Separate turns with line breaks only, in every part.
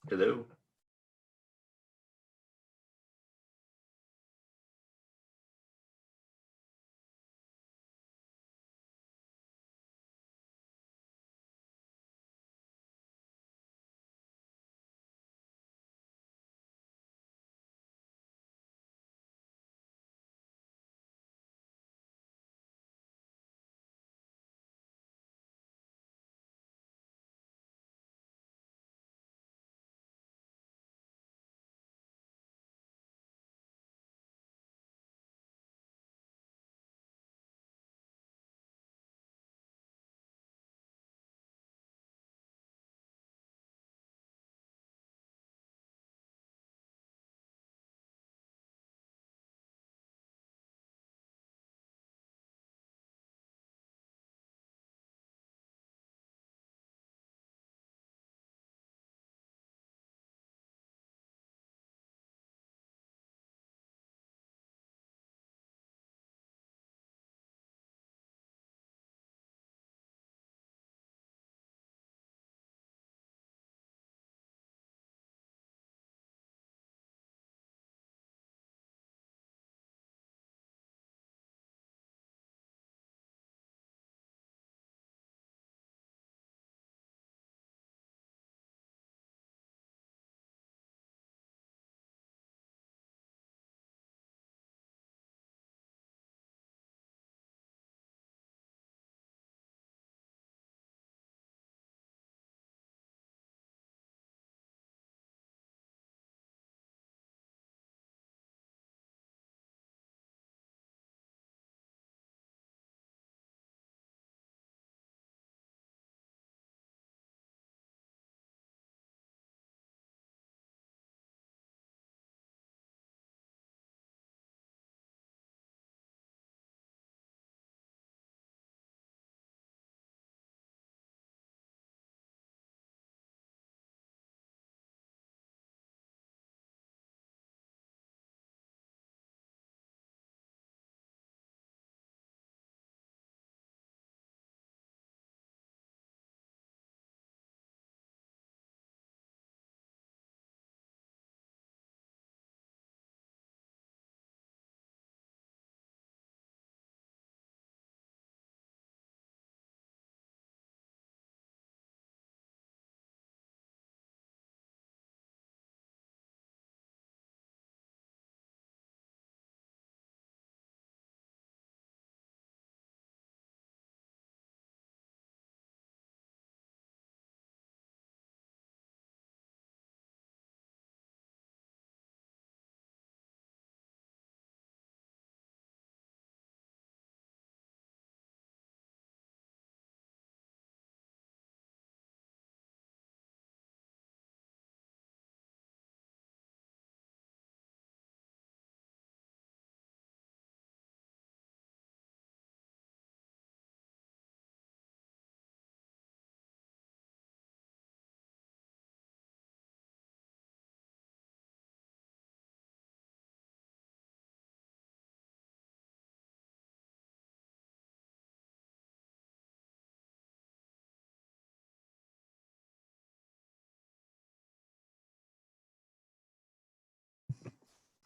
Hello.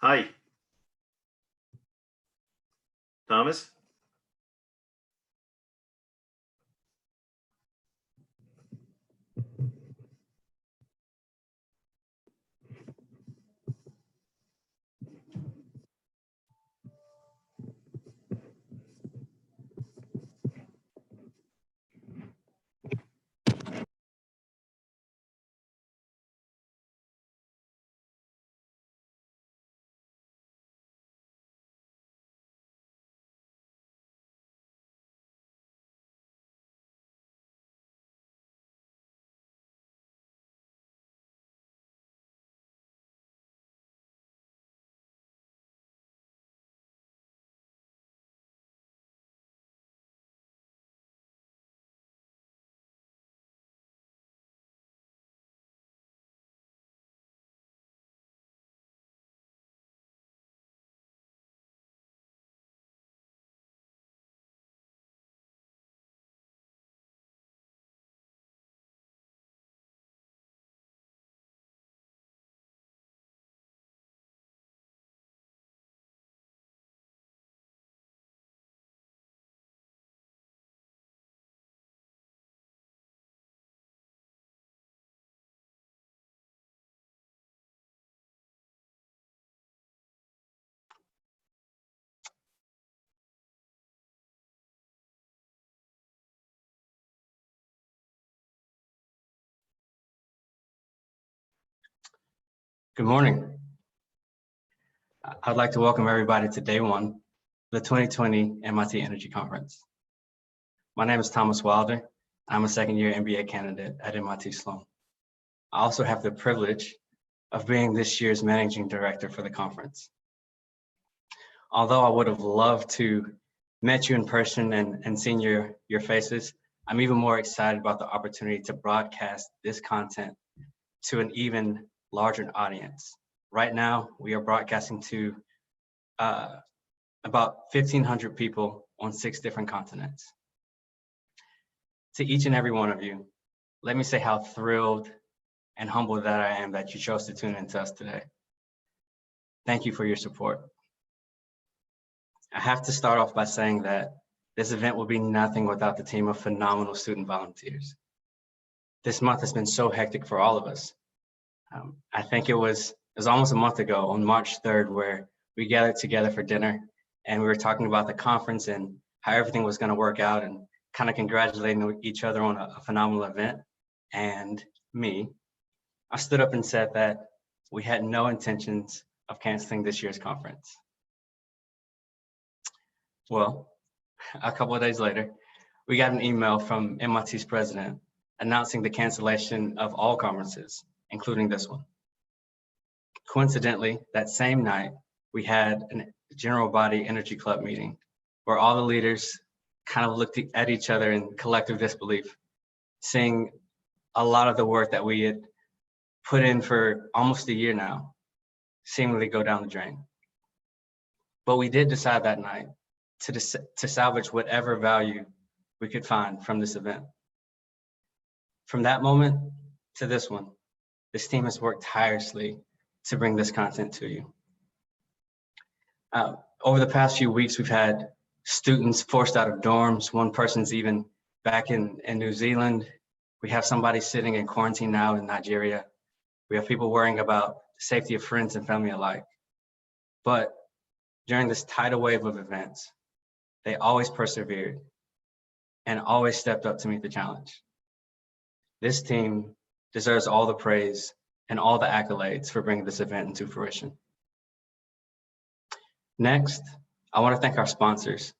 Hi, Thomas.
Good morning. I'd like to welcome everybody to day one of the 2020 MIT Energy Conference. My name is Thomas Wilder. I'm a second-year MBA candidate at MIT Sloan. I also have the privilege of being this year's managing director for the conference. Although I would have loved to met you in person and seen your faces, I'm even more excited about the opportunity to broadcast this content to an even larger audience. Right now, we are broadcasting to about 1,500 people on 6 different continents. To each and every one of you, let me say how thrilled and humbled that I am that you chose to tune in to us today. Thank you for your support. I have to start off by saying that this event will be nothing without the team of phenomenal student volunteers. This month has been so hectic for all of us. I think it was almost a month ago on March 3rd where we gathered together for dinner and we were talking about the conference and how everything was going to work out and kind of congratulating each other on a phenomenal event. And I stood up and said that we had no intentions of canceling this year's conference. Well, a couple of days later, we got an email from MIT's president announcing the cancellation of all conferences, including this one. Coincidentally, that same night, we had a general body energy club meeting where all the leaders kind of looked at each other in collective disbelief, seeing a lot of the work that we had put in for almost a year now seemingly go down the drain. But we did decide that night to salvage whatever value we could find from this event. From that moment to this one, this team has worked tirelessly to bring this content to you. Over the past few weeks, we've had students forced out of dorms. One person's even back in New Zealand. We have somebody sitting in quarantine now in Nigeria. We have people worrying about the safety of friends and family alike. But during this tidal wave of events, they always persevered and always stepped up to meet the challenge. This team deserves all the praise and all the accolades for bringing this event into fruition. Next, I want to thank our sponsors,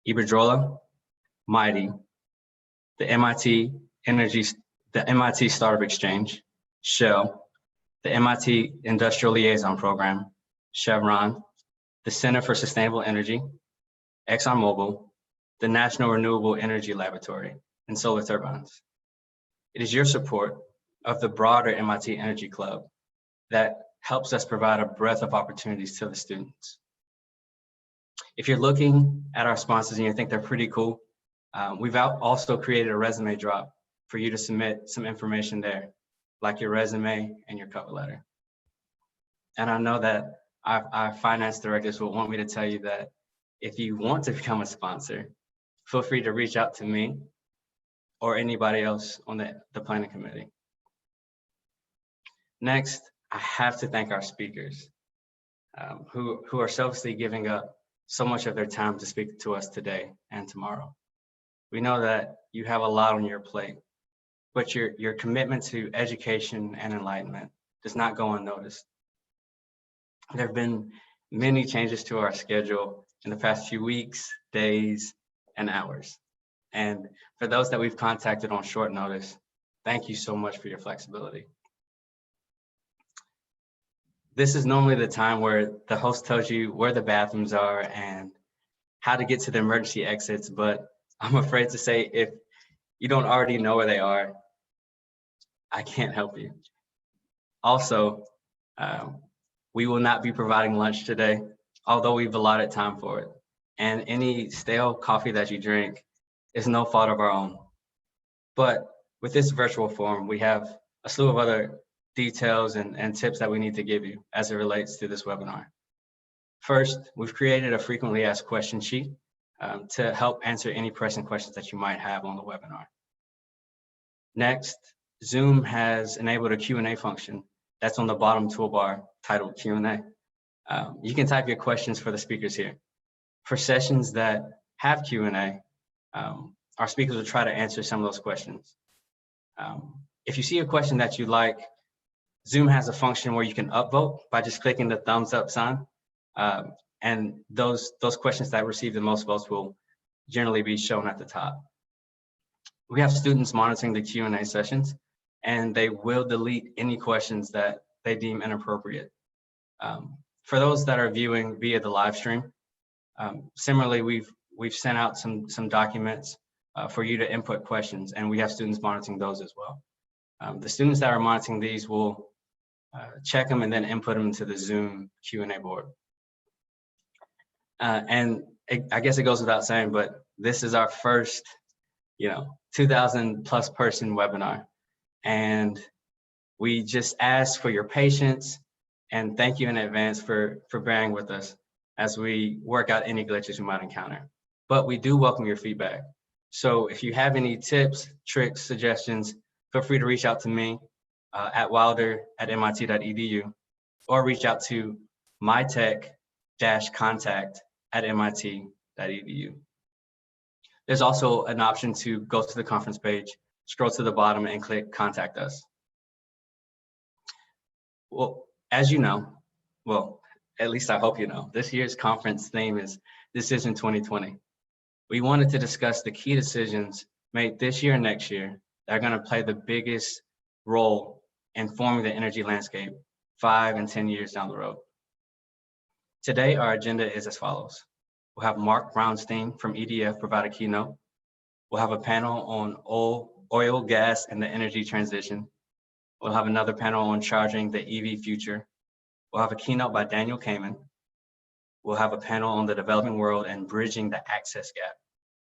Iberdrola, Mighty, the MIT Startup Exchange, Shell, the MIT Industrial Liaison Program, Chevron, the Center for Sustainable Energy, ExxonMobil, the National Renewable Energy Laboratory, and Solar Turbines. It is your support of the broader MIT Energy Club that helps us provide a breadth of opportunities to the students. If you're looking at our sponsors and you think they're pretty cool, we've also created a resume drop for you to submit some information there, like your resume and your cover letter. And I know that our finance directors will want me to tell you that if you want to become a sponsor, feel free to reach out to me or anybody else on the planning committee. Next, I have to thank our speakers who are selflessly giving up so much of their time to speak to us today and tomorrow. We know that you have a lot on your plate, but your commitment to education and enlightenment does not go unnoticed. There have been many changes to our schedule in the past few weeks, days, and hours. And for those that we've contacted on short notice, thank you so much for your flexibility. This is normally the time where the host tells you where the bathrooms are and how to get to the emergency exits, but I'm afraid to say if you don't already know where they are, I can't help you. Also, we will not be providing lunch today, although we've allotted time for it. And any stale coffee that you drink is no fault of our own. But with this virtual forum, we have a slew of other details and tips that we need to give you as it relates to this webinar. First, we've created a frequently asked question sheet to help answer any pressing questions that you might have on the webinar. Next, Zoom has enabled a Q&A function that's on the bottom toolbar titled Q&A. You can type your questions for the speakers here. For sessions that have Q&A, our speakers will try to answer some of those questions. If you see a question that you like, Zoom has a function where you can upvote by just clicking the thumbs up sign. And those questions that receive the most votes will generally be shown at the top. We have students monitoring the Q&A sessions, and they will delete any questions that they deem inappropriate. For those that are viewing via the live stream, similarly, we've sent out some documents for you to input questions, and we have students monitoring those as well. The students that are monitoring these will check them and then input them into the Zoom Q&A board. I guess it goes without saying, but this is our first, 2,000 plus person webinar. And we just ask for your patience and thank you in advance for bearing with us as we work out any glitches we might encounter. But we do welcome your feedback. So if you have any tips, tricks, suggestions, feel free to reach out to me at wilder@mit.edu or reach out to mytech-contact@mit.edu. There's also an option to go to the conference page, scroll to the bottom and click Contact Us. Well, as you know, well, at least I hope you know, this year's conference theme is Decision 2020. We wanted to discuss the key decisions made this year and next year that are going to play the biggest role in forming the energy landscape 5 and 10 years down the road. Today, our agenda is as follows. We'll have Mark Brownstein from EDF provide a keynote. We'll have a panel on oil, gas, and the energy transition. We'll have another panel on charging the EV future. We'll have a keynote by Daniel Kamen. We'll have a panel on the developing world and bridging the access gap.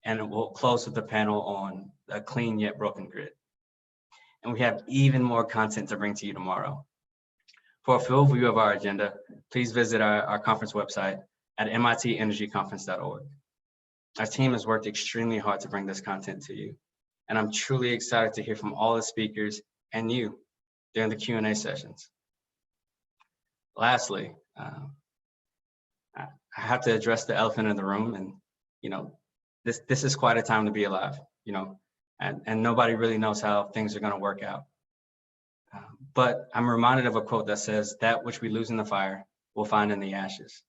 And we'll close with a panel on a clean yet broken grid. And we have even more content to bring to you tomorrow. For a full view of our agenda, please visit our conference website at mitenergyconference.org. Our team has worked extremely hard to bring this content to you, and I'm truly excited to hear from all the speakers and you during the Q&A sessions. Lastly, I have to address the elephant in the room, and this is quite a time to be alive, and nobody really knows how things are going to work out. But I'm reminded of a quote that says, "That which we lose in the fire, we'll find in the ashes."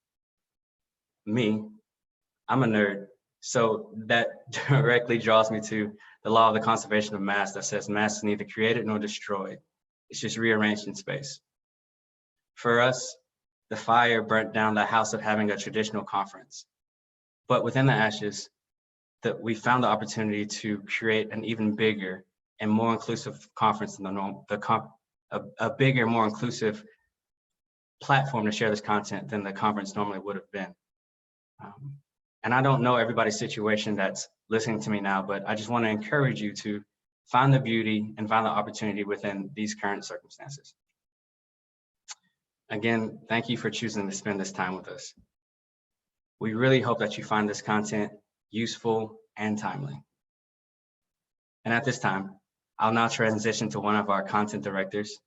Me, I'm a nerd, so that directly draws me to the law of the conservation of mass that says mass is neither created nor destroyed. It's just rearranged in space. For us, the fire burnt down the house of having a traditional conference. But within the ashes, we found the opportunity to create an even bigger and more inclusive conference than a bigger, more inclusive platform to share this content than the conference normally would have been. And I don't know everybody's situation that's listening to me now, but I just want to encourage you to find the beauty and find the opportunity within these current circumstances. Again, thank you for choosing to spend this time with us. We really hope that you find this content useful and timely. And at this time, I'll now transition to one of our content directors,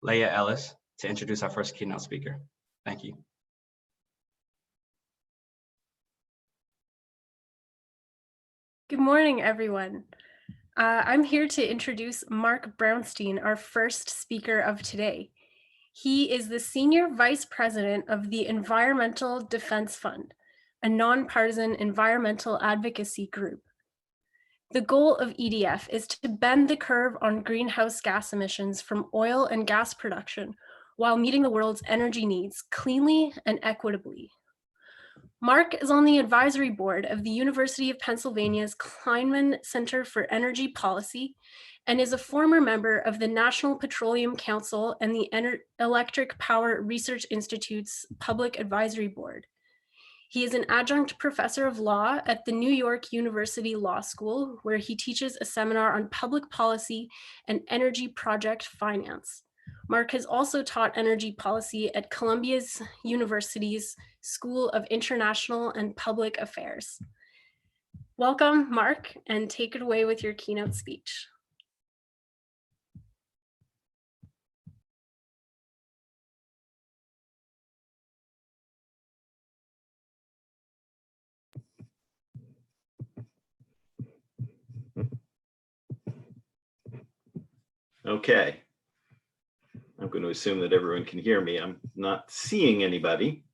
Leah Ellis, to introduce our first keynote speaker. Thank you.
Good morning, everyone. I'm here to introduce Mark Brownstein, our first speaker of today. He is the Senior Vice President of the Environmental Defense Fund, a nonpartisan environmental advocacy group. The goal of EDF is to bend the curve on greenhouse gas emissions from oil and gas production while meeting the world's energy needs cleanly and equitably. Mark is on the advisory board of the University of Pennsylvania's Kleinman Center for Energy Policy and is a former member of the National Petroleum Council and the Electric Power Research Institute's Public Advisory Board. He is an adjunct professor of law at the New York University Law School, where he teaches a seminar on public policy and energy project finance. Mark has also taught energy policy at Columbia University's School of International and Public Affairs. Welcome, Mark, and take it away with your keynote speech.
Okay. going to assume that everyone can hear me. I'm not seeing anybody.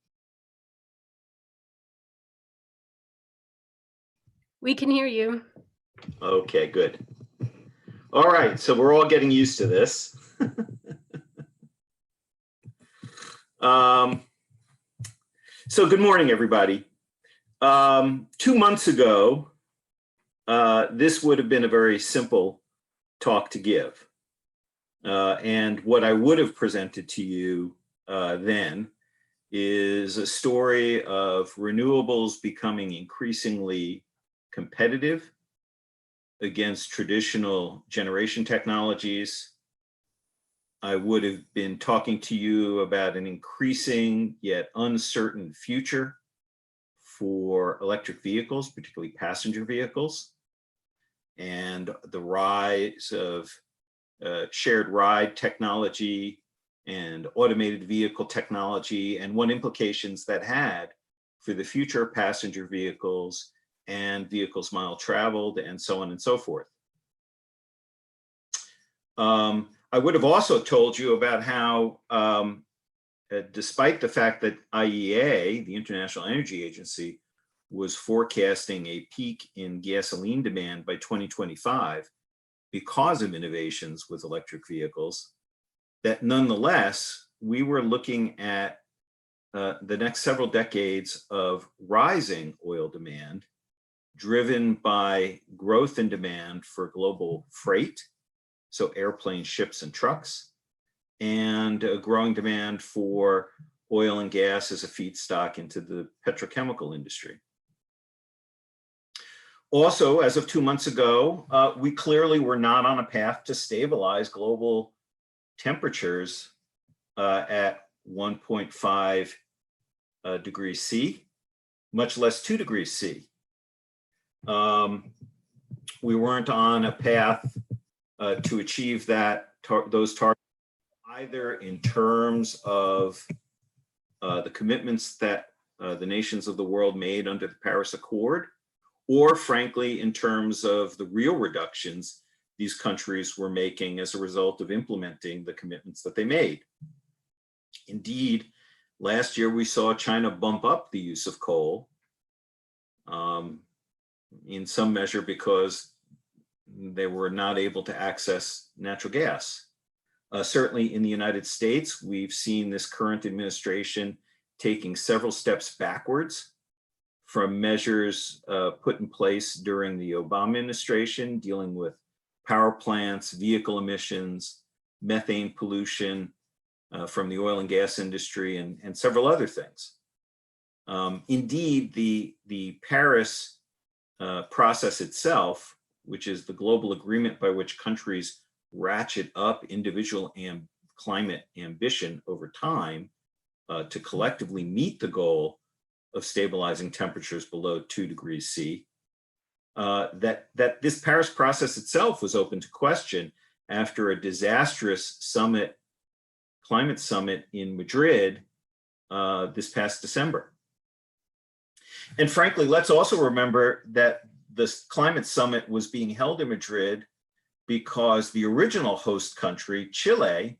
We can hear you.
Okay, good. All right, so we're all getting used to this. So good morning, everybody. 2 months ago, this would have been a very simple talk to give. And what I would have presented to you then is a story of renewables becoming increasingly competitive against traditional generation technologies. I would have been talking to you about an increasing yet uncertain future for electric vehicles, particularly passenger vehicles, and the rise of shared ride technology and automated vehicle technology, and what implications that had for the future of passenger vehicles and vehicles mile traveled, and so on and so forth. I would have also told you about how, despite the fact that IEA, the International Energy Agency, was forecasting a peak in gasoline demand by 2025 because of innovations with electric vehicles, that nonetheless, we were looking at the next several decades of rising oil demand, driven by growth in demand for global freight, so airplanes, ships, and trucks, and a growing demand for oil and gas as a feedstock into the petrochemical industry. Also, as of 2 months ago, we clearly were not on a path to stabilize global temperatures at 1.5 degrees C, much less 2 degrees C. We weren't on a path to achieve those targets, either in terms of the commitments that the nations of the world made under the Paris Accord, or frankly, in terms of the real reductions these countries were making as a result of implementing the commitments that they made. Indeed, last year we saw China bump up the use of coal, in some measure because they were not able to access natural gas. Certainly in the United States, we've seen this current administration taking several steps backwards from measures put in place during the Obama administration, dealing with power plants, vehicle emissions, methane pollution from the oil and gas industry, and several other things. Indeed, the Paris process itself, which is the global agreement by which countries ratchet up individual climate ambition over time to collectively meet the goal of stabilizing temperatures below 2 degrees C, that this Paris process itself was open to question after a disastrous climate summit in Madrid this past December. And frankly, let's also remember that this climate summit was being held in Madrid because the original host country, Chile,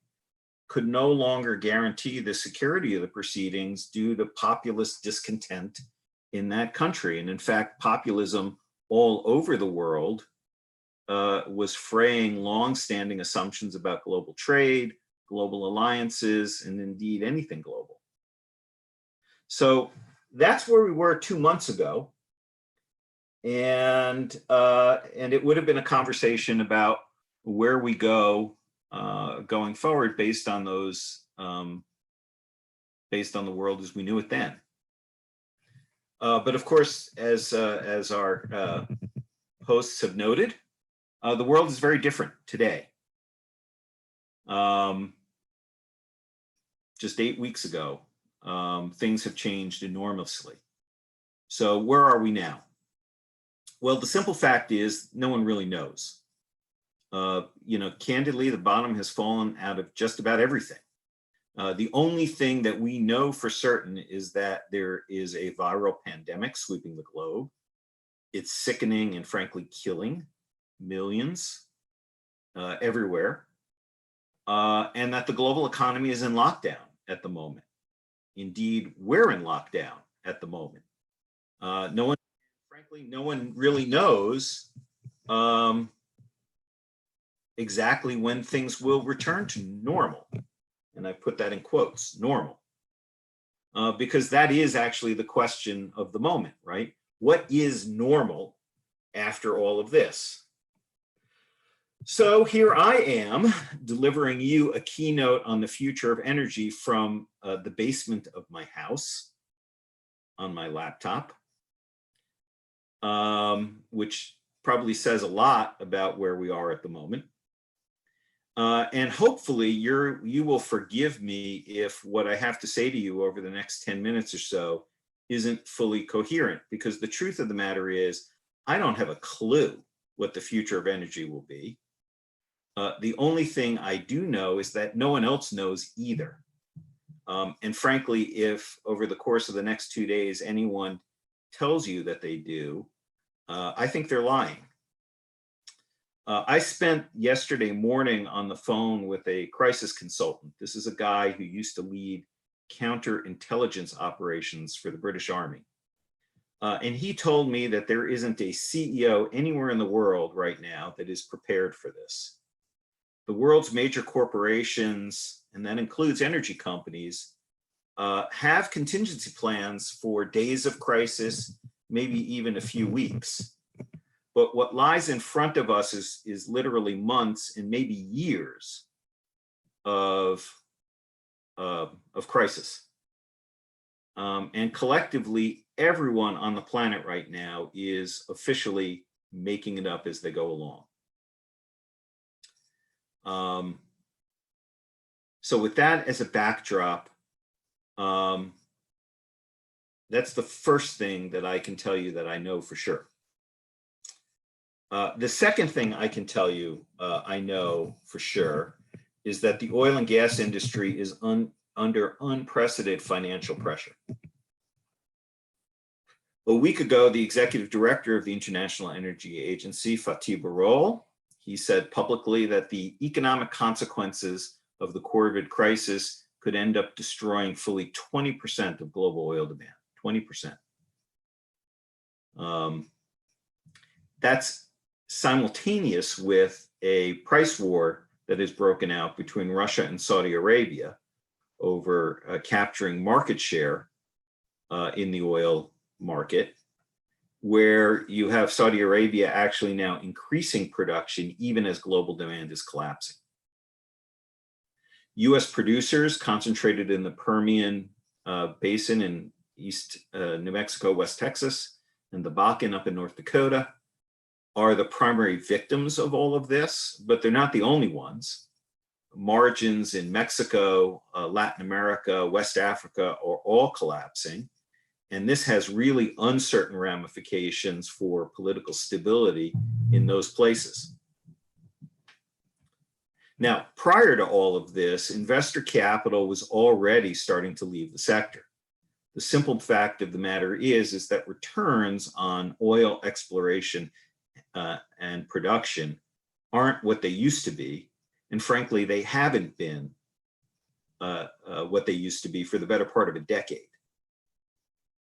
could no longer guarantee the security of the proceedings due to populist discontent in that country. And in fact, populism all over the world was fraying long-standing assumptions about global trade, global alliances, and indeed anything global. So that's where we were 2 months ago. And it would have been a conversation about where we go going forward based on those, based on the world as we knew it then. But of course, as our hosts have noted, the world is very different today. Just 8 weeks ago, things have changed enormously. So where are we now? Well, the simple fact is no one really knows. Candidly, the bottom has fallen out of just about everything. The only thing that we know for certain is that there is a viral pandemic sweeping the globe. It's sickening and frankly killing millions everywhere. and that the global economy is in lockdown at the moment. Indeed, we're in lockdown at the moment. Frankly, no one really knows exactly when things will return to normal. And I put that in quotes, normal. Because that is actually the question of the moment, right? What is normal after all of this? So here I am delivering you a keynote on the future of energy from the basement of my house on my laptop, which probably says a lot about where we are at the moment. And hopefully you will forgive me if what I have to say to you over the next 10 minutes or so isn't fully coherent, because the truth of the matter is I don't have a clue what the future of energy will be. The only thing I do know is that no one else knows either. And frankly, if over the course of the next 2 days, anyone tells you that they do, I think they're lying. I spent yesterday morning on the phone with a crisis consultant. This is a guy who used to lead counterintelligence operations for the British Army. And he told me that there isn't a CEO anywhere in the world right now that is prepared for this. The world's major corporations, and that includes energy companies, have contingency plans for days of crisis, maybe even a few weeks. But what lies in front of us is literally months and maybe years of crisis. And collectively, everyone on the planet right now is officially making it up as they go along. So with that as a backdrop, that's the first thing that I can tell you that I know for sure. The second thing I can tell you I know for sure is that the oil and gas industry is under unprecedented financial pressure. A week ago, the executive director of the International Energy Agency, Fatih Birol, he said publicly that the economic consequences of the COVID crisis could end up destroying fully 20% of global oil demand, 20%. That's simultaneous with a price war that has broken out between Russia and Saudi Arabia over capturing market share in the oil market, where you have Saudi Arabia actually now increasing production even as global demand is collapsing. US producers concentrated in the Permian Basin in East New Mexico, West Texas, and the Bakken up in North Dakota are the primary victims of all of this, but they're not the only ones. Margins in Mexico, Latin America, West Africa are all collapsing. And this has really uncertain ramifications for political stability in those places. Now, prior to all of this, investor capital was already starting to leave the sector. The simple fact of the matter is that returns on oil exploration and production aren't what they used to be. And frankly, they haven't been what they used to be for the better part of a decade.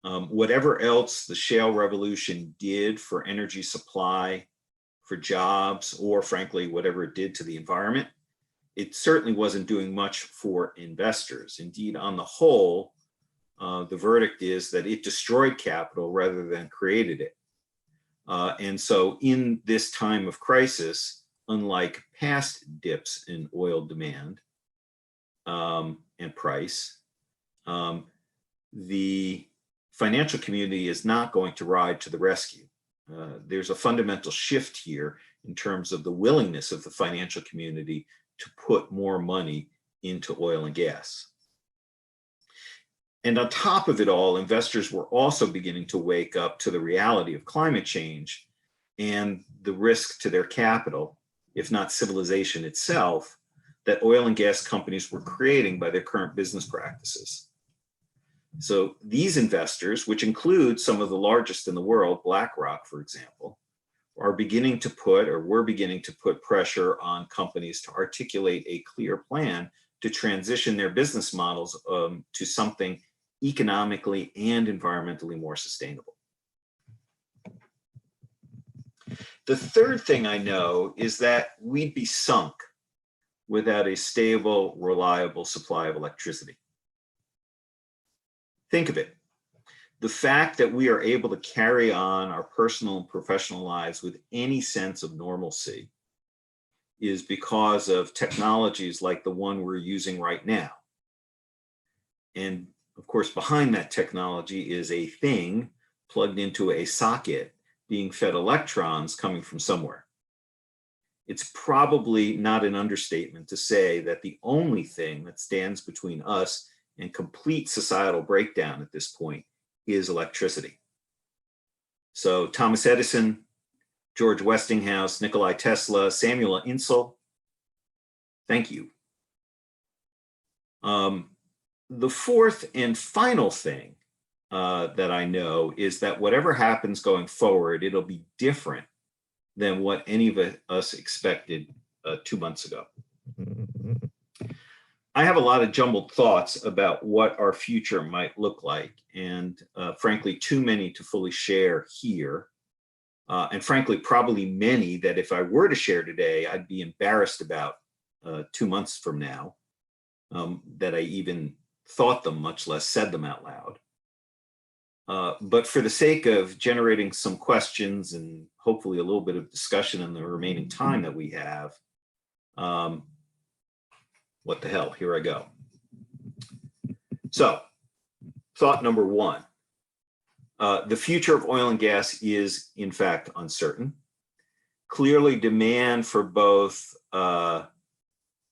Whatever else the shale revolution did for energy supply, for jobs, or frankly, whatever it did to the environment, it certainly wasn't doing much for investors. Indeed, on the whole, the verdict is that it destroyed capital rather than created it. And so in this time of crisis, unlike past dips in oil demand and price, the financial community is not going to ride to the rescue. There's a fundamental shift here in terms of the willingness of the financial community to put more money into oil and gas. And on top of it all, investors were also beginning to wake up to the reality of climate change and the risk to their capital, if not civilization itself, that oil and gas companies were creating by their current business practices. So these investors, which include some of the largest in the world, BlackRock, for example, are beginning to put, or we're beginning to put pressure on companies to articulate a clear plan to transition their business models to something economically and environmentally more sustainable. The third thing I know is that we'd be sunk without a stable, reliable supply of electricity. Think of it. The fact that we are able to carry on our personal and professional lives with any sense of normalcy is because of technologies like the one we're using right now. And of course, behind that technology is a thing plugged into a socket being fed electrons coming from somewhere. It's probably not an understatement to say that the only thing that stands between us and complete societal breakdown at this point is electricity. So Thomas Edison, George Westinghouse, Nikola Tesla, Samuel Insull, thank you. The fourth and final thing that I know is that whatever happens going forward, it'll be different than what any of us expected 2 months ago. I have a lot of jumbled thoughts about what our future might look like, and frankly, too many to fully share here. And frankly, probably many that if I were to share today, I'd be embarrassed about 2 months from now, that I even thought them, much less said them out loud. But for the sake of generating some questions and hopefully a little bit of discussion in the remaining time that we have, what the hell, here I go. So, thought number one, the future of oil and gas is in fact uncertain. Clearly, demand for both oil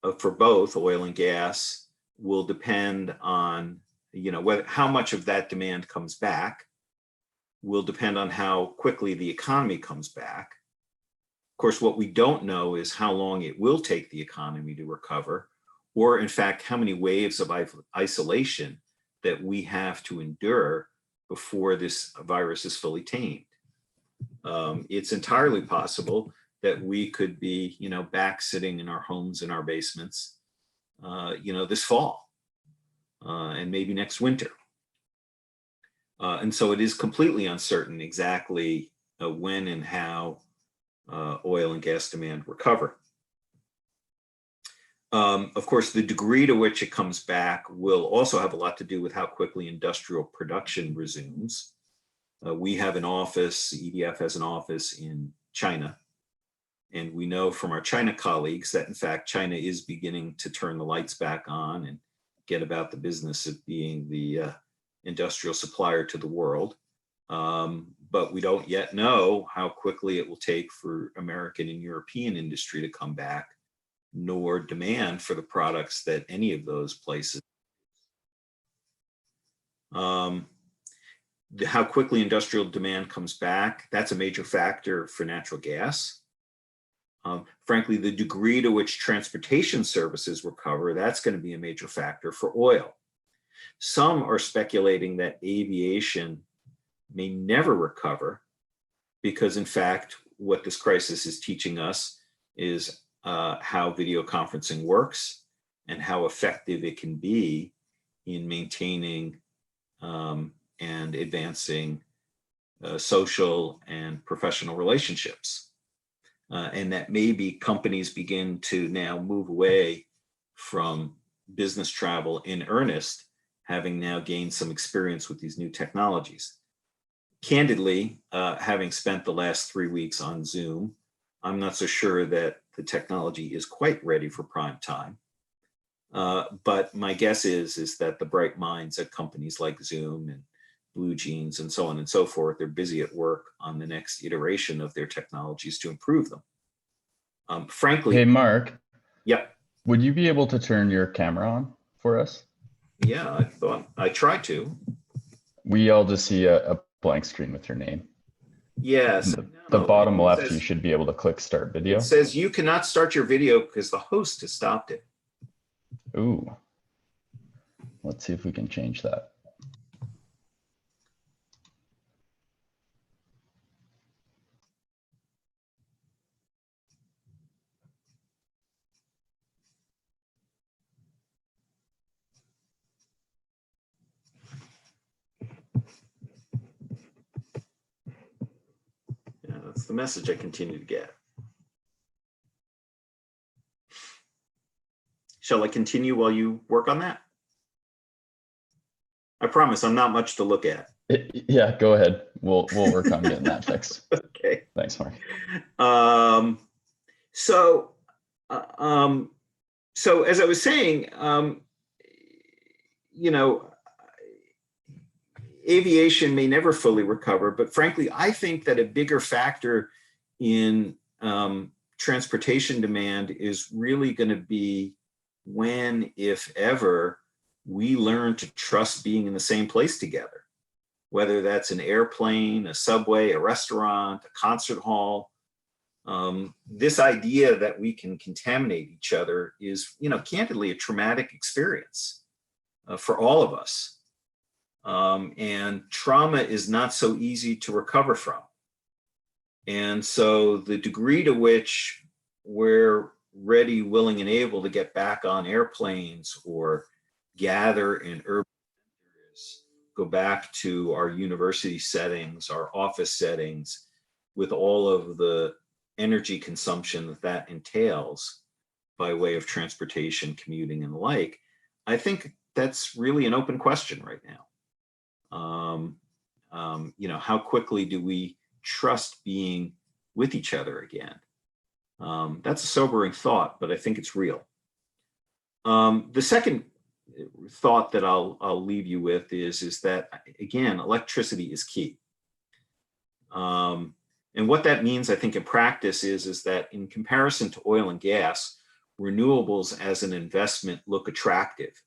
and gas will depend on, how much of that demand comes back will depend on how quickly the economy comes back. Of course, what we don't know is how long it will take the economy to recover, or in fact, how many waves of isolation that we have to endure before this virus is fully tamed. It's entirely possible that we could be, back sitting in our homes, in our basements, this fall, and maybe next winter. And so it is completely uncertain exactly when and how oil and gas demand recover. Of course, the degree to which it comes back will also have a lot to do with how quickly industrial production resumes. We have an office, EDF has an office in China, and we know from our China colleagues that in fact, China is beginning to turn the lights back on and get about the business of being the industrial supplier to the world. But we don't yet know how quickly it will take for American and European industry to come back, nor demand for the products that any of those places. How quickly industrial demand comes back, that's a major factor for natural gas. Frankly, the degree to which transportation services recover, that's going to be a major factor for oil. Some are speculating that aviation may never recover because, in fact, what this crisis is teaching us is how video conferencing works and how effective it can be in maintaining and advancing social and professional relationships. And that maybe companies begin to now move away from business travel in earnest, having now gained some experience with these new technologies. Candidly, having spent the last 3 weeks on Zoom, I'm not so sure that the technology is quite ready for prime time. But my guess is that the bright minds at companies like Zoom and BlueJeans and so on and so forth, they're busy at work on the next iteration of their technologies to improve them. Frankly,
Hey, Mark.
Yep.
Would you be able to turn your camera on for us?
Yeah, I thought I tried to.
We all just see a blank screen with your name.
Yes.
The bottom left,
says,
you should be able to click start video.
It says you cannot start your video because the host has stopped it.
Ooh. Let's see if we can change that.
the message I continue to get. Shall I continue while you work on that? I promise I'm not much to look at.
Yeah, go ahead. We'll work on getting that fixed.
Okay.
Thanks, Mark.
So as I was saying, you know, aviation may never fully recover, but frankly, I think that a bigger factor in transportation demand is really going to be when, if ever, we learn to trust being in the same place together, whether that's an airplane, a subway, a restaurant, a concert hall. This idea that we can contaminate each other is, you know, candidly a traumatic experience for all of us. And trauma is not so easy to recover from. And so the degree to which we're ready, willing, and able to get back on airplanes or gather in urban areas, go back to our university settings, our office settings, with all of the energy consumption that that entails by way of transportation, commuting, and the like, I think that's really an open question right now. You know, how quickly do we trust being with each other again? That's a sobering thought, but I think it's real. The second thought that I'll leave you with is that, again, electricity is key. And what that means, I think, in practice is that in comparison to oil and gas, renewables as an investment look attractive.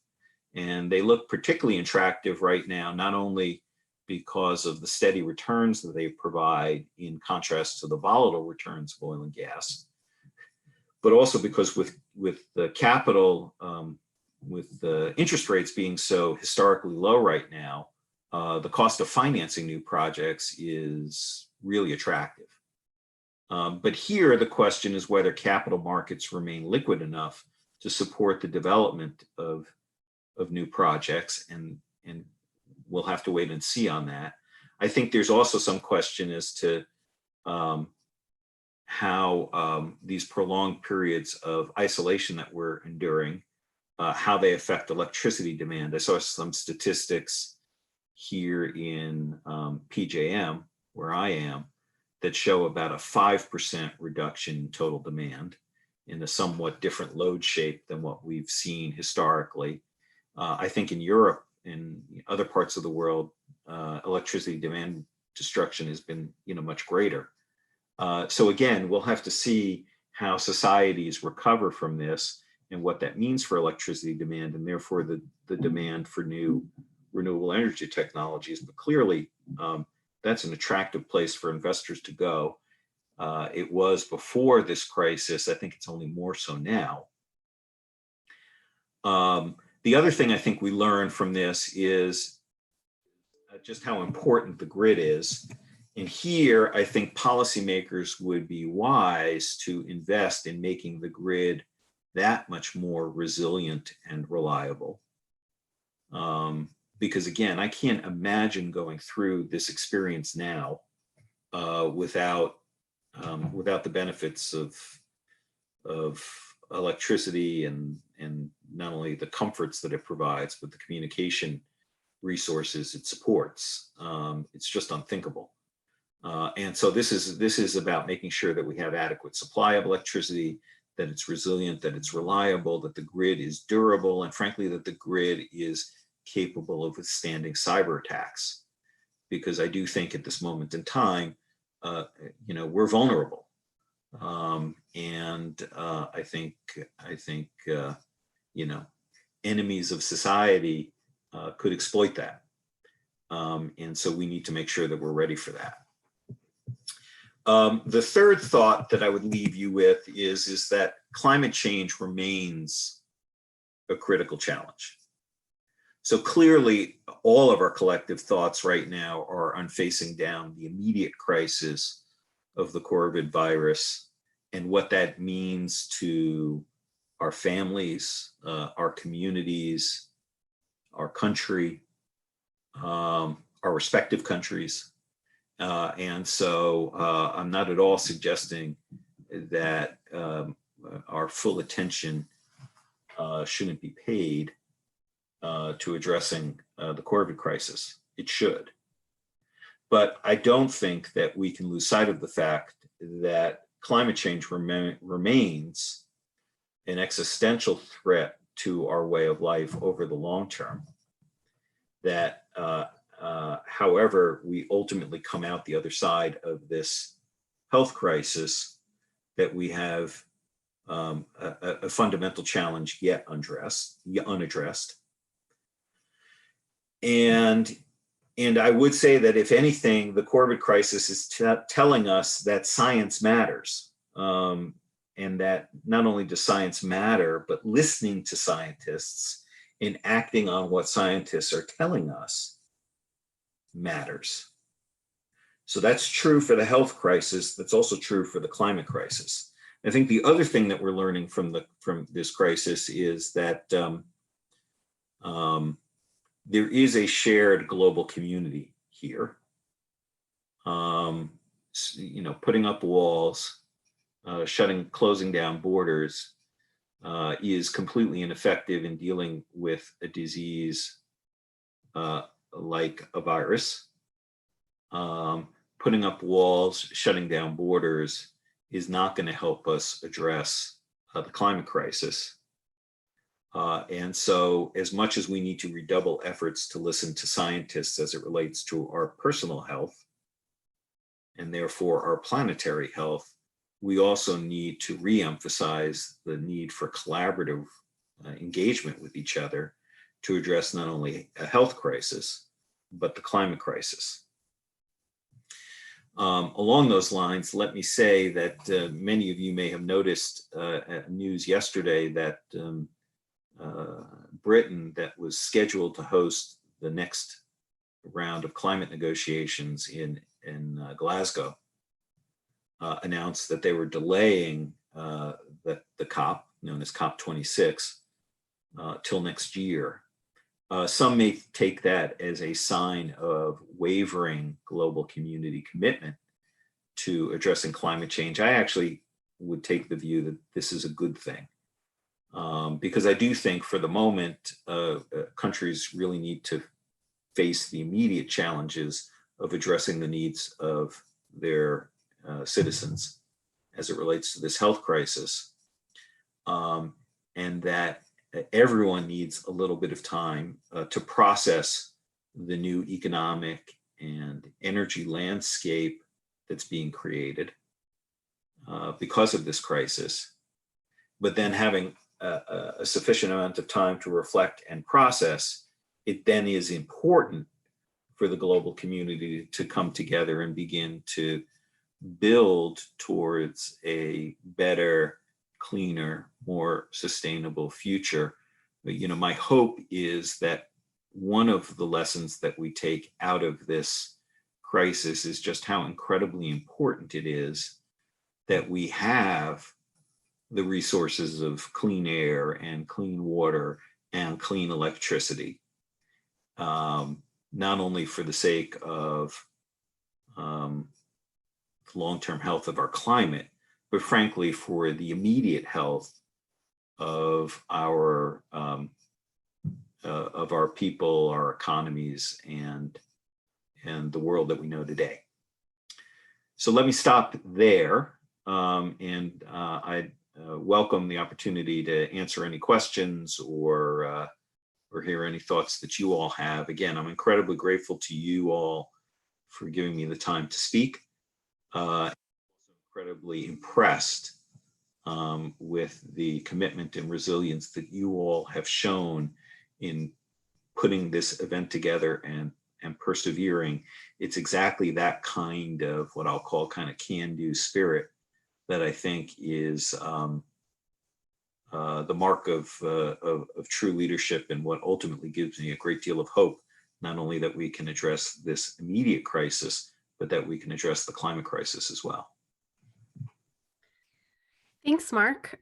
And they look particularly attractive right now, not only because of the steady returns that they provide in contrast to the volatile returns of oil and gas, but also because with the capital, with the interest rates being so historically low right now, the cost of financing new projects is really attractive. But here the question is whether capital markets remain liquid enough to support the development of new projects, and we'll have to wait and see on that. I think there's also some question as to how these prolonged periods of isolation that we're enduring, how they affect electricity demand. I saw some statistics here in PJM, where I am, that show about a 5% reduction in total demand in a somewhat different load shape than what we've seen historically. I think in Europe and other parts of the world, electricity demand destruction has been, you know, much greater. So again, we'll have to see how societies recover from this and what that means for electricity demand, and therefore the demand for new renewable energy technologies. But clearly, that's an attractive place for investors to go. It was before this crisis. I think it's only more so now. The other thing I think we learned from this is just how important the grid is. And here, I think policymakers would be wise to invest in making the grid that much more resilient and reliable. Because again, I can't imagine going through this experience now without the benefits of electricity and not only the comforts that it provides, but the communication resources it supports. It's just unthinkable. And so this is about making sure that we have adequate supply of electricity, that it's resilient, that it's reliable, that the grid is durable, and frankly, that the grid is capable of withstanding cyber attacks. Because I do think at this moment in time, you know, we're vulnerable. And I think you know, enemies of society could exploit that. And so we need to make sure that we're ready for that. The third thought that I would leave you with is that climate change remains a critical challenge. So clearly, all of our collective thoughts right now are on facing down the immediate crisis of the COVID virus and what that means to our families, our communities, our country, our respective countries. And so I'm not at all suggesting that our full attention shouldn't be paid to addressing the COVID crisis. It should. But I don't think that we can lose sight of the fact that climate change remains an existential threat to our way of life over the long term. That however we ultimately come out the other side of this health crisis, that we have a fundamental challenge yet unaddressed. And I would say that if anything, the COVID crisis is telling us that science matters, and that not only does science matter, but listening to scientists and acting on what scientists are telling us matters. So that's true for the health crisis. That's also true for the climate crisis. I think the other thing that we're learning from this crisis is that there is a shared global community here. Putting up walls, closing down borders is completely ineffective in dealing with a disease like a virus. Putting up walls, shutting down borders is not going to help us address the climate crisis. And so as much as we need to redouble efforts to listen to scientists as it relates to our personal health, and therefore our planetary health, we also need to re-emphasize the need for collaborative engagement with each other to address not only a health crisis, but the climate crisis. Along those lines, let me say that many of you may have noticed news yesterday that Britain, that was scheduled to host the next round of climate negotiations in Glasgow, announced that they were delaying the COP, known as COP26, till next year. Some may take that as a sign of wavering global community commitment to addressing climate change. I actually would take the view that this is a good thing, because I do think for the moment, countries really need to face the immediate challenges of addressing the needs of their citizens as it relates to this health crisis, and that everyone needs a little bit of time to process the new economic and energy landscape that's being created because of this crisis, but then having a sufficient amount of time to reflect and process, it then is important for the global community to come together and begin to build towards a better, cleaner, more sustainable future. But, my hope is that one of the lessons that we take out of this crisis is just how incredibly important it is that we have the resources of clean air and clean water and clean electricity, not only for the sake of long-term health of our climate, but frankly for the immediate health of our people, our economies, and the world that we know today. So let me stop there, and I welcome the opportunity to answer any questions or hear any thoughts that you all have. Again, I'm incredibly grateful to you all for giving me the time to speak. I'm incredibly impressed with the commitment and resilience that you all have shown in putting this event together and persevering. It's exactly that kind of what I'll call kind of can-do spirit that I think is the mark of true leadership, and what ultimately gives me a great deal of hope, not only that we can address this immediate crisis, but that we can address the climate crisis as well.
Thanks, Mark.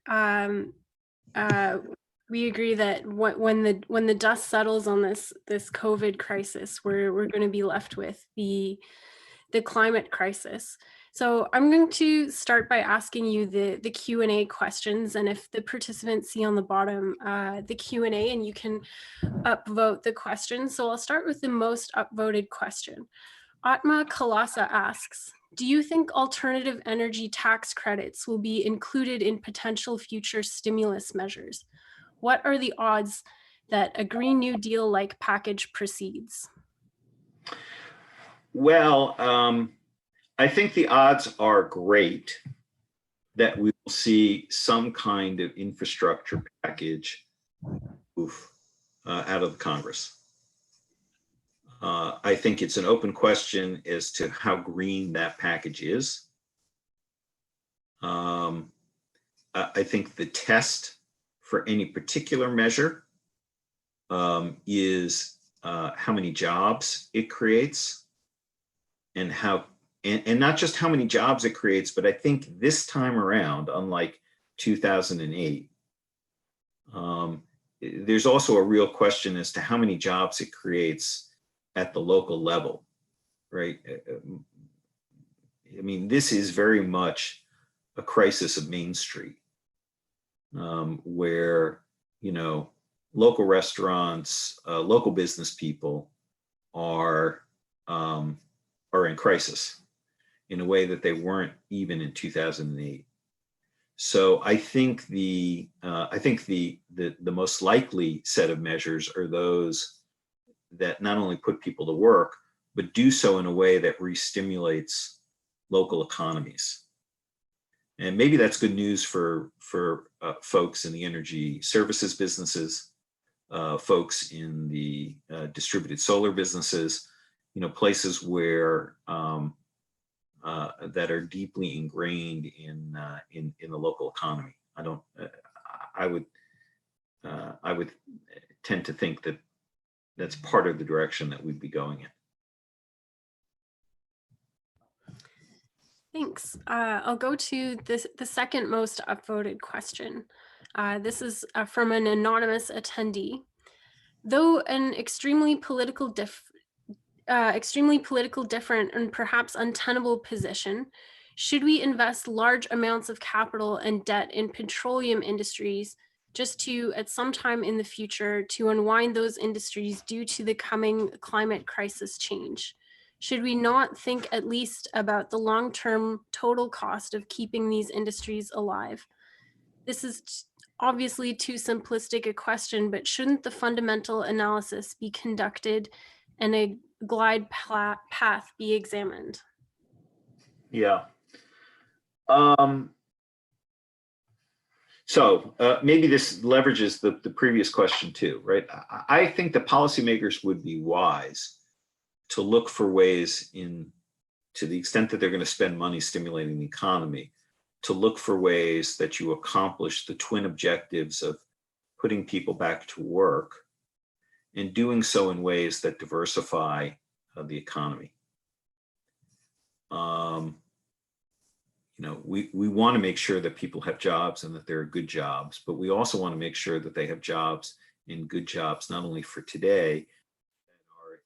We agree that when the dust settles on this COVID crisis, we're going to be left with the the climate crisis. So I'm going to start by asking you the Q&A questions, and if the participants see on the bottom the Q&A, and you can upvote the questions. So I'll start with the most upvoted question. Atma Kalasa asks, do you think alternative energy tax credits will be included in potential future stimulus measures? What are the odds that a Green New Deal-like package proceeds?
Well, I think the odds are great that we will see some kind of infrastructure package out of the Congress. I think it's an open question as to how green that package is. I think the test for any particular measure is how many jobs it creates, and not just how many jobs it creates, but I think this time around, unlike 2008, there's also a real question as to how many jobs it creates at the local level, right? I mean, this is very much a crisis of Main Street, where, you know, local restaurants, local business people are in crisis in a way that they weren't even in 2008. So I think the most likely set of measures are those that not only put people to work, but do so in a way that re-stimulates local economies. And maybe that's good news for folks in the energy services businesses, folks in the distributed solar businesses, you know, places where that are deeply ingrained in the local economy. I would tend to think that that's part of the direction that we'd be going in.
Thanks. I'll go to the second most upvoted question. This is from an anonymous attendee. Though an extremely political different and perhaps untenable position, should we invest large amounts of capital and debt in petroleum industries just to, at some time in the future, to unwind those industries due to the coming climate crisis change? Should we not think at least about the long-term total cost of keeping these industries alive? This is obviously too simplistic a question, but shouldn't the fundamental analysis be conducted and a glide path be examined?
Yeah. So maybe this leverages the previous question too, right? I think the policymakers would be wise to look for ways, to the extent that they're going to spend money stimulating the economy, to look for ways that you accomplish the twin objectives of putting people back to work and doing so in ways that diversify the economy. You know, we want to make sure that people have jobs and that there are good jobs, but we also want to make sure that they have jobs and good jobs, not only for today, that are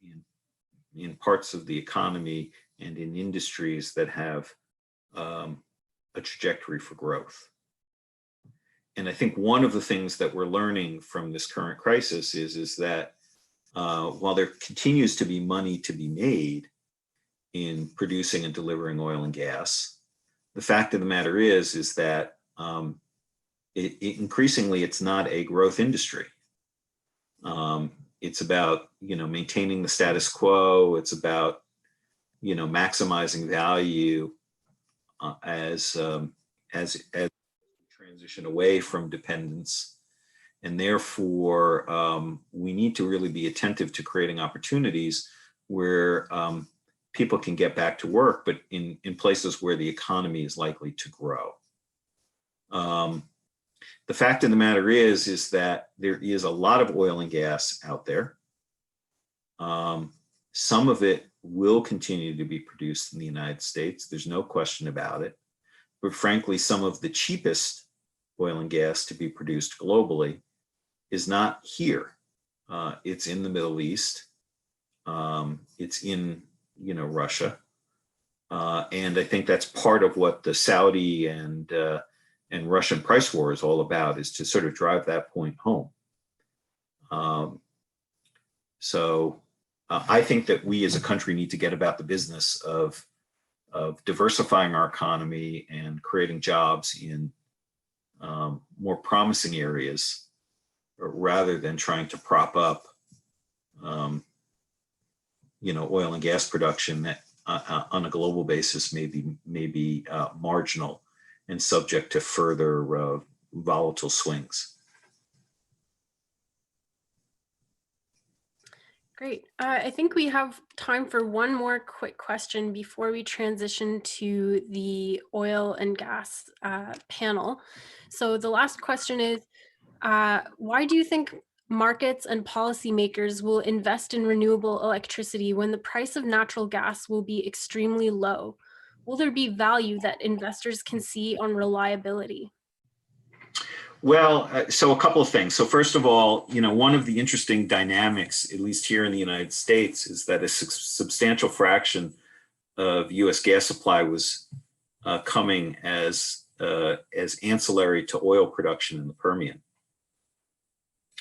in parts of the economy and in industries that have a trajectory for growth. And I think one of the things that we're learning from this current crisis is that while there continues to be money to be made in producing and delivering oil and gas, the fact of the matter is that increasingly it's not a growth industry. It's about, you know, maintaining the status quo. It's about, you know, maximizing value as transition away from dependence. And therefore, we need to really be attentive to creating opportunities where people can get back to work, but in places where the economy is likely to grow. The fact of the matter is that there is a lot of oil and gas out there. Some of it will continue to be produced in the United States. There's no question about it. But frankly, some of the cheapest oil and gas to be produced globally is not here. It's in the Middle East. It's in, you know, Russia. And I think that's part of what the Saudi and Russian price war is all about, is to sort of drive that point home. So I think that we as a country need to get about the business of diversifying our economy and creating jobs in more promising areas, rather than trying to prop up, oil and gas production that on a global basis may be marginal and subject to further volatile swings.
Great. I think we have time for one more quick question before we transition to the oil and gas panel. So the last question is, why do you think markets and policymakers will invest in renewable electricity when the price of natural gas will be extremely low? Will there be value that investors can see on reliability?
Well, so a couple of things. So first of all, one of the interesting dynamics, at least here in the United States, is that a substantial fraction of U.S. gas supply was coming as ancillary to oil production in the Permian.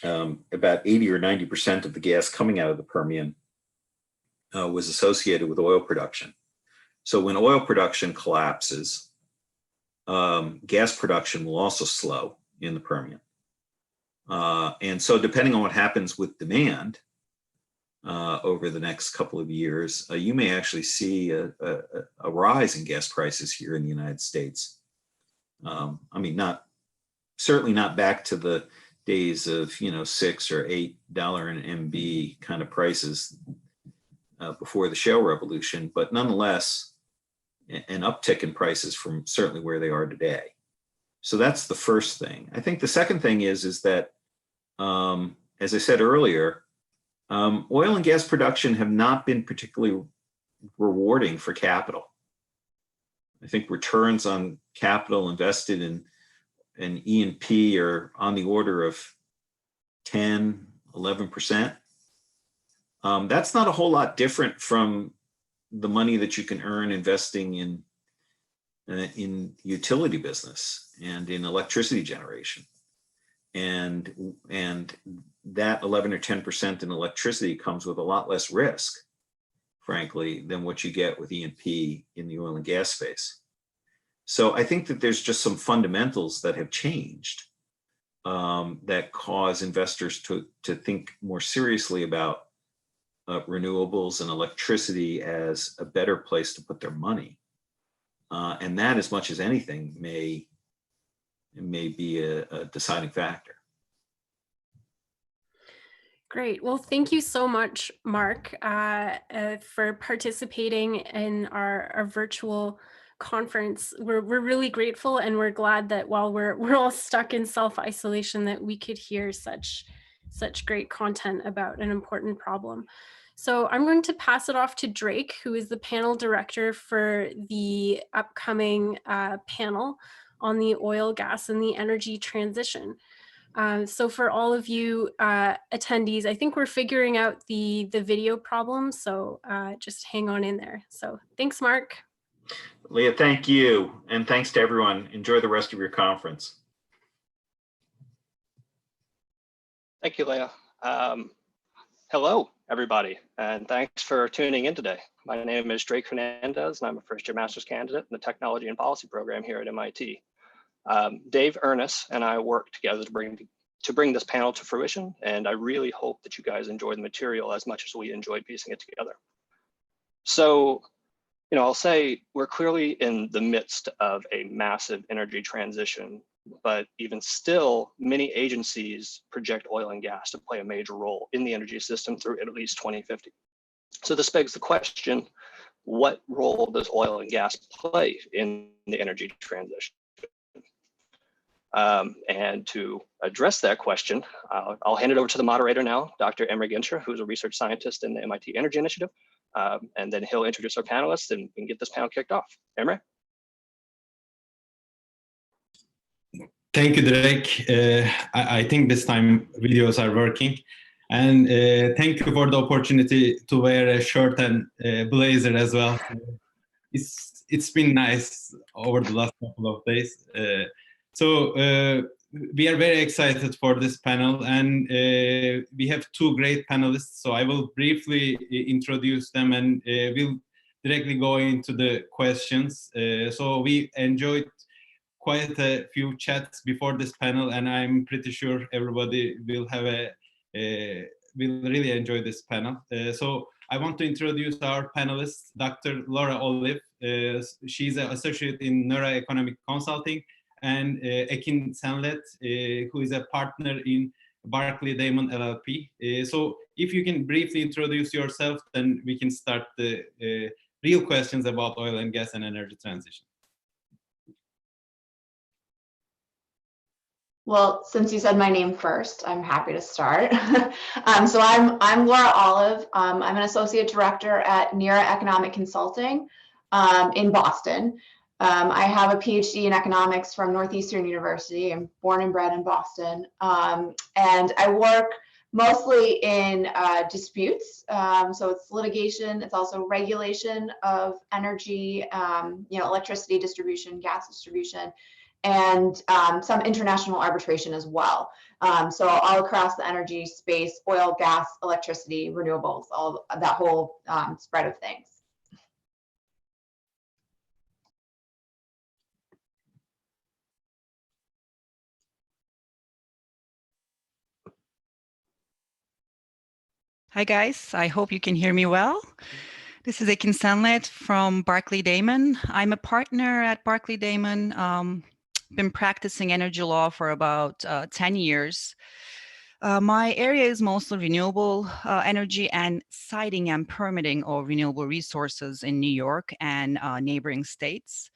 About 80 or 90% of the gas coming out of the Permian was associated with oil production. So when oil production collapses, gas production will also slow in the Permian. And so depending on what happens with demand over the next couple of years, you may actually see a rise in gas prices here in the United States. Certainly not back to the days of $6 or $8 an MB kind of prices before the shale revolution, but nonetheless, an uptick in prices from certainly where they are today. So that's the first thing. I think the second thing is that, as I said earlier, oil and gas production have not been particularly rewarding for capital. I think returns on capital invested in E&P are on the order of 10, 11%. That's not a whole lot different from the money that you can earn investing in utility business and in electricity generation. And that 11 or 10% in electricity comes with a lot less risk, frankly, than what you get with E&P in the oil and gas space. So I think that there's just some fundamentals that have changed that cause investors to think more seriously about renewables and electricity as a better place to put their money. And that, as much as anything, may be a deciding factor.
Great. Well, thank you so much, Mark, for participating in our virtual conference. We're really grateful, and we're glad that while we're all stuck in self-isolation, that we could hear such great content about an important problem. So I'm going to pass it off to Drake, who is the panel director for the upcoming panel on the oil, gas, and the energy transition. So for all of you attendees, I think we're figuring out the video problem, so just hang on in there. So thanks, Mark.
Leah, thank you. And thanks to everyone. Enjoy the rest of your conference.
Thank you, Leah. Hello, everybody, and thanks for tuning in today. My name is Drake Hernandez, and I'm a first-year master's candidate in the Technology and Policy program here at MIT. Dave Ernest and I worked together to bring this panel to fruition, and I really hope that you guys enjoy the material as much as we enjoyed piecing it together. So, I'll say we're clearly in the midst of a massive energy transition, but even still, many agencies project oil and gas to play a major role in the energy system through at least 2050. So this begs the question, what role does oil and gas play in the energy transition? And to address that question, I'll hand it over to the moderator now, Dr. Emre Genscher, who's a research scientist in the MIT Energy Initiative. And then he'll introduce our panelists and we can get this panel kicked off. Emre?
Thank you, Drake. I think this time videos are working. And thank you for the opportunity to wear a shirt and blazer as well. it's been nice over the last couple of days. We are very excited for this panel, and we have two great panelists. So I will briefly introduce them, and we'll directly go into the questions. So we enjoyed quite a few chats before this panel, and I'm pretty sure everybody will have will really enjoy this panel. So I want to introduce our panelists, Dr. Laura Olive. She's an associate in neuroeconomic consulting, and Ekin Senlet, who is a partner in Barclay Damon LLP. So if you can briefly introduce yourself, then we can start the real questions about oil and gas and energy transition.
Well, since you said my name first, I'm happy to start. So I'm Laura Olive. I'm an associate director at NERA Economic Consulting in Boston. I have a PhD in economics from Northeastern University. I'm born and bred in Boston, and I work mostly in disputes. So it's litigation. It's also regulation of energy, electricity distribution, gas distribution, and some international arbitration as well. So all across the energy space, oil, gas, electricity, renewables, all that whole spread of things.
Hi guys, I hope you can hear me well. This is Ekin Senlet from Barclay Damon. I'm a partner at Barclay Damon. Been practicing energy law for about 10 years. My area is mostly renewable energy and siting and permitting of renewable resources in New York and neighboring states.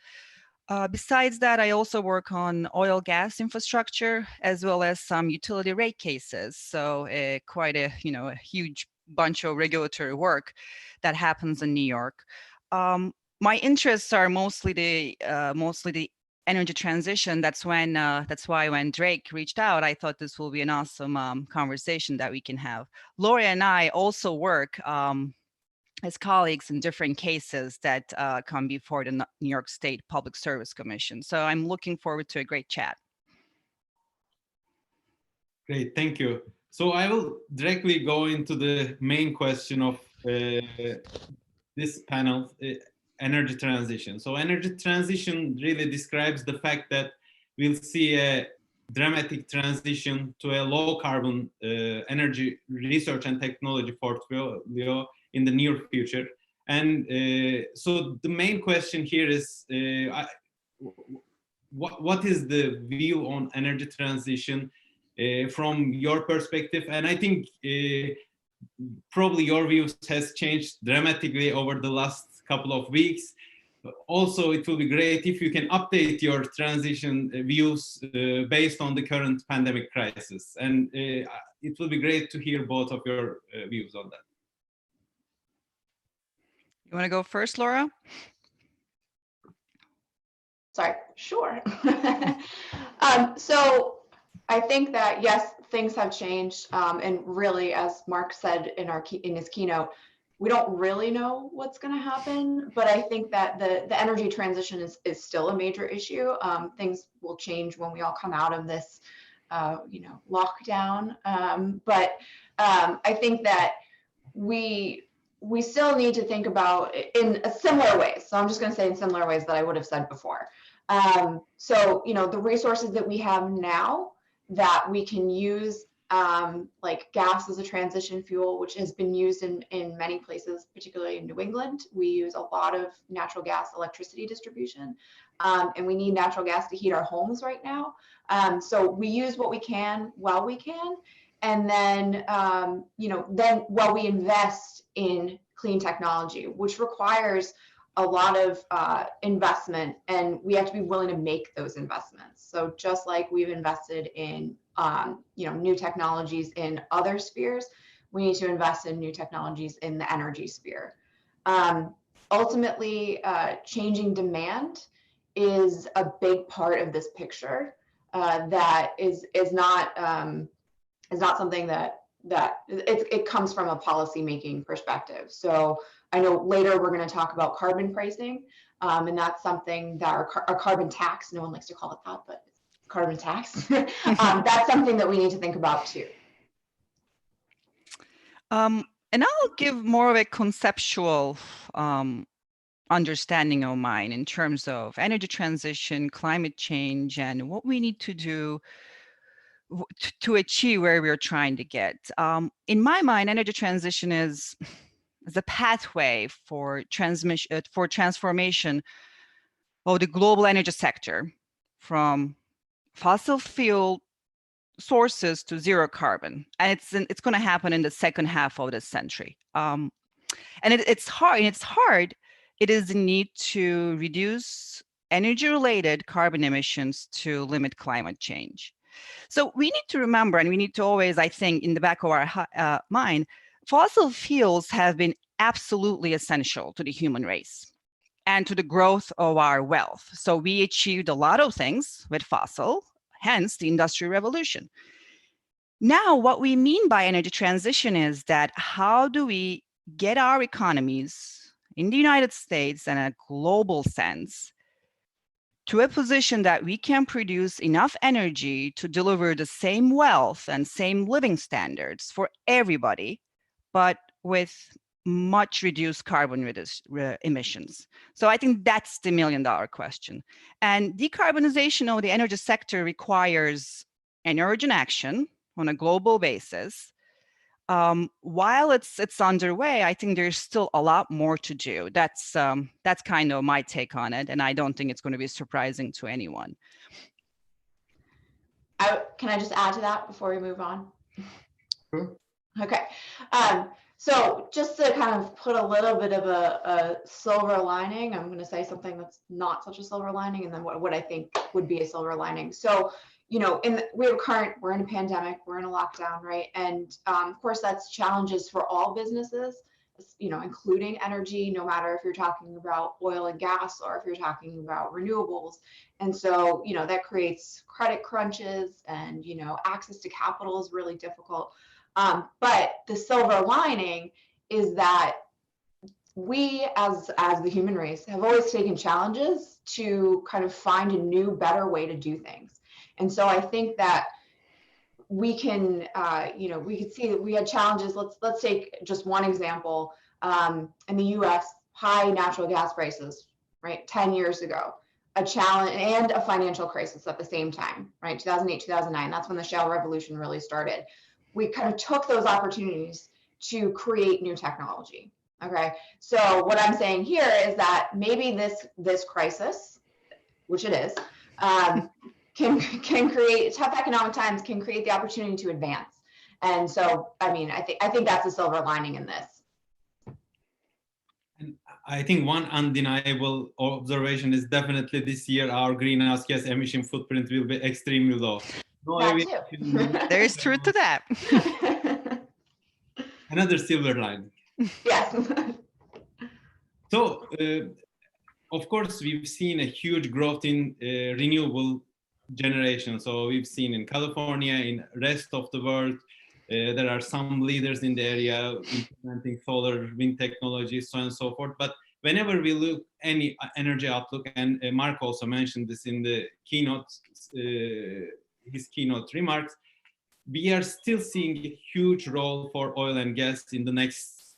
Besides that, I also work on oil gas infrastructure as well as some utility rate cases. So quite a huge bunch of regulatory work that happens in New York. My interests are mostly the energy transition. That's why when Drake reached out, I thought this will be an awesome conversation that we can have. Laura and I also work as colleagues in different cases that come before the New York State Public Service Commission. So I'm looking forward to a great chat.
Great, thank you. So I will directly go into the main question of this panel, energy transition. So energy transition really describes the fact that we'll see a dramatic transition to a low carbon energy research and technology portfolio in the near future. And so the main question here is, what is the view on energy transition from your perspective? And I think probably your views has changed dramatically over the last couple of weeks. Also, it will be great if you can update your transition views based on the current pandemic crisis. And it will be great to hear both of your views on that.
You want to go first, Laura?
Sorry, sure. So I think that, yes, things have changed. And really, as Mark said in his keynote, we don't really know what's going to happen, but I think that the energy transition is still a major issue. Things will change when we all come out of this, lockdown. But I think that we still need to think about in a similar ways. So I'm just going to say in similar ways that I would have said before. So, the resources that we have now that we can use, like gas as a transition fuel, which has been used in many places, particularly in New England. We use a lot of natural gas electricity distribution, and we need natural gas to heat our homes right now. So we use what we can while we can, and then, then while we invest in clean technology, which requires a lot of investment, and we have to be willing to make those investments. So just like we've invested in new technologies in other spheres, we need to invest in new technologies in the energy sphere. Ultimately, changing demand is a big part of this picture. That is not something that it comes from a policymaking perspective. So I know later we're going to talk about carbon pricing, And that's something that our carbon tax, no one likes to call it that, but it's carbon tax. That's something that we need to think about too.
And I'll give more of a conceptual understanding of mine in terms of energy transition, climate change, and what we need to do to achieve where we're trying to get. In my mind, energy transition is the pathway for transformation of the global energy sector from fossil fuel sources to zero carbon, and it's going to happen in the second half of this century. And it's hard. It is the need to reduce energy-related carbon emissions to limit climate change. So we need to remember, and we need to always, I think, in the back of our mind, fossil fuels have been absolutely essential to the human race and to the growth of our wealth. So we achieved a lot of things with fossil, hence the Industrial Revolution. Now, what we mean by energy transition is that how do we get our economies in the United States and a global sense to a position that we can produce enough energy to deliver the same wealth and same living standards for everybody, but with much reduced carbon emissions. So I think that's the million-dollar question. And decarbonization of the energy sector requires an urgent action on a global basis. While it's underway, I think there's still a lot more to do. That's kind of my take on it, and I don't think it's going to be surprising to anyone.
Can I just add to that before we move on?
Sure.
Okay. So just to kind of put a little bit of a silver lining, I'm going to say something that's not such a silver lining, and then what I think would be a silver lining. So, you know, we're in a pandemic, we're in a lockdown, right? And of course, that's challenges for all businesses, you know, including energy, no matter if you're talking about oil and gas or if you're talking about renewables. And so, you know, that creates credit crunches, and, you know, access to capital is really difficult. But the silver lining is that we, as the human race, have always taken challenges to kind of find a new, better way to do things. And so I think that we can, you know, we could see that we had challenges. Let's take just one example. In the U.S., high natural gas prices, right? 10 years ago, a challenge and a financial crisis at the same time, right? 2008, 2009. That's when the shale revolution really started. We kind of took those opportunities to create new technology. Okay, so what I'm saying here is that maybe this crisis, which it is, can create tough economic times, can create the opportunity to advance. And so, I mean, I think that's a silver lining in this.
And I think one undeniable observation is definitely this year our greenhouse gas emission footprint will be extremely low.
That too.
There is truth to that.
Another silver lining.
Yes.
So, of course, we've seen a huge growth in renewable generation. So we've seen in California, in rest of the world, there are some leaders in the area implementing solar, wind technologies, so on and so forth. But whenever we look any energy outlook, and Mark also mentioned this in the keynote, his keynote remarks, we are still seeing a huge role for oil and gas in the next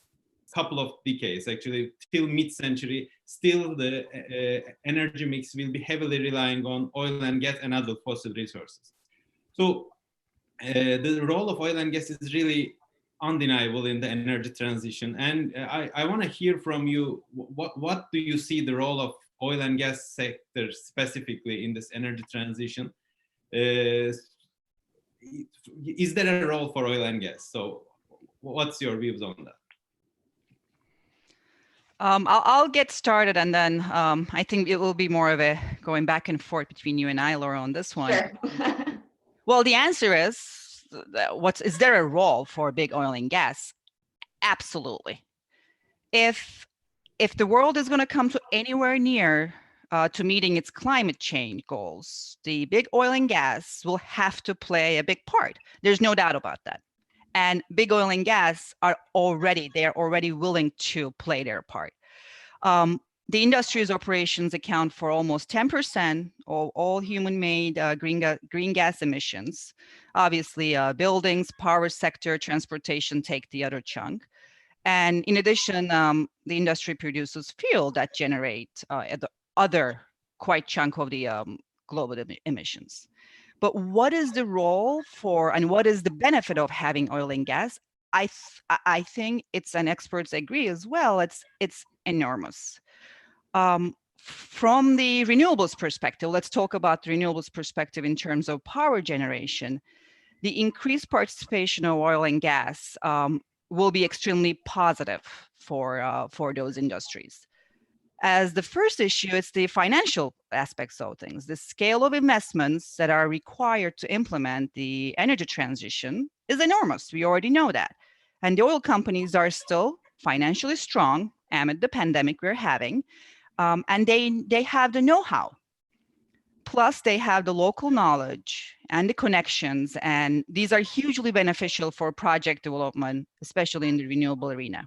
couple of decades. Actually, till mid-century, still the energy mix will be heavily relying on oil and gas and other fossil resources. So the role of oil and gas is really undeniable in the energy transition. And I want to hear from you, what do you see the role of oil and gas sector specifically in this energy transition? Is there a role for oil and gas? So what's your views on that?
I'll get started, and then I think it will be more of a going back and forth between you and I, Laura, on this one.
Sure.
Well, the answer is, is there a role for big oil and gas? Absolutely. If the world is going to come to anywhere near to meeting its climate change goals, the big oil and gas will have to play a big part. There's no doubt about that. And big oil and gas are already willing to play their part. The industry's operations account for almost 10% of all human-made green gas emissions. Obviously, buildings, power sector, transportation take the other chunk. And in addition, the industry produces fuel that generate the other quite chunk of the global emissions. But what is the role for, and what is the benefit of having oil and gas? I think it's, and experts agree as well, it's enormous. From the renewables perspective, let's talk about the renewables perspective in terms of power generation. The increased participation of oil and gas will be extremely positive for those industries. As the first issue, it's the financial aspects of things. The scale of investments that are required to implement the energy transition is enormous. We already know that. And the oil companies are still financially strong amid the pandemic we're having. And they have the know-how. Plus, they have the local knowledge and the connections, and these are hugely beneficial for project development, especially in the renewable arena.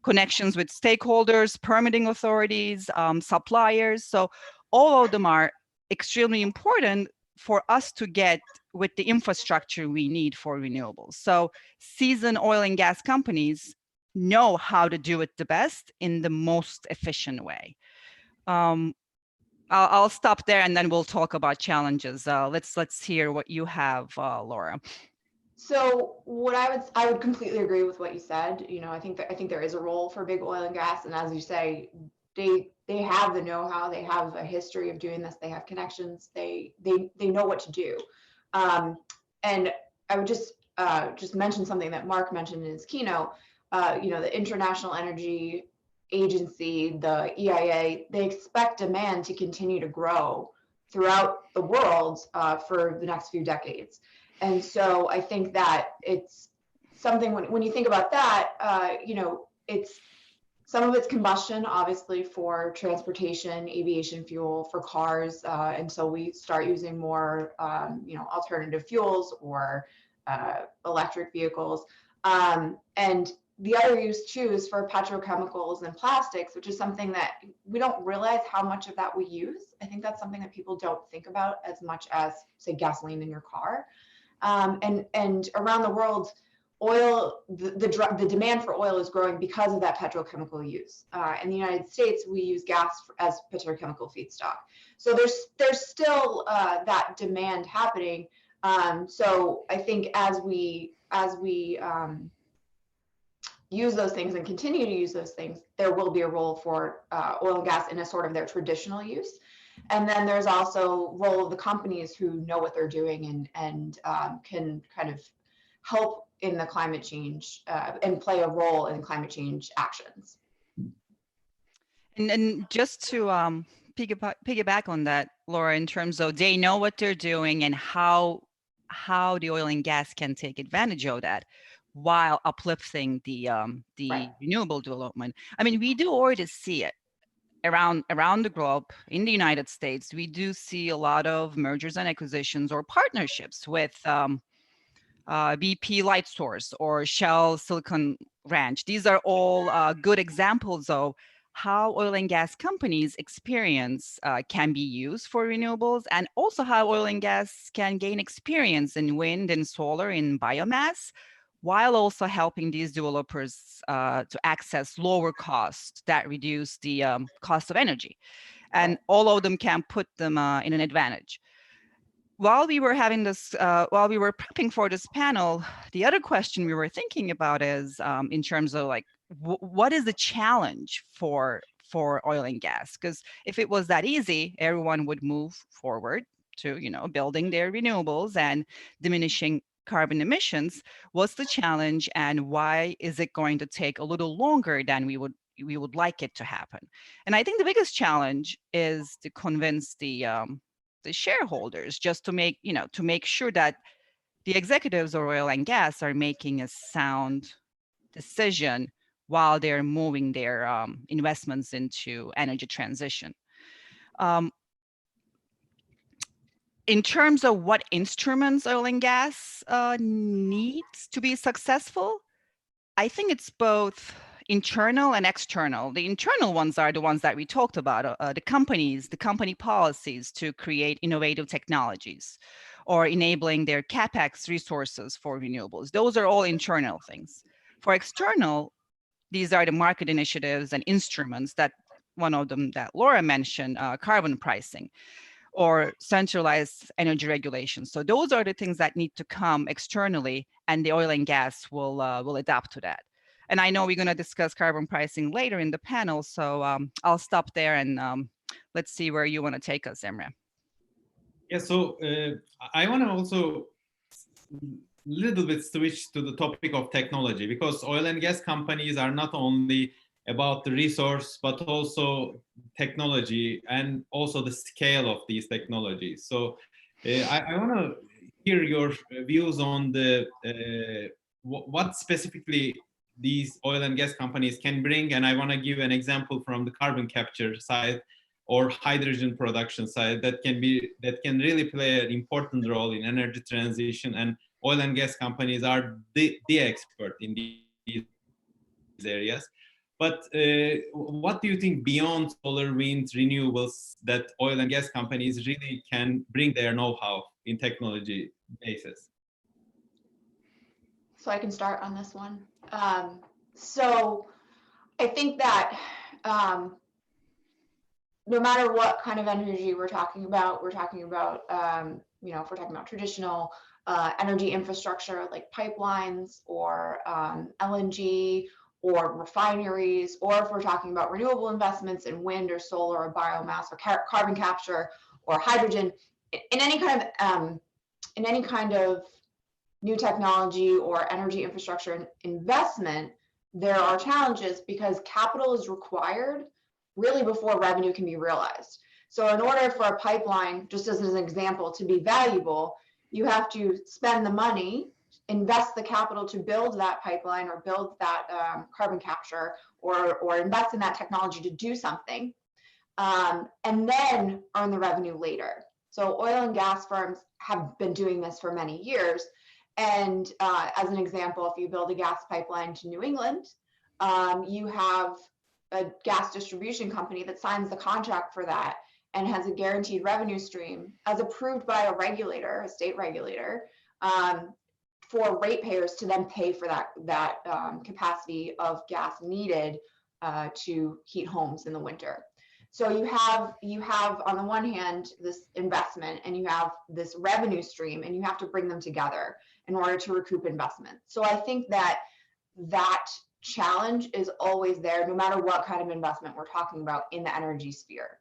Connections with stakeholders, permitting authorities, suppliers. So all of them are extremely important for us to get with the infrastructure we need for renewables. So seasoned oil and gas companies know how to do it the best in the most efficient way. I'll stop there and then we'll talk about challenges. Let's hear what you have, Laura.
So what I would completely agree with what you said. You know, I think there is a role for big oil and gas, and as you say, they have the know-how, they have a history of doing this, they have connections, they know what to do. And I would just mention something that Mark mentioned in his keynote. You know, the International Energy Agency, the EIA, they expect demand to continue to grow throughout the world for the next few decades. And so I think that it's something when you think about that, you know, it's some of it's combustion, obviously, for transportation, aviation fuel, for cars. And so we start using more, you know, alternative fuels or electric vehicles. And the other use too is for petrochemicals and plastics, which is something that we don't realize how much of that we use. I think that's something that people don't think about as much as, say, gasoline in your car. And around the world, oil, the demand for oil is growing because of that petrochemical use. In the United States, we use gas as petrochemical feedstock. So there's still that demand happening. So I think as we use those things and continue to use those things, there will be a role for oil and gas in a sort of their traditional use. And then there's also role of the companies who know what they're doing and can kind of help in the climate change and play a role in climate change actions.
And just to piggyback on that, Laura, in terms of they know what they're doing and how the oil and gas can take advantage of that while uplifting the
Right.
renewable development. I mean, we do already see it around the globe. In the United States, we do see a lot of mergers and acquisitions or partnerships with BP Lightsource or Shell Silicon Ranch. These are all good examples of how oil and gas companies' experience can be used for renewables, and also how oil and gas can gain experience in wind and solar in biomass, while also helping these developers to access lower costs that reduce the cost of energy. And all of them can put them in an advantage. While we were having this, while we were prepping for this panel, the other question we were thinking about is in terms of like, what is the challenge for oil and gas? Because if it was that easy, everyone would move forward to, you know, building their renewables and diminishing carbon emissions. What's the challenge, and why is it going to take a little longer than we would like it to happen? And I think the biggest challenge is to convince the shareholders, just to make sure that the executives of oil and gas are making a sound decision while they're moving their investments into energy transition. In terms of what instruments oil and gas needs to be successful, I think it's both internal and external. The internal ones are the ones that we talked about, the companies, the company policies to create innovative technologies or enabling their CapEx resources for renewables. Those are all internal things. For external, these are the market initiatives and instruments that one of them that Laura mentioned, carbon pricing or centralized energy regulation. So those are the things that need to come externally, and the oil and gas will adapt to that. And I know we're going to discuss carbon pricing later in the panel, so I'll stop there and let's see where you want to take us, Emre.
Yeah, so I want to also little bit switch to the topic of technology, because oil and gas companies are not only about the resource, but also technology and also the scale of these technologies. So I want to hear your views on the what specifically these oil and gas companies can bring. And I want to give an example from the carbon capture side or hydrogen production side that can really play an important role in energy transition. And oil and gas companies are the expert in these areas. But what do you think beyond solar, wind, renewables that oil and gas companies really can bring their know-how in technology basis?
So I can start on this one. So I think that no matter what kind of energy we're talking about, you know, if we're talking about traditional energy infrastructure like pipelines or LNG or refineries, or if we're talking about renewable investments in wind or solar or biomass or carbon capture or hydrogen, in any kind of new technology or energy infrastructure investment, there are challenges because capital is required really before revenue can be realized. So in order for a pipeline, just as an example, to be valuable, you have to spend the money, invest the capital to build that pipeline or build that carbon capture or invest in that technology to do something, and then earn the revenue later. So oil and gas firms have been doing this for many years. And as an example, if you build a gas pipeline to New England, you have a gas distribution company that signs the contract for that and has a guaranteed revenue stream as approved by a regulator, a state regulator, for ratepayers to then pay for that capacity of gas needed to heat homes in the winter. So you have on the one hand this investment and you have this revenue stream, and you have to bring them together in order to recoup investment. So I think that challenge is always there, no matter what kind of investment we're talking about in the energy sphere.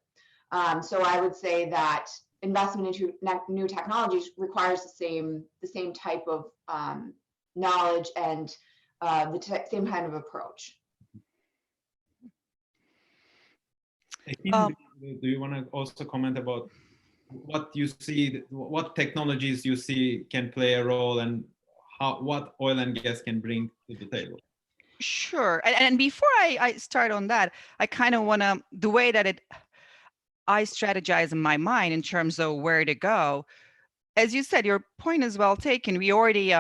So I would say that investment into new technologies requires the same type of knowledge and same kind of approach.
Do you want to also comment about what you see, what technologies you see can play a role, and what oil and gas can bring to the table?
Sure. And before I start on that, I kind of want to, the way that I strategize in my mind in terms of where to go. As you said, your point is well taken. We already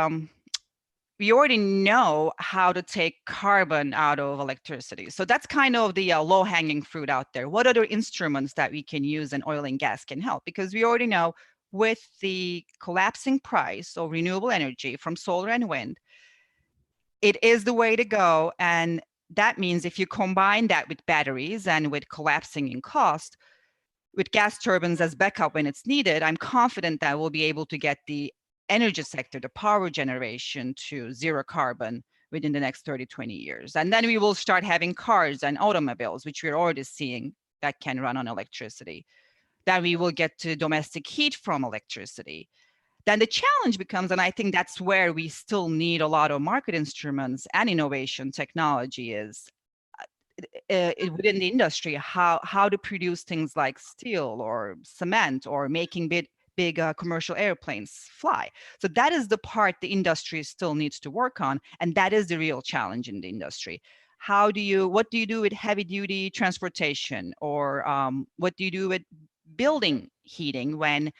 know how to take carbon out of electricity. So that's kind of the low-hanging fruit out there. What other instruments that we can use and oil and gas can help? Because we already know with the collapsing price of renewable energy from solar and wind, it is the way to go. And that means if you combine that with batteries and with collapsing in cost, with gas turbines as backup when it's needed, I'm confident that we'll be able to get the energy sector, the power generation, to zero carbon within the next 30, 20 years. And then we will start having cars and automobiles, which we're already seeing that can run on electricity. Then we will get to domestic heat from electricity. Then the challenge becomes, and I think that's where we still need a lot of market instruments and innovation technology, is within the industry, how to produce things like steel or cement or making big commercial airplanes fly. So that is the part the industry still needs to work on, and that is the real challenge in the industry. What do you do with heavy duty transportation, or what do you do with building heating when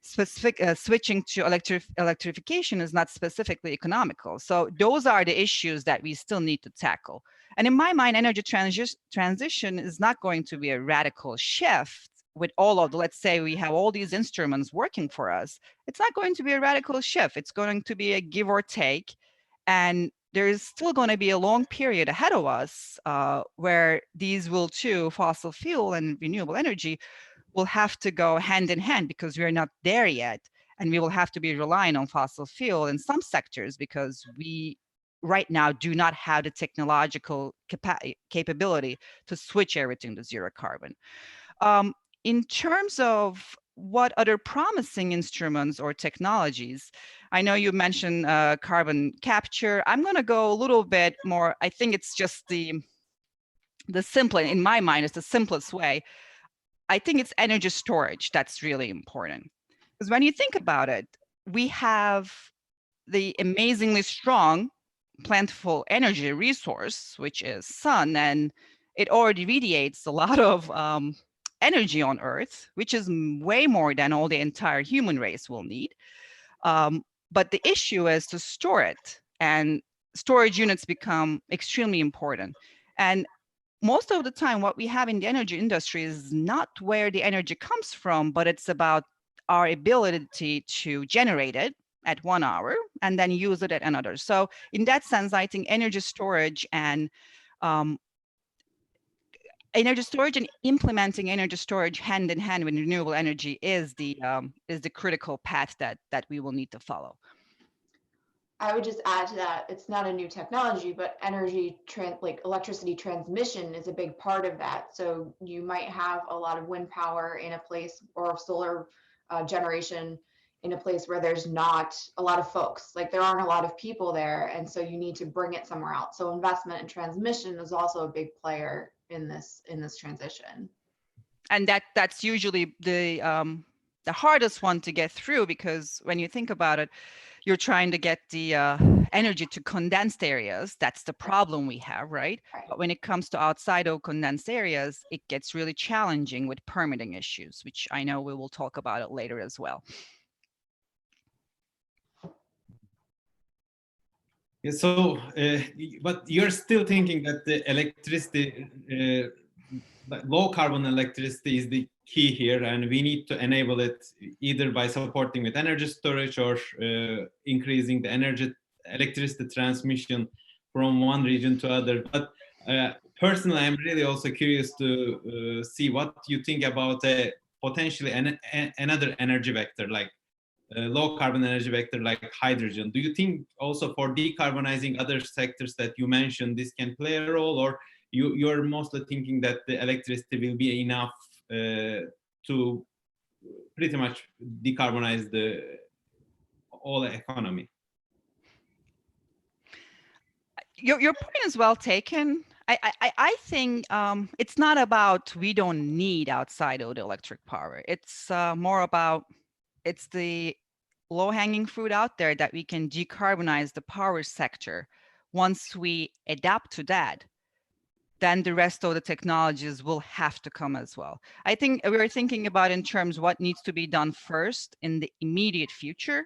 switching to electrification is not specifically economical. So those are the issues that we still need to tackle. And in my mind, energy transition is not going to be a radical shift with all of the, let's say we have all these instruments working for us. It's not going to be a radical shift. It's going to be a give or take. And there is still going to be a long period ahead of us where these will too, fossil fuel and renewable energy, will have to go hand in hand because we are not there yet. And we will have to be relying on fossil fuel in some sectors because we right now do not have the technological capability to switch everything to zero carbon. In terms of what other promising instruments or technologies, I know you mentioned carbon capture. I'm going to go a little bit more. I think it's just the simple, in my mind, it's the simplest way. I think it's energy storage that's really important. Because when you think about it, we have the amazingly strong, plentiful energy resource, which is sun, and it already radiates a lot of energy on Earth, which is way more than all the entire human race will need. But the issue is to store it, and storage units become extremely important. And most of the time, what we have in the energy industry is not where the energy comes from, but it's about our ability to generate it at 1 hour and then use it at another. So in that sense, I think energy storage and implementing energy storage hand in hand with renewable energy is the critical path that we will need to follow.
I would just add to that, it's not a new technology, but like electricity transmission is a big part of that. So you might have a lot of wind power in a place, or solar generation in a place where there's not a lot of folks, like there aren't a lot of people there. And so you need to bring it somewhere else. So investment in transmission is also a big player in this transition.
And that's usually the hardest one to get through, because when you think about it, you're trying to get the energy to condensed areas. That's the problem we have, right? But when it comes to outside of condensed areas, it gets really challenging with permitting issues, which I know we will talk about it later as well.
Yeah, so, but you're still thinking that the electricity, low carbon electricity is the key here, and we need to enable it either by supporting with energy storage or increasing the electricity transmission from one region to other. But personally, I'm really also curious to see what you think about potentially another energy vector, like low carbon energy vector like hydrogen. Do you think also for decarbonizing other sectors that you mentioned, this can play a role, or you're mostly thinking that the electricity will be enough to pretty much decarbonize the whole economy?
Your point is well taken. I think it's not about we don't need outside of the electric power. It's more about it's the low-hanging fruit out there that we can decarbonize the power sector. Once we adapt to that, then the rest of the technologies will have to come as well. I think we're thinking about in terms what needs to be done first in the immediate future,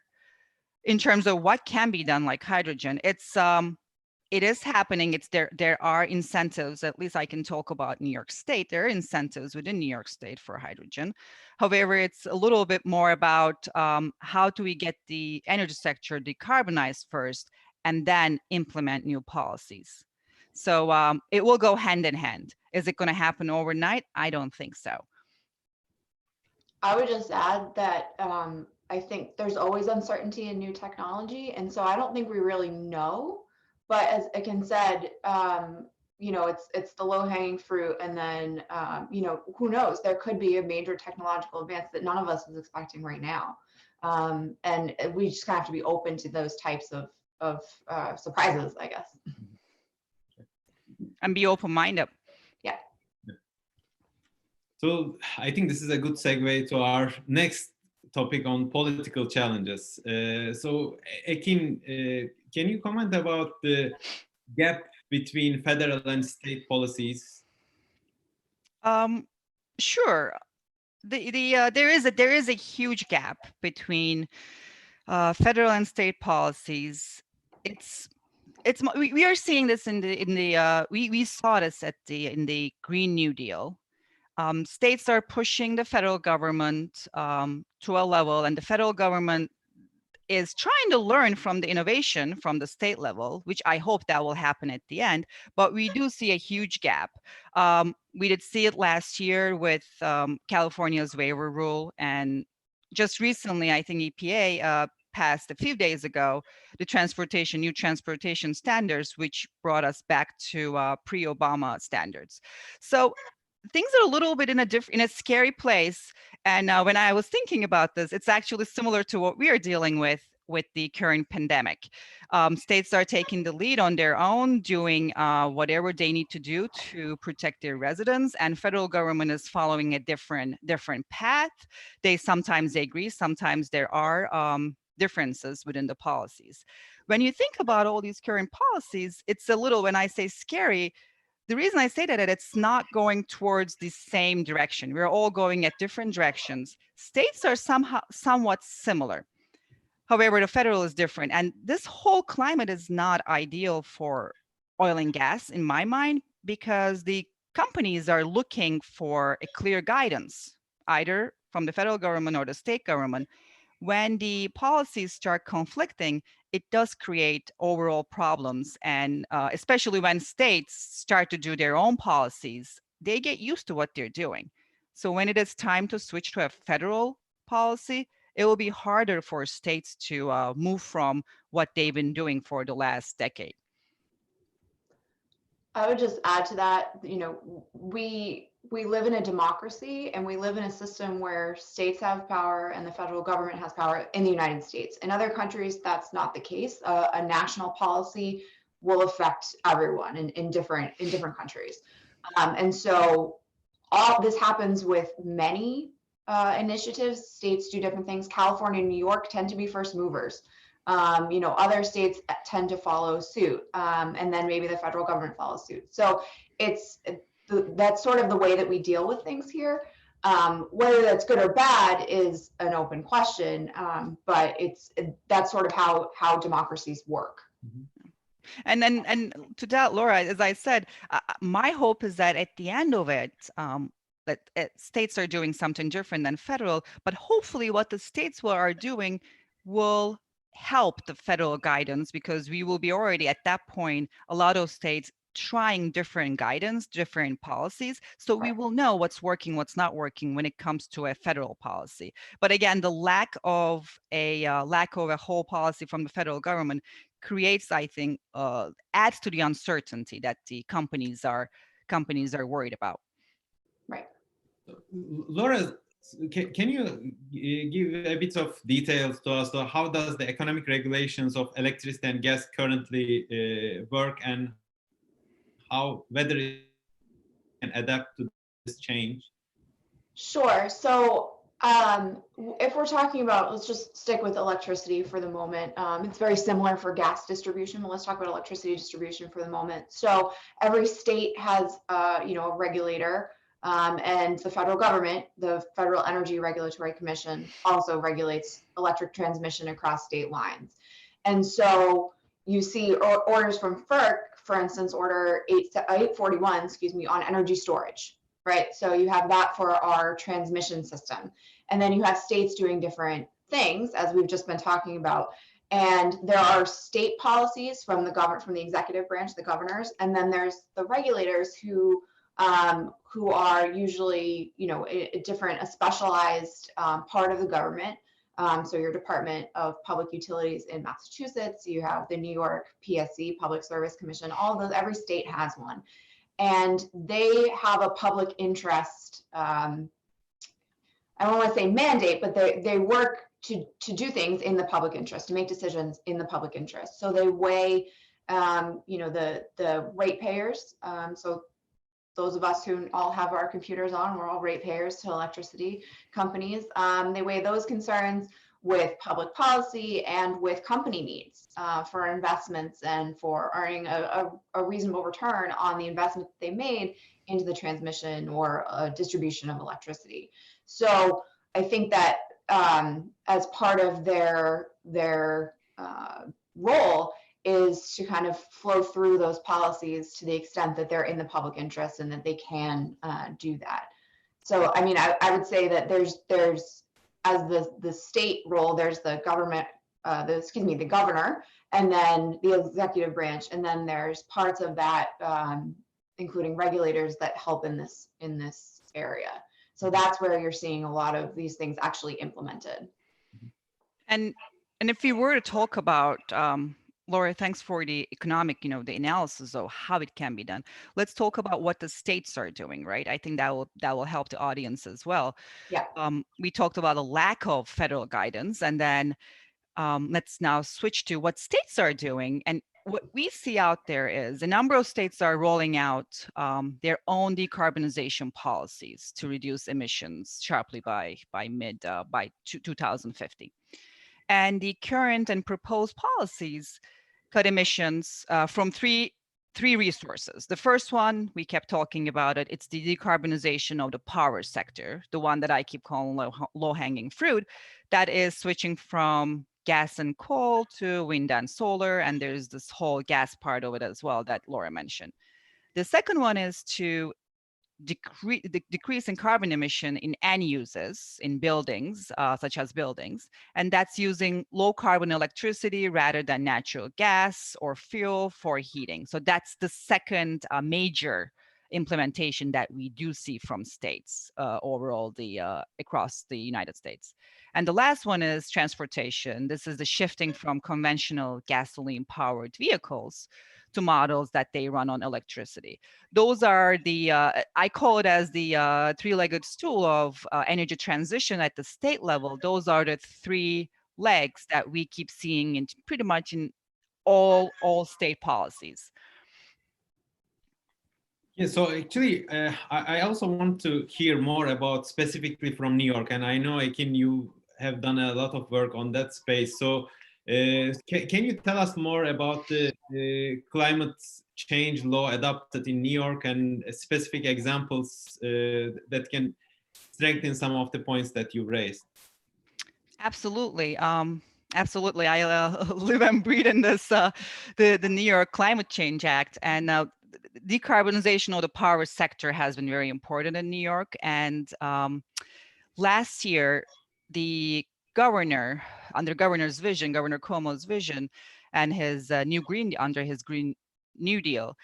in terms of what can be done, like hydrogen. It is happening. There are incentives, at least I can talk about New York State. There are incentives within New York State for hydrogen. However, it's a little bit more about how do we get the energy sector decarbonized first and then implement new policies. So it will go hand in hand. Is it going to happen overnight? I don't think so.
I would just add that I think there's always uncertainty in new technology. And so I don't think we really know. But as Ekin said, you know, it's the low hanging fruit. And then, you know, who knows, there could be a major technological advance that none of us is expecting right now. And we just kind of have to be open to those types of surprises, I guess.
And be open-minded.
Yeah.
So I think this is a good segue to our next topic on political challenges. So Ekin, can you comment about the gap between federal and state policies?
Sure. there is a huge gap between federal and state policies. We are seeing this we saw this in the Green New Deal. States are pushing the federal government to a level, and the federal government is trying to learn from the innovation from the state level, which I hope that will happen at the end. But we do see a huge gap. We did see it last year with California's waiver rule, and just recently, I think EPA passed a few days ago the new transportation standards, which brought us back to pre-Obama standards. So things are a little bit in a scary place. And when I was thinking about this, it's actually similar to what we are dealing with the current pandemic. States are taking the lead on their own, doing whatever they need to do to protect their residents, and federal government is following a different path. Sometimes they agree, sometimes there are differences within the policies. When you think about all these current policies, it's a little, when I say scary, the reason I say that it's not going towards the same direction. We're all going at different directions. States are somewhat similar. However, the federal is different. And this whole climate is not ideal for oil and gas, in my mind, because the companies are looking for a clear guidance, either from the federal government or the state government. When the policies start conflicting, it does create overall problems. And especially when states start to do their own policies, they get used to what they're doing. So when it is time to switch to a federal policy, it will be harder for states to move from what they've been doing for the last decade.
I would just add to that, we live in a democracy, and we live in a system where states have power and the federal government has power in the United States. In other countries, that's not the case. A national policy will affect everyone in different countries. And so all this happens with many initiatives. States do different things. California and New York tend to be first movers. Other states tend to follow suit, and then maybe the federal government follows suit. So that's sort of the way that we deal with things here. Whether that's good or bad is an open question, but that's sort of how democracies work.
And to that, Laura, as I said, my hope is that at the end of it, that states are doing something different than federal, but hopefully what the states are doing will help the federal guidance, because we will be already at that point, a lot of states trying different guidance, different policies. So we will know what's working, what's not working when it comes to a federal policy. But again, the lack of a whole policy from the federal government creates, I think, adds to the uncertainty that the companies are worried about.
Right.
Laura, can you give a bit of details to us? So how does the economic regulations of electricity and gas currently work, and whether it can adapt to this change?
Sure. So if we're talking about, let's just stick with electricity for the moment. It's very similar for gas distribution, but let's talk about electricity distribution for the moment. So every state has, a regulator, and the federal government, the Federal Energy Regulatory Commission, also regulates electric transmission across state lines. And so you see orders from FERC, for instance, order 841, on energy storage. Right, so you have that for our transmission system, and then you have states doing different things, as we've just been talking about. And there are state policies from the government, from the executive branch, the governors, and then there's the regulators who are usually, a specialized part of the government. So your Department of Public Utilities in Massachusetts, you have the New York PSC, Public Service Commission. All of those, every state has one. And they have a public interest, I don't want to say mandate, but they work to do things in the public interest, to make decisions in the public interest. So they weigh, the ratepayers. So those of us who all have our computers on, we're all ratepayers to electricity companies. They weigh those concerns with public policy and with company needs for investments and for earning a reasonable return on the investment they made into the transmission or distribution of electricity. So I think that as part of their role is to kind of flow through those policies to the extent that they're in the public interest and that they can do that. So, I mean, I would say that there's as the state role, there's the government, the governor, and then the executive branch, and then there's parts of that, including regulators that help in this area. So that's where you're seeing a lot of these things actually implemented.
And if we were to talk about, Laura, thanks for the economic, the analysis of how it can be done. Let's talk about what the states are doing, right? I think that will help the audience as well.
Yeah.
We talked about a lack of federal guidance, and then let's now switch to what states are doing. And what we see out there is a number of states are rolling out their own decarbonization policies to reduce emissions sharply by 2050. And the current and proposed policies cut emissions from three resources. The first one, we kept talking about it, it's the decarbonization of the power sector, the one that I keep calling low-hanging fruit, that is switching from gas and coal to wind and solar, and there's this whole gas part of it as well that Laura mentioned. The second one is to decrease in carbon emission in end uses in buildings, such as buildings, and that's using low carbon electricity rather than natural gas or fuel for heating. So that's the second major implementation that we do see from states overall across the United States. And the last one is transportation. This is the shifting from conventional gasoline powered vehicles to models that they run on electricity. Those are the, I call it as the three-legged stool of energy transition at the state level. Those are the three legs that we keep seeing in pretty much in all state policies.
Yeah, so actually, I also want to hear more about specifically from New York, and I know, Ekin, you have done a lot of work on that space. So can you tell us more about the climate change law adopted in New York and specific examples that can strengthen some of the points that you raised?
Absolutely. Absolutely. I live and breathe in this, the New York Climate Change Act, and decarbonization of the power sector has been very important in New York. And last year, the governor, under Governor's vision, Governor Cuomo's vision, and his under his Green New Deal,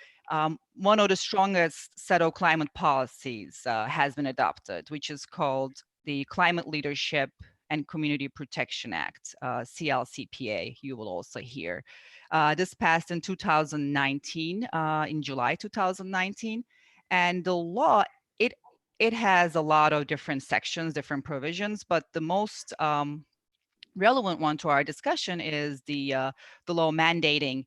one of the strongest set of climate policies has been adopted, which is called the Climate Leadership and Community Protection Act, CLCPA, you will also hear. This passed in 2019, in July 2019, and the law, it has a lot of different sections, different provisions, but the most relevant one to our discussion is the law mandating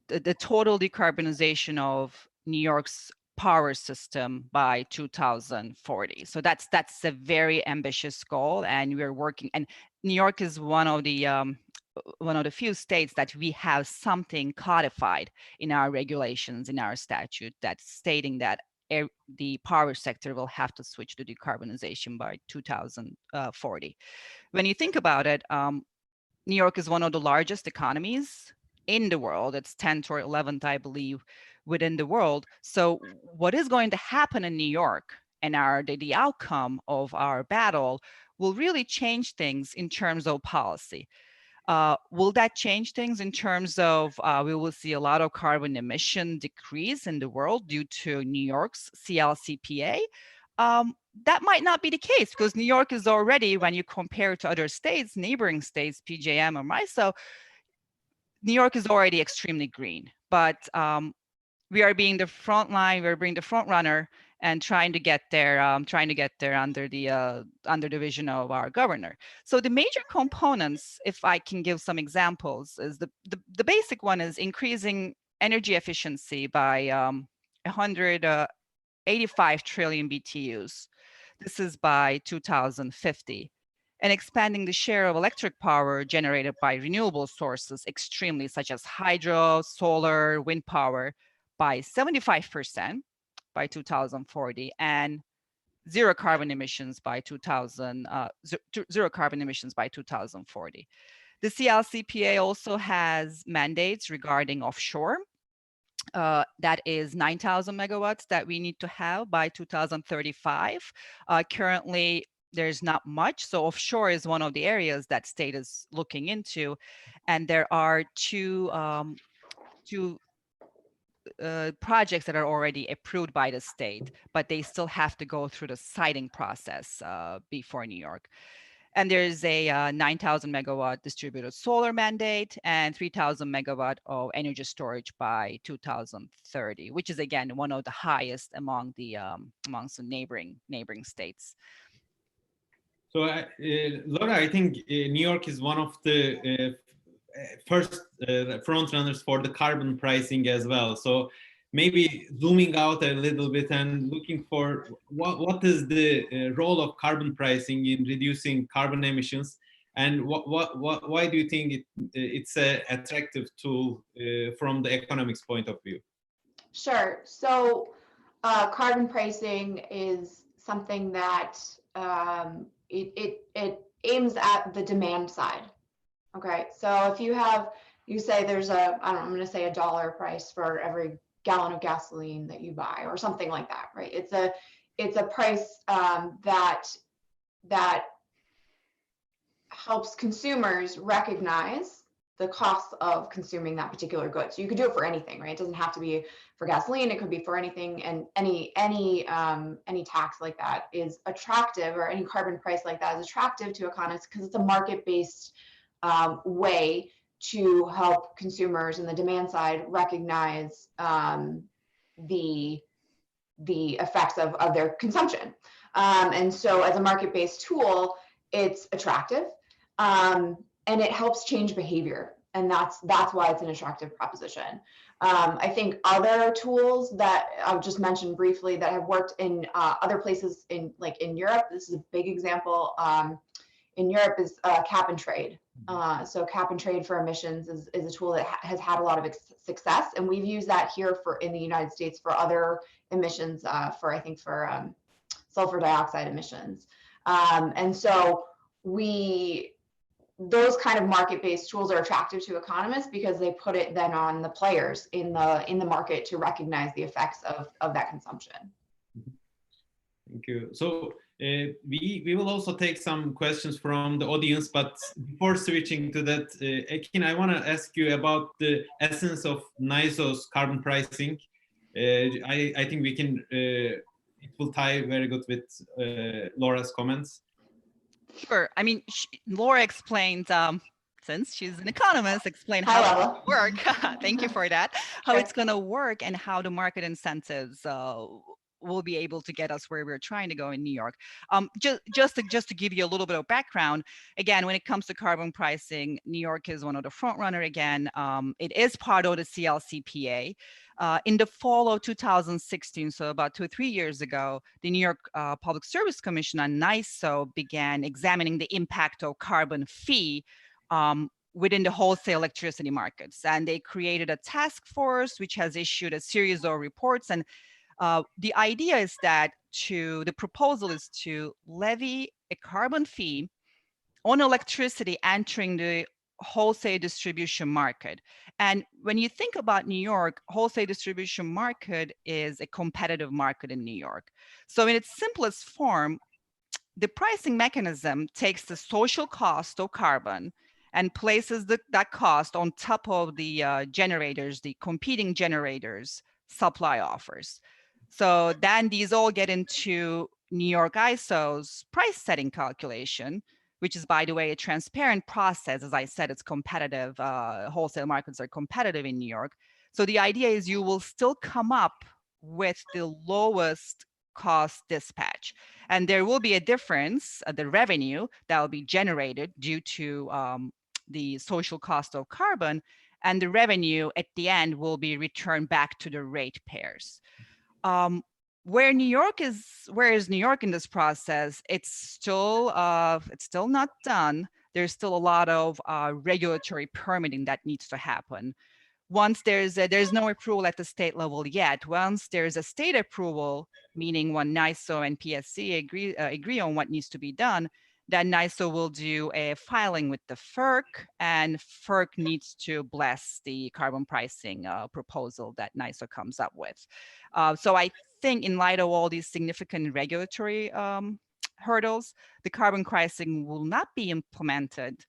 the total decarbonization of New York's power system by 2040. So that's a very ambitious goal, and we're working. And New York is one of the few states that we have something codified in our regulations, in our statute, that's stating that the power sector will have to switch to decarbonization by 2040. When you think about it, New York is one of the largest economies in the world. It's 10th or 11th, I believe, within the world. So what is going to happen in New York and the outcome of our battle will really change things in terms of policy. Will that change things in terms of we will see a lot of carbon emission decrease in the world due to New York's CLCPA? That might not be the case, because New York is already, when you compare to other states, neighboring states, PJM or MISO, New York is already extremely green. But we are being the front line, we're being the front runner and trying to get there under the vision of our governor. So the major components, if I can give some examples, is the basic one is increasing energy efficiency by 185 trillion BTUs. This is by 2050. And expanding the share of electric power generated by renewable sources extremely, such as hydro, solar, wind power, by 75% by 2040, and zero carbon emissions by 2040. The CLCPA also has mandates regarding offshore. That is 9,000 megawatts that we need to have by 2035. Currently, there's not much. So offshore is one of the areas that state is looking into. And there are two projects that are already approved by the state, but they still have to go through the siting process before New York. And there's a 9,000 megawatt distributed solar mandate and 3,000 megawatt of energy storage by 2030, which is again one of the highest among the amongst the neighboring states.
So, Laura, I think New York is one of the first front runners for the carbon pricing as well. So maybe zooming out a little bit and looking for what is the role of carbon pricing in reducing carbon emissions, and why do you think it's an attractive tool from the economics point of view?
Sure. So carbon pricing is something that it aims at the demand side. Okay, so if you say there's a, I don't know, I'm going to say $1 price for every gallon of gasoline that you buy, or something like that, right? It's a price that helps consumers recognize the cost of consuming that particular good. So you could do it for anything, right? It doesn't have to be for gasoline. It could be for anything, and any tax like that is attractive, or any carbon price like that is attractive to economists because it's a market-based way to help consumers in the demand side recognize the effects of their consumption. And so as a market-based tool, it's attractive, and it helps change behavior. And that's why it's an attractive proposition. I think other tools that I'll just mention briefly that have worked in other places in Europe, this is a big example, in Europe is cap and trade. So cap and trade for emissions is a tool that has had a lot of success, and we've used that here in the United States for other emissions, for sulfur dioxide emissions. And so those kind of market-based tools are attractive to economists because they put it then on the players in the market to recognize the effects of that consumption.
Thank you. So we will also take some questions from the audience, but before switching to that, Ekin, I want to ask you about the essence of NYSO's carbon pricing. I think we can, it will tie very good with Laura's comments.
Sure. I mean, Laura explained, since she's an economist, explain how it's going to work. Thank you for that. How it's going to work and how the market incentives will be able to get us where we're trying to go in New York. Just to give you a little bit of background, again, when it comes to carbon pricing, New York is one of the front runner again. It is part of the CLCPA. In the fall of 2016, so about 2 or 3 years ago, the New York Public Service Commission and NYSO began examining the impact of carbon fee within the wholesale electricity markets. And they created a task force which has issued a series of reports. And the idea is that the proposal is to levy a carbon fee on electricity entering the wholesale distribution market. And when you think about New York, wholesale distribution market is a competitive market in New York. So in its simplest form, the pricing mechanism takes the social cost of carbon and places that cost on top of the generators, the competing generators' supply offers. So then these all get into New York ISO's price setting calculation, which is, by the way, a transparent process. As I said, it's competitive. Wholesale markets are competitive in New York. So the idea is you will still come up with the lowest cost dispatch. And there will be a difference, the revenue that will be generated due to the social cost of carbon, and the revenue at the end will be returned back to the ratepayers. Where is New York in this process? It's still not done. There's still a lot of regulatory permitting that needs to happen. once there's no approval at the state level yet. Once there's a state approval, meaning when NYISO and PSC agree on what needs to be done, then NYISO will do a filing with the FERC, and FERC needs to bless the carbon pricing proposal that NYISO comes up with. So I think in light of all these significant regulatory hurdles, the carbon pricing will not be implemented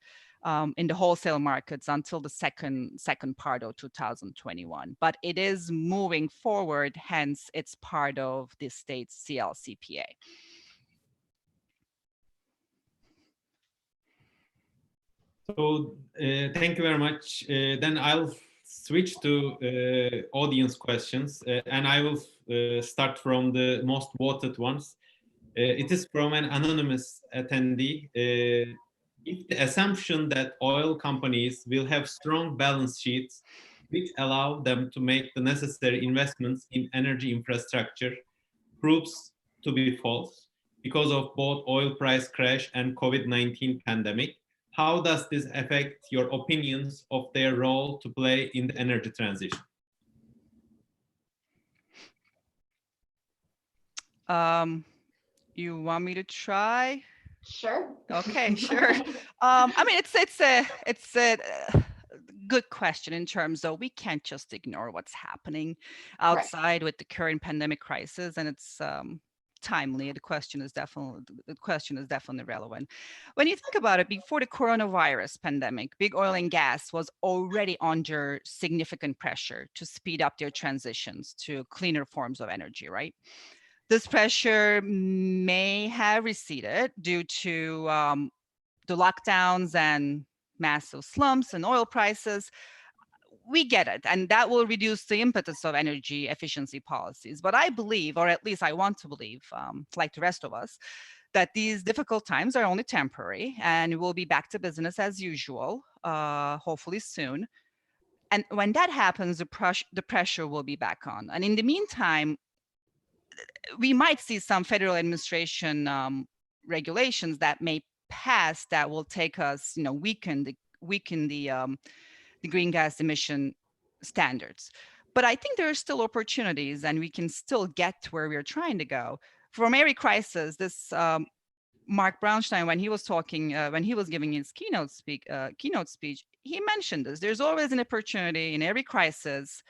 in the wholesale markets until the second part of 2021. But it is moving forward, hence it's part of the state's CLCPA.
So thank you very much. Then I'll switch to audience questions, and I will start from the most voted ones. It is from an anonymous attendee. If the assumption that oil companies will have strong balance sheets which allow them to make the necessary investments in energy infrastructure proves to be false because of both oil price crash and COVID-19 pandemic, how does this affect your opinions of their role to play in the energy transition?
You want me to try?
Sure.
Okay, sure. I mean, it's a good question in terms of we can't just ignore what's happening outside with the current pandemic crisis, and it's timely. The question is definitely relevant. When you think about it, before the coronavirus pandemic, big oil and gas was already under significant pressure to speed up their transitions to cleaner forms of energy, right? This pressure may have receded due to the lockdowns and massive slumps in oil prices. We get it, and that will reduce the impetus of energy efficiency policies. But I believe, or at least I want to believe, like the rest of us, that these difficult times are only temporary and we'll be back to business as usual, hopefully soon. And when that happens, the pressure will be back on. And in the meantime, we might see some federal administration regulations that may pass that will take us, weaken the green gas emission standards. But I think there are still opportunities, and we can still get to where we're trying to go. From every crisis, this Mark Brownstein, when he was talking, when he was giving his keynote speech, he mentioned this. There's always an opportunity in every crisis.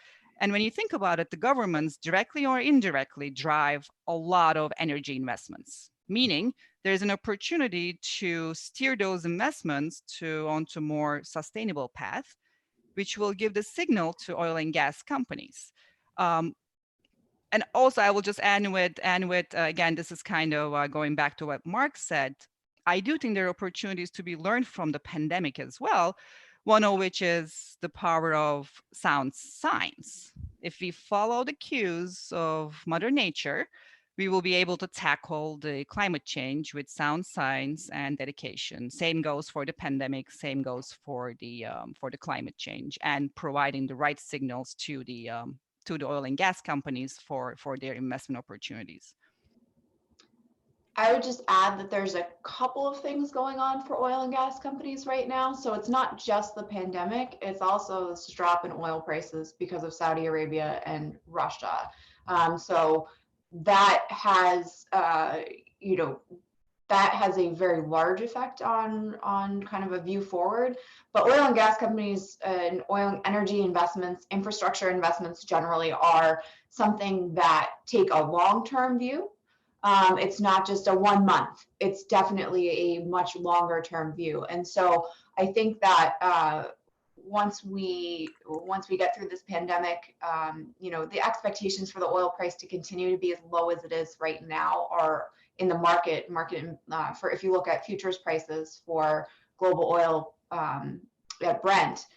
And when you think about it, the governments directly or indirectly drive a lot of energy investments, meaning there's an opportunity to steer those investments onto more sustainable path, which will give the signal to oil and gas companies. And also, I will just end with again, this is kind of going back to what Mark said. I do think there are opportunities to be learned from the pandemic as well, one of which is the power of sound science. If we follow the cues of Mother Nature, we will be able to tackle the climate change with sound science and dedication. Same goes for the pandemic, same goes for the climate change, and providing the right signals to the oil and gas companies for their investment opportunities.
I would just add that there's a couple of things going on for oil and gas companies right now. So it's not just the pandemic, it's also this drop in oil prices because of Saudi Arabia and Russia. So that has, that has a very large effect on kind of a view forward. But oil and gas companies and oil and energy investments, infrastructure investments generally are something that take a long-term view. It's not just a 1 month, it's definitely a much longer term view. And so I think that once we get through this pandemic, the expectations for the oil price to continue to be as low as it is right now are in the market for, if you look at futures prices for global oil at Brent,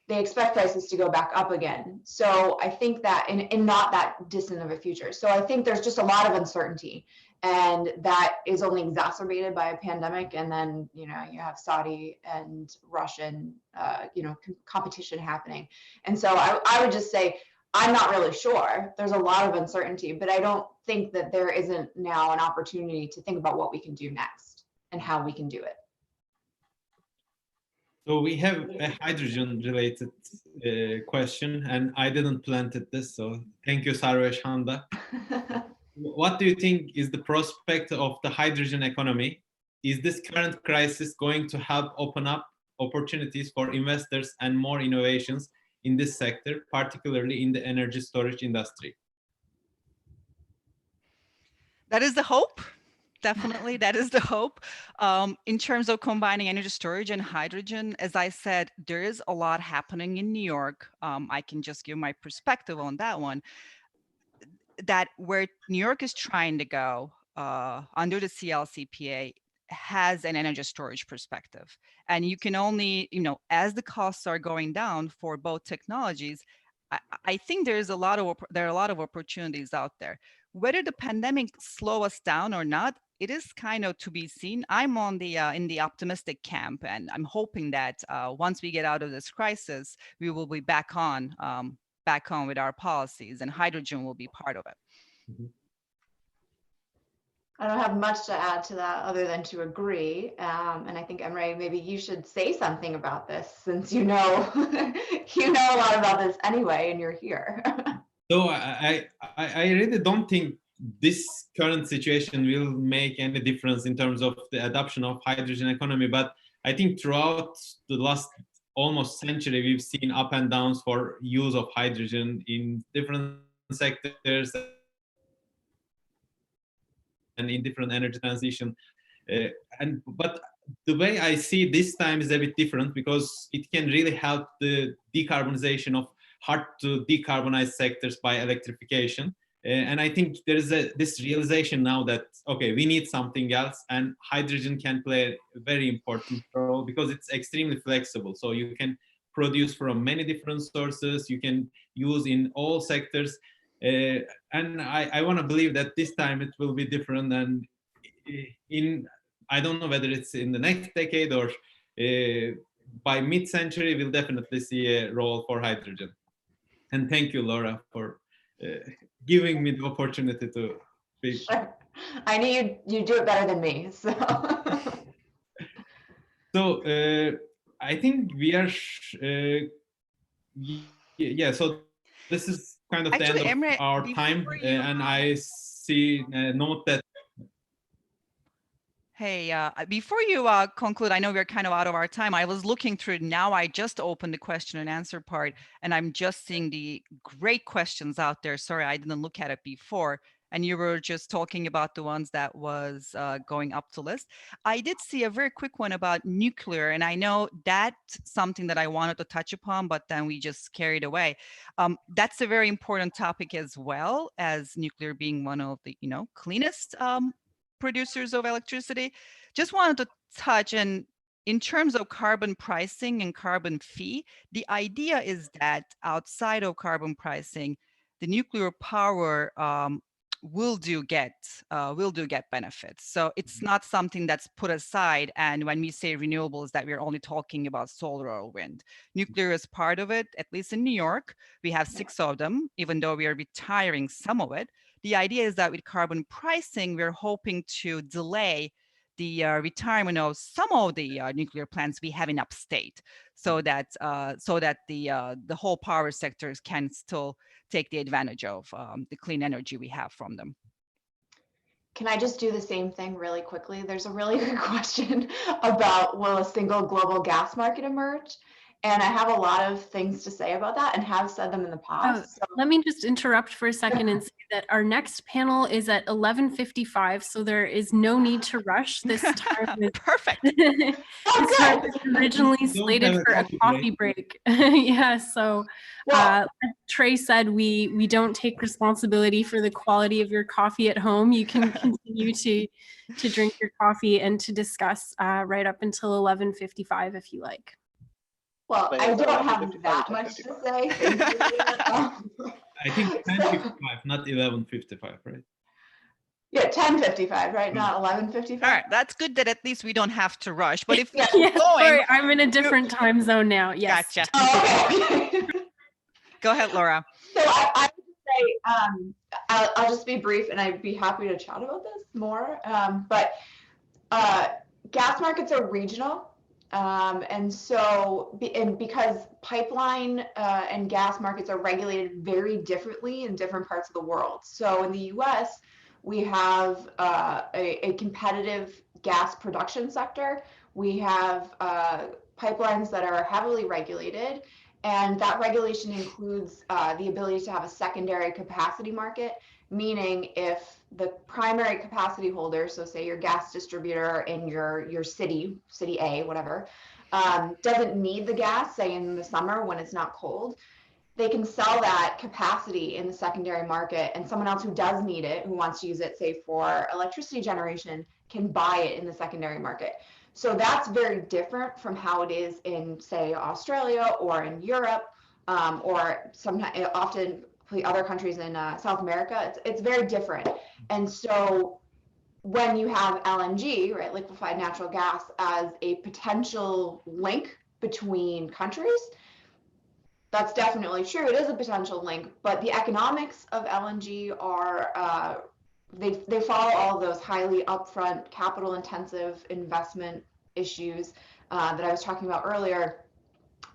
they expect prices to go back up again. So I think that in not that distant of a future. So I think there's just a lot of uncertainty, and that is only exacerbated by a pandemic. And then, you have Saudi and Russian, competition happening. And so I would just say, I'm not really sure. There's a lot of uncertainty, but I don't think that there isn't now an opportunity to think about what we can do next and how we can do it.
So we have a hydrogen-related question, and I didn't plant it this, so thank you, Sarvesh Handa. What do you think is the prospect of the hydrogen economy? Is this current crisis going to help open up opportunities for investors and more innovations in this sector, particularly in the energy storage industry?
That is the hope. Definitely, that is the hope. In terms of combining energy storage and hydrogen, as I said, there is a lot happening in New York. I can just give my perspective on that one. That where New York is trying to go under the CLCPA has an energy storage perspective. And you can only, as the costs are going down for both technologies, I think there are a lot of opportunities out there. Whether the pandemic slow us down or not, it is kind of to be seen. I'm on the in the optimistic camp, and I'm hoping that once we get out of this crisis, we will be back on with our policies, and hydrogen will be part of it.
I don't have much to add to that other than to agree. And I think, Emre, maybe you should say something about this, since you know a lot about this anyway, and you're here.
So I really don't think this current situation will make any difference in terms of the adoption of hydrogen economy. But I think throughout the last almost century, we've seen up and downs for use of hydrogen in different sectors and in different energy transition. But the way I see this time is a bit different, because it can really help the decarbonization of hard to decarbonize sectors by electrification. And I think there is this realization now that, okay, we need something else, and hydrogen can play a very important role because it's extremely flexible. So you can produce from many different sources, you can use in all sectors. And I want to believe that this time it will be different, and I don't know whether it's in the next decade or by mid-century, we'll definitely see a role for hydrogen. And thank you, Laura, for giving me the opportunity to speak.
Sure. I knew you do it better than me.
So I think we are, yeah, so this is kind of
Actually,
the end
Emre,
of our time. And I see a note that.
Hey, before you conclude, I know we're kind of out of our time. I was looking through now. I just opened the question and answer part, and I'm just seeing the great questions out there. Sorry, I didn't look at it before. And you were just talking about the ones that was going up to list. I did see a very quick one about nuclear, and I know that's something that I wanted to touch upon, but then we just carried away. That's a very important topic as well, as nuclear being one of the cleanest producers of electricity. Just wanted to touch in terms of carbon pricing and carbon fee. The idea is that outside of carbon pricing, the nuclear power will do get benefits. So it's not something that's put aside. And when we say renewables, that we're only talking about solar or wind. Nuclear is part of it. At least in New York, we have 6 of them, even though we are retiring some of it. The idea is that with carbon pricing, we're hoping to delay the retirement of some of the nuclear plants we have in upstate, so that the whole power sectors can still take the advantage of the clean energy we have from them.
Can I just do the same thing really quickly? There's a really good question about, will a single global gas market emerge? And I have a lot of things to say about that and have said them in the past. So.
Let me just interrupt for a second and say that our next panel is at 11:55, so there is no need to rush. This time is
perfect.
This time was originally slated for a coffee break. Yeah, so like Trey said, we don't take responsibility for the quality of your coffee at home. You can continue to drink your coffee and to discuss right up until 11:55 if you like.
Well, I don't have that much to say.
I think 10:55, not 11:55, right?
Yeah, 10:55, right? Not 11:55.
All right, that's good that at least we don't have to rush. But if
yeah,
going,
sorry, I'm in a different time zone now. Yes.
Gotcha.
Oh, okay.
Go ahead, Laura.
So I would say I'll just be brief, and I'd be happy to chat about this more. But gas markets are regional. And because pipeline and gas markets are regulated very differently in different parts of the world. So in the US, we have a competitive gas production sector. We have pipelines that are heavily regulated, and that regulation includes the ability to have a secondary capacity market, meaning if the primary capacity holder, so say your gas distributor in your city A, whatever, doesn't need the gas, say in the summer when it's not cold, they can sell that capacity in the secondary market, and someone else who does need it, who wants to use it, say for electricity generation, can buy it in the secondary market. So that's very different from how it is in, say, Australia or in Europe, or sometimes often the other countries in South America. It's very different. And so when you have LNG, right, liquefied natural gas, as a potential link between countries, that's definitely true. It is a potential link, but the economics of LNG are they follow all of those highly upfront, capital-intensive investment issues that I was talking about earlier.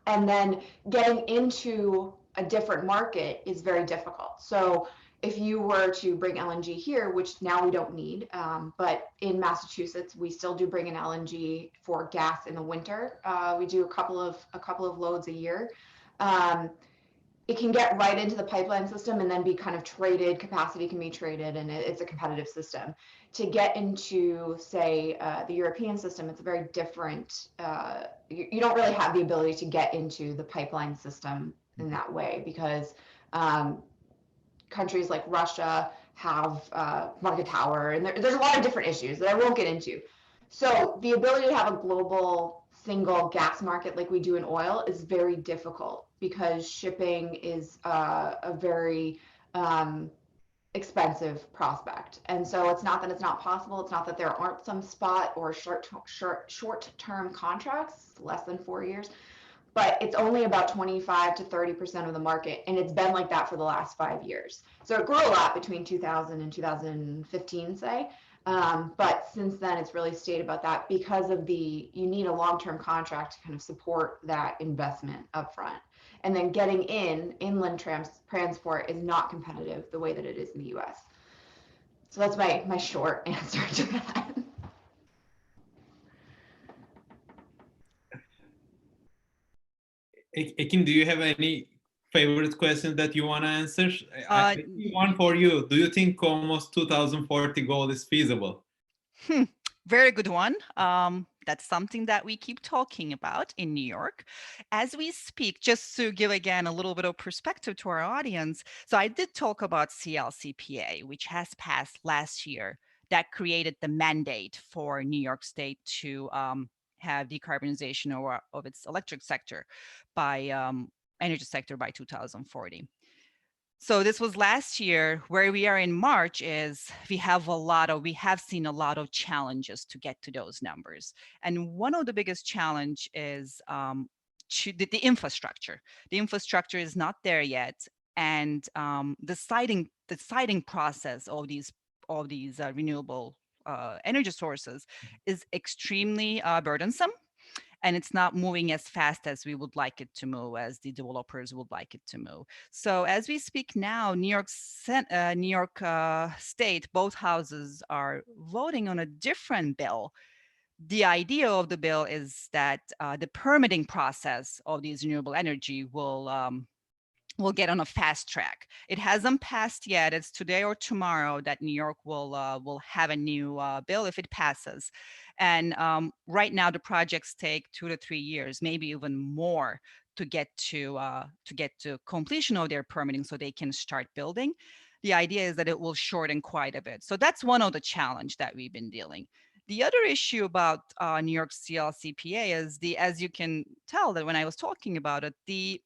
And then getting into a different market is very difficult. So if you were to bring LNG here, which now we don't need, but in Massachusetts we still do bring in LNG for gas in the winter. We do a couple of loads a year. It can get right into the pipeline system and then be kind of traded. Capacity can be traded, and it's a competitive system. To get into, say, the European system, it's a very different. You don't really have the ability to get into the pipeline system in that way, because countries like Russia have market power, and there's a lot of different issues that I won't get into. So the ability to have a global single gas market like we do in oil is very difficult, because shipping is a very expensive prospect. And so it's not that it's not possible. It's not that there aren't some spot or short-term contracts, less than 4 years, but it's only about 25 to 30% of the market. And it's been like that for the last 5 years. So it grew a lot between 2000 and 2015, say. But since then, it's really stayed about that, because of you need a long-term contract to kind of support that investment upfront. And then getting inland transport is not competitive the way that it is in the US. So that's my short answer to that.
Ekin, do you have any favorite questions that you want to answer? I think one for you. Do you think almost 2040 goal is feasible?
Very good one. That's something that we keep talking about in New York as we speak. Just to give again a little bit of perspective to our audience. So I did talk about CLCPA, which has passed last year, that created the mandate for New York State to have decarbonization of its electric sector by energy sector by 2040. So this was last year. Where we are in March is we have seen a lot of challenges to get to those numbers. And one of the biggest challenge is the infrastructure. The infrastructure is not there yet. And the siting process of these renewable energy sources is extremely burdensome. And it's not moving as fast as we would like it to move, as the developers would like it to move. So as we speak now, New York State, both houses are voting on a different bill. The idea of the bill is that the permitting process of these renewable energy will get on a fast track. It hasn't passed yet. It's today or tomorrow that New York will have a new bill if it passes. And right now the projects take 2 to 3 years, maybe even more, to get to completion of their permitting so they can start building. The idea is that it will shorten quite a bit. So that's one of the challenge that we've been dealing. The other issue about New York CLCPA is as you can tell that when I was talking about it, the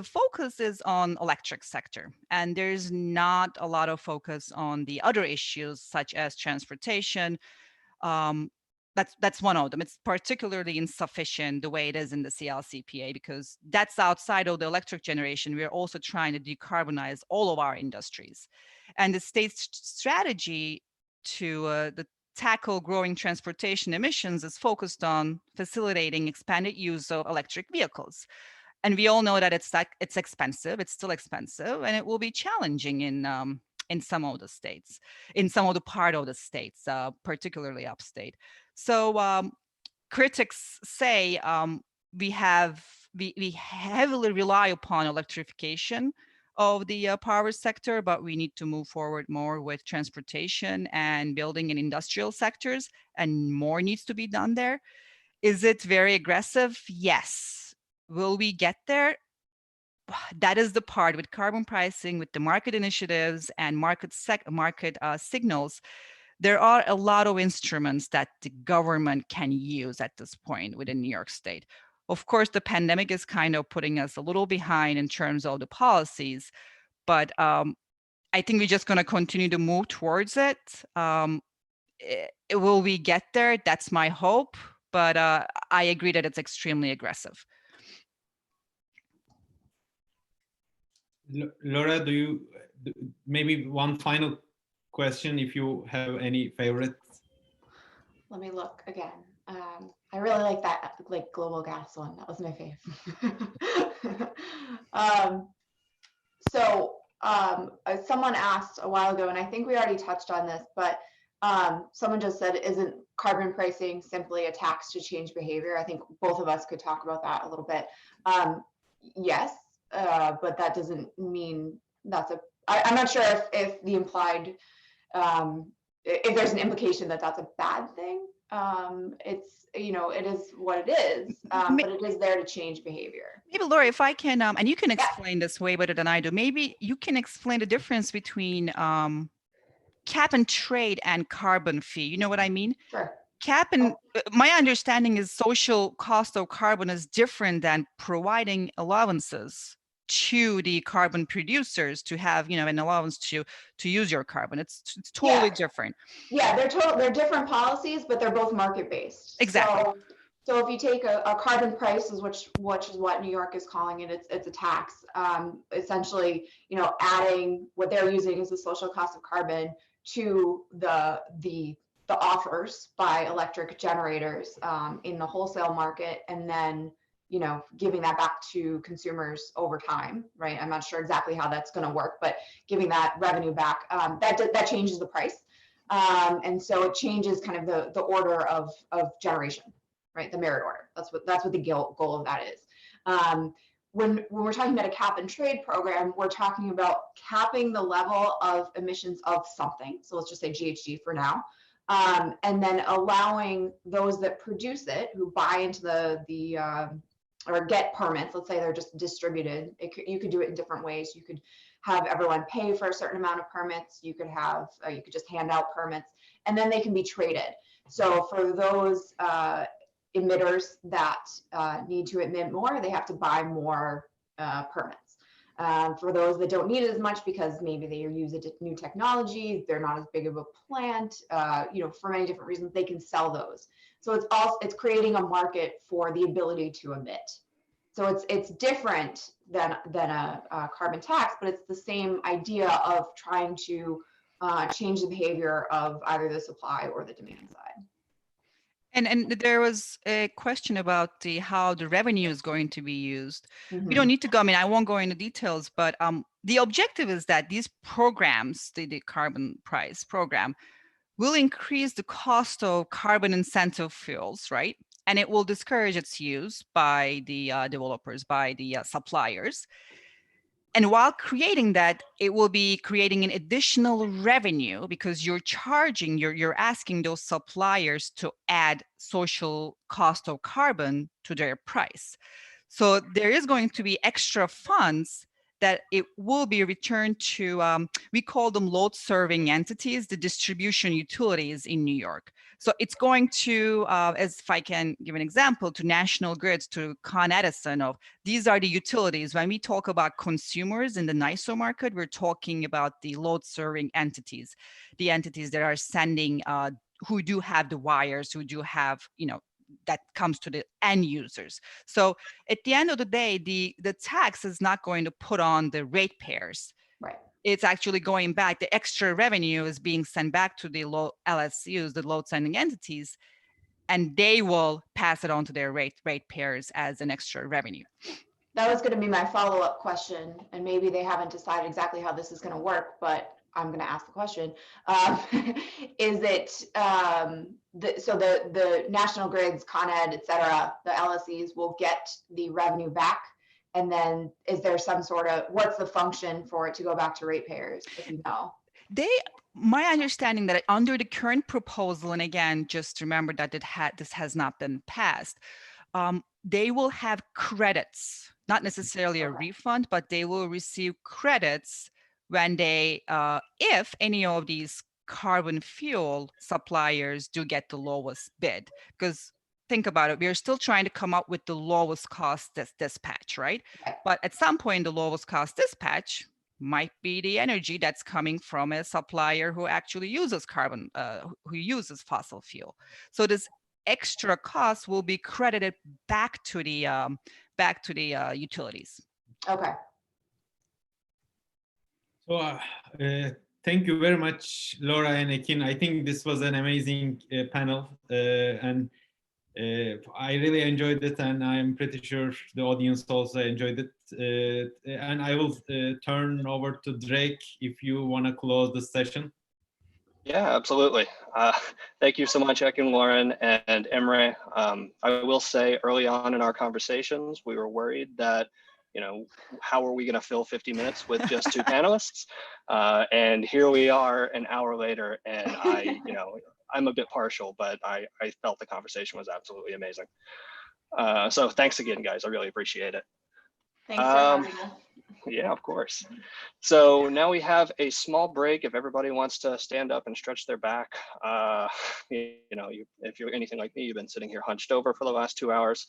focus is on electric sector, and there's not a lot of focus on the other issues such as transportation. That's one of them. It's particularly insufficient the way it is in the CLCPA, because that's outside of the electric generation. We're also trying to decarbonize all of our industries. And the state's strategy to tackle growing transportation emissions is focused on facilitating expanded use of electric vehicles. And we all know that it's expensive, it's still expensive, and it will be challenging in some of the states, in some of the part of the states, particularly upstate. So critics say we heavily rely upon electrification of the power sector, but we need to move forward more with transportation and building in industrial sectors, and more needs to be done there. Is it very aggressive? Yes. Will we get there? That is the part with carbon pricing, with the market initiatives and market signals. There are a lot of instruments that the government can use at this point within New York State. Of course, the pandemic is kind of putting us a little behind in terms of the policies, but I think we're just going to continue to move towards it. Will we get there? That's my hope, but I agree that it's extremely aggressive.
Laura, maybe one final question, if you have any favorites?
Let me look again. I really like that, like global gas one. That was my fave. Someone asked a while ago, and I think we already touched on this, but someone just said, isn't carbon pricing simply a tax to change behavior? I think both of us could talk about that a little bit. Yes, but that doesn't mean that's I'm not sure if the implied, if there's an implication that that's a bad thing. It's, it is what it is, but it is there to change behavior.
Maybe Laura, if I can, and you can explain this way better than I do, maybe you can explain the difference between cap and trade and carbon fee. You know what I mean?
Sure.
Cap and my understanding is social cost of carbon is different than providing allowances to the carbon producers to have, an allowance to use your carbon. It's totally different.
Yeah, they're different policies, but they're both market based.
Exactly.
So if you take a carbon price, which is what New York is calling it, it's a tax. Essentially, adding what they're using as the social cost of carbon to the offers by electric generators in the wholesale market, and then giving that back to consumers over time, right? I'm not sure exactly how that's going to work, but giving that revenue back, that changes the price, and so it changes kind of the order of generation, right? The merit order. That's what the goal of that is. When we're talking about a cap and trade program, we're talking about capping the level of emissions of something. So let's just say GHG for now. And then allowing those that produce it, who buy into or get permits, let's say they're just distributed. You could do it in different ways. You could have everyone pay for a certain amount of permits. You could just hand out permits, and then they can be traded. So for those emitters that need to emit more, they have to buy more permits. For those that don't need it as much because maybe they use a new technology, they're not as big of a plant, for many different reasons, they can sell those. So it's creating a market for the ability to emit. So it's different than a carbon tax, but it's the same idea of trying to change the behavior of either the supply or the demand side.
And there was a question about how the revenue is going to be used.
Mm-hmm.
We don't need to go, I won't go into details, but the objective is that these programs, the carbon price program, will increase the cost of carbon incentive fuels, right? And it will discourage its use by the developers, by the suppliers. And while creating that, it will be creating an additional revenue because you're asking those suppliers to add social cost of carbon to their price. So there is going to be extra funds that it will be returned to, we call them load serving entities, the distribution utilities in New York. So it's going to, as if I can give an example, to National Grids, to Con Edison, these are the utilities. When we talk about consumers in the NYSO market, we're talking about the load serving entities, the entities that are sending, who do have the wires, who do have, that comes to the end users. So at the end of the day, the tax is not going to put on the ratepayers.
Right.
it's actually going back. The extra revenue is being sent back to the LSUs, the load sending entities, and they will pass it on to their ratepayers as an extra revenue.
That was going to be my follow-up question, and maybe they haven't decided exactly how this is going to work, but I'm going to ask the question. Is it so the National Grids, Con Ed, et cetera, the LSEs will get the revenue back, and then is there some sort of, what's the function for it to go back to ratepayers, if you know?
My understanding that under the current proposal, and again, just remember that this has not been passed, they will have credits, not necessarily a refund, but they will receive credits when they, if any of these carbon fuel suppliers do get the lowest bid. Because think about it, we are still trying to come up with the lowest cost dispatch, right?
Right.
But at some point, the lowest cost dispatch might be the energy that's coming from a supplier who actually uses carbon, who uses fossil fuel. So this extra cost will be credited back to the utilities.
Okay.
So thank you very much, Laura and Ekin. I think this was an amazing panel, and I really enjoyed it, and I'm pretty sure the audience also enjoyed it. And I will turn over to Drake if you want to close the session.
Yeah, absolutely. Thank you so much, Ekin, Lauren, and Emre. I will say early on in our conversations, we were worried that, you know, how are we going to fill 50 minutes with just two panelists? And here we are an hour later, and I'm a bit partial, but I felt the conversation was absolutely amazing. So thanks again, guys. I really appreciate it.
Thanks for having us.
Yeah, of course. So now we have a small break. If everybody wants to stand up and stretch their back, if you're anything like me, you've been sitting here hunched over for the last 2 hours.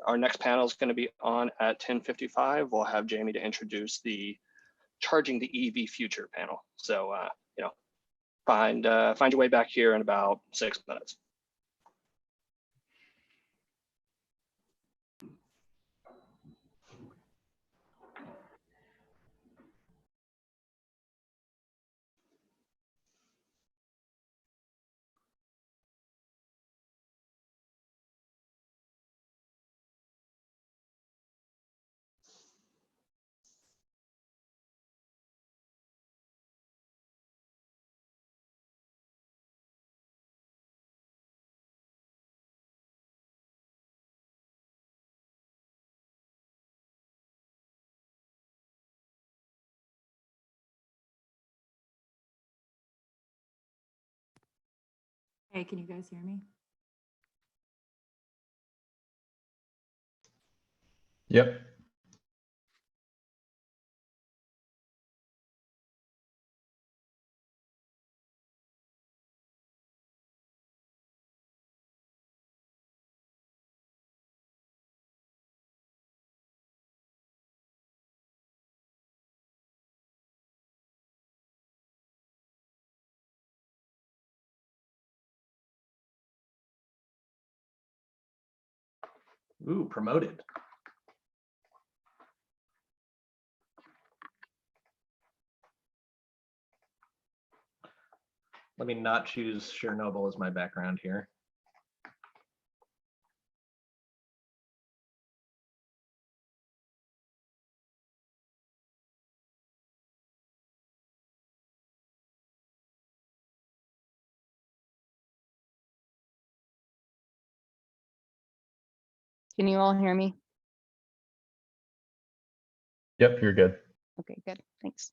Our next panel is going to be on at 10:55. We'll have Jamie to introduce the Charging the EV Future panel. So, find your way back here in about 6 minutes.
Hey, can you guys hear me?
Yep.
Ooh, promoted. Let me not choose Chernobyl as my background here.
Can you all hear me?
Yep, you're good.
Okay, good. Thanks.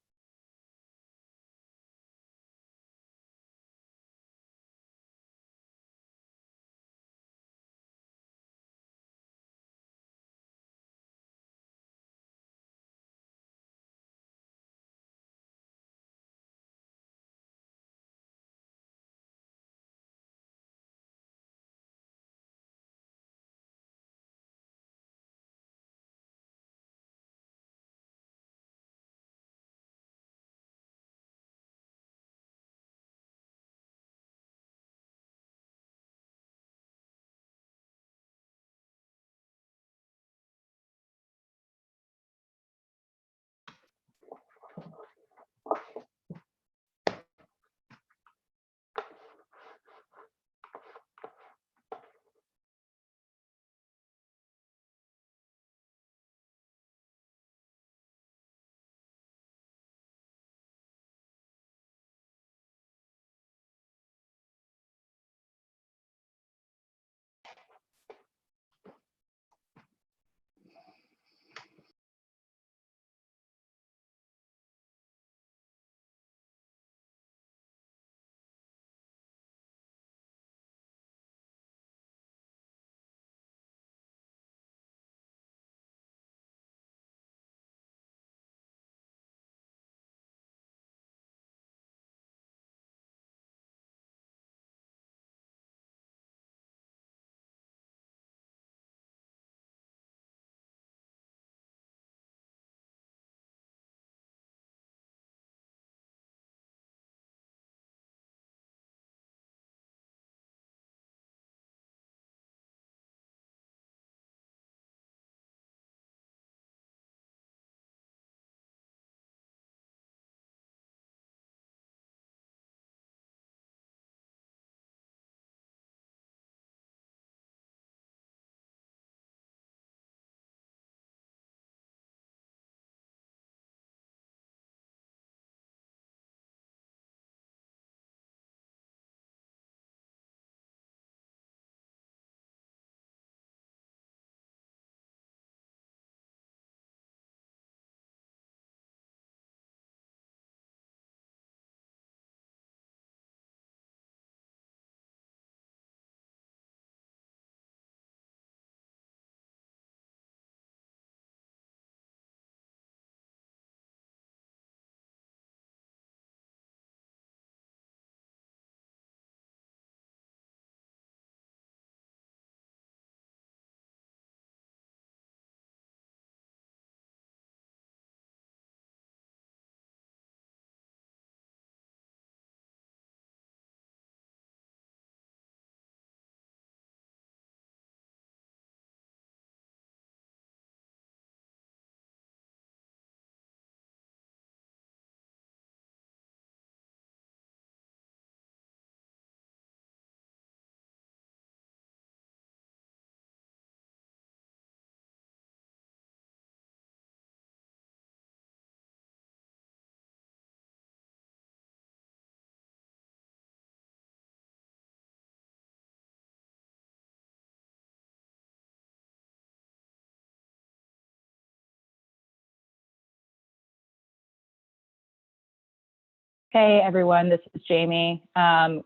Hey everyone, this is Jamie.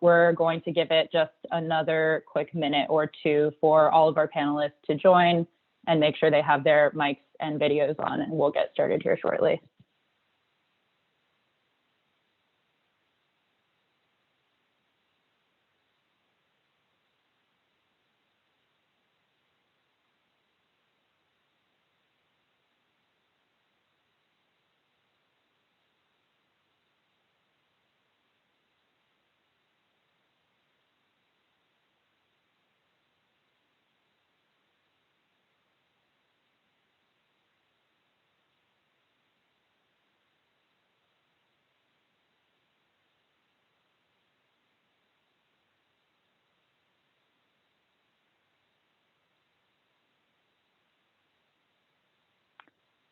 We're going to give it just another quick minute or two for all of our panelists to join and make sure they have their mics and videos on, and we'll get started here shortly.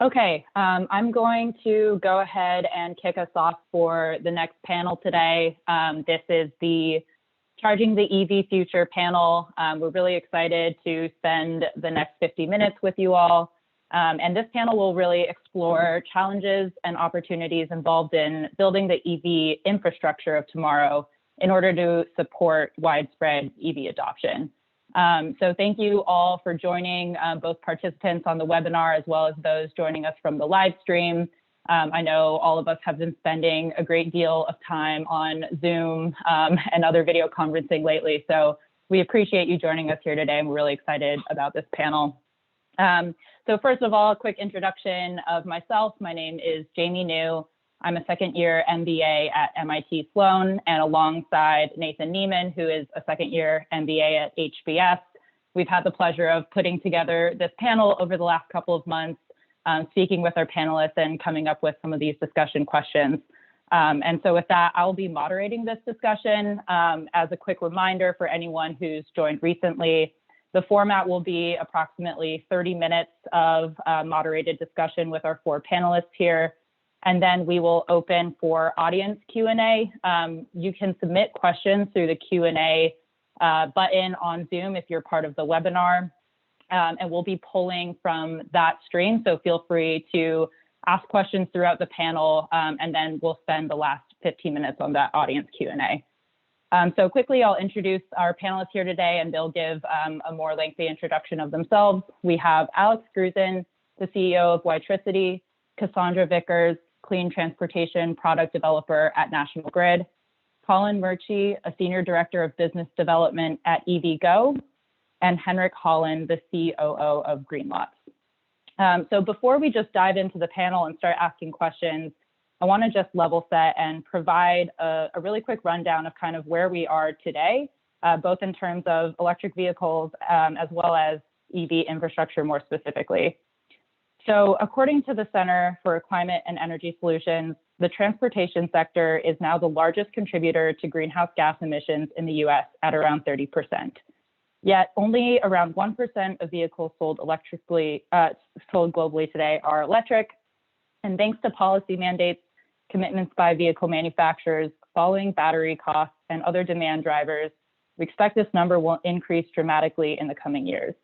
Okay, I'm going to go ahead and kick us off for the next panel today. This is the Charging the EV Future panel. We're really excited to spend the next 50 minutes with you all. And this panel will really explore challenges and opportunities involved in building the EV infrastructure of tomorrow in order to support widespread EV adoption. So thank you all for joining, both participants on the webinar as well as those joining us from the live stream. I know all of us have been spending a great deal of time on Zoom and other video conferencing lately. So we appreciate you joining us here today, and we're really excited about this panel. So first of all, a quick introduction of myself. My name is Jamie New. I'm a second-year MBA at MIT Sloan, and alongside Nathan Neiman, who is a second-year MBA at HBS, we've had the pleasure of putting together this panel over the last couple of months, speaking with our panelists and coming up with some of these discussion questions. And so with that, I'll be moderating this discussion. As a quick reminder for anyone who's joined recently, the format will be approximately 30 minutes of moderated discussion with our 4 panelists here. And then we will open for audience Q&A. You can submit questions through the Q&A button on Zoom if you're part of the webinar. And we'll be pulling from that stream. So feel free to ask questions throughout the panel, and then we'll spend the last 15 minutes on that audience Q&A. So quickly, I'll introduce our panelists here today, and they'll give a more lengthy introduction of themselves. We have Alex Grusin, the CEO of Witricity, Cassandra Vickers, Clean Transportation Product Developer at National Grid, Colin Murchie, a Senior Director of Business Development at EVgo, and Henrik Holland, the COO of Greenlots. So before we just dive into the panel and start asking questions, I want to just level set and provide a really quick rundown of kind of where we are today, both in terms of electric vehicles as well as EV infrastructure more specifically. So according to the Center for Climate and Energy Solutions, the transportation sector is now the largest contributor to greenhouse gas emissions in the US at around 30%. Yet only around 1% of vehicles sold globally today are electric. And thanks to policy mandates, commitments by vehicle manufacturers, falling battery costs, and other demand drivers, we expect this number will increase dramatically in the coming years.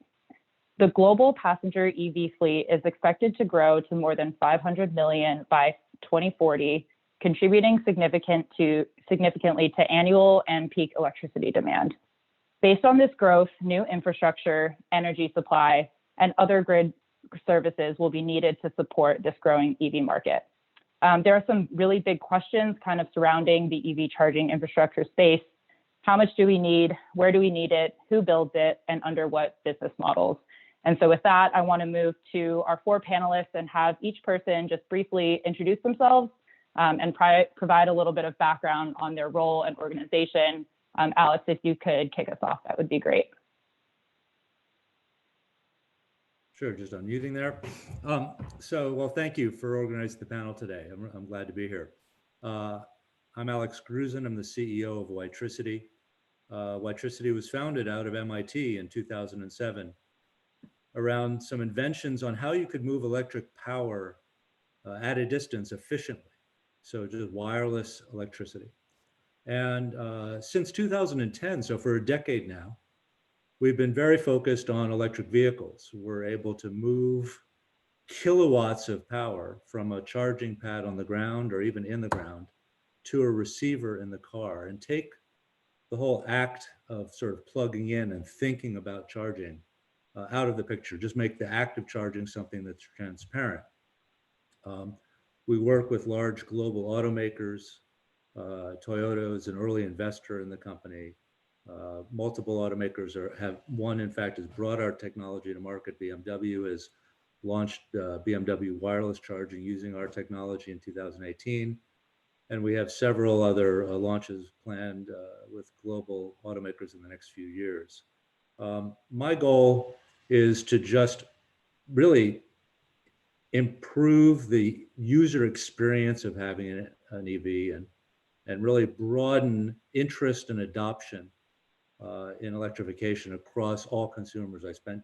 The global passenger EV fleet is expected to grow to more than 500 million by 2040, contributing significantly to annual and peak electricity demand. Based on this growth, new infrastructure, energy supply, and other grid services will be needed to support this growing EV market. There are some really big questions kind of surrounding the EV charging infrastructure space. How much do we need? Where do we need it? Who builds it? And under what business models? And so with that, I want to move to our 4 panelists and have each person just briefly introduce themselves and provide a little bit of background on their role and organization. Alex, if you could kick us off, that would be great.
Sure, just unmuting there. Well, thank you for organizing the panel today. I'm glad to be here. I'm Alex Grusin. I'm the CEO of Witricity. Witricity was founded out of MIT in 2007 around some inventions on how you could move electric power at a distance efficiently. So just wireless electricity. And since 2010, so for a decade now, we've been very focused on electric vehicles. We're able to move kilowatts of power from a charging pad on the ground or even in the ground to a receiver in the car and take the whole act of sort of plugging in and thinking about charging out of the picture. Just make the act of charging something that's transparent. We work with large global automakers. Toyota is an early investor in the company. Multiple automakers have one, in fact, has brought our technology to market. BMW has launched BMW wireless charging using our technology in 2018. And we have several other launches planned with global automakers in the next few years. My goal is to just really improve the user experience of having an EV and really broaden interest and adoption in electrification across all consumers. I spent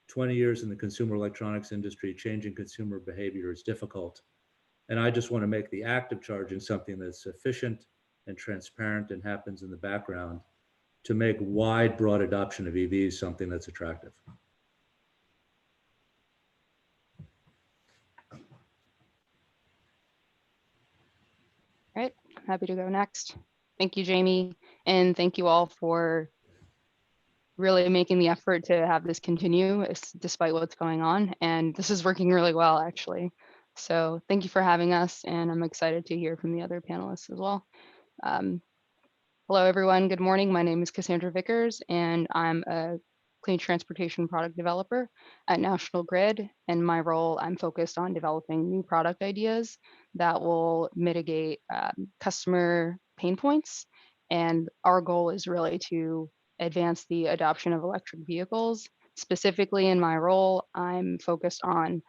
20 years in the consumer electronics industry. Changing consumer behavior is difficult. And I just want to make the act of charging something that's efficient and transparent and happens in the background to make wide, broad adoption of EVs something that's attractive.
All right, happy to go next. Thank you, Jamie, and thank you all for really making the effort to have this continue despite what's going on. And this is working really well, actually. So thank you for having us, and I'm excited to hear from the other panelists as well. Hello, everyone. Good morning. My name is Cassandra Vickers, and I'm a clean transportation product developer at National Grid. In my role, I'm focused on developing new product ideas that will mitigate customer pain points. And our goal is really to advance the adoption of electric vehicles. Specifically in my role, I'm focused on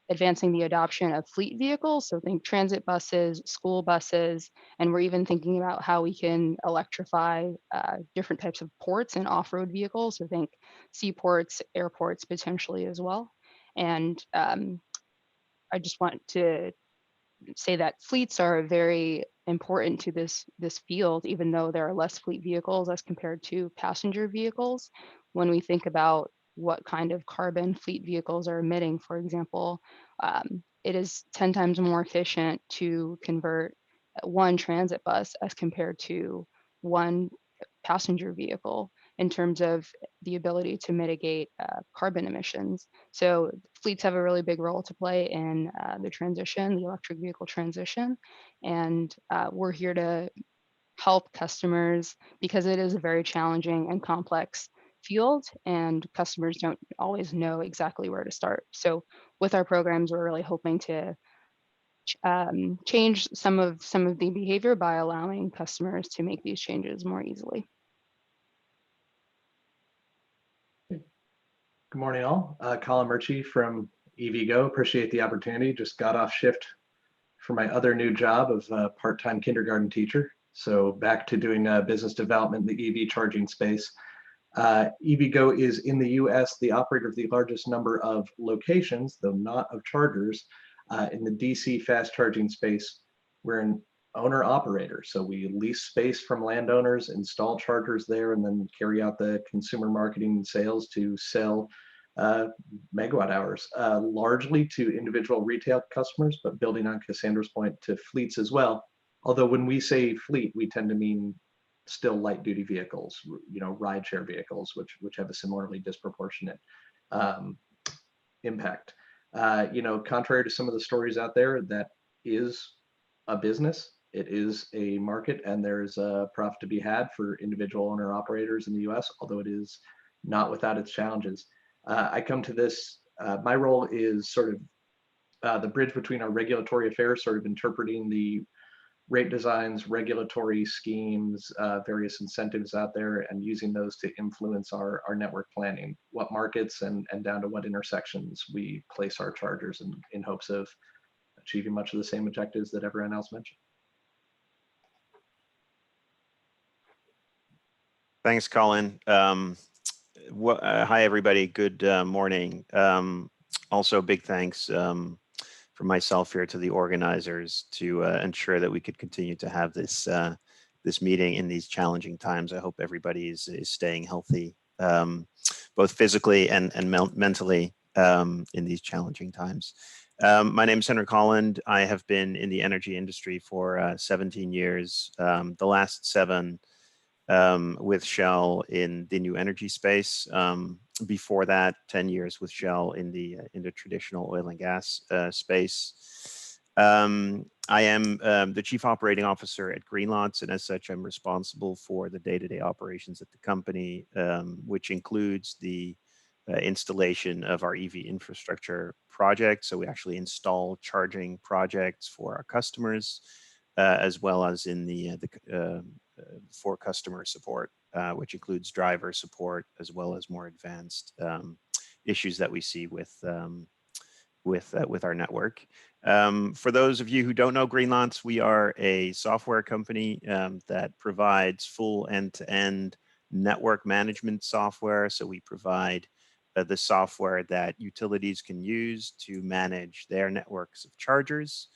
advancing the adoption of fleet vehicles. So think transit buses, school buses, and we're even thinking about how we can electrify different types of ports and off-road vehicles. So think seaports, airports potentially as well. And I just want to say that fleets are very important to this field, even though there are less fleet vehicles as compared to passenger vehicles. When we think about what kind of carbon fleet vehicles are emitting, for example, it is 10 times more efficient to convert one transit bus as compared to one passenger vehicle in terms of the ability to mitigate carbon emissions. So fleets have a really big role to play in the transition, the electric vehicle transition. And we're here to help customers because it is a very challenging and complex field, and customers don't always know exactly where to start. So with our programs, we're really hoping to change some of the behavior by allowing customers to make these changes more easily.
Good morning, all. Colin Murchie from EVgo. Appreciate the opportunity. Just got off shift for my other new job of a part-time kindergarten teacher. So back to doing business development in the EV charging space. EVgo is in the US the operator of the largest number of locations, though not of chargers, in the DC fast charging space. We're an owner operator, so we lease space from landowners, install chargers there, and then carry out the consumer marketing and sales to sell megawatt hours, largely to individual retail customers, but building on Cassandra's point, to fleets as well. Although when we say fleet, we tend to mean still light duty vehicles, rideshare vehicles, which have a similarly disproportionate impact. Contrary to some of the stories out there, that is a business. It is a market, and there's a profit to be had for individual owner operators in the US, although it is not without its challenges. I come to this, my role is sort of the bridge between our regulatory affairs, sort of interpreting the rate designs, regulatory schemes, various incentives out there, and using those to influence our network planning, what markets and down to what intersections we place our chargers in hopes of achieving much of the same objectives that everyone else mentioned.
Thanks, Colin. Hi, everybody. Good morning. Also, big thanks from myself here to the organizers to ensure that we could continue to have this this meeting in these challenging times. I hope everybody is staying healthy, both physically and mentally in these challenging times. My name is Henrik Holland. I have been in the energy industry for 17 years, the last 7 with Shell in the new energy space. Before that, 10 years with Shell in the traditional oil and gas space. I am the Chief Operating Officer at Greenlots, and as such, I'm responsible for the day-to-day operations at the company, which includes the installation of our EV infrastructure project. So we actually install charging projects for our customers, as well as in the for customer support, which includes driver support, as well as more advanced issues that we see with our network. For those of you who don't know Greenlots, we are a software company that provides full end-to-end network management software. So we provide the software that utilities can use to manage their networks of chargers.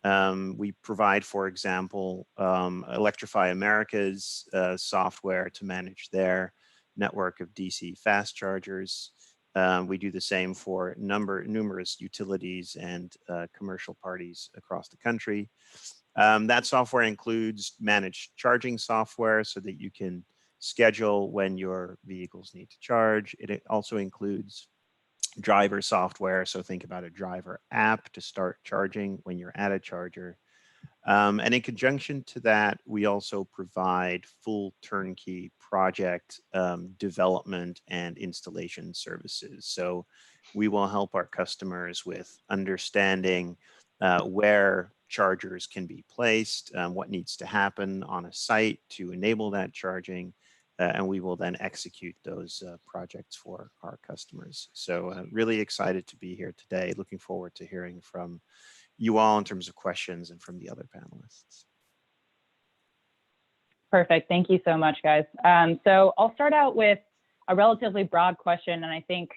We provide, for example, Electrify America's software to manage their network of DC fast chargers. We do the same for numerous utilities and commercial parties across the country. That software includes managed charging software so that you can schedule when your vehicles need to charge. It also includes driver software. So think about a driver app to start charging when you're at a charger. And in conjunction to that, we also provide full turnkey project development and installation services. So we will help our customers with understanding where chargers can be placed, what needs to happen on a site to enable that charging, and we will then execute those projects for our customers. So really excited to be here today. Looking forward to hearing from you all in terms of questions and from the other panelists.
Perfect. Thank you so much, guys. So I'll start out with a relatively broad question, and I think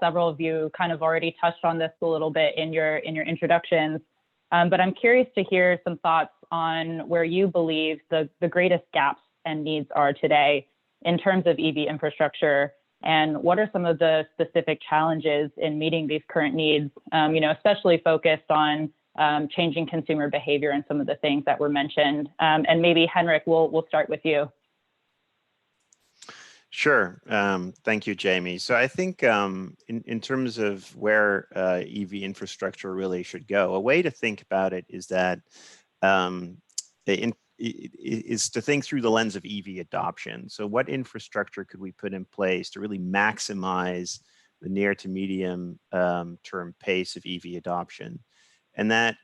several of you kind of already touched on this a little bit in your introductions. But I'm curious to hear some thoughts on where you believe the greatest gaps and needs are today in terms of EV infrastructure, and what are some of the specific challenges in meeting these current needs, especially focused on changing consumer behavior and some of the things that were mentioned. And maybe Henrik, we'll start with you.
Sure. Thank you, Jamie. So I think in terms of where EV infrastructure really should go, a way to think about it is that is to think through the lens of EV adoption. So what infrastructure could we put in place to really maximize the near to medium term pace of EV adoption? And that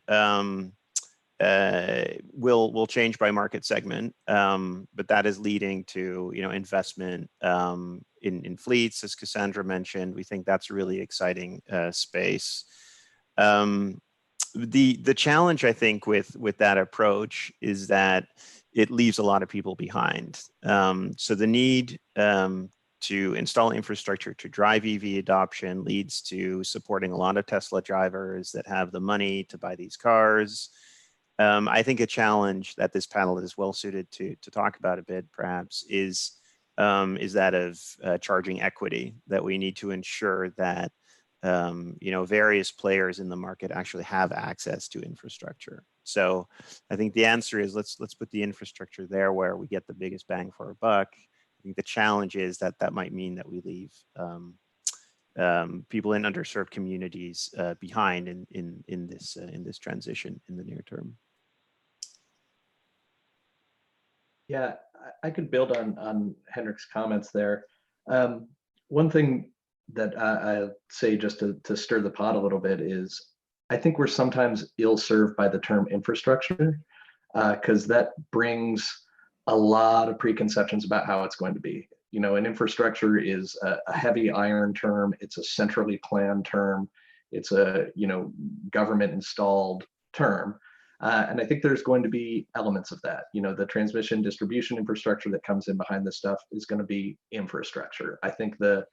will change by market segment, but that is leading to investment in fleets, as Cassandra mentioned. We think that's a really exciting space. The challenge, I think, with that approach is that it leaves a lot of people behind. So the need to install infrastructure to drive EV adoption leads to supporting a lot of Tesla drivers that have the money to buy these cars. I think a challenge that this panel is well suited to talk about a bit, perhaps, is that of charging equity, that we need to ensure that various players in the market actually have access to infrastructure. So I think the answer is let's put the infrastructure there where we get the biggest bang for our buck. I think the challenge is that might mean that we leave people in underserved communities behind in this transition in the near term.
Yeah, I could build on Henrik's comments there. One thing that I'll say just to stir the pot a little bit is I think we're sometimes ill-served by the term infrastructure because that brings a lot of preconceptions about how it's going to be. An infrastructure is a heavy iron term. It's a centrally planned term. It's a government installed term. And I think there's going to be elements of that. The transmission distribution infrastructure that comes in behind this stuff is going to be infrastructure. I think the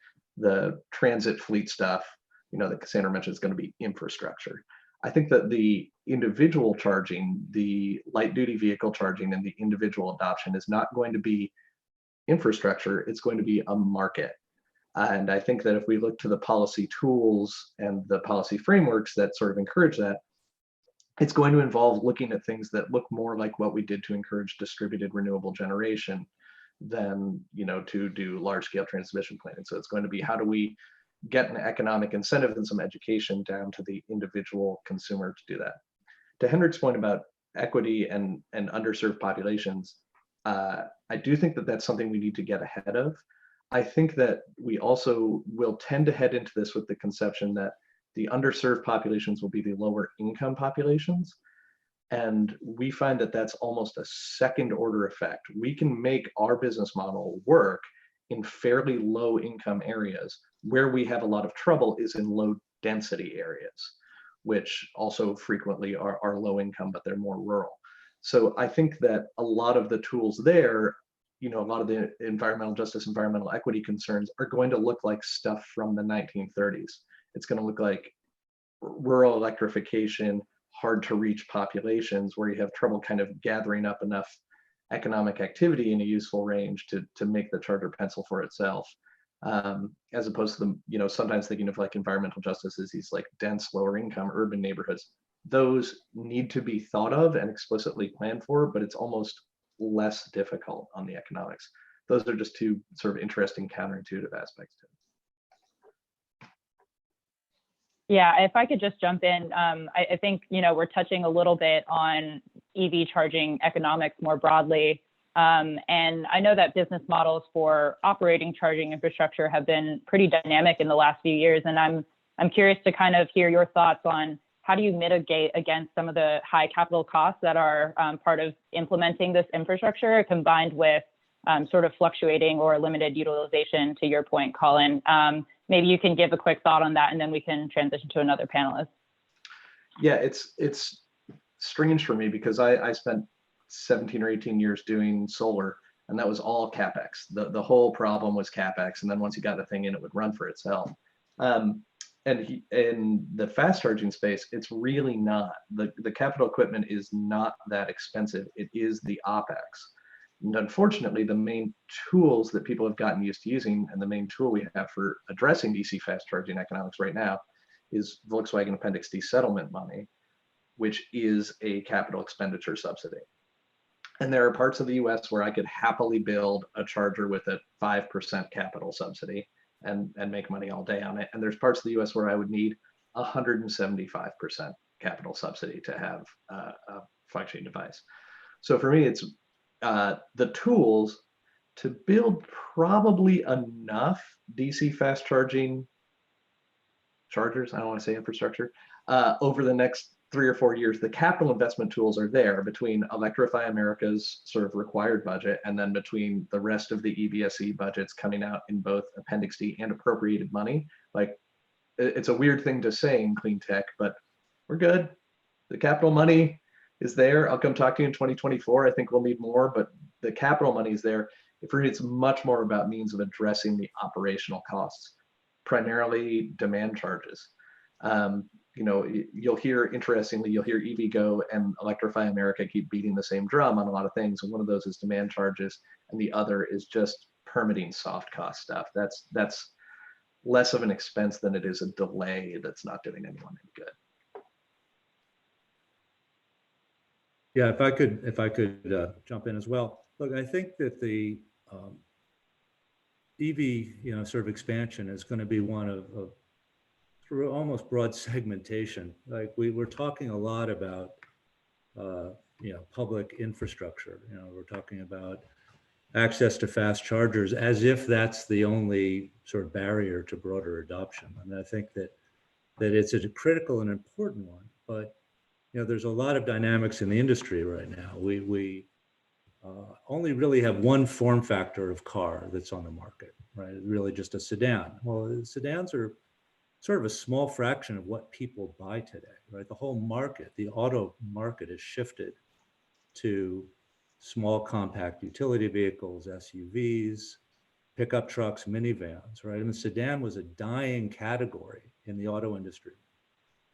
transit fleet stuff, that Cassandra mentioned, is going to be infrastructure. I think that the individual charging, the light duty vehicle charging, and the individual adoption is not going to be infrastructure. It's going to be a market. And I think that if we look to the policy tools and the policy frameworks that sort of encourage that, it's going to involve looking at things that look more like what we did to encourage distributed renewable generation than, you know, to do large scale transmission planning. So it's going to be, how do we get an economic incentive and some education down to the individual consumer to do that? To Henrik's point about equity and underserved populations, I do think that that's something we need to get ahead of. I think that we also will tend to head into this with the conception that the underserved populations will be the lower income populations. And we find that that's almost a second order effect. We can make our business model work in fairly low income areas. Where we have a lot of trouble is in low density areas, which also frequently are low income, but they're more rural. So I think that a lot of the tools there, you know, a lot of the environmental justice, environmental equity concerns are going to look like stuff from the 1930s. It's going to look like rural electrification, hard to reach populations where you have trouble kind of gathering up enough economic activity in a useful range to make the charger pencil for itself. As opposed to the, you know, sometimes thinking of like environmental justice as these like dense, lower income urban neighborhoods. Those need to be thought of and explicitly planned for, but it's almost less difficult on the economics. Those are just two sort of interesting counterintuitive aspects to it.
Yeah, if I could just jump in, I think, you know, we're touching a little bit on EV charging economics more broadly. And I know that business models for operating charging infrastructure have been pretty dynamic in the last few years. And I'm curious to kind of hear your thoughts on how do you mitigate against some of the high capital costs that are part of implementing this infrastructure, combined with sort of fluctuating or limited utilization, to your point, Colin. Maybe you can give a quick thought on that, and then we can transition to another panelist.
Yeah, it's strange for me because I spent 17 or 18 years doing solar, and that was all CapEx. The whole problem was CapEx, and then once you got the thing in, it would run for itself. And in the fast charging space, it's really not. The capital equipment is not that expensive. It is the OpEx. And unfortunately, the main tools that people have gotten used to using, and the main tool we have for addressing DC fast charging economics right now, is Volkswagen Appendix D settlement money, which is a capital expenditure subsidy. And there are parts of the US where I could happily build a charger with a 5% capital subsidy and make money all day on it. And there's parts of the US where I would need 175% capital subsidy to have a functioning device. So for me, it's the tools to build probably enough DC fast charging chargers, I don't want to say infrastructure, over the next 3 or 4 years. The capital investment tools are there between Electrify America's sort of required budget, and then between the rest of the EVSE budgets coming out in both Appendix D and appropriated money. Like, it's a weird thing to say in clean tech, but we're good. The capital money is there. I'll come talk to you in 2024. I think we'll need more, but the capital money is there. For me, it's much more about means of addressing the operational costs, primarily demand charges. You know, you'll hear, interestingly, you'll hear EVgo and Electrify America keep beating the same drum on a lot of things. And one of those is demand charges, and the other is just permitting soft cost stuff. That's less of an expense than it is a delay that's not doing anyone any good.
Yeah, if I could jump in as well. Look, I think that the EV, you know, sort of expansion is going to be one of through almost broad segmentation. Like we're talking a lot about, you know, public infrastructure. You know, we're talking about access to fast chargers as if that's the only sort of barrier to broader adoption. And I think that it's a critical and important one, but you know, there's a lot of dynamics in the industry right now. We only really have one form factor of car that's on the market, right? Really just a sedan. Well, sedans are sort of a small fraction of what people buy today, right? The whole market, the auto market, has shifted to small compact utility vehicles, SUVs, pickup trucks, minivans, right? And the sedan was a dying category in the auto industry.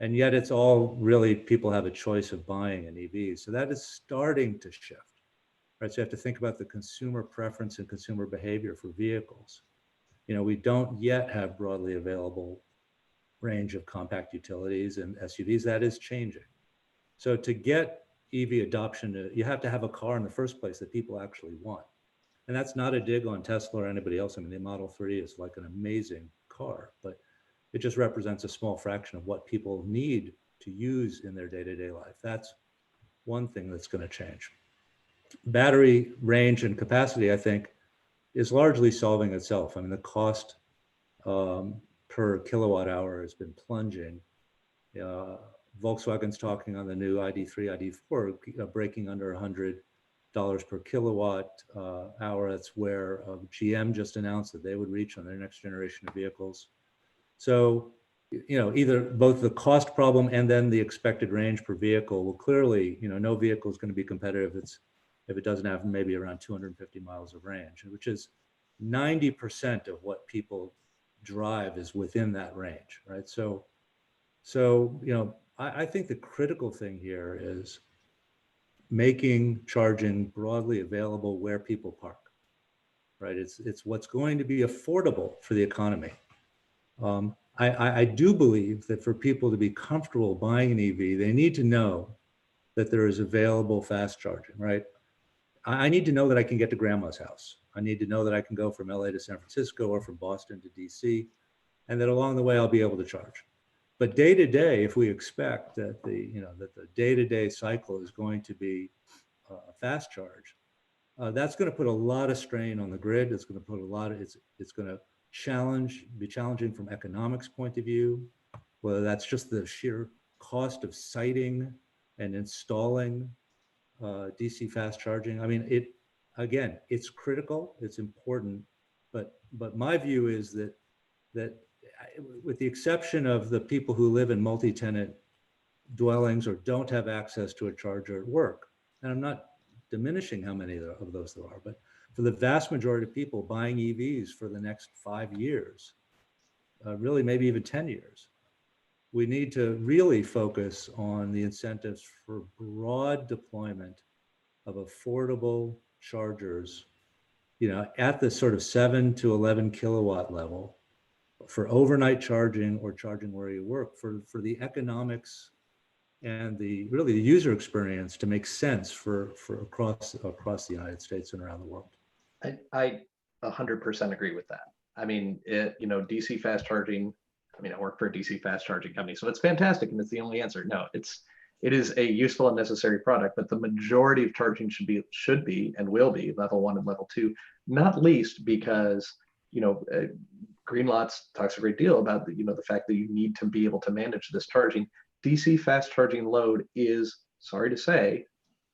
And yet it's all really, people have a choice of buying an EV. So that is starting to shift, right? So you have to think about the consumer preference and consumer behavior for vehicles. we don't yet have broadly available range of compact utilities and SUVs. That is changing. So to get EV adoption, you have to have a car in the first place that people actually want. And that's not a dig on Tesla or anybody else. I mean, the Model 3 is like an amazing car, but it just represents a small fraction of what people need to use in their day-to-day life. That's one thing that's going to change. Battery range and capacity, I think, is largely solving itself. I mean, the cost per kilowatt hour has been plunging. Volkswagen's talking on the new ID3, ID4, breaking under $100 per kilowatt hour. That's where GM just announced that they would reach on their next generation of vehicles. So, either both the cost problem and then the expected range per vehicle will clearly, no vehicle is going to be competitive if it doesn't have maybe around 250 miles of range, which is 90% of what people drive is within that range, right? So I think the critical thing here is making charging broadly available where people park, right? It's what's going to be affordable for the economy. I do believe that for people to be comfortable buying an EV, they need to know that there is available fast charging, right? I need to know that I can get to grandma's house. I need to know that I can go from LA to San Francisco or from Boston to DC, and that along the way I'll be able to charge. But day to day, if we expect that the day-to-day cycle is going to be a fast charge, that's going to put a lot of strain on the grid. It's going to put it's going to be challenging from economics point of view, whether that's just the sheer cost of siting and installing DC fast charging. I mean, it's critical, it's important, but my view is that with the exception of the people who live in multi-tenant dwellings or don't have access to a charger at work, and I'm not diminishing how many of those there are, but for the vast majority of people buying EVs for the next 5 years, really maybe even 10 years, we need to really focus on the incentives for broad deployment of affordable chargers, at the sort of 7 to 11 kilowatt level for overnight charging or charging where you work, for the economics and the user experience to make sense for across the United States and around the world.
I 100% agree with that. I mean, DC fast charging, I work for a DC fast charging company, so it's fantastic and it's the only answer. No, it is a useful and necessary product, but the majority of charging should be and will be level 1 and level 2, not least because, Greenlots talks a great deal about the fact that you need to be able to manage this charging. DC fast charging load is, sorry to say,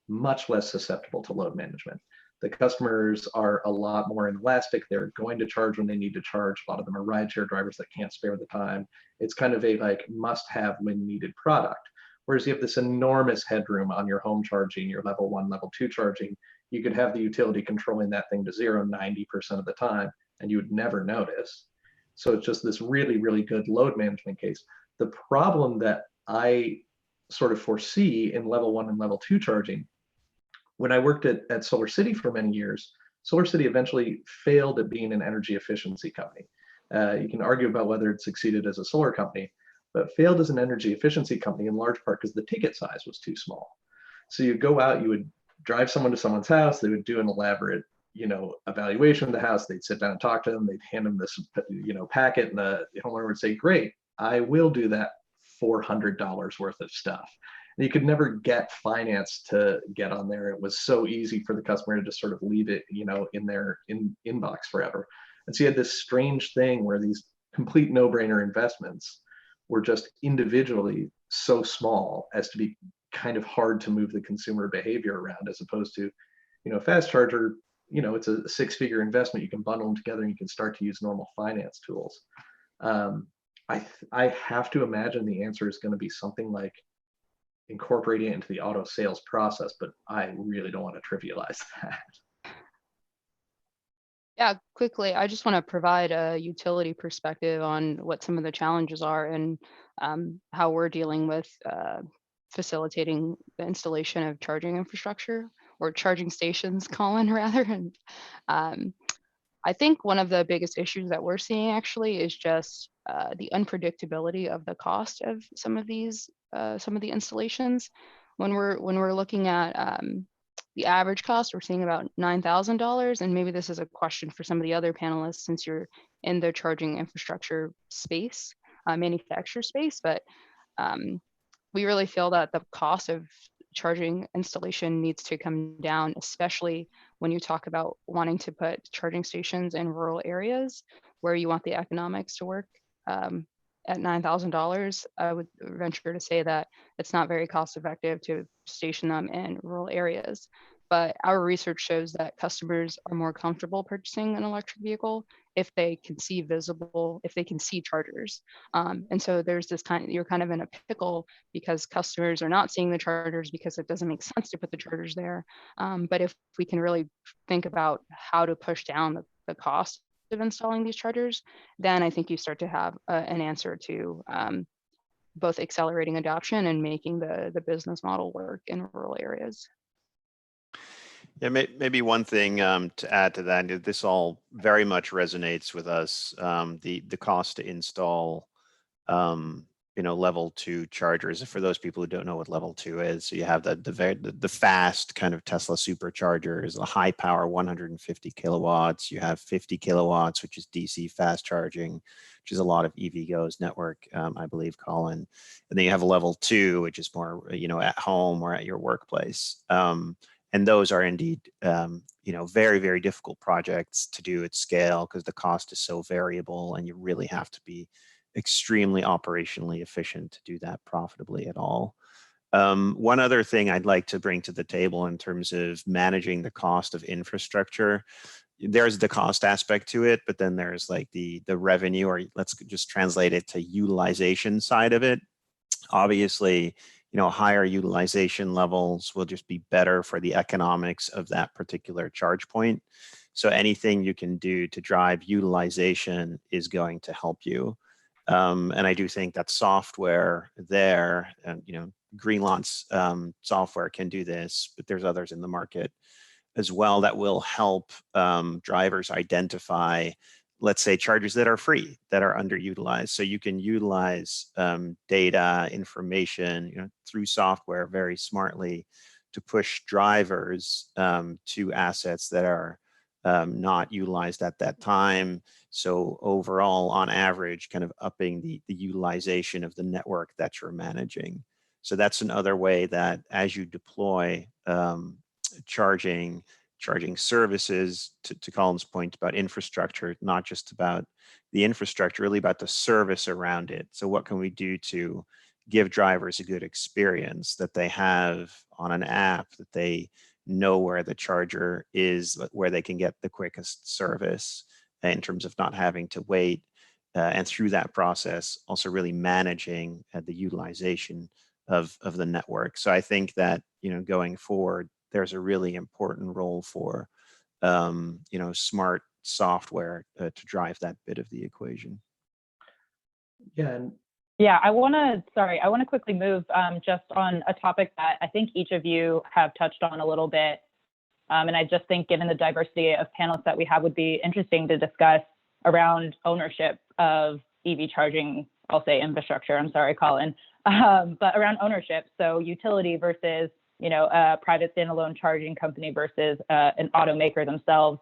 much less susceptible to load management. The customers are a lot more inelastic. They're going to charge when they need to charge. A lot of them are rideshare drivers that can't spare the time. It's kind of a must-have when needed product. Whereas you have this enormous headroom on your home charging, your level 1, level 2 charging. You could have the utility controlling that thing to 0 90% of the time, and you would never notice. So it's just this really, really good load management case. The problem that I sort of foresee in level 1 and level 2 charging, when I worked at SolarCity for many years, SolarCity eventually failed at being an energy efficiency company. You can argue about whether it succeeded as a solar company, but failed as an energy efficiency company in large part because the ticket size was too small. So you go out, you would drive someone to someone's house, they would do an elaborate evaluation of the house, they'd sit down and talk to them, they'd hand them this packet, and the homeowner would say, great, I will do that $400 worth of stuff. And you could never get finance to get on there. It was so easy for the customer to just sort of leave it in their inbox forever. And so you had this strange thing where these complete no-brainer investments were just individually so small as to be kind of hard to move the consumer behavior around, as opposed to fast charger, it's a 6-figure investment. You can bundle them together and you can start to use normal finance tools. I have to imagine the answer is going to be something like incorporating it into the auto sales process, but I really don't want to trivialize that.
Yeah, quickly, I just want to provide a utility perspective on what some of the challenges are and how we're dealing with facilitating the installation of charging infrastructure, or charging stations, Colin, rather. And I think one of the biggest issues that we're seeing actually is just the unpredictability of the cost of some of the installations. When we're looking at the average cost, we're seeing about $9,000. And maybe this is a question for some of the other panelists since you're in the charging infrastructure space, manufacturer space, but we really feel that the cost of charging installation needs to come down, especially when you talk about wanting to put charging stations in rural areas where you want the economics to work. At $9,000, I would venture to say that it's not very cost effective to station them in rural areas. But our research shows that customers are more comfortable purchasing an electric vehicle if they can see chargers. And so there's this you're kind of in a pickle because customers are not seeing the chargers because it doesn't make sense to put the chargers there. But if we can really think about how to push down the cost of installing these chargers, then I think you start to have an answer to both accelerating adoption and making the business model work in rural areas.
Yeah, maybe one thing to add to that, this all very much resonates with us. The cost to install, level 2 chargers. For those people who don't know what level 2 is, so you have the fast kind of Tesla superchargers, the high power 150 kilowatts. You have 50 kilowatts, which is DC fast charging, which is a lot of EVgo's network, I believe, Colin. And then you have a level 2, which is more, at home or at your workplace. And those are indeed, very, very difficult projects to do at scale because the cost is so variable and you really have to be extremely operationally efficient to do that profitably at all. One other thing I'd like to bring to the table in terms of managing the cost of infrastructure, there's the cost aspect to it, but then there's like the revenue, or let's just translate it to utilization side of it. Obviously, higher utilization levels will just be better for the economics of that particular charge point. So anything you can do to drive utilization is going to help you. And I do think that software there, and Greenlawn's software can do this, but there's others in the market as well that will help drivers identify, let's say, chargers that are free, that are underutilized. So you can utilize data, information, through software very smartly to push drivers to assets that are not utilized at that time. So overall, on average, kind of upping the utilization of the network that you're managing. So that's another way that as you deploy charging services, to Colin's point about infrastructure, not just about the infrastructure, really about the service around it. So what can we do to give drivers a good experience, that they have on an app, that they know where the charger is, where they can get the quickest service in terms of not having to wait. And through that process, also really managing the utilization of the network. So I think that, going forward, there's a really important role for, smart software to drive that bit of the equation.
Yeah, I want to quickly move just on a topic that I think each of you have touched on a little bit. And I just think given the diversity of panelists that we have would be interesting to discuss around ownership of EV charging, I'll say infrastructure, I'm sorry, Colin, but around ownership. So utility versus, a private standalone charging company versus an automaker themselves.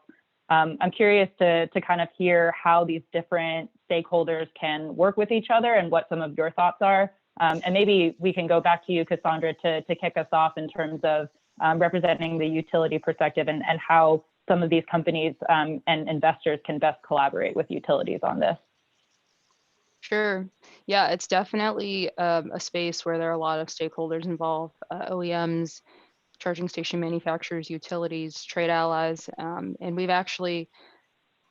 I'm curious to kind of hear how these different stakeholders can work with each other and what some of your thoughts are. And maybe we can go back to you, Cassandra, to kick us off in terms of representing the utility perspective and how some of these companies and investors can best collaborate with utilities on this.
Sure. Yeah, it's definitely a space where there are a lot of stakeholders involved, OEMs, charging station manufacturers, utilities, trade allies, and we've actually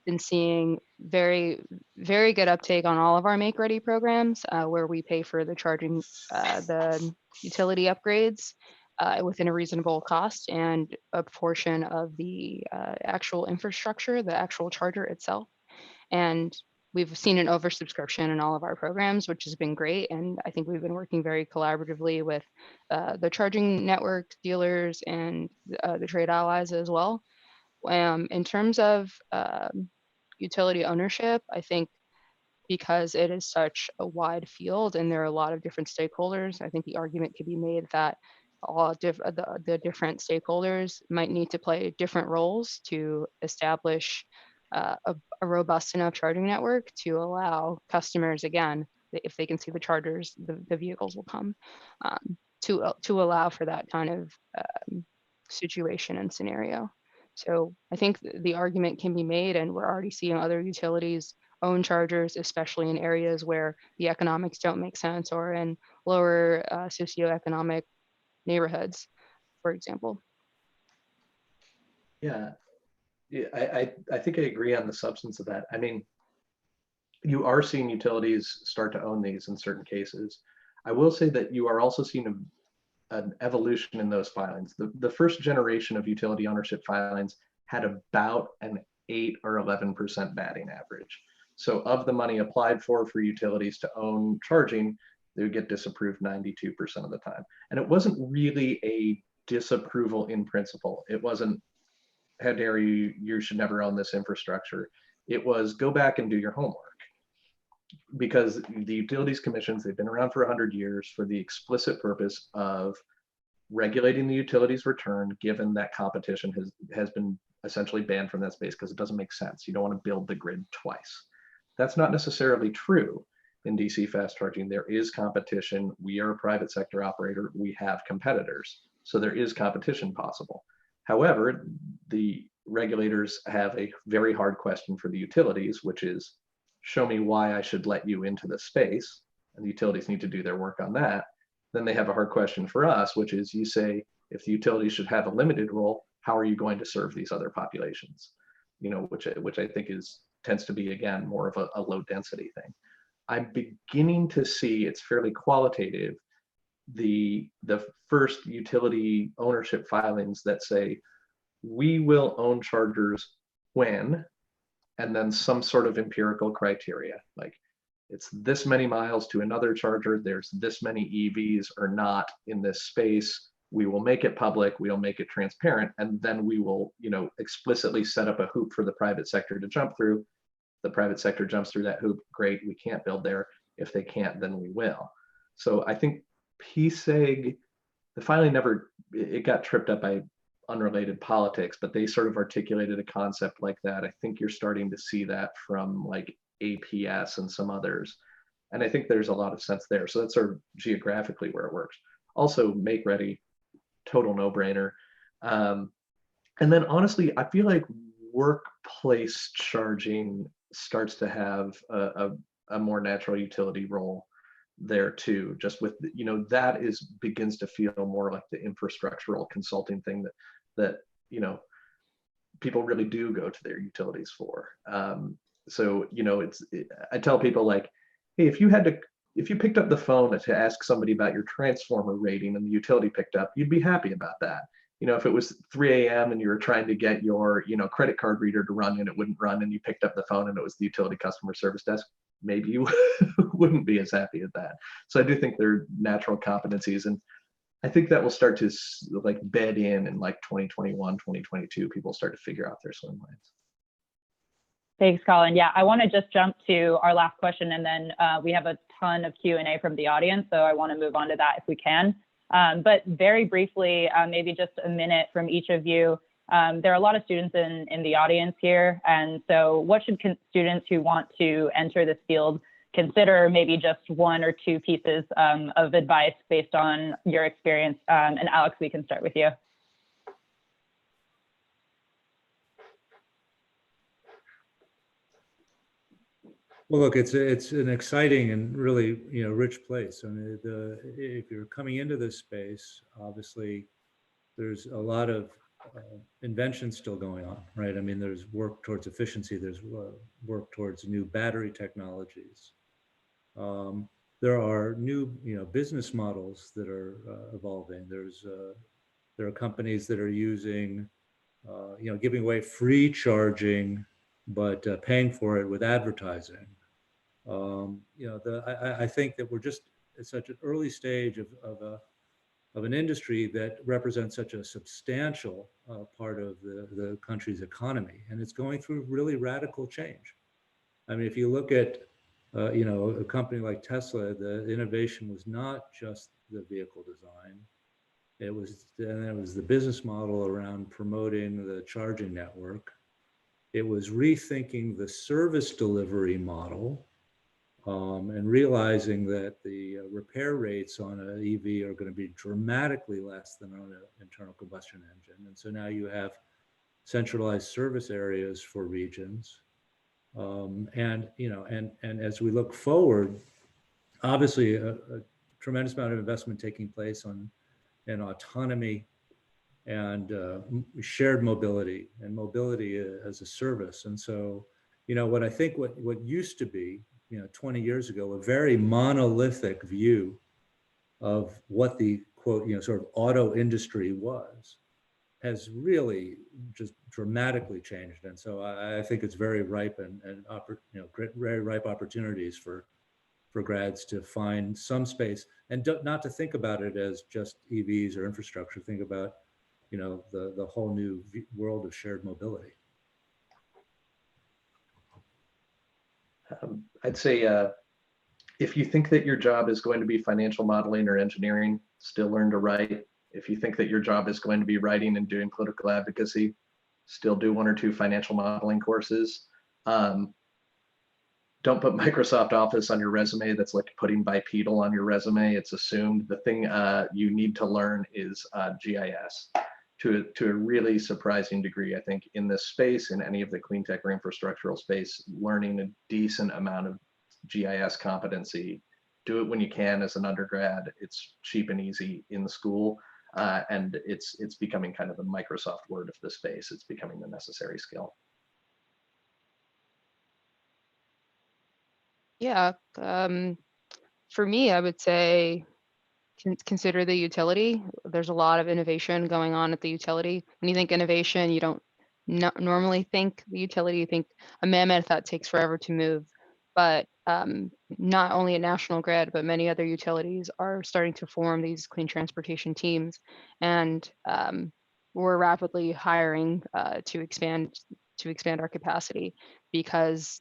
been seeing very, very good uptake on all of our Make Ready programs, where we pay for the charging, the utility upgrades within a reasonable cost and a portion of the actual infrastructure, the actual charger itself. And we've seen an oversubscription in all of our programs, which has been great. And I think we've been working very collaboratively with the charging network dealers and the trade allies as well. In terms of utility ownership, I think because it is such a wide field and there are a lot of different stakeholders, I think the argument could be made that the different stakeholders might need to play different roles to establish a robust enough charging network to allow customers, again, if they can see the chargers, the vehicles will come, to allow for that kind of situation and scenario. So I think the argument can be made, and we're already seeing other utilities own chargers, especially in areas where the economics don't make sense or in lower socioeconomic neighborhoods, for example.
Yeah, I think I agree on the substance of that. I mean, you are seeing utilities start to own these in certain cases. I will say that you are also seeing an evolution in those filings. The first generation of utility ownership filings had about an 8 or 11% batting average. So of the money applied for utilities to own charging, they would get disapproved 92% of the time. And it wasn't really a disapproval in principle. It wasn't, how dare you, you should never own this infrastructure. It was, go back and do your homework. Because the utilities commissions, they've been around for 100 years for the explicit purpose of regulating the utilities return, given that competition has been essentially banned from that space because it doesn't make sense. You don't want to build the grid twice. That's not necessarily true in DC fast charging. There is competition. We are a private sector operator. We have competitors. So there is competition possible. However, the regulators have a very hard question for the utilities, which is, show me why I should let you into the space. And the utilities need to do their work on that. Then they have a hard question for us, which is, you say, if the utilities should have a limited role, how are you going to serve these other populations? You know, which I think tends to be, again, more of a low density thing. I'm beginning to see, it's fairly qualitative, the first utility ownership filings that say, we will own chargers when, and then some sort of empirical criteria, like it's this many miles to another charger, there's this many EVs or not in this space, we will make it public, we'll make it transparent, and then we will, you know, explicitly set up a hoop for the private sector to jump through. The private sector jumps through that hoop, great, we can't build there. If they can't, then we will. So I think PSEG, the filing it got tripped up by unrelated politics, but they sort of articulated a concept like that. I think you're starting to see that from like APS and some others. And I think there's a lot of sense there. So that's sort of geographically where it works. Also, make ready, total no-brainer. And then honestly, I feel like workplace charging starts to have a more natural utility role there too, just with, you know, that begins to feel more like the infrastructural consulting thing that you know, people really do go to their utilities for. So, you know, I tell people like, hey, if you picked up the phone to ask somebody about your transformer rating and the utility picked up, you'd be happy about that. You know, if it was 3 a.m. and you were trying to get your, you know, credit card reader to run and it wouldn't run, and you picked up the phone and it was the utility customer service desk, maybe you wouldn't be as happy at that. So I do think they're natural competencies, and I think that will start to like bed in like 2021, 2022, people start to figure out their swim lanes.
Thanks, Colin. Yeah, I want to just jump to our last question, and then we have a ton of Q&A from the audience, so I want to move on to that if we can. But very briefly, maybe just a minute from each of you. There are a lot of students in the audience here, and so what should students who want to enter this field consider? Maybe just one or two pieces of advice based on your experience. And Alex, we can start with you.
Well, look, it's an exciting and really, you know, rich place. I mean, if you're coming into this space, obviously, there's a lot of invention still going on, right? I mean, there's work towards efficiency. There's work towards new battery technologies. There are new, you know, business models that are evolving. There are companies that are using, you know, giving away free charging, but paying for it with advertising. You know, I think that we're just at such an early stage of of an industry that represents such a substantial part of the country's economy. And it's going through really radical change. I mean, if you look at, you know, a company like Tesla, the innovation was not just the vehicle design. It was the business model around promoting the charging network. It was rethinking the service delivery model and realizing that the repair rates on an EV are going to be dramatically less than on an internal combustion engine. And so now you have centralized service areas for regions. And, you know, and as we look forward, obviously a tremendous amount of investment taking place in autonomy and shared mobility and mobility as a service. And so, you know, what I think what used to be, you know, 20 years ago, a very monolithic view of what the quote, you know, sort of auto industry was, has really just dramatically changed. And so I think it's very ripe and you know, very ripe opportunities for grads to find some space and not to think about it as just EVs or infrastructure. Think about, you know, the whole new world of shared mobility.
I'd say if you think that your job is going to be financial modeling or engineering, still learn to write. If you think that your job is going to be writing and doing political advocacy, still do 1 or 2 financial modeling courses. Don't put Microsoft Office on your resume. That's like putting bipedal on your resume. It's assumed. The thing you need to learn is GIS to a really surprising degree. I think in this space, in any of the clean tech or infrastructural space, learning a decent amount of GIS competency. Do it when you can as an undergrad. It's cheap and easy in the school. And it's becoming kind of the Microsoft Word of the space. It's becoming the necessary skill.
Yeah, for me, I would say consider the utility. There's a lot of innovation going on at the utility. When you think innovation, you don't normally think the utility, you think a mammoth that takes forever to move. But not only at National Grid, but many other utilities are starting to form these clean transportation teams. And we're rapidly hiring to expand our capacity because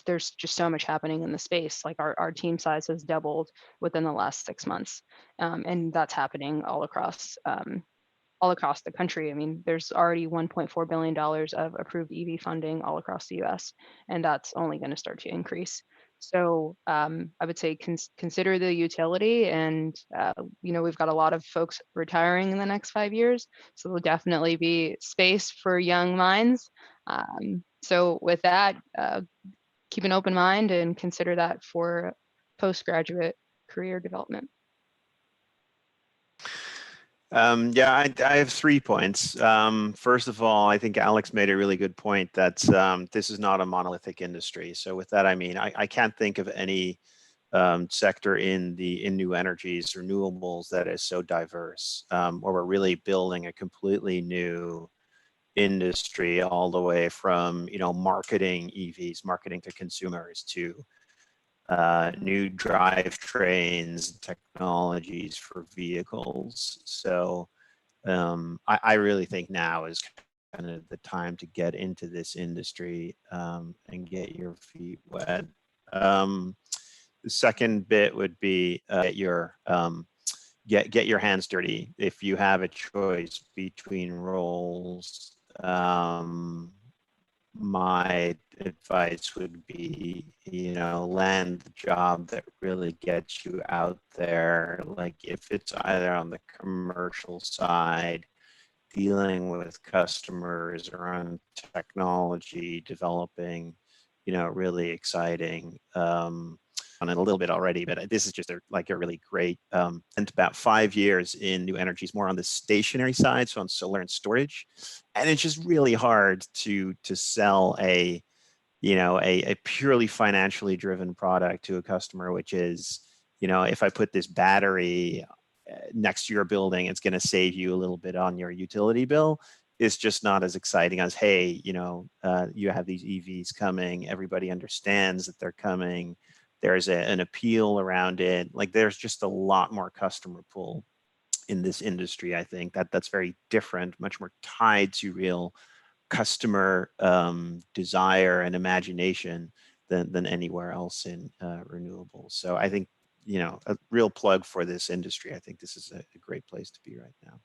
there's just so much happening in the space. Like our team size has doubled within the last 6 months. And that's happening all across the country. I mean, there's already $1.4 billion of approved EV funding all across the US, and that's only going to start to increase. So I would say consider the utility, and you know, we've got a lot of folks retiring in the next 5 years, so there'll definitely be space for young minds. So with that, keep an open mind and consider that for postgraduate career development.
Yeah, I have 3 points. First of all, I think Alex made a really good point that this is not a monolithic industry. So with that, I mean, I can't think of any sector in new energies, renewables, that is so diverse, where we're really building a completely new industry, all the way from, you know, marketing EVs, marketing to consumers, to new drivetrains, technologies for vehicles. So I really think now is kind of the time to get into this industry and get your feet wet. The second bit would be get your hands dirty. If you have a choice between roles, my advice would be, you know, land the job that really gets you out there. Like if it's either on the commercial side, dealing with customers, or on technology, developing, you know, really exciting, on it a little bit already, but this is just a really great, and about 5 years in new energies, more on the stationary side, so on solar and storage. And it's just really hard to sell a purely financially driven product to a customer, which is, you know, if I put this battery next to your building, it's going to save you a little bit on your utility bill. It's just not as exciting as, hey, you know, you have these EVs coming, everybody understands that they're coming. There's an appeal around it. Like there's just a lot more customer pull in this industry. I think that's very different, much more tied to real customer desire and imagination than anywhere else in renewables. So I think, you know, a real plug for this industry. I think this is a great place to be right now.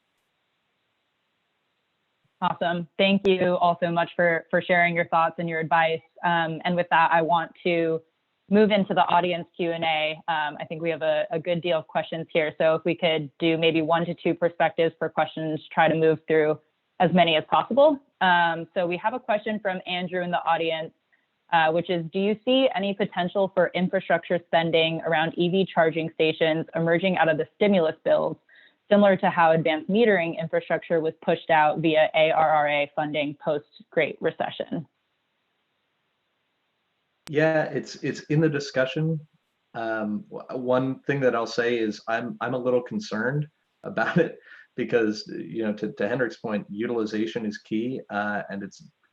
Awesome. Thank you all so much for sharing your thoughts and your advice. And with that, I want to move into the audience Q&A. I think we have a good deal of questions here. So if we could do maybe 1 to 2 perspectives per questions, try to move through as many as possible. So we have a question from Andrew in the audience, which is, do you see any potential for infrastructure spending around EV charging stations emerging out of the stimulus bills, similar to how advanced metering infrastructure was pushed out via ARRA funding post-Great Recession?
Yeah, it's in the discussion. One thing that I'll say is I'm a little concerned about it because, you know, to Hendrik's point, utilization is key, and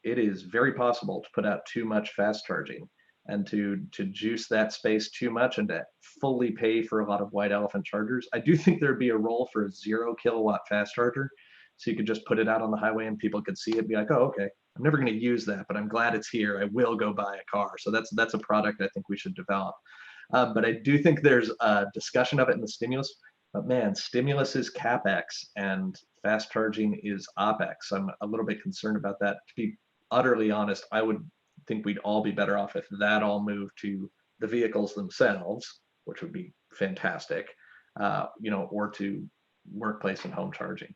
it is very possible to put out too much fast charging and to juice that space too much and to fully pay for a lot of white elephant chargers. I do think there'd be a role for a 0 kilowatt fast charger, so you could just put it out on the highway and people could see it and be like, oh, okay, I'm never going to use that, but I'm glad it's here. I will go buy a car. So that's a product I think we should develop. But I do think there's a discussion of it in the stimulus. But man, stimulus is CapEx and fast charging is OpEx. I'm a little bit concerned about that. To be utterly honest, I would think we'd all be better off if that all moved to the vehicles themselves, which would be fantastic, you know, or to workplace and home charging.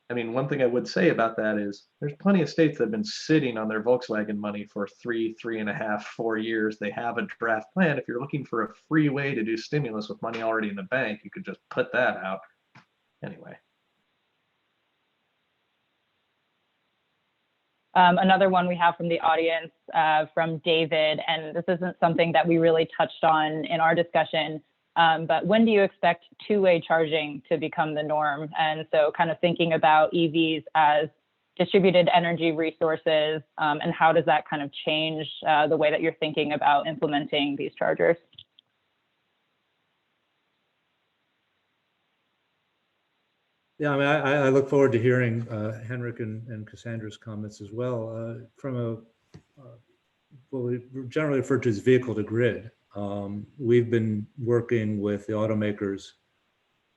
I mean, one thing I would say about that is there's plenty of states that have been sitting on their Volkswagen money for 3.5, 4 years. They have a draft plan. If you're looking for a free way to do stimulus with money already in the bank, you could just put that out. Anyway.
Another one we have from the audience, from David, and this isn't something that we really touched on in our discussion, but when do you expect two-way charging to become the norm? And so kind of thinking about EVs as distributed energy resources, and how does that kind of change the way that you're thinking about implementing these chargers?
Yeah, I mean, I look forward to hearing Henrik and Cassandra's comments as well. From what we generally refer to as vehicle to grid, we've been working with the automakers,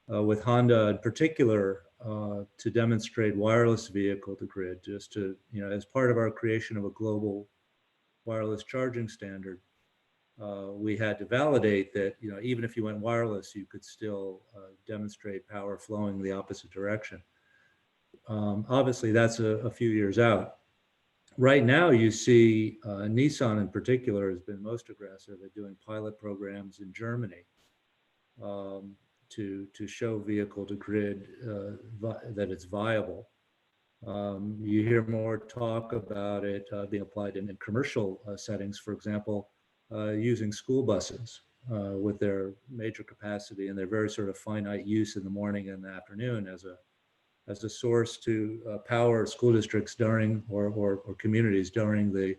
with Honda in particular, to demonstrate wireless vehicle to grid, just to, you know, as part of our creation of a global wireless charging standard. We had to validate that, you know, even if you went wireless, you could still demonstrate power flowing the opposite direction. Obviously, that's a few years out. Right now, you see Nissan in particular has been most aggressive at doing pilot programs in Germany to show vehicle to grid that it's viable. You hear more talk about it being applied in commercial settings, for example, using school buses with their major capacity and their very sort of finite use in the morning and the afternoon as a source to power school districts during or communities during the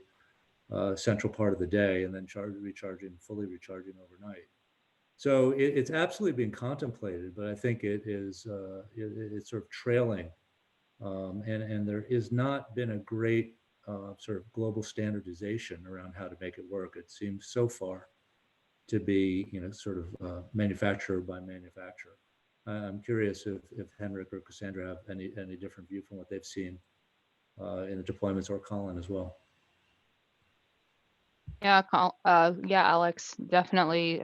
central part of the day, and then fully recharging overnight. So it's absolutely being contemplated, but I think it's sort of trailing, and there has not been a great sort of global standardization around how to make it work. It seems so far to be, you know, sort of manufacturer by manufacturer. I'm curious if Henrik or Cassandra have any different view from what they've seen in the deployments, or Colin as well.
Yeah, Alex, definitely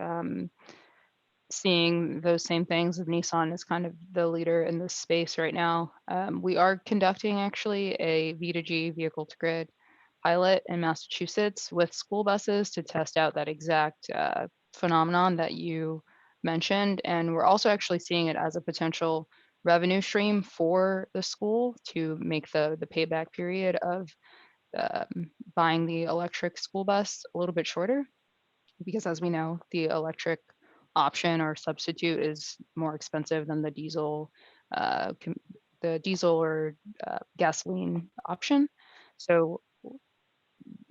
seeing those same things with Nissan is kind of the leader in this space right now. We are conducting actually a V2G vehicle to grid pilot in Massachusetts with school buses to test out that exact phenomenon that you mentioned. And we're also actually seeing it as a potential revenue stream for the school to make the payback period of buying the electric school bus a little bit shorter, because as we know, the electric option or substitute is more expensive than the diesel or gasoline option. So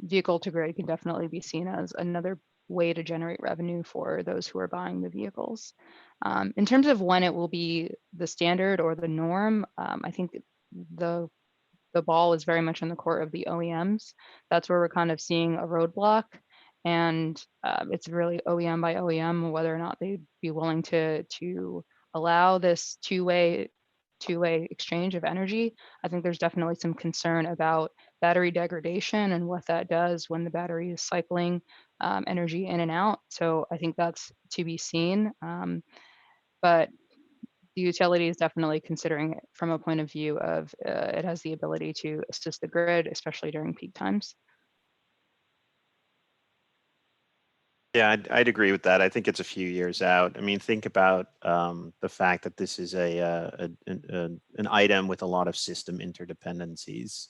vehicle to grid can definitely be seen as another way to generate revenue for those who are buying the vehicles. In terms of when it will be the standard or the norm, I think the ball is very much in the court of the OEMs. That's where we're kind of seeing a roadblock, and it's really OEM by OEM whether or not they'd be willing to allow this two-way exchange of energy. I think there's definitely some concern about battery degradation and what that does when the battery is cycling energy in and out. So I think that's to be seen. But the utility is definitely considering it from a point of view of it has the ability to assist the grid, especially during peak times.
Yeah, I'd agree with that. I think it's a few years out. I mean, think about the fact that this is an item with a lot of system interdependencies.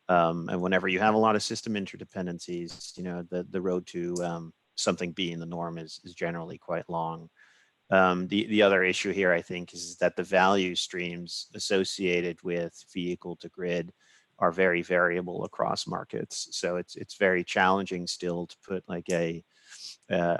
And whenever you have a lot of system interdependencies, you know, the road to something being the norm is generally quite long. The other issue here, I think, is that the value streams associated with vehicle to grid are very variable across markets. So it's very challenging still to put like a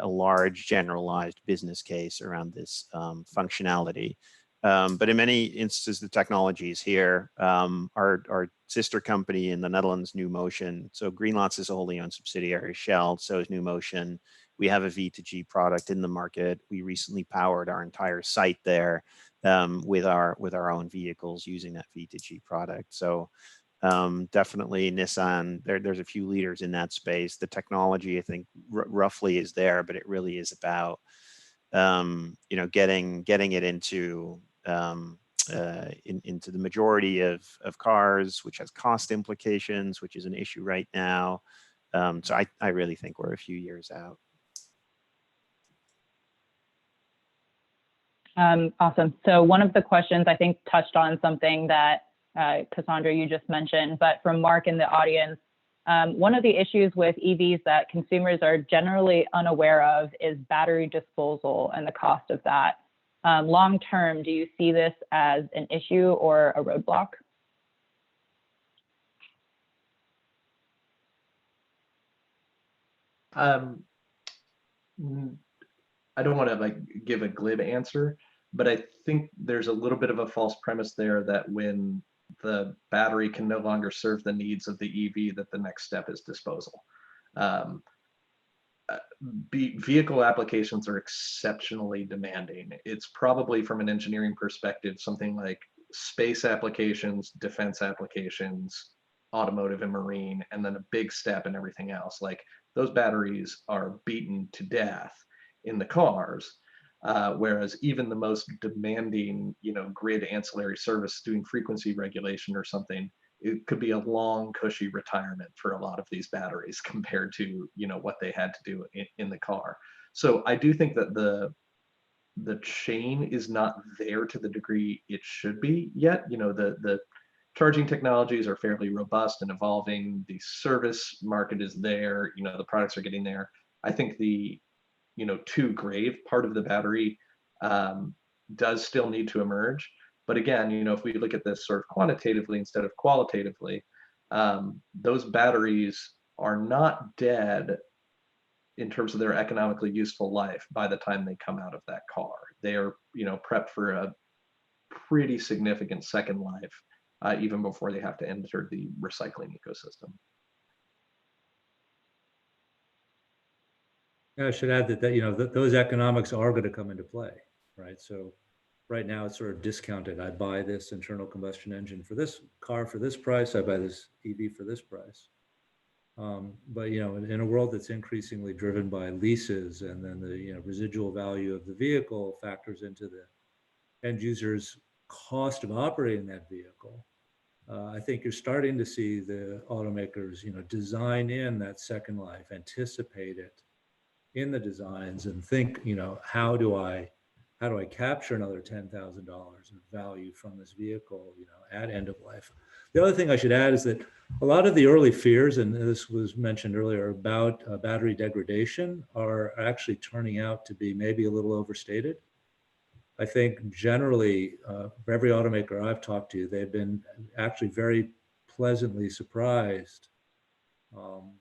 large generalized business case around this functionality. But in many instances, the technology is here. Our sister company in the Netherlands, NewMotion. So Greenlots is a wholly owned subsidiary of Shell. So is NewMotion. We have a V2G product in the market. We recently powered our entire site there with our own vehicles using that V2G product. So definitely Nissan, there's a few leaders in that space. The technology, I think, roughly is there, but it really is about you know, getting it into the majority of cars, which has cost implications, which is an issue right now. So I really think we're a few years out.
Awesome. So one of the questions I think touched on something that Cassandra, you just mentioned, but from Mark in the audience, one of the issues with EVs that consumers are generally unaware of is battery disposal and the cost of that. Long term, do you see this as an issue or a roadblock?
I don't want to like give a glib answer, but I think there's a little bit of a false premise there that when the battery can no longer serve the needs of the EV, that the next step is disposal. Vehicle applications are exceptionally demanding. It's probably from an engineering perspective, something like space applications, defense applications, automotive and marine, and then a big step in everything else. Like those batteries are beaten to death in the cars. Whereas even the most demanding, you know, grid ancillary service doing frequency regulation or something, it could be a long, cushy retirement for a lot of these batteries compared to, you know, what they had to do in the car. So I do think that the chain is not there to the degree it should be yet. You know, the charging technologies are fairly robust and evolving. The service market is there. You know, the products are getting there. I think the to grave part of the battery does still need to emerge. But again, you know, if we look at this sort of quantitatively instead of qualitatively, those batteries are not dead in terms of their economically useful life by the time they come out of that car. They are, you know, prepped for a pretty significant second life, even before they have to enter the recycling ecosystem.
I should add that you know, those economics are going to come into play, right? So right now it's sort of discounted. I buy this internal combustion engine for this car for this price. I buy this EV for this price. But you know, in a world that's increasingly driven by leases, and then the residual value of the vehicle factors into the end user's cost of operating that vehicle. I think you're starting to see the automakers, design in that second life, anticipate it in the designs, and think, how do I capture another $10,000 of value from this vehicle, at end of life. The other thing I should add is that a lot of the early fears, and this was mentioned earlier, about battery degradation are actually turning out to be maybe a little overstated. I think generally, for every automaker I've talked to, they've been actually very pleasantly surprised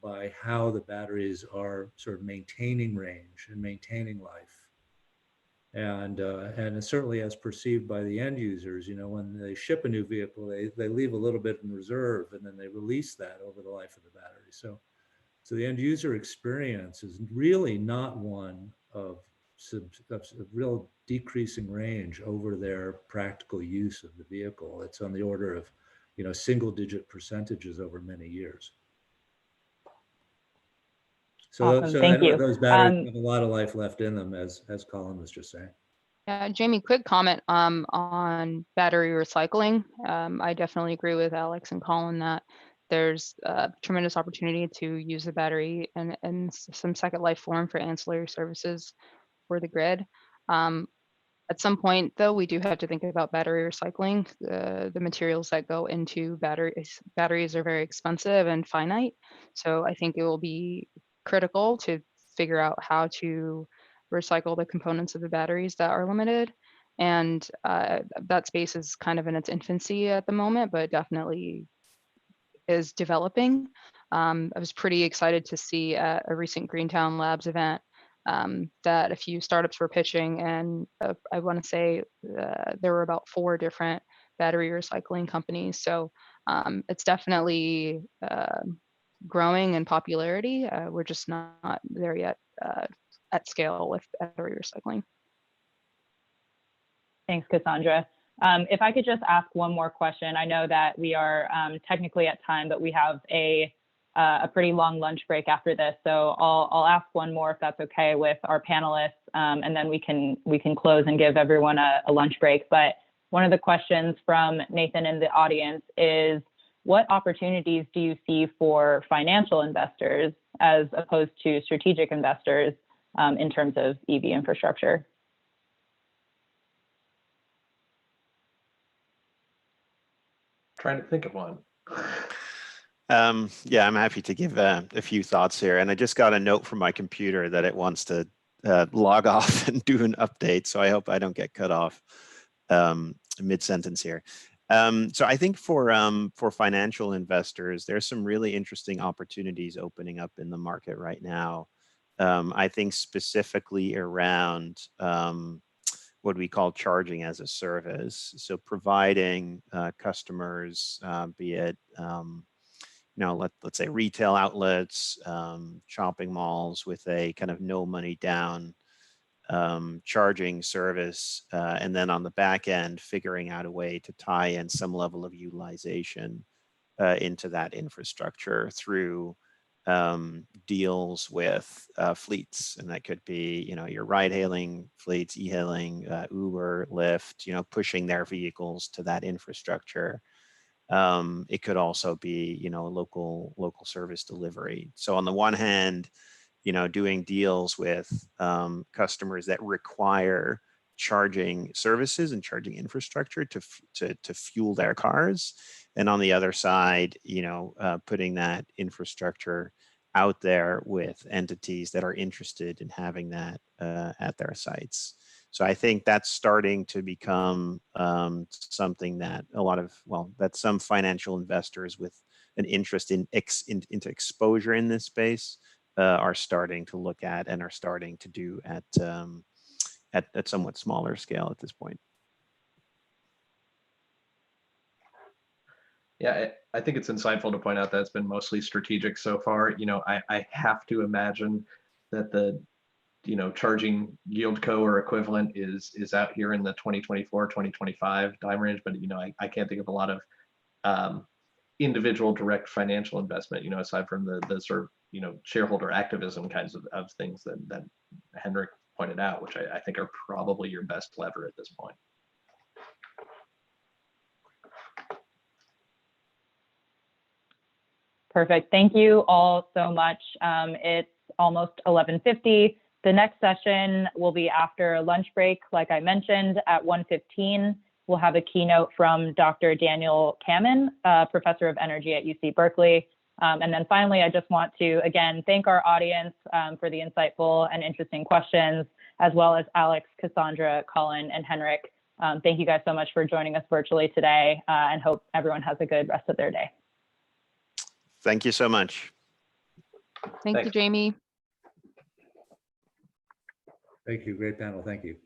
by how the batteries are sort of maintaining range and maintaining life. And it's certainly as perceived by the end users, you know, when they ship a new vehicle, they leave a little bit in reserve and then they release that over the life of the battery. So the end user experience is really not one of real decreasing range over their practical use of the vehicle. It's on the order of, you know, single digit percentages over many years. So,
Awesome. Thank you.
those batteries have a lot of life left in them, as Colin was just saying.
Jamie, quick comment on battery recycling. I definitely agree with Alex and Colin that there's a tremendous opportunity to use the battery and some second life form for ancillary services for the grid. At some point, though, we do have to think about battery recycling. The materials that go into batteries are very expensive and finite. So I think it will be critical to figure out how to recycle the components of the batteries that are limited. And that space is kind of in its infancy at the moment, but definitely is developing. I was pretty excited to see at a recent Greentown Labs event that a few startups were pitching, and I want to say there were about 4 different battery recycling companies. So it's definitely growing in popularity. We're just not there yet at scale with battery recycling.
Thanks, Cassandra. If I could just ask one more question. I know that we are technically at time, but we have a pretty long lunch break after this. So I'll ask one more if that's okay with our panelists, and then we can close and give everyone a lunch break. But one of the questions from Nathan in the audience is, what opportunities do you see for financial investors as opposed to strategic investors in terms of EV infrastructure?
Trying to think of one.
Yeah, I'm happy to give a few thoughts here. And I just got a note from my computer that it wants to log off and do an update. So I hope I don't get cut off mid-sentence here. So I think for financial investors, there's some really interesting opportunities opening up in the market right now. I think specifically around what we call charging as a service. So providing customers, be it let's say retail outlets, shopping malls with a kind of no money down charging service, and then on the back end, figuring out a way to tie in some level of utilization into that infrastructure through deals with fleets. And that could be, your ride hailing fleets, e-hailing, Uber, Lyft, pushing their vehicles to that infrastructure. It could also be, local service delivery. So on the one hand, doing deals with customers that require charging services and charging infrastructure to fuel their cars, and on the other side, putting that infrastructure out there with entities that are interested in having that at their sites. So I think that's starting to become something that that some financial investors with an interest into exposure in this space are starting to look at and are starting to do at somewhat smaller scale at this point.
Yeah, I think it's insightful to point out that it's been mostly strategic so far. I have to imagine that the charging YieldCo or equivalent is out here in the 2024, 2025 time range, but I can't think of a lot of individual direct financial investment, aside from the sort of shareholder activism kinds of things that Henrik pointed out, which I think are probably your best lever at this point.
Perfect. Thank you all so much. It's almost 11:50. The next session will be after a lunch break. Like I mentioned, at 1:15, we'll have a keynote from Dr. Daniel Kammen, Professor of Energy at UC Berkeley. And then finally, I just want to, again, thank our audience for the insightful and interesting questions, as well as Alex, Cassandra, Colin, and Henrik. Thank you guys so much for joining us virtually today, and hope everyone has a good rest of their day.
Thank you so much.
Thank you,
Thanks.
Jamie.
Thank you. Great panel. Thank you.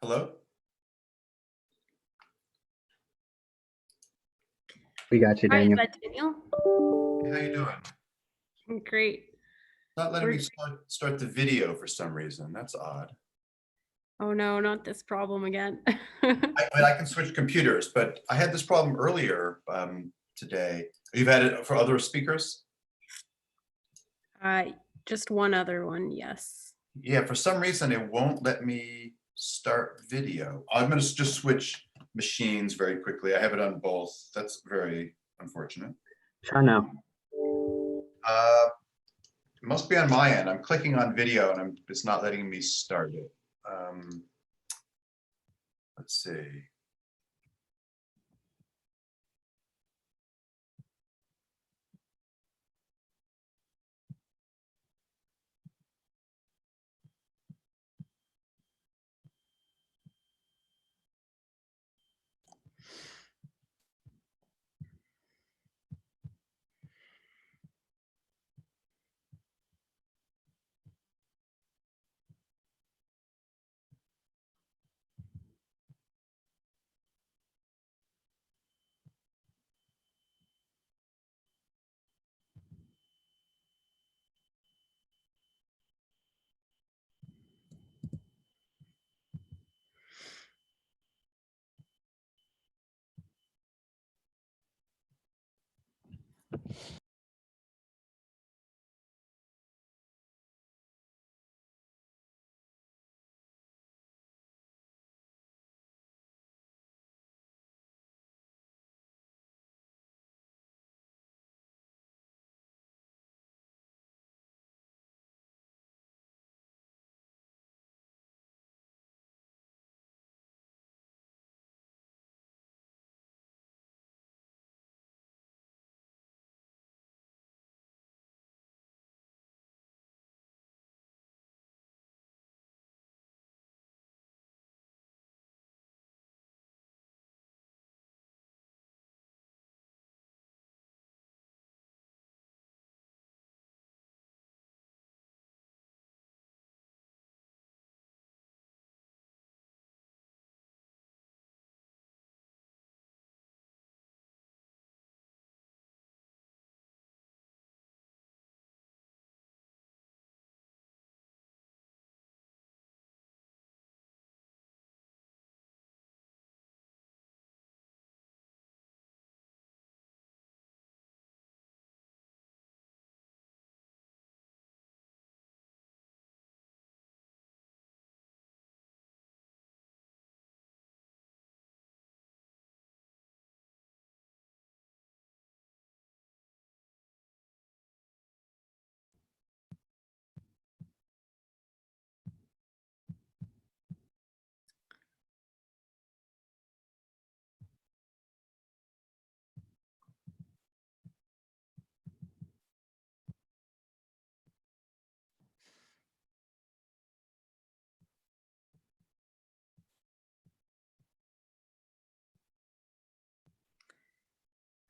Hello?
We got you,
Hi, is
Daniel.
that Daniel?
How you doing?
Great.
Not letting me
We're-
start the video for some reason. That's odd.
Oh no, not this problem again.
I can switch computers, but I had this problem earlier today. You've had it for other speakers?
Just one other one, yes.
Yeah, for some reason it won't let me start video. I'm going to just switch machines very quickly. I have it on both. That's very unfortunate.
Try now.
It must be on my end. I'm clicking on video and it's not letting me start it. Let's see.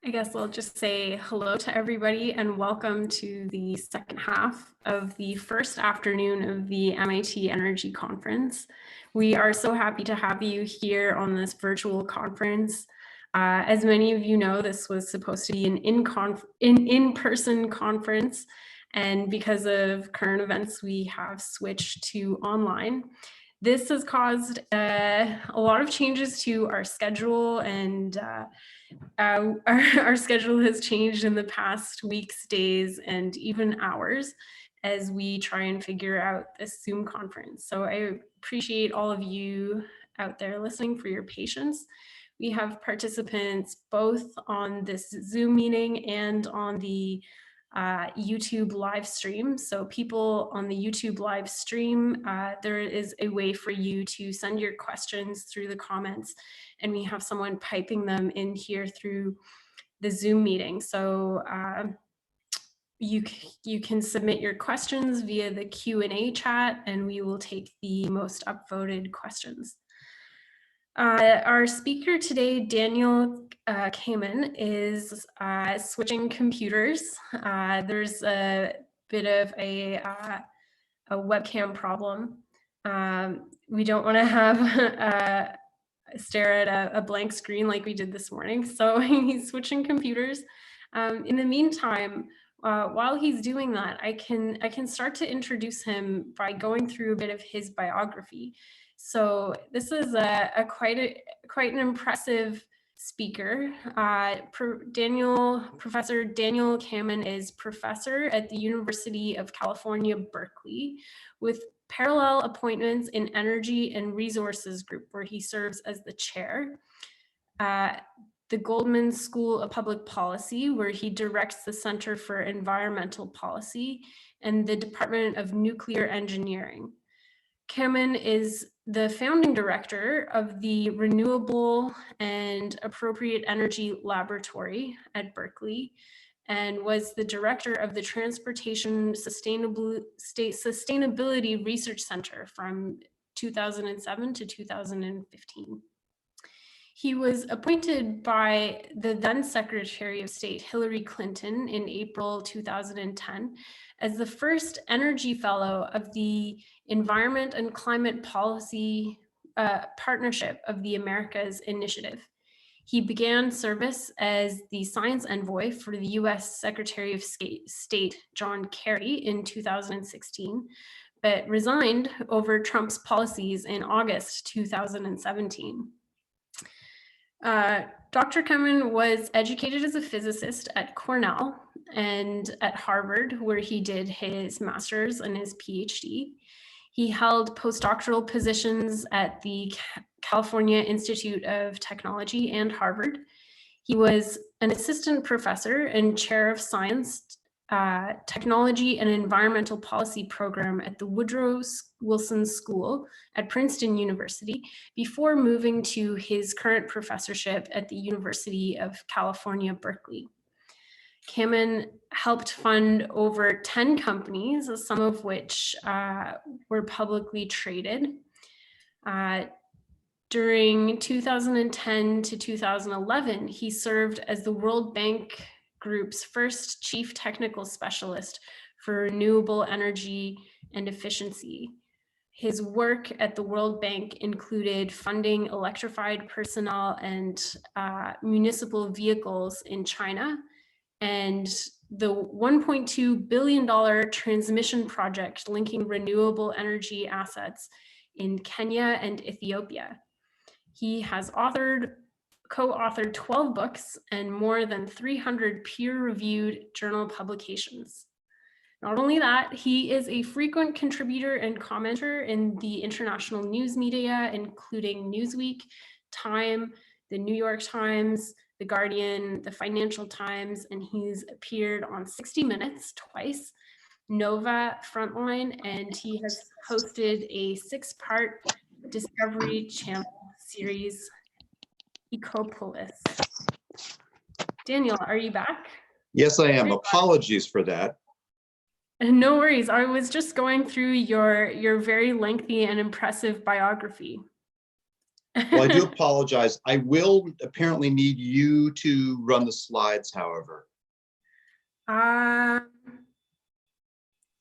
I guess I'll just say hello to everybody and welcome to the second half of the first afternoon of the MIT Energy Conference. We are so happy to have you here on this virtual conference. As many of you know, this was supposed to be an in-person conference, and because of current events, we have switched to online. This has caused a lot of changes to our schedule, and our schedule has changed in the past weeks, days, and even hours as we try and figure out this Zoom conference. So I appreciate all of you out there listening for your patience. We have participants both on this Zoom meeting and on the YouTube live stream. So people on the YouTube live stream, there is a way for you to send your questions through the comments, and we have someone piping them in here through the Zoom meeting. So you can submit your questions via the Q&A chat, and we will take the most upvoted questions. Our speaker today, Daniel Kamen, is switching computers. There's a bit of a webcam problem. We don't want to have stare at a blank screen like we did this morning. So he's switching computers. In the meantime, while he's doing that, I can start to introduce him by going through a bit of his biography. So this is quite an impressive speaker. Professor Daniel Kammen is professor at the University of California, Berkeley, with parallel appointments in Energy and Resources Group, where he serves as the chair. The Goldman School of Public Policy, where he directs the Center for Environmental Policy, and the Department of Nuclear Engineering. Kammen is the founding director of the Renewable and Appropriate Energy Laboratory at Berkeley, and was the director of the Transportation Sustainability Research Center from 2007 to 2015. He was appointed by the then Secretary of State Hillary Clinton in April 2010 as the first Energy Fellow of the Environment and Climate Policy Partnership of the Americas Initiative. He began service as the Science Envoy for the US Secretary of State John Kerry in 2016, but resigned over Trump's policies in August 2017. Dr. Kammen was educated as a physicist at Cornell and at Harvard, where he did his master's and his PhD. He held postdoctoral positions at the California Institute of Technology and Harvard. He was an assistant professor and chair of science, technology and environmental policy program at the Woodrow Wilson School at Princeton University before moving to his current professorship at the University of California, Berkeley. Kammen helped fund over 10 companies, some of which were publicly traded. During 2010 to 2011, he served as the World Bank Group's first chief technical specialist for renewable energy and efficiency. His work at the World Bank included funding electrified personnel and municipal vehicles in China, and the $1.2 billion transmission project linking renewable energy assets in Kenya and Ethiopia. He has co-authored 12 books and more than 300 peer-reviewed journal publications. Not only that, he is a frequent contributor and commenter in the international news media, including Newsweek, Time, the New York Times, The Guardian, the Financial Times, and he's appeared on 60 Minutes twice, Nova, Frontline, and he has hosted a 6-part Discovery Channel series, Ecopolis. Daniel, are you back?
Yes, I am. Apologies for that.
No worries. I was just going through your very lengthy and impressive biography.
Well, I do apologize. I will apparently need you to run the slides, however.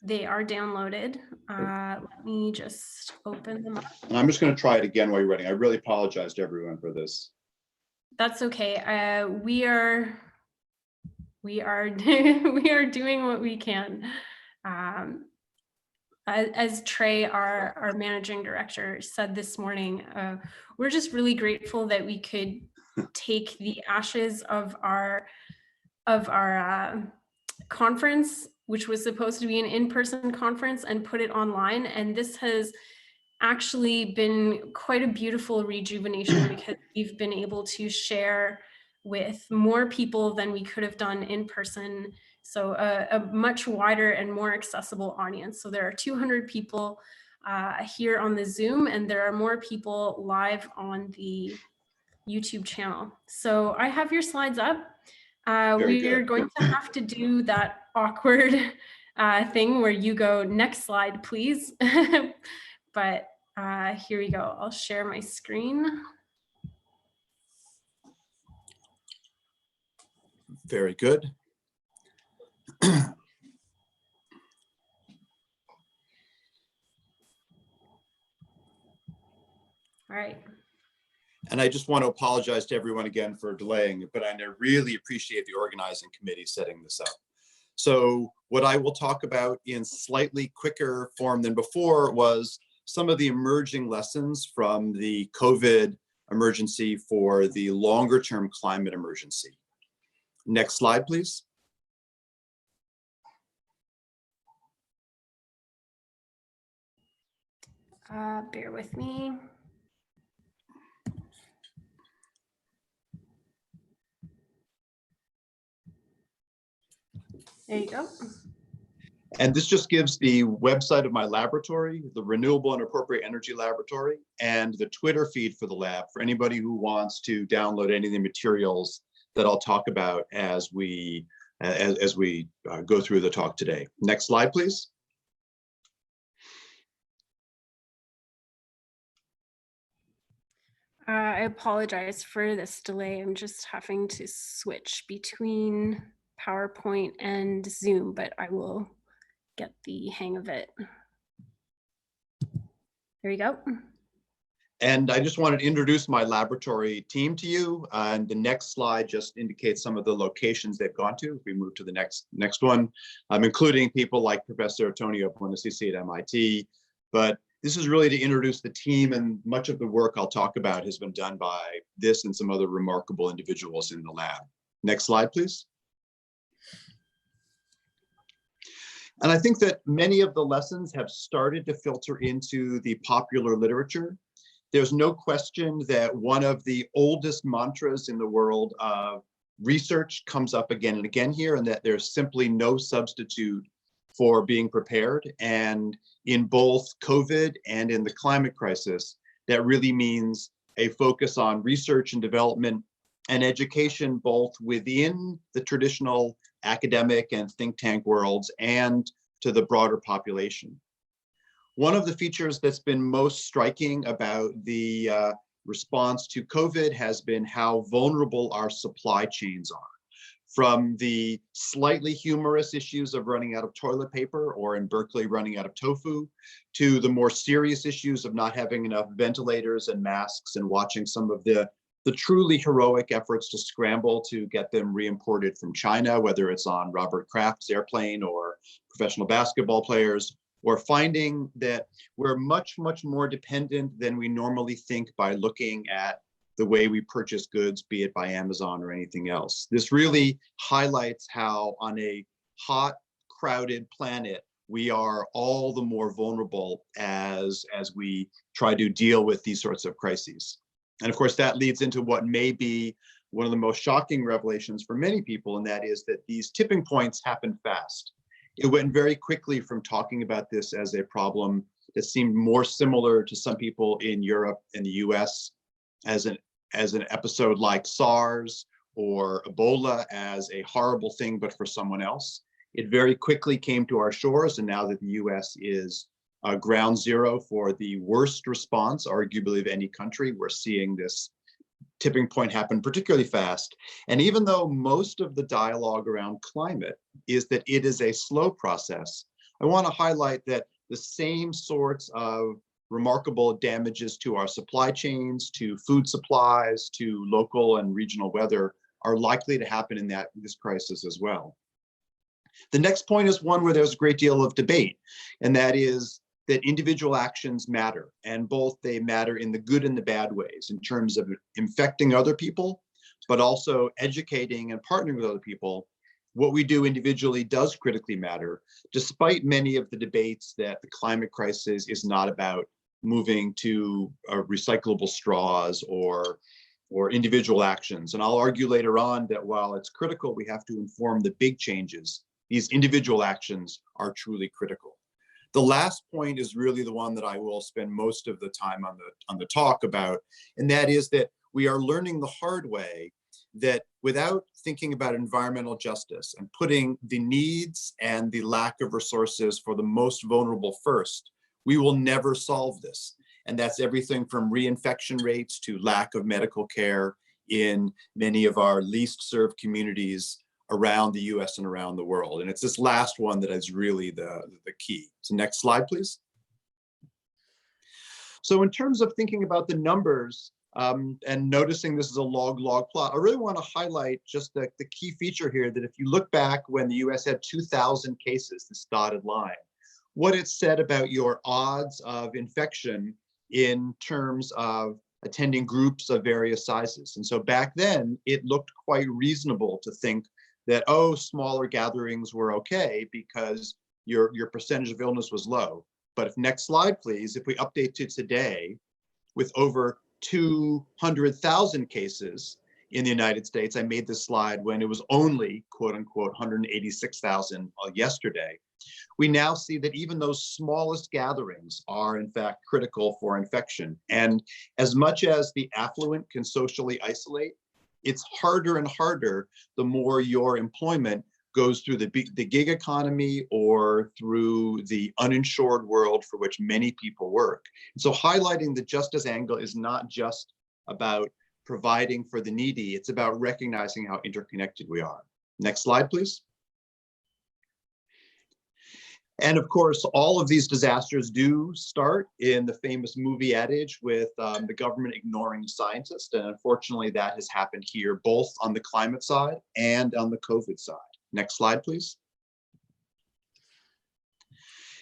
They are downloaded. Let me just open them up.
And I'm just going to try it again while you're running. I really apologize to everyone for this.
That's okay. We are doing what we can. As Trey, our managing director, said this morning, we're just really grateful that we could take the ashes of our conference, which was supposed to be an in-person conference, and put it online. And this has actually been quite a beautiful rejuvenation because we've been able to share with more people than we could have done in person. So a much wider and more accessible audience. So there are 200 people here on the Zoom, and there are more people live on the YouTube channel. So I have your slides up. We're going to have to do that awkward thing where you go, next slide, please. But here we go. I'll share my screen.
Very good.
All right.
And I just want to apologize to everyone again for delaying, but I really appreciate the organizing committee setting this up. So what I will talk about in slightly quicker form than before was some of the emerging lessons from the COVID emergency for the longer term climate emergency. Next slide, please.
Bear with me. There you go.
And this just gives the website of my laboratory, the Renewable and Appropriate Energy Laboratory, and the Twitter feed for the lab for anybody who wants to download any of the materials that I'll talk about as we go through the talk today. Next slide, please.
I apologize for this delay. I'm just having to switch between PowerPoint and Zoom, but I will get the hang of it. There you go.
And I just wanted to introduce my laboratory team to you. And the next slide just indicates some of the locations they've gone to. If we move to the next one, including people like Professor Antonio Buonasisi at MIT. But this is really to introduce the team, and much of the work I'll talk about has been done by this and some other remarkable individuals in the lab. Next slide, please. And I think that many of the lessons have started to filter into the popular literature. There's no question that one of the oldest mantras in the world of research comes up again and again here, and that there's simply no substitute for being prepared. And in both COVID and in the climate crisis, that really means a focus on research and development and education, both within the traditional academic and think tank worlds and to the broader population. One of the features that's been most striking about the response to COVID has been how vulnerable our supply chains are. From the slightly humorous issues of running out of toilet paper, or in Berkeley running out of tofu, to the more serious issues of not having enough ventilators and masks, and watching some of the truly heroic efforts to scramble to get them re-imported from China, whether it's on Robert Kraft's airplane or professional basketball players, or finding that we're much, much more dependent than we normally think by looking at the way we purchase goods, be it by Amazon or anything else. This really highlights how on a hot, crowded planet, we are all the more vulnerable as we try to deal with these sorts of crises. And of course, that leads into what may be one of the most shocking revelations for many people, and that is that these tipping points happen fast. It went very quickly from talking about this as a problem that seemed more similar to some people in Europe and the US as an episode like SARS or Ebola as a horrible thing, but for someone else. It very quickly came to our shores, and now that the US is ground zero for the worst response, arguably, of any country, we're seeing this tipping point happen particularly fast. And even though most of the dialogue around climate is that it is a slow process, I want to highlight that the same sorts of remarkable damages to our supply chains, to food supplies, to local and regional weather are likely to happen in this crisis as well. The next point is one where there's a great deal of debate, and that is that individual actions matter, and both they matter in the good and the bad ways in terms of infecting other people, but also educating and partnering with other people. What we do individually does critically matter, despite many of the debates that the climate crisis is not about moving to recyclable straws or individual actions. And I'll argue later on that while it's critical, we have to inform the big changes. These individual actions are truly critical. The last point is really the one that I will spend most of the time on the talk about, and that is that we are learning the hard way that without thinking about environmental justice and putting the needs and the lack of resources for the most vulnerable first, we will never solve this. And that's everything from reinfection rates to lack of medical care in many of our least served communities around the US and around the world. And it's this last one that is really the key. So next slide, please. So in terms of thinking about the numbers and noticing this is a log plot, I really want to highlight just the key feature here that if you look back when the US had 2,000 cases, this dotted line, what it said about your odds of infection in terms of attending groups of various sizes. And so back then, it looked quite reasonable to think that, oh, smaller gatherings were okay because your percentage of illness was low. But if next slide, please, if we update to today with over 200,000 cases in the United States, I made this slide when it was only, quote unquote, 186,000 yesterday. We now see that even those smallest gatherings are in fact critical for infection. And as much as the affluent can socially isolate, it's harder and harder the more your employment goes through the gig economy or through the uninsured world for which many people work. And so highlighting the justice angle is not just about providing for the needy, it's about recognizing how interconnected we are. Next slide, please. And of course, all of these disasters do start in the famous movie adage with the government ignoring the scientists. And unfortunately, that has happened here, both on the climate side and on the COVID side. Next slide, please.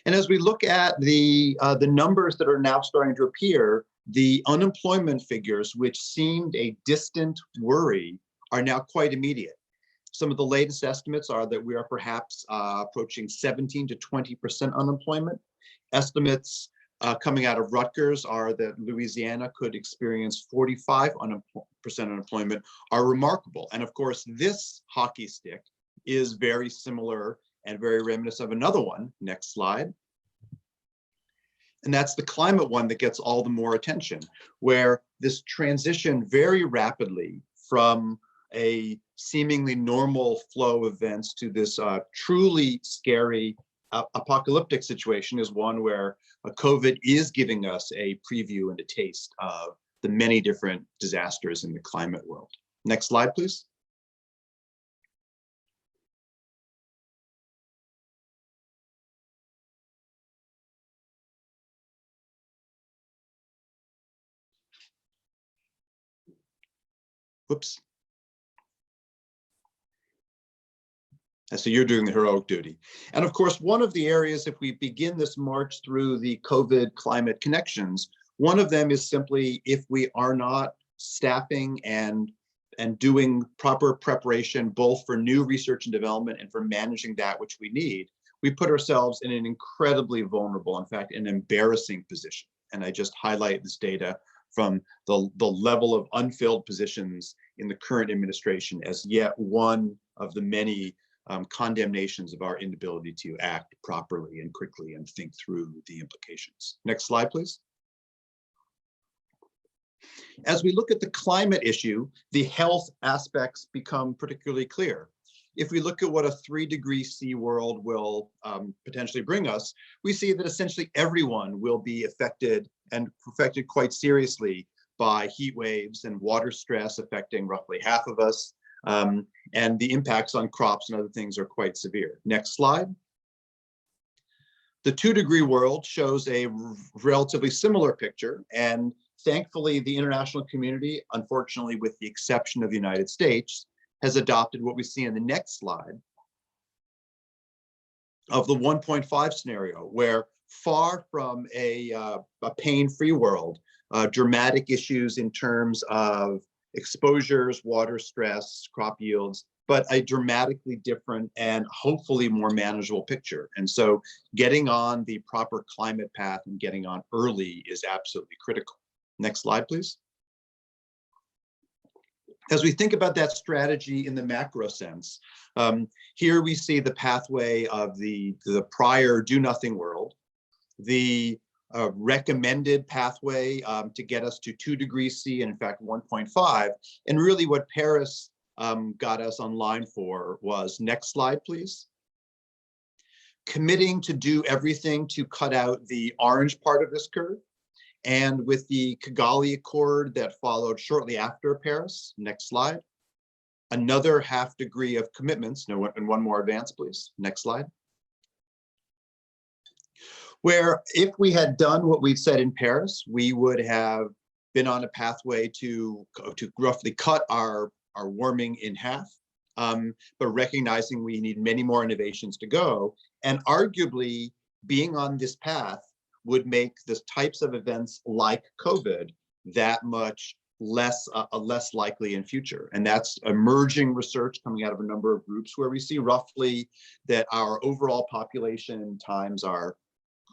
And as we look at the numbers that are now starting to appear, the unemployment figures, which seemed a distant worry, are now quite immediate. Some of the latest estimates are that we are perhaps approaching 17 to 20% unemployment. Estimates coming out of Rutgers are that Louisiana could experience 45% unemployment, are remarkable. And of course, this hockey stick is very similar and very reminiscent of another one. Next slide. And that's the climate one that gets all the more attention, where this transition very rapidly from a seemingly normal flow of events to this truly scary apocalyptic situation is one where COVID is giving us a preview and a taste of the many different disasters in the climate world. Next slide, please. Whoops. And so you're doing the heroic duty. And of course, one of the areas, if we begin this march through the COVID climate connections, one of them is simply if we are not staffing and doing proper preparation, both for new research and development and for managing that which we need, we put ourselves in an incredibly vulnerable, in fact, an embarrassing position. And I just highlight this data from the level of unfilled positions in the current administration as yet one of the many condemnations of our inability to act properly and quickly and think through the implications. Next slide, please. As we look at the climate issue, the health aspects become particularly clear. If we look at what a 3°C world will potentially bring us, we see that essentially everyone will be affected and affected quite seriously by heat waves and water stress affecting roughly half of us. And the impacts on crops and other things are quite severe. Next slide. The 2° world shows a relatively similar picture. And thankfully, the international community, unfortunately, with the exception of the United States, has adopted what we see in the next slide of the 1.5 scenario, where far from a pain-free world, dramatic issues in terms of exposures, water stress, crop yields, but a dramatically different and hopefully more manageable picture. And so getting on the proper climate path and getting on early is absolutely critical. Next slide, please. As we think about that strategy in the macro sense, here we see the pathway of the prior do-nothing world, the recommended pathway to get us to 2°C and in fact 1.5. And really what Paris got us online for was, next slide, please. Committing to do everything to cut out the orange part of this curve. And with the Kigali Accord that followed shortly after Paris, next slide, another ½ degree of commitments. No, and one more advance, please. Next slide. where if we had done what we've said in Paris, we would have been on a pathway to roughly cut our warming in half, but recognizing we need many more innovations to go. And arguably being on this path would make the types of events like COVID that much less likely in future. And that's emerging research coming out of a number of groups where we see roughly that our overall population times our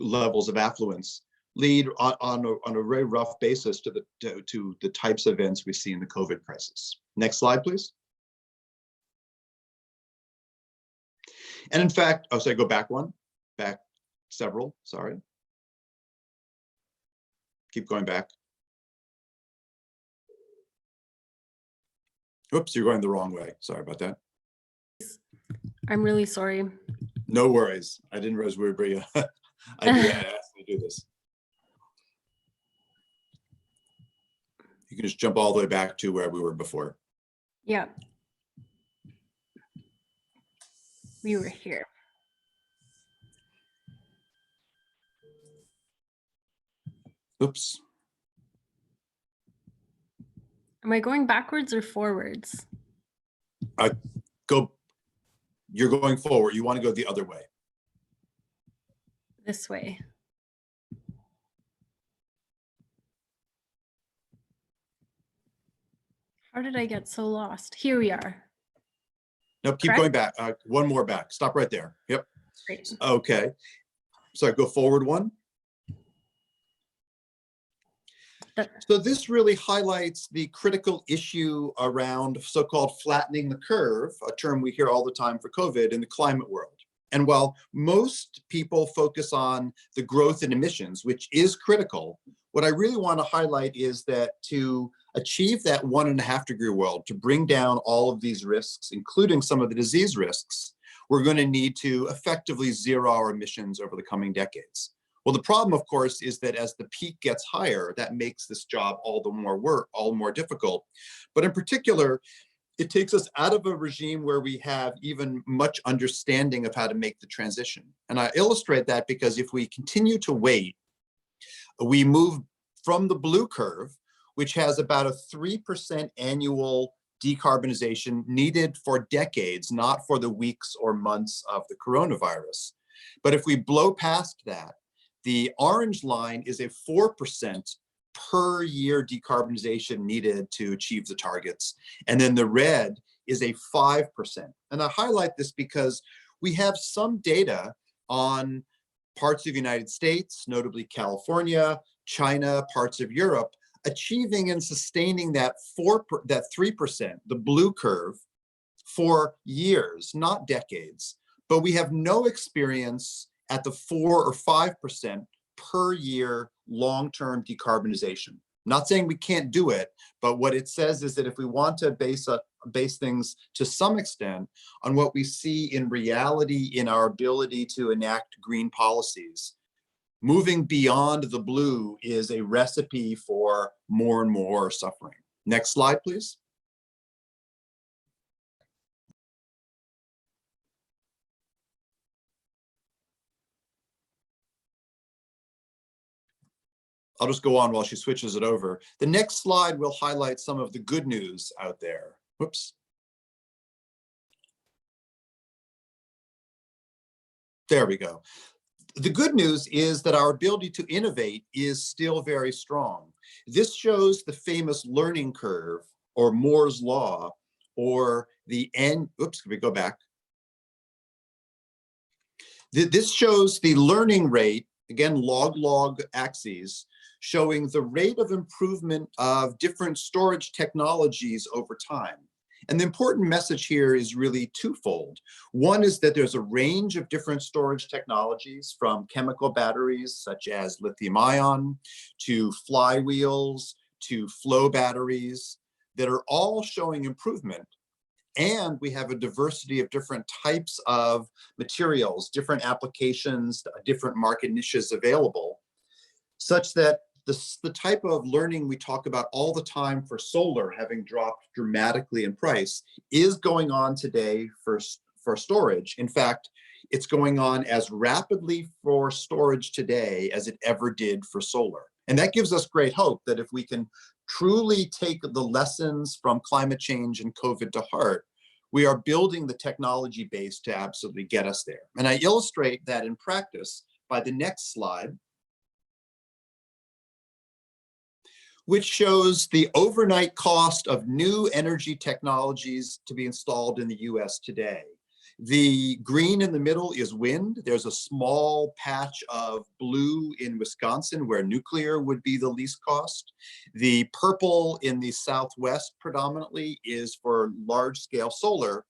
levels of affluence lead on a very rough basis to the types of events we see in the COVID crisis. Next slide, please. And in fact, oh, sorry, go back one, back several, sorry. Keep going back. Oops, you're going the wrong way. Sorry about that.
I'm really sorry.
No worries. I didn't realize we were bringing. I asked you to do this. You can just jump all the way back to where we were before.
Yeah. We were here.
Oops.
Am I going backwards or forwards?
You're going forward. You want to go the other way.
This way. How did I get so lost? Here we are.
No, keep
Correct?
going back. One more back. Stop right there. Yep.
Great.
Okay. Sorry, go forward one. So this really highlights the critical issue around so-called flattening the curve, a term we hear all the time for COVID in the climate world. And while most people focus on the growth in emissions, which is critical, what I really want to highlight is that to achieve that 1.5 degree world, to bring down all of these risks, including some of the disease risks, we're going to need to effectively zero our emissions over the coming decades. Well, the problem, of course, is that as the peak gets higher, that makes this job all the more work, all more difficult. But in particular, it takes us out of a regime where we have even much understanding of how to make the transition. And I illustrate that because if we continue to wait, we move from the blue curve, which has about a 3% annual decarbonization needed for decades, not for the weeks or months of the coronavirus. But if we blow past that, the orange line is a 4% per year decarbonization needed to achieve the targets. And then the red is a 5%. And I highlight this because we have some data on parts of the United States, notably California, China, parts of Europe, achieving and sustaining that 3%, the blue curve, for years, not decades. But we have no experience at the 4 or 5% per year long-term decarbonization. Not saying we can't do it, but what it says is that if we want to base things to some extent on what we see in reality in our ability to enact green policies, moving beyond the blue is a recipe for more and more suffering. Next slide, please. I'll just go on while she switches it over. The next slide will highlight some of the good news out there. Whoops. There we go. The good news is that our ability to innovate is still very strong. This shows the famous learning curve, or Moore's law, or the N, oops, can we go back? This shows the learning rate, again, log axes, showing the rate of improvement of different storage technologies over time. And the important message here is really twofold. One is that there's a range of different storage technologies, from chemical batteries such as lithium ion, to flywheels, to flow batteries, that are all showing improvement. And we have a diversity of different types of materials, different applications, different market niches available, such that the type of learning we talk about all the time for solar having dropped dramatically in price is going on today for storage. In fact, It's going on as rapidly for storage today as it ever did for solar. And that gives us great hope that if we can truly take the lessons from climate change and COVID to heart, we are building the technology base to absolutely get us there. And I illustrate that in practice by the next slide, which shows the overnight cost of new energy technologies to be installed in the US today. The green in the middle is wind. There's a small patch of blue in Wisconsin where nuclear would be the least cost. The purple in the Southwest predominantly is for large scale solar,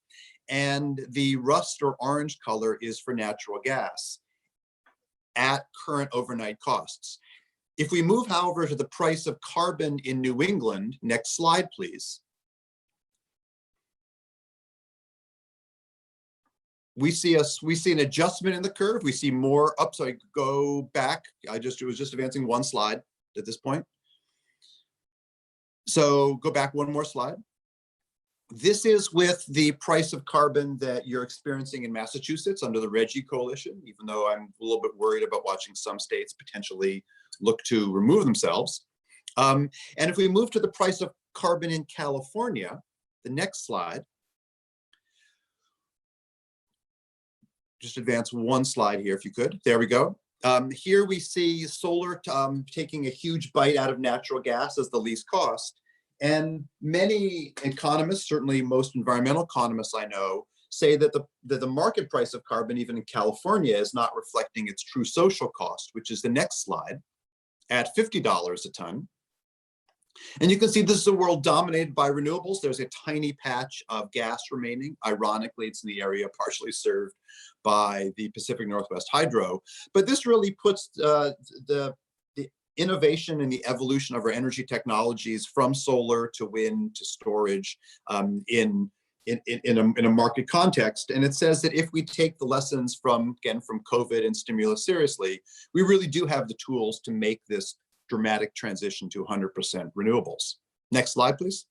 and the rust or orange color is for natural gas at current overnight costs. If we move, however, to the price of carbon in New England, next slide, please. We see an adjustment in the curve. We see more sorry, go back. It was just advancing one slide at this point. So go back one more slide. This is with the price of carbon that you're experiencing in Massachusetts under the RGGI coalition, even though I'm a little bit worried about watching some states potentially look to remove themselves. And if we move to the price of carbon in California, the next slide, just advance one slide here if you could. There we go. Here we see solar taking a huge bite out of natural gas as the least cost. And many economists, certainly most environmental economists I know, say that the market price of carbon, even in California, is not reflecting its true social cost, which is the next slide, at $50 a ton. And you can see this is a world dominated by renewables. There's a tiny patch of gas remaining. Ironically, it's in the area partially served by the Pacific Northwest Hydro. But this really puts the innovation and the evolution of our energy technologies from solar to wind to storage in a market context. And it says that if we take the lessons from COVID and stimulus seriously, we really do have the tools to make this dramatic transition to 100% renewables. Next slide, please.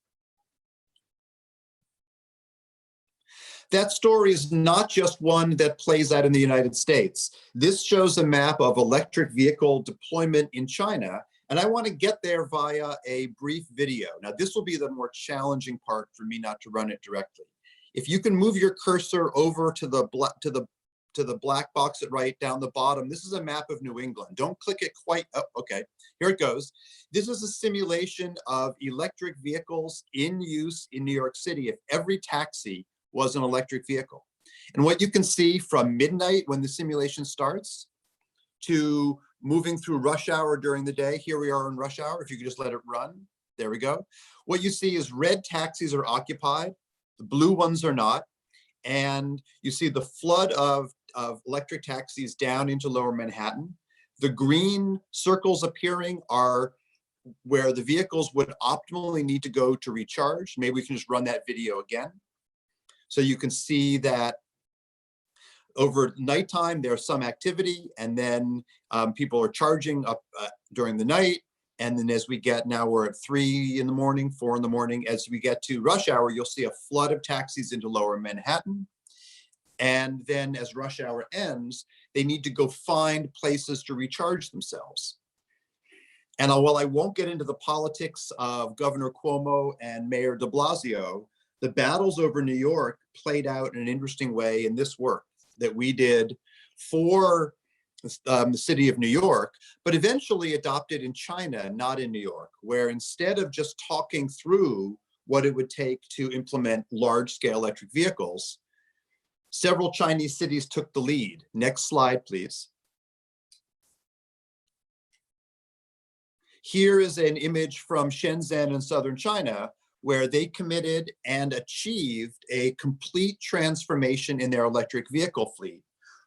That story is not just one that plays out in the United States. This shows a map of electric vehicle deployment in China, and I want to get there via a brief video. Now, this will be the more challenging part for me not to run it directly. If you can move your cursor over to the black box at right down the bottom, this is a map of New England. Don't click it quite, oh, okay, here it goes. This is a simulation of electric vehicles in use in New York City if every taxi was an electric vehicle. And what you can see from midnight when the simulation starts to moving through rush hour during the day, here we are in rush hour, if you could just let it run, there we go. What you see is red taxis are occupied, the blue ones are not, and you see the flood of electric taxis down into lower Manhattan. The green circles appearing are where the vehicles would optimally need to go to recharge. Maybe we can just run that video again. So you can see that over nighttime, there's some activity, and then people are charging up during the night. And then as we get, now we're at 3 in the morning, 4 in the morning, as we get to rush hour, you'll see a flood of taxis into lower Manhattan. And then as rush hour ends, they need to go find places to recharge themselves. And while I won't get into the politics of Governor Cuomo and Mayor de Blasio, the battles over New York played out in an interesting way in this work that we did for the city of New York, but eventually adopted in China, not in New York, where instead of just talking through what it would take to implement large-scale electric vehicles, several Chinese cities took the lead. Next slide, please. Here is an image from Shenzhen in southern China, where they committed and achieved a complete transformation in their electric vehicle fleet,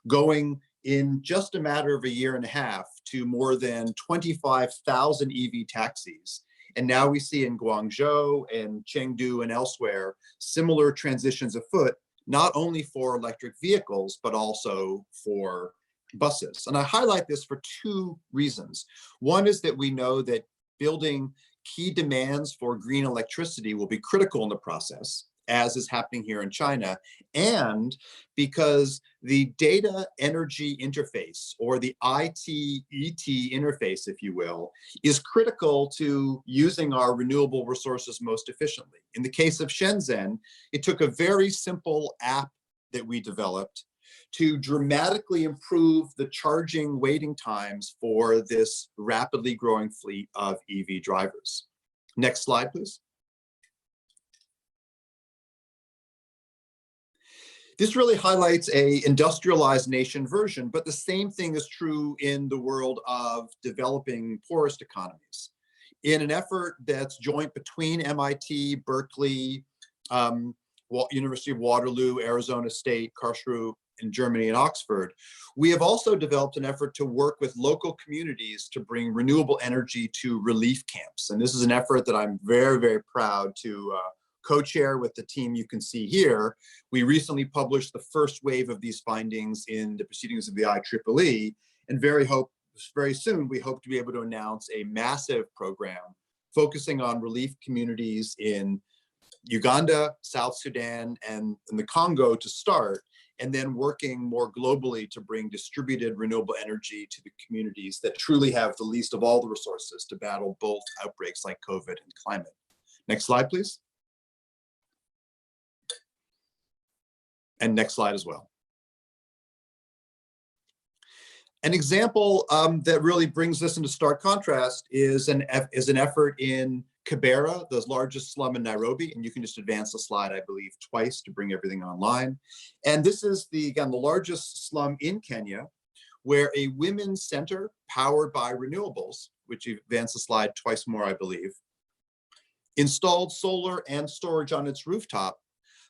going in just a matter of a year and a half to more than 25,000 EV taxis. And now we see in Guangzhou and Chengdu and elsewhere, similar transitions afoot, not only for electric vehicles, but also for buses. And I highlight this for two reasons. One is that we know that building key demands for green electricity will be critical in the process. as is happening here in China, and because the data energy interface, or the IT-ET interface, if you will, is critical to using our renewable resources most efficiently. In the case of Shenzhen, it took a very simple app that we developed to dramatically improve the charging waiting times for this rapidly growing fleet of EV drivers. Next slide, please. This really highlights a industrialized nation version, but the same thing is true in the world of developing poorest economies. In an effort that's joint between MIT, Berkeley, University of Waterloo, Arizona State, Karlsruhe in Germany, and Oxford, we have also developed an effort to work with local communities to bring renewable energy to relief camps. And this is an effort that I'm very, very proud to co-chair with the team you can see here. We recently published the first wave of these findings in the proceedings of the IEEE, and very soon we hope to be able to announce a massive program focusing on relief communities in Uganda, South Sudan, and in the Congo to start, and then working more globally to bring distributed renewable energy to the communities that truly have the least of all the resources to battle both outbreaks like COVID and climate. Next slide, please. And next slide as well. An example that really brings this into stark contrast is an effort in Kibera, the largest slum in Nairobi, and you can just advance the slide, I believe, twice to bring everything online. And this is again, the largest slum in Kenya, where a women's center powered by renewables, which you advance the slide twice more, I believe, installed solar and storage on its rooftop,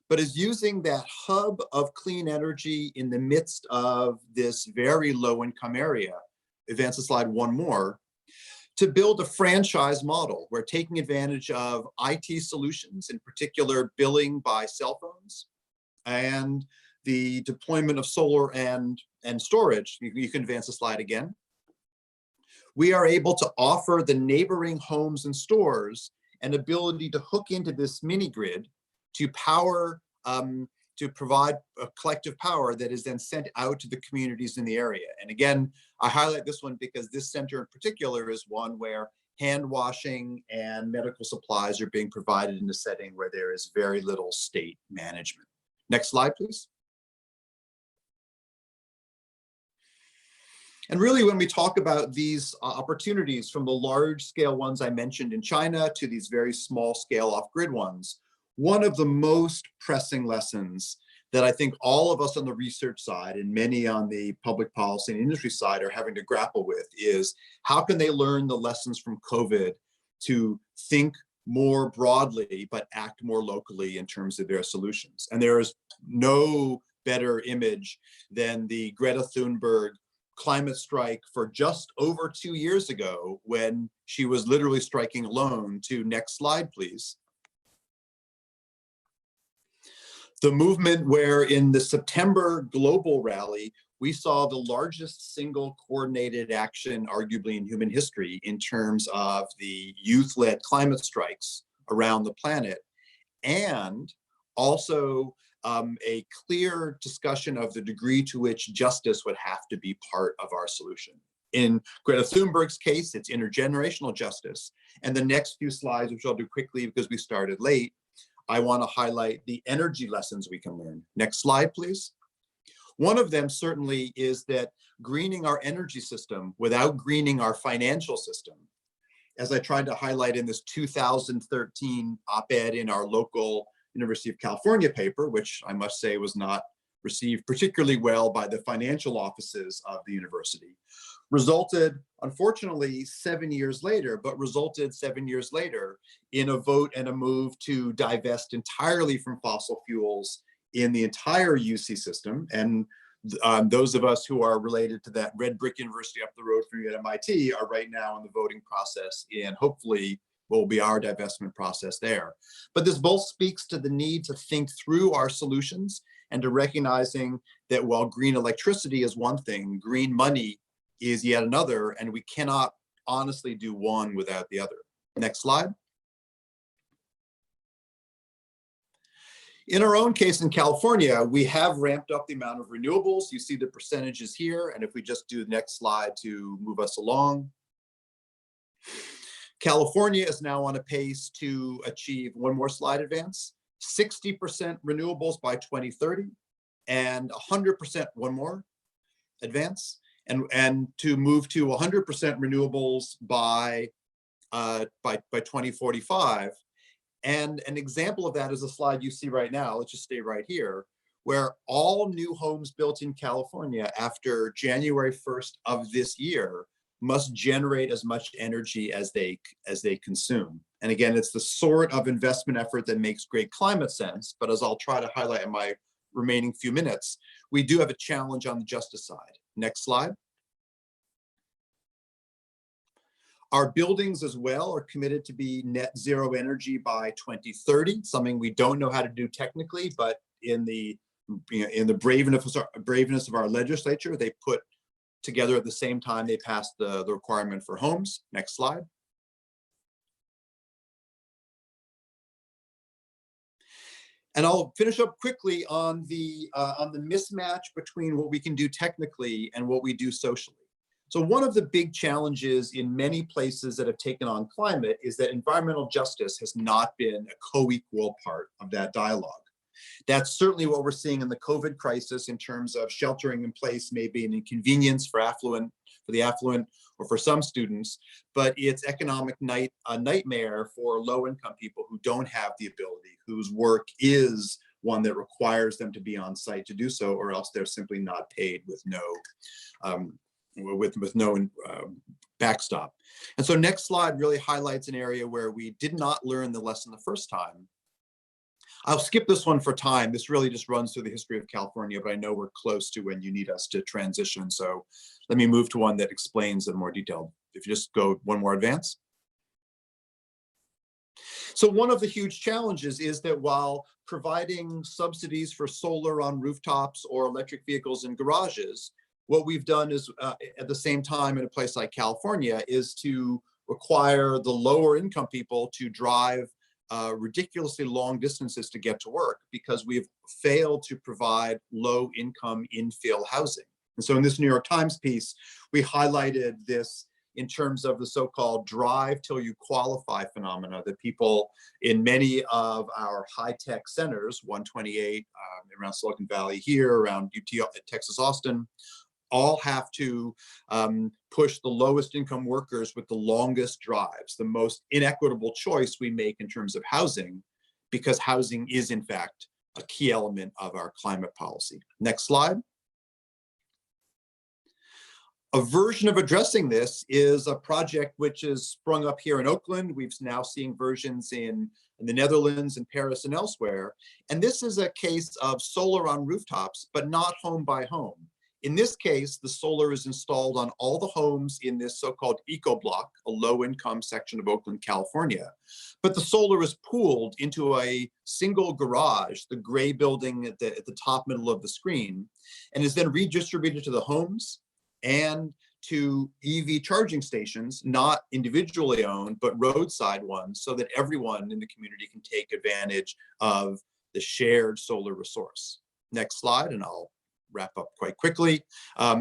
but is using that hub of clean energy in the midst of this very low income area, advance the slide one more, to build a franchise model where taking advantage of IT solutions, in particular billing by cell phones, and the deployment of solar and storage, you can advance the slide again, we are able to offer the neighboring homes and stores an ability to hook into this mini grid to power, to provide a collective power that is then sent out to the communities in the area. And again, I highlight this one because this center in particular is one where hand washing and medical supplies are being provided in a setting where there is very little state management. Next slide, please. And really, when we talk about these opportunities, from the large scale ones I mentioned in China to these very small scale off-grid ones, one of the most pressing lessons that I think all of us on the research side and many on the public policy and industry side are having to grapple with is how can they learn the lessons from COVID to think more broadly, but act more locally in terms of their solutions. And there is no better image than the Greta Thunberg climate strike for just over 2 years ago, when she was literally striking alone. To next slide, please. The movement where in the September global rally, we saw the largest single coordinated action, arguably in human history, in terms of the youth-led climate strikes around the planet, and also a clear discussion of the degree to which justice would have to be part of our solution. In Greta Thunberg's case, it's intergenerational justice. And the next few slides, which I'll do quickly because we started late, I want to highlight the energy lessons we can learn. Next slide, please. One of them certainly is that greening our energy system without greening our financial system, as I tried to highlight in this 2013 op-ed in our local University of California paper, which I must say was not received particularly well by the financial offices of the university, resulted, unfortunately, 7 years later, in a vote and a move to divest entirely from fossil fuels in the entire UC system. And those of us who are related to that red brick university up the road from you at MIT are right now in the voting process, and hopefully will be our divestment process there. But this both speaks to the need to think through our solutions and to recognizing that while green electricity is one thing, green money is yet another, and we cannot honestly do one without the other. Next slide. In our own case in California, we have ramped up the amount of renewables. You see the percentages here. And if we just do the next slide to move us along. California is now on a pace to achieve, one more slide advance, 60% renewables by 2030 and 100%, one more advance, and to move to 100% renewables by 2045. And an example of that is a slide you see right now. Let's just stay right here, where all new homes built in California after January 1st of this year must generate as much energy as they consume. And again, it's the sort of investment effort that makes great climate sense. But as I'll try to highlight in my remaining few minutes, we do have a challenge on the justice side. Next slide. Our buildings as well are committed to be net zero energy by 2030, something we don't know how to do technically, but in the braveness of our legislature, they put together at the same time they passed the requirement for homes. Next slide. And I'll finish up quickly on the mismatch between what we can do technically and what we do socially. So one of the big challenges in many places that have taken on climate is that environmental justice has not been a co-equal part of that dialogue. That's certainly what we're seeing in the COVID crisis in terms of sheltering in place may be an inconvenience for the affluent or for some students, but it's economic nightmare for low-income people who don't have the ability, whose work is one that requires them to be on site to do so, or else they're simply not paid with no backstop. And so next slide really highlights an area where we did not learn the lesson the first time. I'll skip this one for time. This really just runs through the history of California, but I know we're close to when you need us to transition. So let me move to one that explains in more detail. If you just go one more advance. So one of the huge challenges is that while providing subsidies for solar on rooftops or electric vehicles in garages, what we've done is at the same time in a place like California is to require the lower income people to drive ridiculously long distances to get to work because we've failed to provide low income infill housing. And so in this New York Times piece, we highlighted this in terms of the so-called drive till you qualify phenomena that people in many of our high-tech centers, 128 around Silicon Valley here, around UT, Texas, Austin, all have to push the lowest income workers with the longest drives, the most inequitable choice we make in terms of housing, because housing is in fact a key element of our climate policy. Next slide. A version of addressing this is a project which is sprung up here in Oakland. We've now seen versions in the Netherlands and Paris and elsewhere. And this is a case of solar on rooftops, but not home by home. In this case, the solar is installed on all the homes in this so-called eco block, a low-income section of Oakland, California. But the solar is pooled into a single garage, the gray building at the top middle of the screen, and is then redistributed to the homes and to EV charging stations, not individually owned, but roadside ones, so that everyone in the community can take advantage of the shared solar resource. Next slide, and I'll wrap up quite quickly.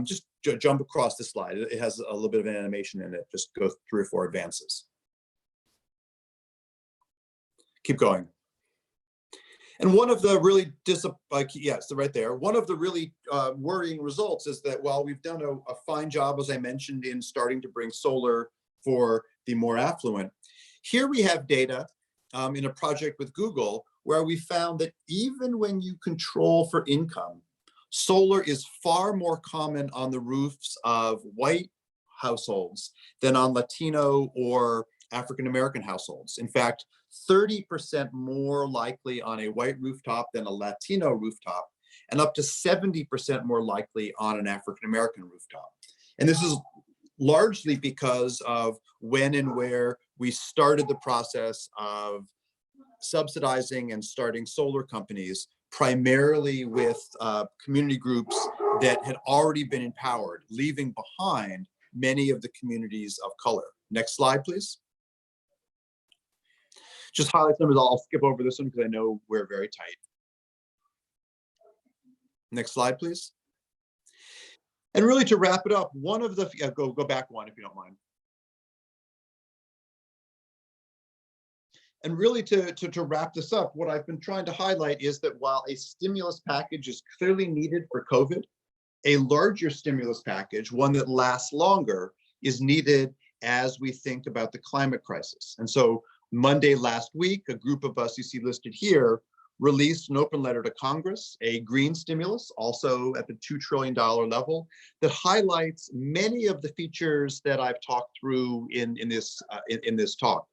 Just jump across this slide. It has a little bit of an animation in it. Just go 3 or 4 advances. Keep going. And one of the really, yes, right there. One of the really worrying results is that while we've done a fine job, as I mentioned, in starting to bring solar for the more affluent, here we have data in a project with Google where we found that even when you control for income, solar is far more common on the roofs of white households than on Latino or African-American households. In fact, 30% more likely on a white rooftop than a Latino rooftop, and up to 70% more likely on an African-American rooftop. And this is largely because of when and where we started the process of subsidizing and starting solar companies, primarily with community groups that had already been empowered, leaving behind many of the communities of color. Next slide, please. Just highlight numbers. I'll skip over this one because I know we're very tight. Next slide, please. And really to wrap it up, one of the, go back one if you don't mind. And really to wrap this up, what I've been trying to highlight is that while a stimulus package is clearly needed for COVID, a larger stimulus package, one that lasts longer, is needed as we think about the climate crisis. And so Monday last week, a group of us you see listed here released an open letter to Congress, a green stimulus, also at the $2 trillion level, that highlights many of the features that I've talked through in this talk.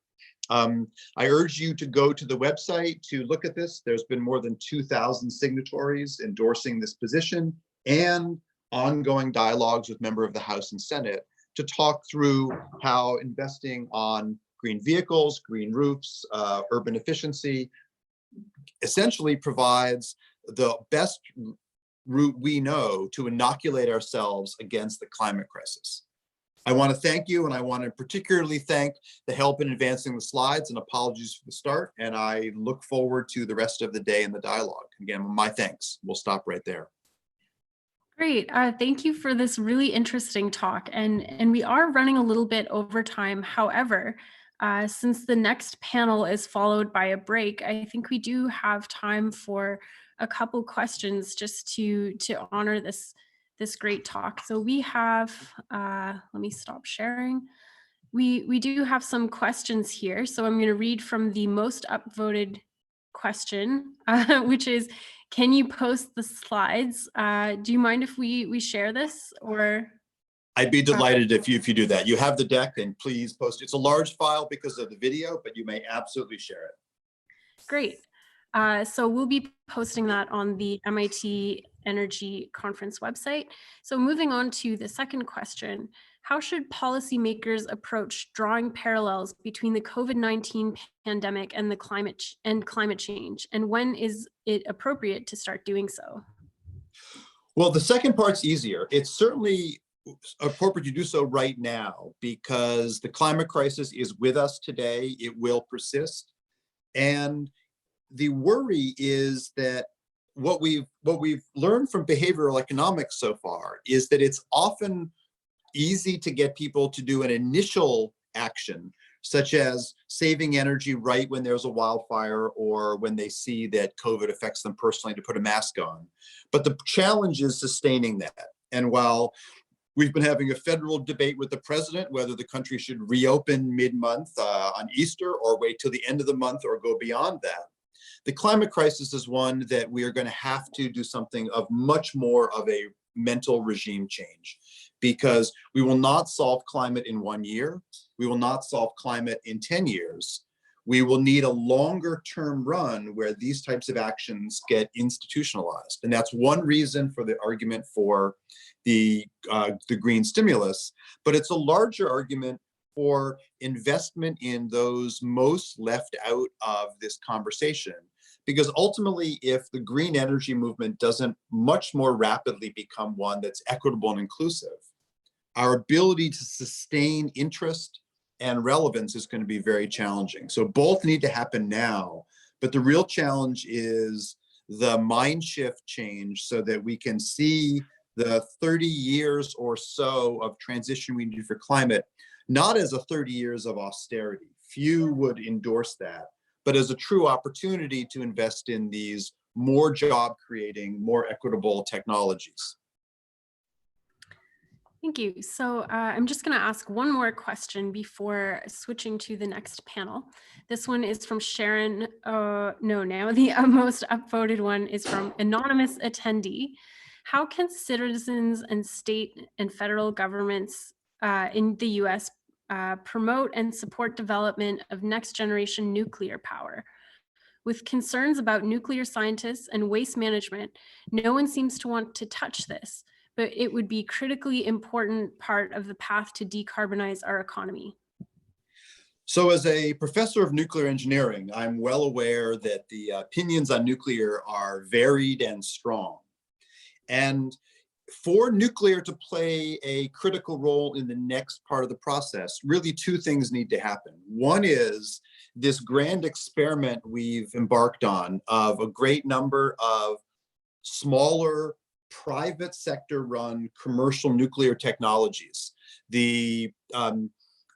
I urge you to go to the website to look at this. There's been more than 2,000 signatories endorsing this position and ongoing dialogues with members of the House and Senate to talk through how investing on green vehicles, green roofs, urban efficiency, essentially provides the best route we know to inoculate ourselves against the climate crisis. I want to thank you, and I want to particularly thank the help in advancing the slides, and apologies for the start, and I look forward to the rest of the day in the dialogue. Again, my thanks. We'll stop right there.
Great. Thank you for this really interesting talk. And we are running a little bit over time. However, since the next panel is followed by a break, I think we do have time for a couple questions just to honor this great talk. So we have, let me stop sharing. We do have some questions here. So I'm going to read from the most upvoted question, which is, can you post the slides? Do you mind if we share this, or?
I'd be delighted if you do that. You have the deck, and please post. It's a large file because of the video, but you may absolutely share it.
Great. So we'll be posting that on the MIT Energy Conference website. So moving on to the second question, how should policymakers approach drawing parallels between the COVID-19 pandemic and the climate change? And when is it appropriate to start doing so?
Well, the second part's easier. It's certainly appropriate to do so right now because the climate crisis is with us today. It will persist. And the worry is that what we've learned from behavioral economics so far is that it's often easy to get people to do an initial action, such as saving energy right when there's a wildfire or when they see that COVID affects them personally, to put a mask on. But the challenge is sustaining that. And while we've been having a federal debate with the president whether the country should reopen mid-month on Easter or wait till the end of the month or go beyond that, the climate crisis is one that we are going to have to do something of much more of a mental regime change, because we will not solve climate in 1 year. We will not solve climate in 10 years. We will need a longer term run where these types of actions get institutionalized. And that's one reason for the argument for the green stimulus, but it's a larger argument for investment in those most left out of this conversation. Because ultimately, if the green energy movement doesn't much more rapidly become one that's equitable and inclusive, our ability to sustain interest and relevance is going to be very challenging. So both need to happen now, but the real challenge is the mind shift change so that we can see the 30 years or so of transition we need for climate, not as a 30 years of austerity. Few would endorse that, but as a true opportunity to invest in these more job creating, more equitable technologies.
Thank you. So I'm just going to ask one more question before switching to the next panel. This one is from Sharon. The most upvoted one is from anonymous attendee. How can citizens and state and federal governments in the US promote and support development of next generation nuclear power? With concerns about nuclear scientists and waste management, no one seems to want to touch this, but it would be critically important part of the path to decarbonize our economy.
So as a professor of nuclear engineering, I'm well aware that the opinions on nuclear are varied and strong. And for nuclear to play a critical role in the next part of the process, really two things need to happen. One is this grand experiment we've embarked on of a great number of smaller private sector run commercial nuclear technologies, the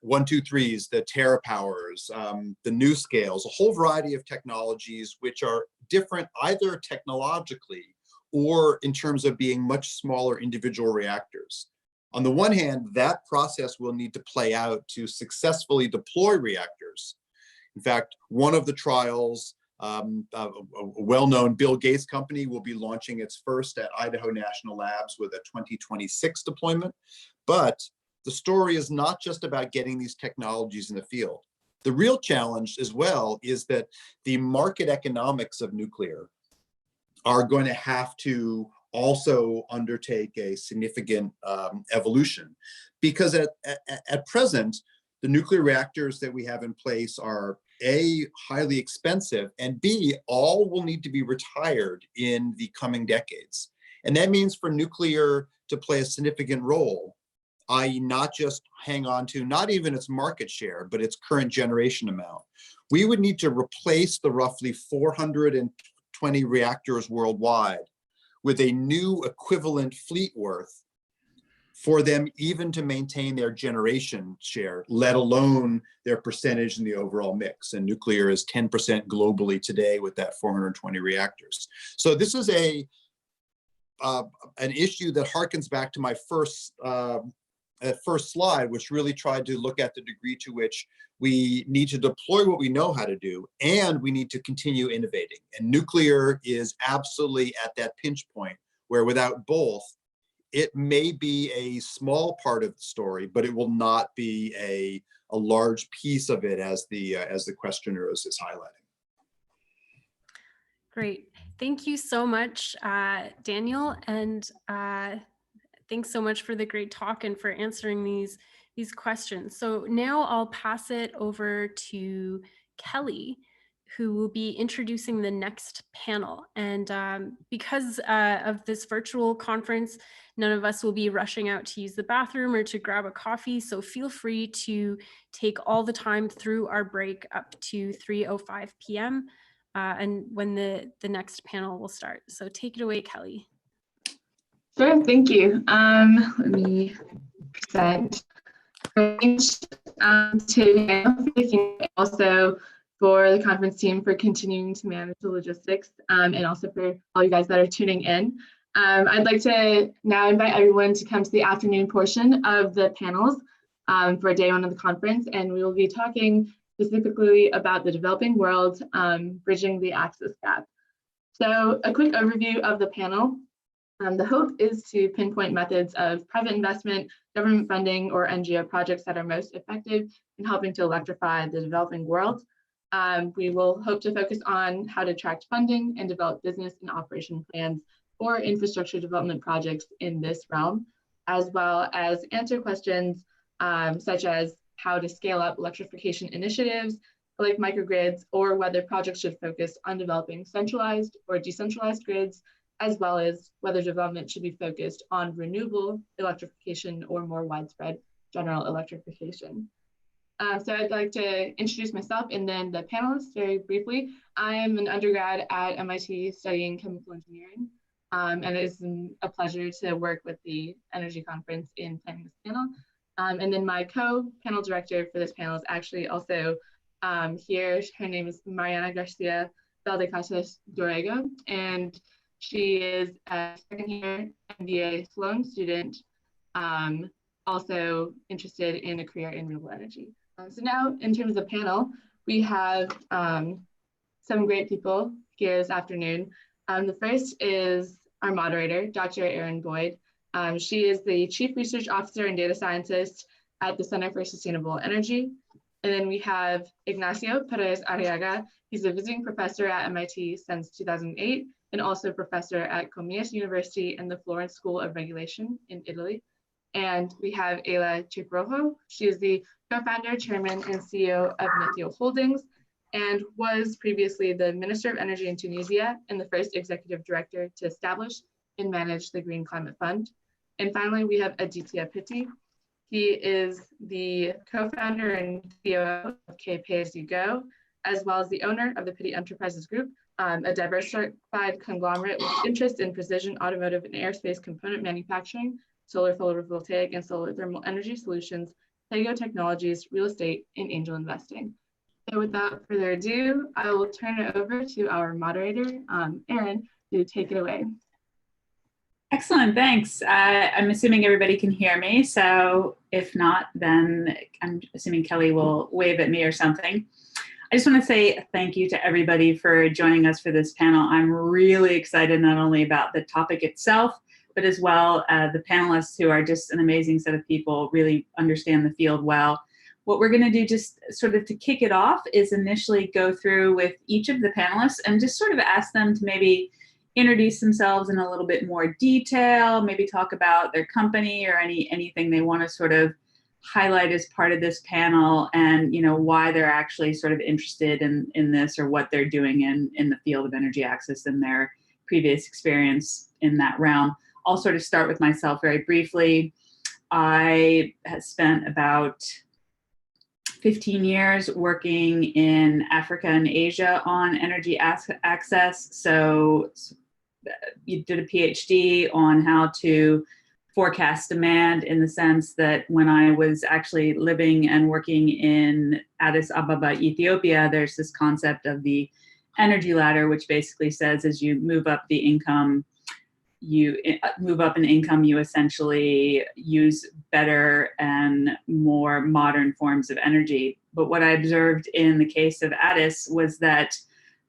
123s, the TerraPowers, the NuScales, a whole variety of technologies which are different either technologically or in terms of being much smaller individual reactors. On the one hand, that process will need to play out to successfully deploy reactors. In fact, one of the trials, a well-known Bill Gates company will be launching its first at Idaho National Labs with a 2026 deployment. But the story is not just about getting these technologies in the field. The real challenge as well is that the market economics of nuclear are going to have to also undertake a significant evolution, because at present, the nuclear reactors that we have in place are A, highly expensive, and B, all will need to be retired in the coming decades. And that means for nuclear to play a significant role, i.e. not just hang on to not even its market share, but its current generation amount, we would need to replace the roughly 420 reactors worldwide with a new equivalent fleet worth for them even to maintain their generation share, let alone their percentage in the overall mix. And nuclear is 10% globally today with that 420 reactors. So this is an issue that harkens back to my first slide, which really tried to look at the degree to which we need to deploy what we know how to do, and we need to continue innovating. And nuclear is absolutely at that pinch point where without both, it may be a small part of the story, but it will not be a large piece of it as the questioner is highlighting.
Great. Thank you so much, Daniel. And thanks so much for the great talk and for answering these questions. So now I'll pass it over to Kelly, who will be introducing the next panel. And because of this virtual conference, none of us will be rushing out to use the bathroom or to grab a coffee. So feel free to take all the time through our break up to 3:05 p.m. And when the next panel will start. So take it away, Kelly.
Sure, thank you. Let me present. Also for the conference team for continuing to manage the logistics, and also for all you guys that are tuning in. I'd like to now invite everyone to come to the afternoon portion of the panels for day one of the conference, and we will be talking specifically about the developing world, bridging the access gap. So a quick overview of the panel. The hope is to pinpoint methods of private investment, government funding, or NGO projects that are most effective in helping to electrify the developing world. We will hope to focus on how to attract funding and develop business and operation plans for infrastructure development projects in this realm, as well as answer questions such as how to scale up electrification initiatives like microgrids, or whether projects should focus on developing centralized or decentralized grids, as well as whether development should be focused on renewable electrification or more widespread general electrification. So I'd like to introduce myself and then the panelists very briefly. I am an undergrad at MIT studying chemical engineering, and it is a pleasure to work with the Energy Conference in planning this panel. And then my co-panel director for this panel is actually also here. Her name is Mariana Garcia Valdecasas Dorrego, and she is a second-year MBA Sloan student, also interested in a career in renewable energy. So now, in terms of panel, we have some great people here this afternoon. The first is our moderator, Dr. Erin Boyd. She is the Chief Research Officer and Data Scientist at the Center for Sustainable Energy. And then we have Ignacio Perez Arriaga. He's a visiting professor at MIT since 2008, and also professor at Comillas University and the Florence School of Regulation in Italy. And we have Ayla Chiprojo. She is the co-founder, chairman, and CEO of Nethio Holdings, and was previously the Minister of Energy in Tunisia and the first executive director to establish and manage the Green Climate Fund. And finally, we have Aditya Pitti. He is the co-founder and CEO of K Pay As You Go, as well as the owner of the Pitti Enterprises Group, a diversified conglomerate with interest in precision automotive and aerospace component manufacturing, solar photovoltaic and solar thermal energy solutions, Tego Technologies, real estate, and angel investing. So without further ado, I will turn it over to our moderator, Erin, to take it away.
Excellent, thanks. I'm assuming everybody can hear me. So if not, then I'm assuming Kelly will wave at me or something. I just want to say thank you to everybody for joining us for this panel. I'm really excited not only about the topic itself, but as well the panelists who are just an amazing set of people, really understand the field well. What we're going to do just sort of to kick it off is initially go through with each of the panelists and just sort of ask them to maybe introduce themselves in a little bit more detail, maybe talk about their company or anything they want to sort of highlight as part of this panel, and why they're actually sort of interested in this or what they're doing in the field of energy access and their previous experience in that realm. I'll sort of start with myself very briefly. I have spent about 15 years working in Africa and Asia on energy access. So you did a PhD on how to forecast demand, in the sense that when I was actually living and working in Addis Ababa, Ethiopia, there's this concept of the energy ladder, which basically says as you move up the income, you essentially use better and more modern forms of energy. But what I observed in the case of Addis was that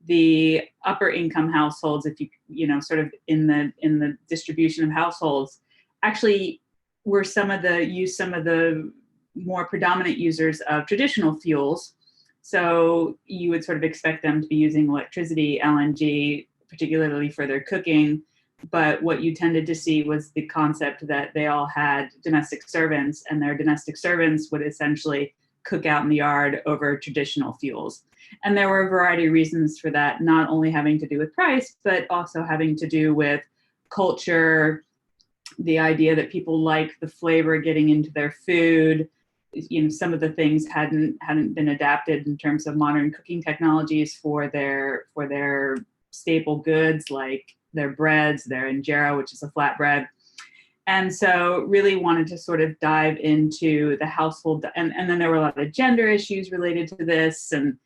the upper income households, if you sort of in the distribution of households, actually were some of the more predominant users of traditional fuels. So you would sort of expect them to be using electricity, LNG, particularly for their cooking. But what you tended to see was the concept that they all had domestic servants, and their domestic servants would essentially cook out in the yard over traditional fuels. And there were a variety of reasons for that, not only having to do with price, but also having to do with culture, the idea that people like the flavor getting into their food. Some of the things hadn't been adapted in terms of modern cooking technologies for their staple goods, like their breads, their injera, which is a flatbread. And so really wanted to sort of dive into the household. And then there were a lot of gender issues related to this, and,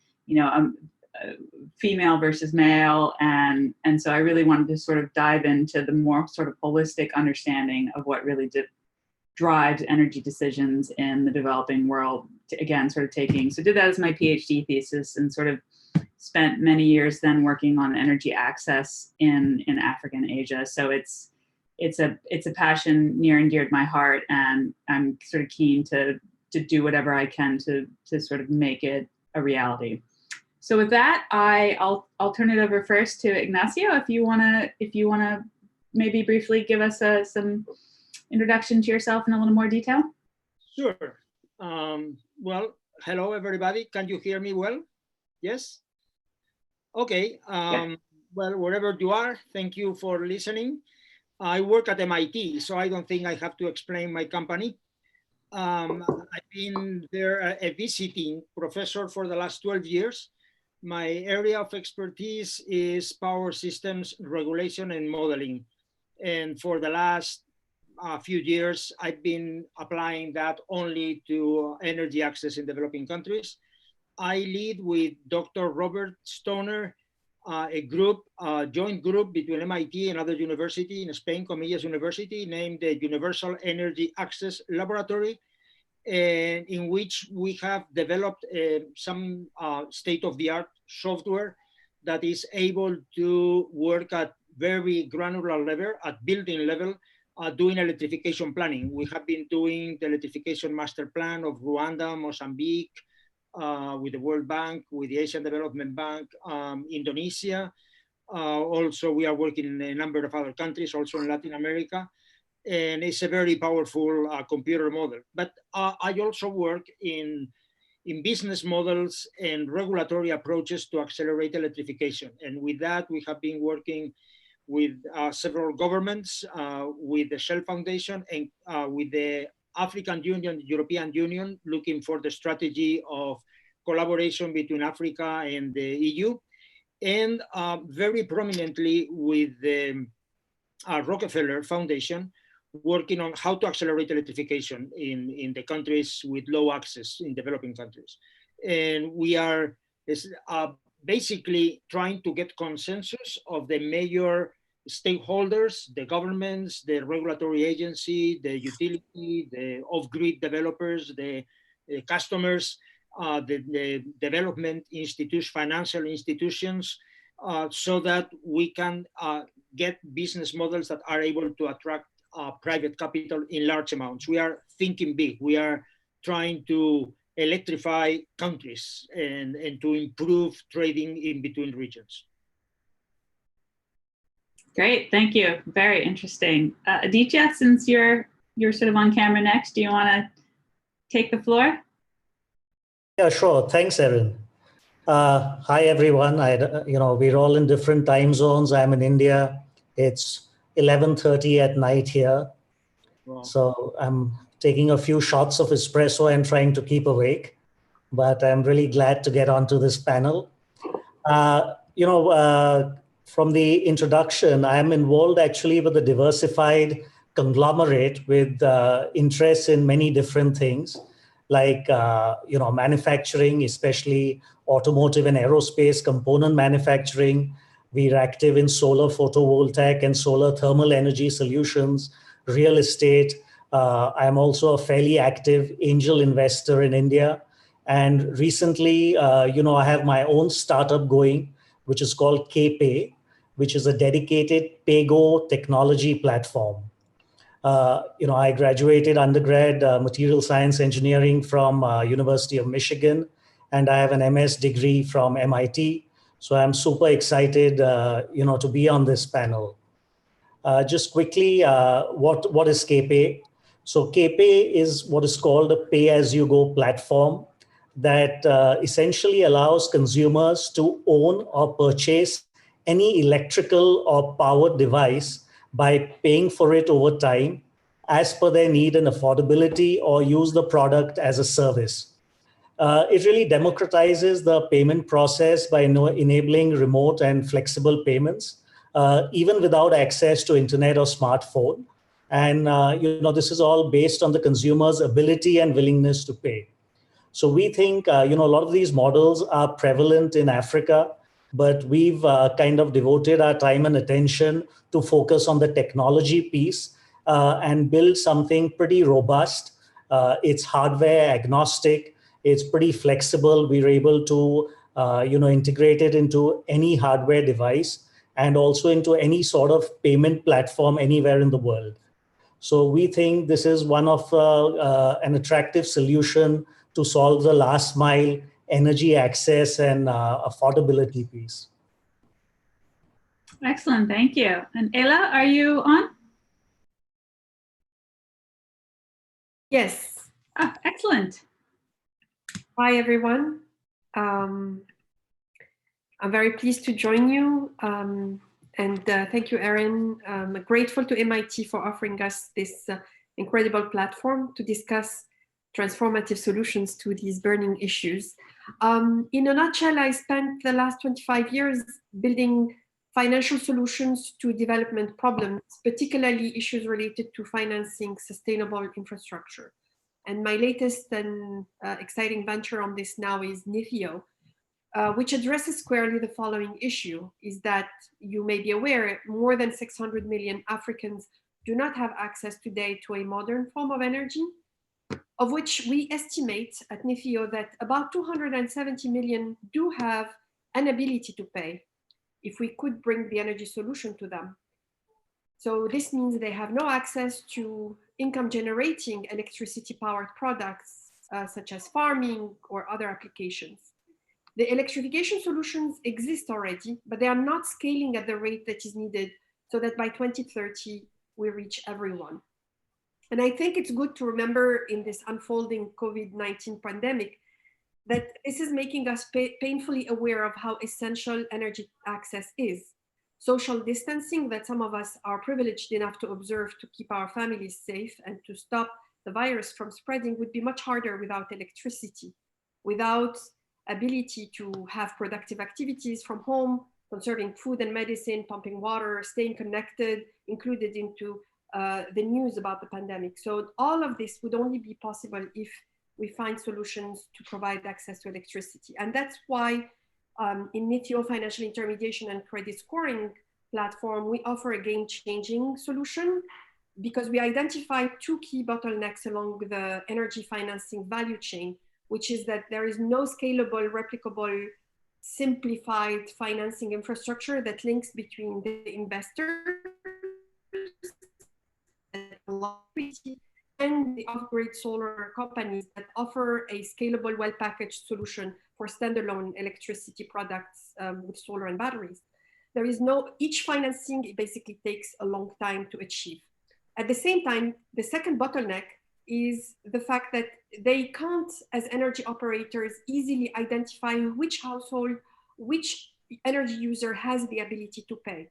female versus male. And so I really wanted to sort of dive into the more sort of holistic understanding of what really drives energy decisions in the developing world. Again, sort of did that as my PhD thesis, and sort of spent many years then working on energy access in Africa and Asia. So it's a passion near and dear to my heart, and I'm sort of keen to do whatever I can to sort of make it a reality. So with that, I'll turn it over first to Ignacio. If you wanna maybe briefly give us some introduction to yourself in a little more detail.
Sure. Well, hello everybody. Can you hear me well? Yes. Okay. Well, wherever you are, thank you for listening. I work at MIT, so I don't think I have to explain my company. I've been there a visiting professor for the last 12 years. My area of expertise is power systems regulation and modeling. And for the last few years, I've been applying that only to energy access in developing countries. I lead with Dr. Robert Stoner, a joint group between MIT and other university in Spain, Comillas University, named the Universal Energy Access Laboratory, and in which we have developed some state-of-the-art software that is able to work at very granular level, at building level, doing electrification planning. We have been doing the electrification master plan of Rwanda, Mozambique, with the World Bank, with the Asian Development Bank, Indonesia. Also, we are working in a number of other countries, also in Latin America. And it's a very powerful computer model. But I also work in business models and regulatory approaches to accelerate electrification. And with that, we have been working with several governments, with the Shell Foundation, and with the African Union, European Union, looking for the strategy of collaboration between Africa and the EU. and very prominently with the Rockefeller Foundation, working on how to accelerate electrification in the countries with low access, in developing countries. And we are basically trying to get consensus of the major stakeholders, the governments, the regulatory agency, the utility, the off-grid developers, the customers, the development institutions, financial institutions, so that we can get business models that are able to attract private capital in large amounts. We are thinking big. We are trying to electrify countries and to improve trading in between regions.
Great, thank you. Very interesting. Aditya, since you're sort of on camera next, do you want to take the floor?
Yeah, sure. Thanks, Erin. Hi, everyone. We're all in different time zones. I'm in India. It's 11:30 at night here. Wow. So I'm taking a few shots of espresso and trying to keep awake, but I'm really glad to get onto this panel. From the introduction, I'm involved actually with a diversified conglomerate with interests in many different things, like manufacturing, especially automotive and aerospace component manufacturing. We're active in solar photovoltaic and solar thermal energy solutions, real estate. I'm also a fairly active angel investor in India. And recently, I have my own startup going, which is called KPay, which is a dedicated PayGo technology platform. I graduated undergrad material science engineering from University of Michigan, and I have an MS degree from MIT. So I'm super excited, to be on this panel. Just quickly, what is KPay? So KPay is what is called a pay-as-you-go platform that essentially allows consumers to own or purchase any electrical or powered device by paying for it over time as per their need and affordability, or use the product as a service. It really democratizes the payment process by enabling remote and flexible payments, even without access to internet or smartphone. And this is all based on the consumer's ability and willingness to pay. So we think a lot of these models are prevalent in Africa, but we've kind of devoted our time and attention to focus on the technology piece and build something pretty robust. It's hardware agnostic. It's pretty flexible. We're able to integrate it into any hardware device and also into any sort of payment platform anywhere in the world. So we think this is one of an attractive solution to solve the last mile energy access and affordability piece.
Excellent, thank you. And Ella, are you on?
Yes.
Oh, excellent.
Hi, everyone. I'm very pleased to join you. And thank you, Erin. I'm grateful to MIT for offering us this incredible platform to discuss transformative solutions to these burning issues. In a nutshell, I spent the last 25 years building financial solutions to development problems, particularly issues related to financing sustainable infrastructure. And my latest and exciting venture on this now is Nifio, which addresses squarely the following issue, is that you may be aware more than 600 million Africans do not have access today to a modern form of energy, of which we estimate at Nifio that about 270 million do have an ability to pay if we could bring the energy solution to them. So this means they have no access to income generating electricity powered products such as farming or other applications. The electrification solutions exist already, but they are not scaling at the rate that is needed so that by 2030, we reach everyone. And I think it's good to remember in this unfolding COVID-19 pandemic that this is making us painfully aware of how essential energy access is. Social distancing that some of us are privileged enough to observe to keep our families safe and to stop the virus from spreading would be much harder without electricity, without ability to have productive activities from home, conserving food and medicine, pumping water, staying connected, included into the news about the pandemic. So all of this would only be possible if we find solutions to provide access to electricity. And that's why in Nithio Financial Intermediation and Credit Scoring platform, we offer a game-changing solution because we identify two key bottlenecks along the energy financing value chain, which is that there is no scalable, replicable, simplified financing infrastructure that links between the investors and the off-grid solar companies that offer a scalable, well-packaged solution for standalone electricity products with solar and batteries. There is no, each financing basically takes a long time to achieve. At the same time, the second bottleneck is the fact that they can't, as energy operators, easily identify which household, which energy user has the ability to pay.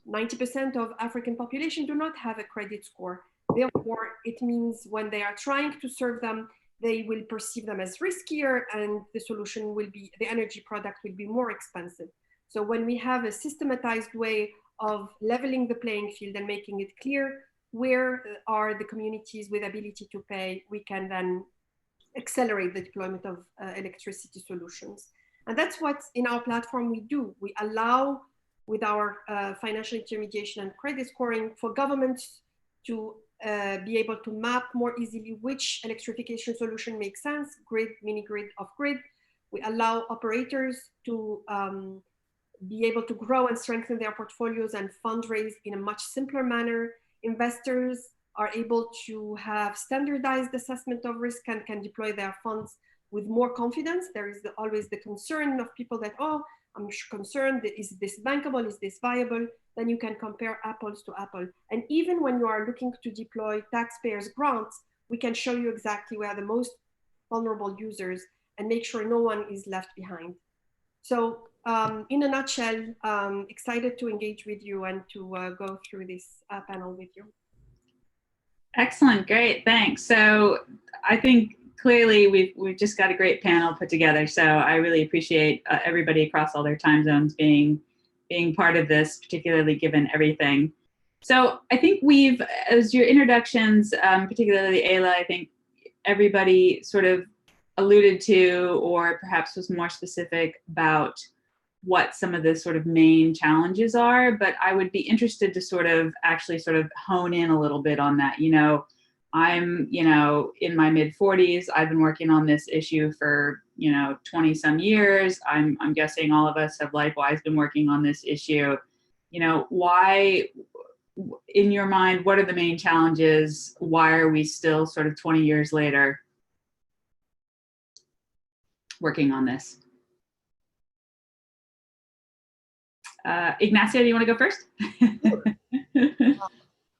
90% of African population do not have a credit score. Therefore, it means when they are trying to serve them, they will perceive them as riskier and the solution will be, the energy product will be more expensive. So when we have a systematized way of leveling the playing field and making it clear where are the communities with ability to pay, we can then accelerate the deployment of electricity solutions. And that's what in our platform we do. We allow with our financial intermediation and credit scoring for governments to be able to map more easily which electrification solution makes sense, grid, mini grid, off grid. We allow operators to be able to grow and strengthen their portfolios and fundraise in a much simpler manner. Investors are able to have standardized assessment of risk and can deploy their funds with more confidence. There is always the concern of people that, oh, I'm concerned, is this bankable, is this viable? Then you can compare apples to apples. And even when you are looking to deploy taxpayers' grants, we can show you exactly where the most vulnerable users and make sure no one is left behind. So in a nutshell, excited to engage with you and to go through this panel with you.
Excellent, great, thanks. So I think clearly we've just got a great panel put together. So I really appreciate everybody across all their time zones being part of this, particularly given everything. So I think we've, as your introductions, particularly Ayla, I think everybody sort of alluded to or perhaps was more specific about what some of the sort of main challenges are, but I would be interested to sort of actually sort of hone in a little bit on that. You know, I'm, you know, in my mid 40s, I've been working on this issue for, 20 some years. I'm guessing all of us have likewise been working on this issue. You know, why, in your mind, what are the main challenges? Why are we still sort of 20 years later working on this? Ignacio, do you want to go first?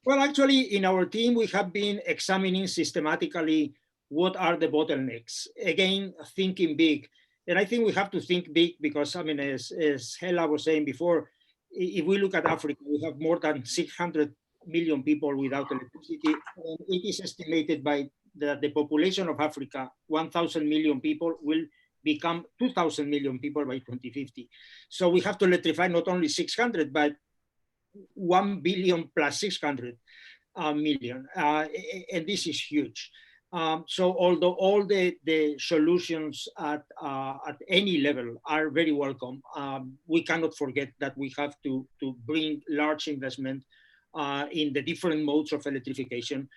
Well, actually, in our team, we have been examining systematically what are the bottlenecks. Again, thinking big. And I think we have to think big because, I mean, as Hela was saying before, if we look at Africa, we have more than 600 million people without electricity. And it is estimated by the population of Africa, 1,000 million people will become 2,000 million people by 2050. So we have to electrify not only 600, but 1 billion plus 600 million. And this is huge. So although all the solutions at any level are very welcome, we cannot forget that we have to bring large investment in the different modes of electrification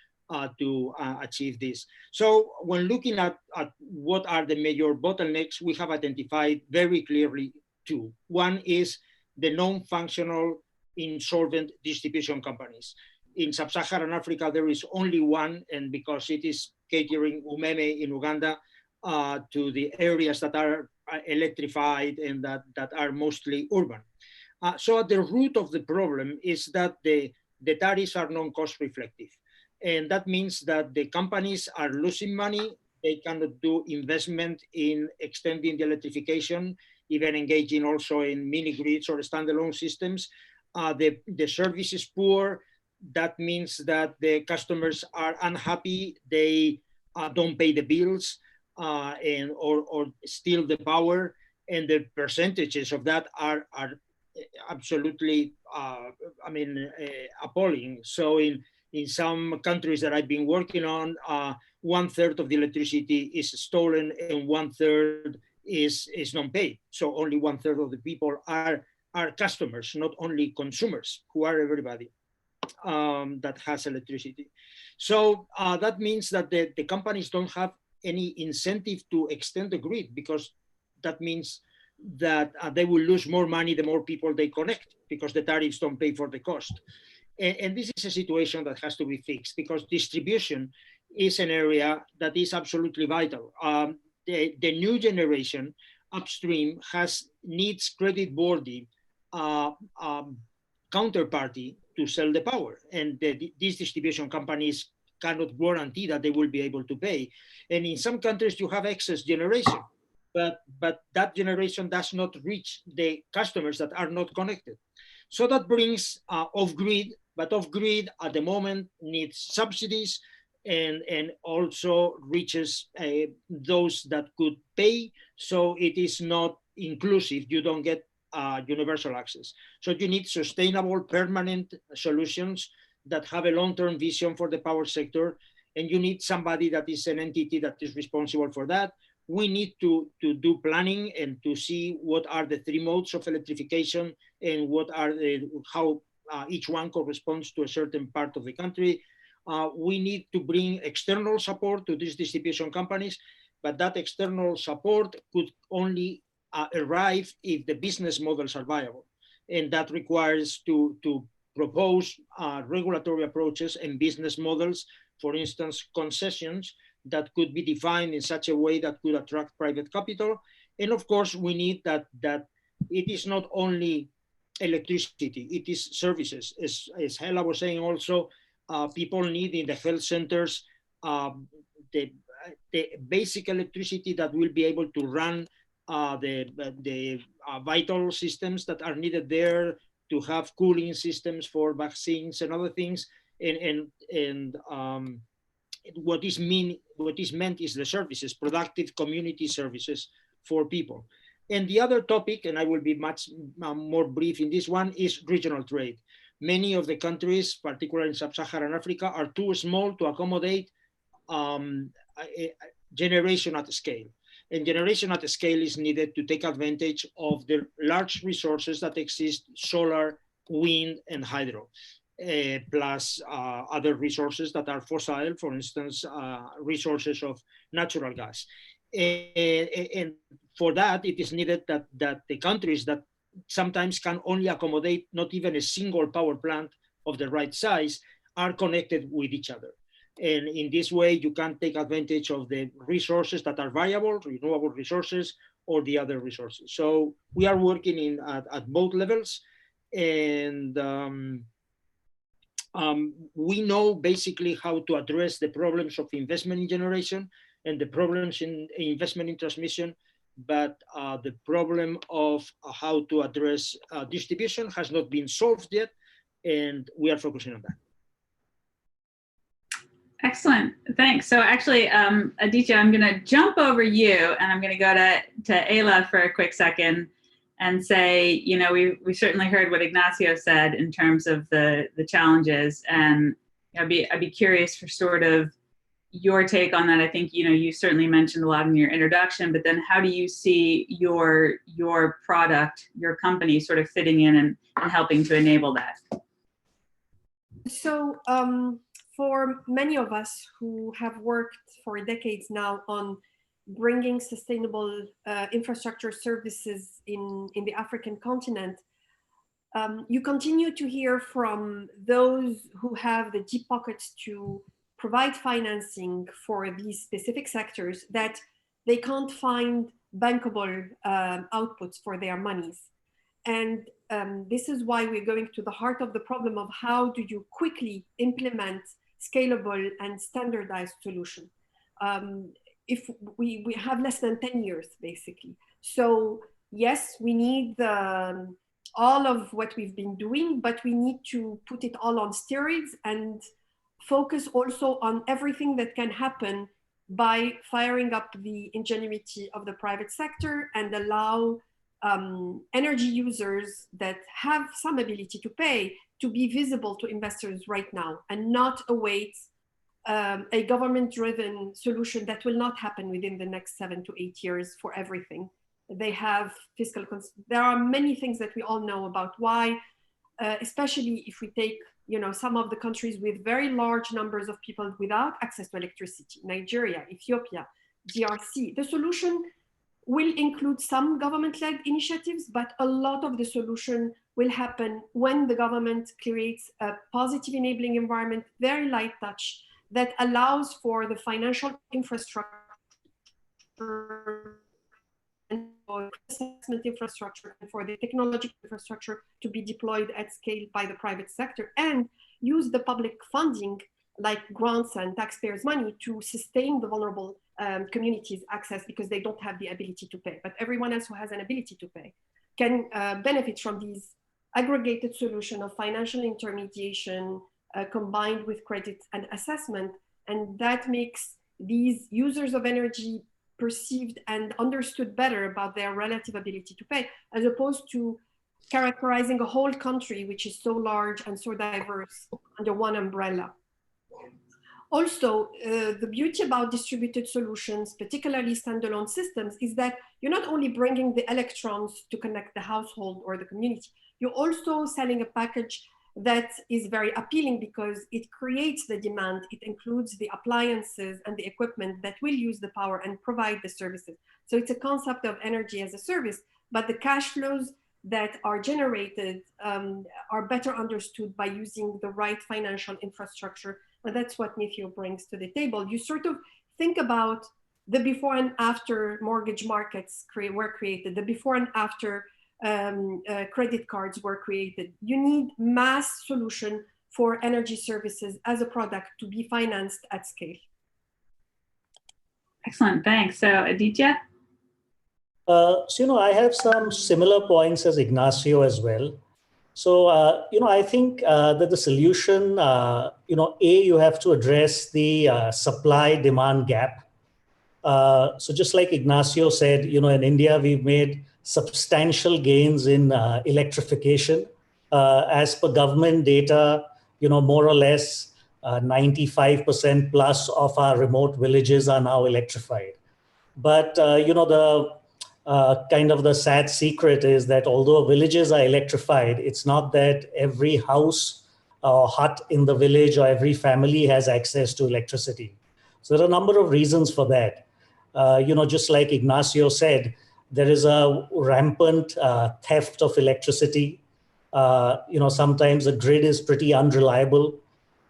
to achieve this. So when looking at what are the major bottlenecks, we have identified very clearly two. One is the non-functional insolvent distribution companies. In sub-Saharan Africa, there is only one, and because it is catering Umeme in Uganda to the areas that are electrified and that are mostly urban. So at the root of the problem is that the tariffs are non-cost reflective. And that means that the companies are losing money. They cannot do investment in extending the electrification, even engaging also in mini grids or standalone systems. The service is poor. That means that the customers are unhappy. They don't pay the bills or steal the power. And the percentages of that are absolutely, I mean, appalling. So in some countries that I've been working on, 1/3 of the electricity is stolen and 1/3 is non-paid. So only 1/3 of the people are customers, not only consumers, who are everybody that has electricity. So that means that the companies don't have any incentive to extend the grid, because that means that they will lose more money the more people they connect, because the tariffs don't pay for the cost. And this is a situation that has to be fixed, because distribution is an area that is absolutely vital. The new generation upstream needs credit-worthy counterparty to sell the power, and these distribution companies cannot guarantee that they will be able to pay. And in some countries you have excess generation, but that generation does not reach the customers that are not connected. So that brings off-grid, but off-grid at the moment needs subsidies and also reaches those that could pay. So it is not inclusive. You don't get universal access. So you need sustainable, permanent solutions that have a long-term vision for the power sector. And you need somebody that is an entity that is responsible for that. We need to do planning and to see what are the 3 modes of electrification and what are how each one corresponds to a certain part of the country. We need to bring external support to these distribution companies, but that external support could only arrive if the business models are viable. And that requires to propose regulatory approaches and business models, for instance, concessions that could be defined in such a way that could attract private capital. And of course, we need that it is not only electricity, it is services. As Hela was saying also, people need in the health centers the basic electricity that will be able to run the vital systems that are needed there, to have cooling systems for vaccines and other things. And what is meant is the services, productive community services for people. And the other topic, and I will be much more brief in this one, is regional trade. Many of the countries, particularly in sub-Saharan Africa, are too small to accommodate generation at scale. And generation at scale is needed to take advantage of the large resources that exist: solar, wind, and hydro, plus other resources that are fossil, for instance, resources of natural gas. And for that, it is needed that the countries that sometimes can only accommodate not even a single power plant of the right size are connected with each other. And in this way, you can take advantage of the resources that are viable, renewable resources, or the other resources. So we are working at both levels. And we know basically how to address the problems of investment in generation and the problems in investment in transmission. But the problem of how to address distribution has not been solved yet. And we are focusing on that.
Excellent, thanks. So actually, Aditya, I'm gonna jump over you and I'm gonna go to Ayla for a quick second and say, you know, we certainly heard what Ignacio said in terms of the challenges, and I'd be curious for sort of your take on that. I think, you know, you certainly mentioned a lot in your introduction, but then how do you see your product, your company sort of fitting in and helping to enable that?
So for many of us who have worked for decades now on bringing sustainable infrastructure services in the African continent, you continue to hear from those who have the deep pockets to provide financing for these specific sectors that they can't find bankable outputs for their monies. And this is why we're going to the heart of the problem of how do you quickly implement scalable and standardized solution. If we have less than 10 years, basically. So yes, we need all of what we've been doing, but we need to put it all on steroids and focus also on everything that can happen by firing up the ingenuity of the private sector and allow energy users that have some ability to pay to be visible to investors right now and not await a government-driven solution that will not happen within the next 7 to 8 years for everything. They have fiscal, there are many things that we all know about why, especially if we take, you know, some of the countries with very large numbers of people without access to electricity, Nigeria, Ethiopia, DRC. The solution will include some government-led initiatives, but a lot of the solution will happen when the government creates a positive enabling environment, very light touch, that allows for the financial infrastructure and for assessment infrastructure and for the technological infrastructure to be deployed at scale by the private sector, and use the public funding like grants and taxpayers' money to sustain the vulnerable communities' access because they don't have the ability to pay. But everyone else who has an ability to pay can benefit from these aggregated solution of financial intermediation combined with credit and assessment. And that makes these users of energy perceived and understood better about their relative ability to pay, as opposed to characterizing a whole country, which is so large and so diverse, under one umbrella. Also, the beauty about distributed solutions, particularly standalone systems, is that you're not only bringing the electrons to connect the household or the community, you're also selling a package that is very appealing because it creates the demand. It includes the appliances and the equipment that will use the power and provide the services. So it's a concept of energy as a service, but the cash flows that are generated are better understood by using the right financial infrastructure. And that's what Nifio brings to the table. You sort of think about the before and after mortgage markets were created, the before and after credit cards were created. You need mass solution for energy services as a product to be financed at scale.
Excellent, thanks. So Aditya?
So, I have some similar points as Ignacio as well. So, I think that the solution, you have to address the supply-demand gap. So just like Ignacio said, in India, we've made substantial gains in electrification. As per government data, more or less 95% plus of our remote villages are now electrified. But, the sad secret is that although villages are electrified, it's not that every house or hut in the village or every family has access to electricity. So there are a number of reasons for that. Just like Ignacio said, there is a rampant theft of electricity. Sometimes the grid is pretty unreliable.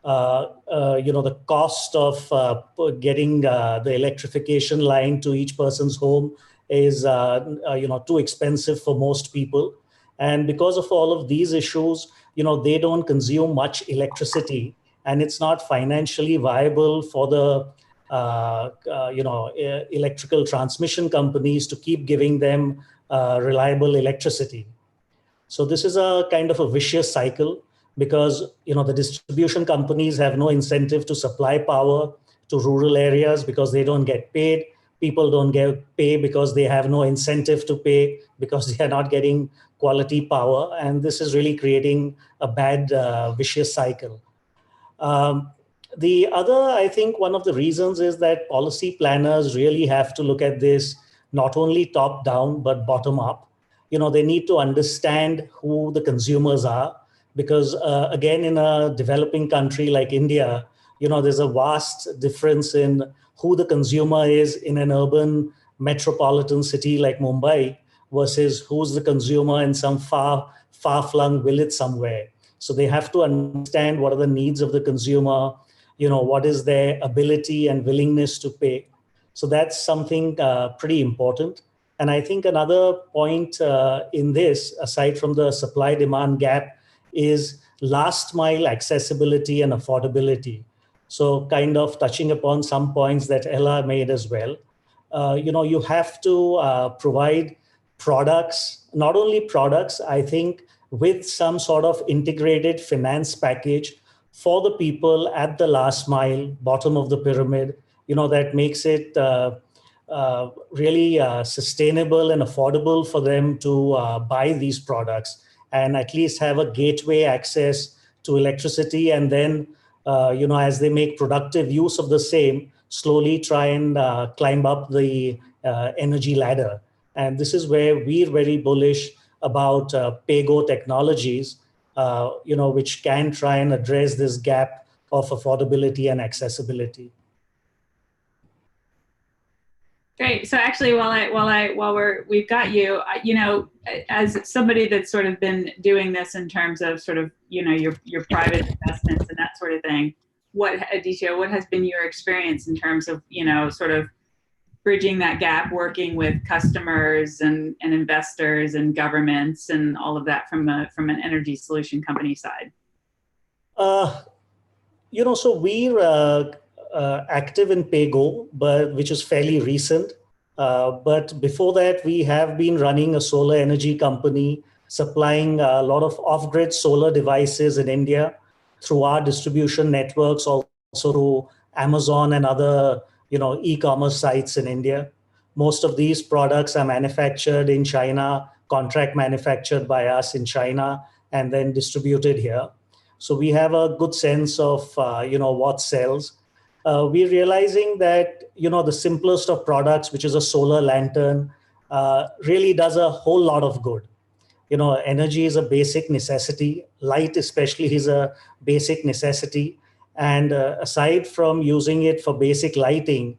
The cost of getting the electrification line to each person's home is too expensive for most people. And because of all of these issues, they don't consume much electricity, and it's not financially viable for the electrical transmission companies to keep giving them reliable electricity. So this is a kind of a vicious cycle because the distribution companies have no incentive to supply power to rural areas because they don't get paid. People don't get paid because they have no incentive to pay because they are not getting quality power. And this is really creating a bad, vicious cycle. The other, I think one of the reasons is that policy planners really have to look at this not only top down, but bottom up. They need to understand who the consumers are because again, in a developing country like India, there's a vast difference in who the consumer is in an urban metropolitan city like Mumbai versus who's the consumer in some far-flung village somewhere. So they have to understand what are the needs of the consumer, what is their ability and willingness to pay. So that's something pretty important. And I think another point in this, aside from the supply-demand gap, is last mile accessibility and affordability. So kind of touching upon some points that Ella made as well. You have to provide products, not only products, I think, with some sort of integrated finance package for the people at the last mile, bottom of the pyramid, that makes it really sustainable and affordable for them to buy these products and at least have a gateway access to electricity, and then as they make productive use of the same, slowly try and climb up the energy ladder. And this is where we're very bullish about PayGo technologies, which can try and address this gap of affordability and accessibility.
Great. So actually, we've got you, as somebody that's sort of been doing this in terms of sort of, your private investments and that sort of thing, Aditya, what has been your experience in terms of, sort of bridging that gap, working with customers and investors and governments and all of that from an energy solution company side?
So we're active in PayGo, which is fairly recent. But before that, we have been running a solar energy company, supplying a lot of off-grid solar devices in India through our distribution networks, also through Amazon and other e-commerce sites in India. Most of these products are manufactured in China, contract manufactured by us in China, and then distributed here. So we have a good sense of what sells. We're realizing that the simplest of products, which is a solar lantern, really does a whole lot of good. Energy is a basic necessity. Light especially is a basic necessity. And aside from using it for basic lighting,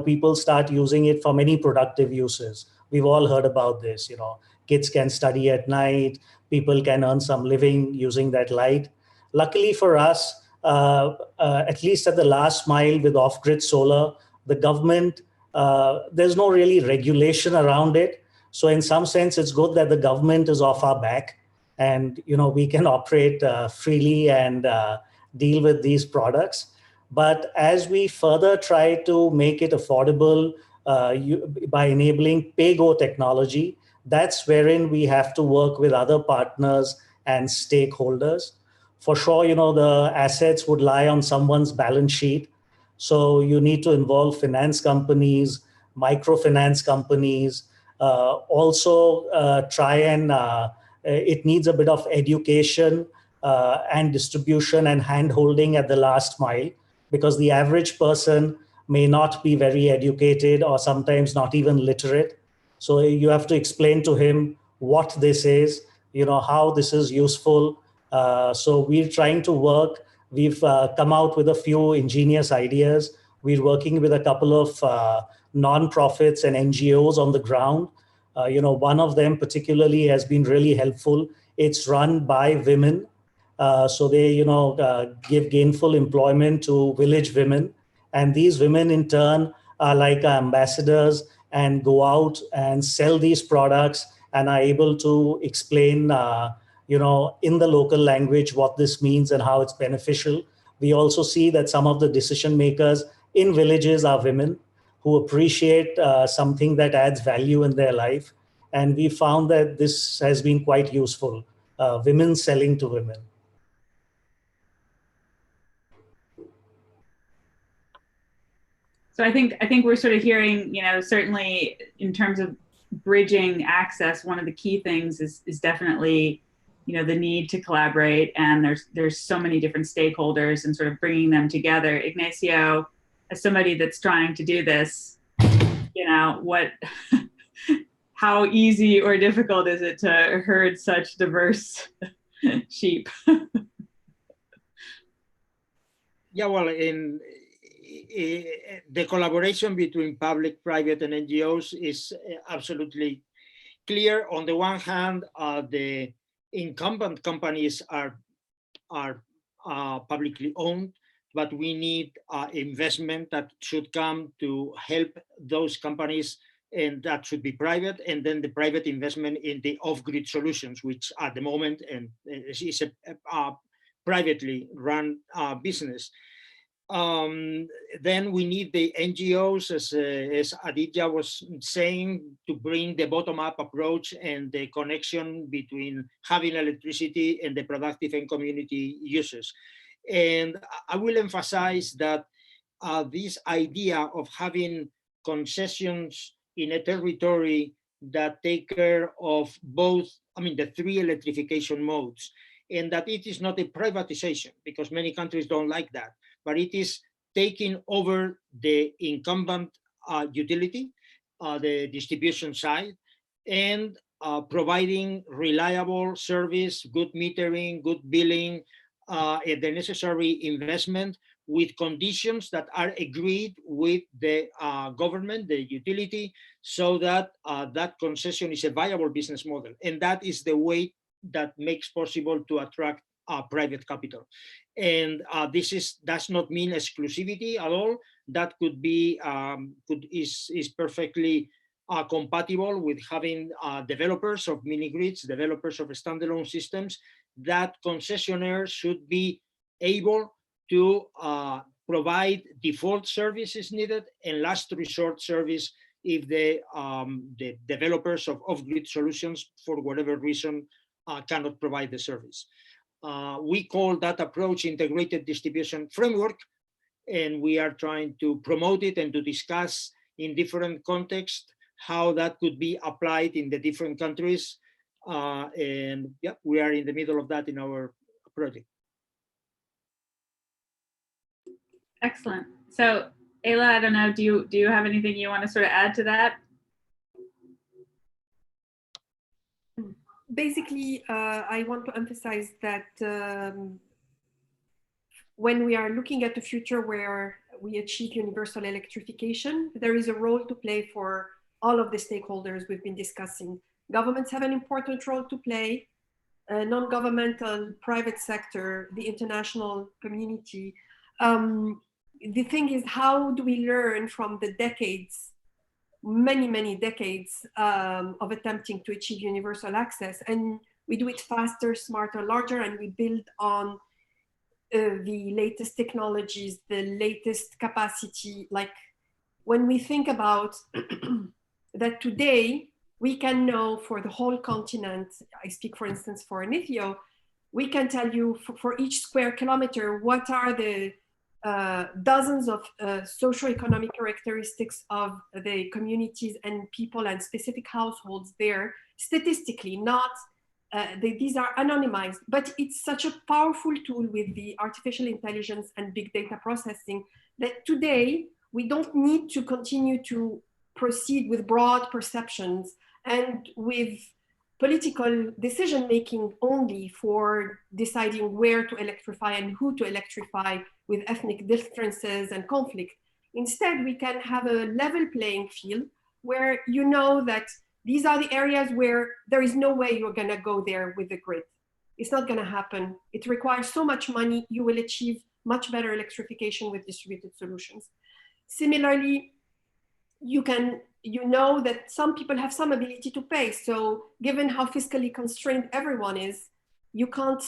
people start using it for many productive uses. We've all heard about this. Kids can study at night. People can earn some living using that light. Luckily for us, at least at the last mile with off-grid solar, the government, there's no really regulation around it. So in some sense, it's good that the government is off our back and, we can operate freely and deal with these products. But as we further try to make it affordable by enabling PayGo technology, that's wherein we have to work with other partners and stakeholders. For sure, the assets would lie on someone's balance sheet. So you need to involve finance companies, microfinance companies, also try and it needs a bit of education and distribution and hand-holding at the last mile, because the average person may not be very educated or sometimes not even literate. So you have to explain to him what this is, how this is useful. So we're trying to work. We've come out with a few ingenious ideas. We're working with a couple of nonprofits and NGOs on the ground. One of them particularly has been really helpful. It's run by women. So they, give gainful employment to village women. And these women in turn are like ambassadors and go out and sell these products and are able to explain in the local language what this means and how it's beneficial. We also see that some of the decision makers in villages are women who appreciate something that adds value in their life. And we found that this has been quite useful, women selling to women.
So I think we're sort of hearing, certainly in terms of bridging access, one of the key things is definitely the need to collaborate, and there's so many different stakeholders and sort of bringing them together. Ignacio, as somebody that's trying to do this, how easy or difficult is it to herd such diverse sheep?
Yeah, well, the collaboration between public, private, and NGOs is absolutely clear. On the one hand, the incumbent companies are publicly owned, but we need investment that should come to help those companies, and that should be private, and then the private investment in the off-grid solutions, which at the moment is a privately run business. Then we need the NGOs, as Aditya was saying, to bring the bottom-up approach and the connection between having electricity and the productive and community uses. And I will emphasize that this idea of having concessions in a territory that take care of both, I mean, the three electrification modes, and that it is not a privatization, because many countries don't like that, but it is taking over the incumbent utility, the distribution side, and providing reliable service, good metering, good billing, the necessary investment with conditions that are agreed with the government, the utility, so that that concession is a viable business model. And that is the way that makes possible to attract private capital. And this does not mean exclusivity at all. That could be, is perfectly compatible with having developers of mini grids, developers of standalone systems. That concessionaires should be able to provide default services needed and last resort service if the developers of off-grid solutions, for whatever reason, cannot provide the service. We call that approach integrated distribution framework, and we are trying to promote it and to discuss in different contexts how that could be applied in the different countries. And yeah, we are in the middle of that in our project.
Excellent. So Ayla, I don't know, do you have anything you want to sort of add to that?
Basically, I want to emphasize that when we are looking at the future where we achieve universal electrification, there is a role to play for all of the stakeholders we've been discussing. Governments have an important role to play, non-governmental, private sector, the international community. The thing is, how do we learn from the decades, many decades of attempting to achieve universal access? And we do it faster, smarter, larger, and we build on the latest technologies, the latest capacity. Like when we think about that today, we can know for the whole continent, I speak for instance for Nithio, we can tell you for each square kilometer, what are the dozens of socioeconomic characteristics of the communities and people and specific households there, statistically, not, these are anonymized, but it's such a powerful tool with the artificial intelligence and big data processing that today we don't need to continue to proceed with broad perceptions and with political decision-making only for deciding where to electrify and who to electrify with ethnic differences and conflict. Instead, we can have a level playing field where you know that these are the areas where there is no way you're gonna go there with the grid. It's not gonna happen. It requires so much money, you will achieve much better electrification with distributed solutions. Similarly, you know that some people have some ability to pay. So given how fiscally constrained everyone is, you can't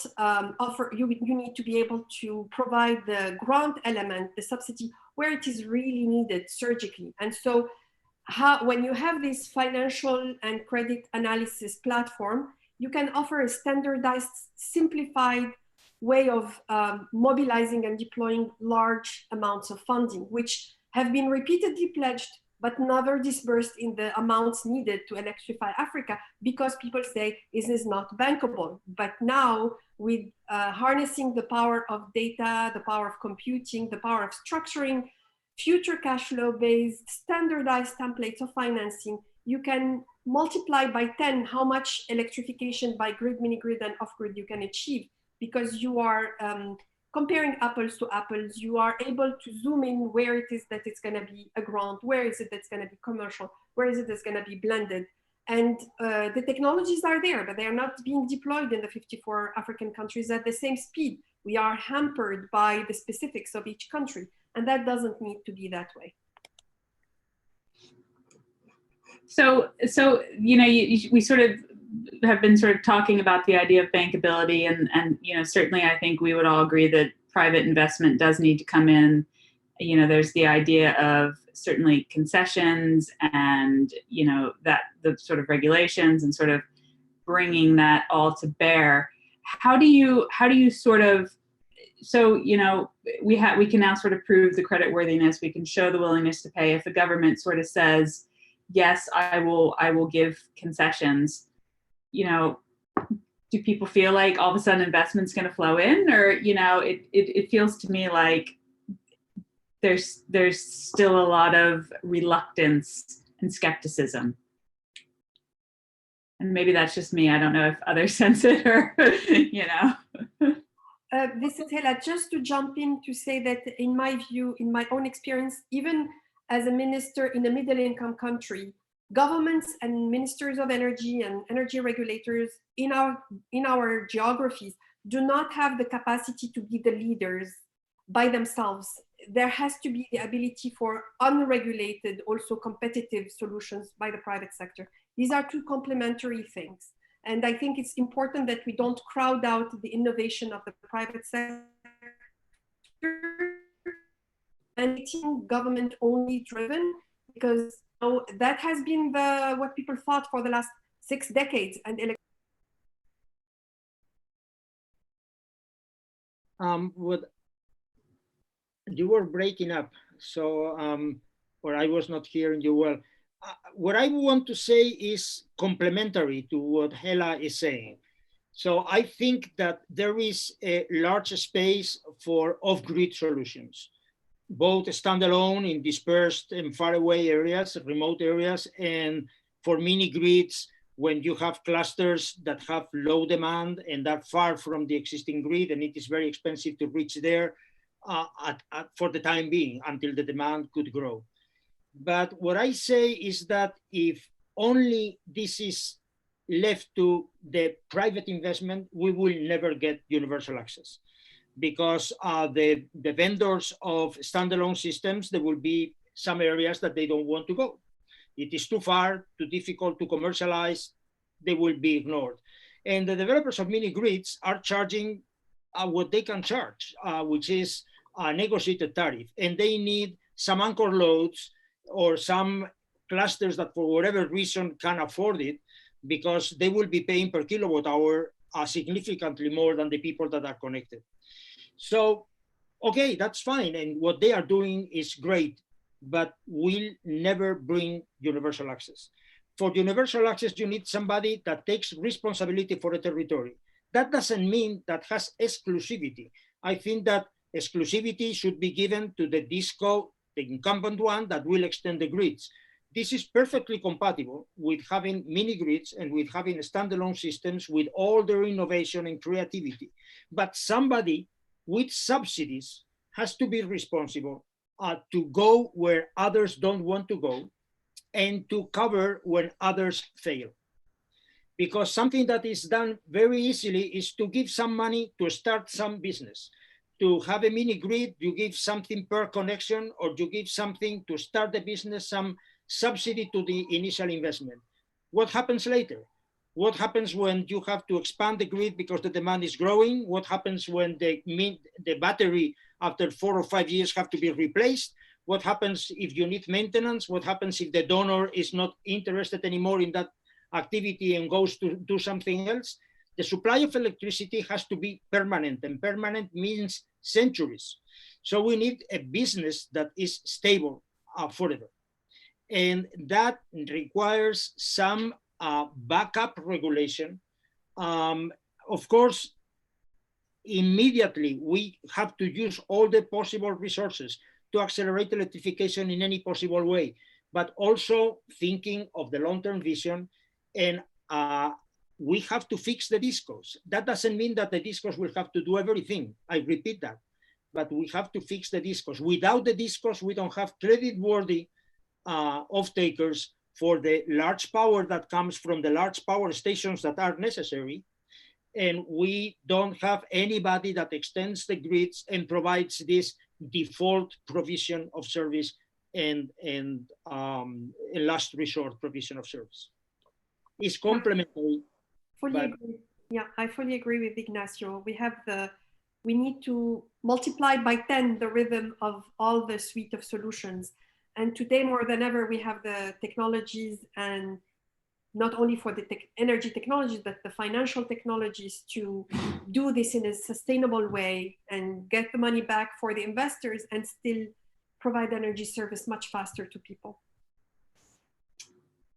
you need to be able to provide the grant element, the subsidy, where it is really needed surgically. And so when you have this financial and credit analysis platform, you can offer a standardized, simplified way of mobilizing and deploying large amounts of funding, which have been repeatedly pledged but never disbursed in the amounts needed to electrify Africa because people say this is not bankable. But now with harnessing the power of data, the power of computing, the power of structuring future cash flow based standardized templates of financing, you can multiply by 10 how much electrification by grid, mini grid and off grid you can achieve, because you are comparing apples to apples. You are able to zoom in where it is that it's going to be a grant, where is it that's going to be commercial, where is it that's going to be blended. And the technologies are there, but they are not being deployed in the 54 African countries at the same speed. We are hampered by the specifics of each country, and that doesn't need to be that way.
So you know, we sort of have been sort of talking about the idea of bankability, and you know, certainly I think we would all agree that private investment does need to come in. You know, there's the idea of certainly concessions and, you know, that the sort of regulations and sort of bringing that all to bear. How do you sort of so, you know, we can now sort of prove the credit worthiness. We can show the willingness to pay. If the government sort of says, yes, I will give concessions, you know, do people feel like all of a sudden investment's going to flow in? Or, you know, it feels to me like there's still a lot of reluctance and skepticism. And maybe that's just me. I don't know if others sense it or, you know.
This is Hela. Just to jump in to say that in my view, in my own experience, even as a minister in a middle income country, governments and ministers of energy and energy regulators in our geographies do not have the capacity to be the leaders by themselves. There has to be the ability for unregulated, also competitive solutions by the private sector. These are two complementary things. And I think it's important that we don't crowd out the innovation of the private sector and it's government only driven, because that has been what people thought for the last 6 decades. And
what you were breaking up, so or I was not hearing you well. What I want to say is complementary to what Hela is saying. So I think that there is a large space for off-grid solutions, both standalone in dispersed and faraway areas, remote areas, and for mini grids when you have clusters that have low demand and are far from the existing grid, and it is very expensive to reach there for the time being until the demand could grow. But what I say is that if only this is left to the private investment, we will never get universal access, because the vendors of standalone systems, there will be some areas that they don't want to go. It is too far, too difficult to commercialize, they will be ignored. And the developers of mini grids are charging what they can charge, which is a negotiated tariff. And they need some anchor loads or some clusters that for whatever reason can afford it, because they will be paying per kilowatt hour significantly more than the people that are connected. So, okay, that's fine. And what they are doing is great, but will never bring universal access. For universal access, you need somebody that takes responsibility for a territory. That doesn't mean that has exclusivity. I think that exclusivity should be given to the DISCO, the incumbent one that will extend the grids. This is perfectly compatible with having mini grids and with having standalone systems with all their innovation and creativity. But somebody with subsidies has to be responsible to go where others don't want to go and to cover when others fail. Because something that is done very easily is to give some money to start some business. To have a mini grid, you give something per connection, or you give something to start the business, some subsidy to the initial investment. What happens later? What happens when you have to expand the grid because the demand is growing? What happens when the battery after 4 or 5 years have to be replaced? What happens if you need maintenance? What happens if the donor is not interested anymore in that activity and goes to do something else? The supply of electricity has to be permanent, and permanent means centuries. So we need a business that is stable forever. And that requires some backup regulation. Of course, immediately we have to use all the possible resources to accelerate electrification in any possible way, but also thinking of the long-term vision. And we have to fix the DISCOs. That doesn't mean that the DISCOs will have to do everything. I repeat that, but we have to fix the DISCOs. Without the DISCOs, we don't have credit-worthy off-takers for the large power that comes from the large power stations that are necessary. And we don't have anybody that extends the grids and provides this default provision of service and a last resort provision of service. It's complementary.
Yeah, I fully agree with Ignacio. We need to multiply by 10 the rhythm of all the suite of solutions. And today more than ever, we have the technologies and not only for the energy technologies, but the financial technologies to do this in a sustainable way and get the money back for the investors and still provide energy service much faster to people.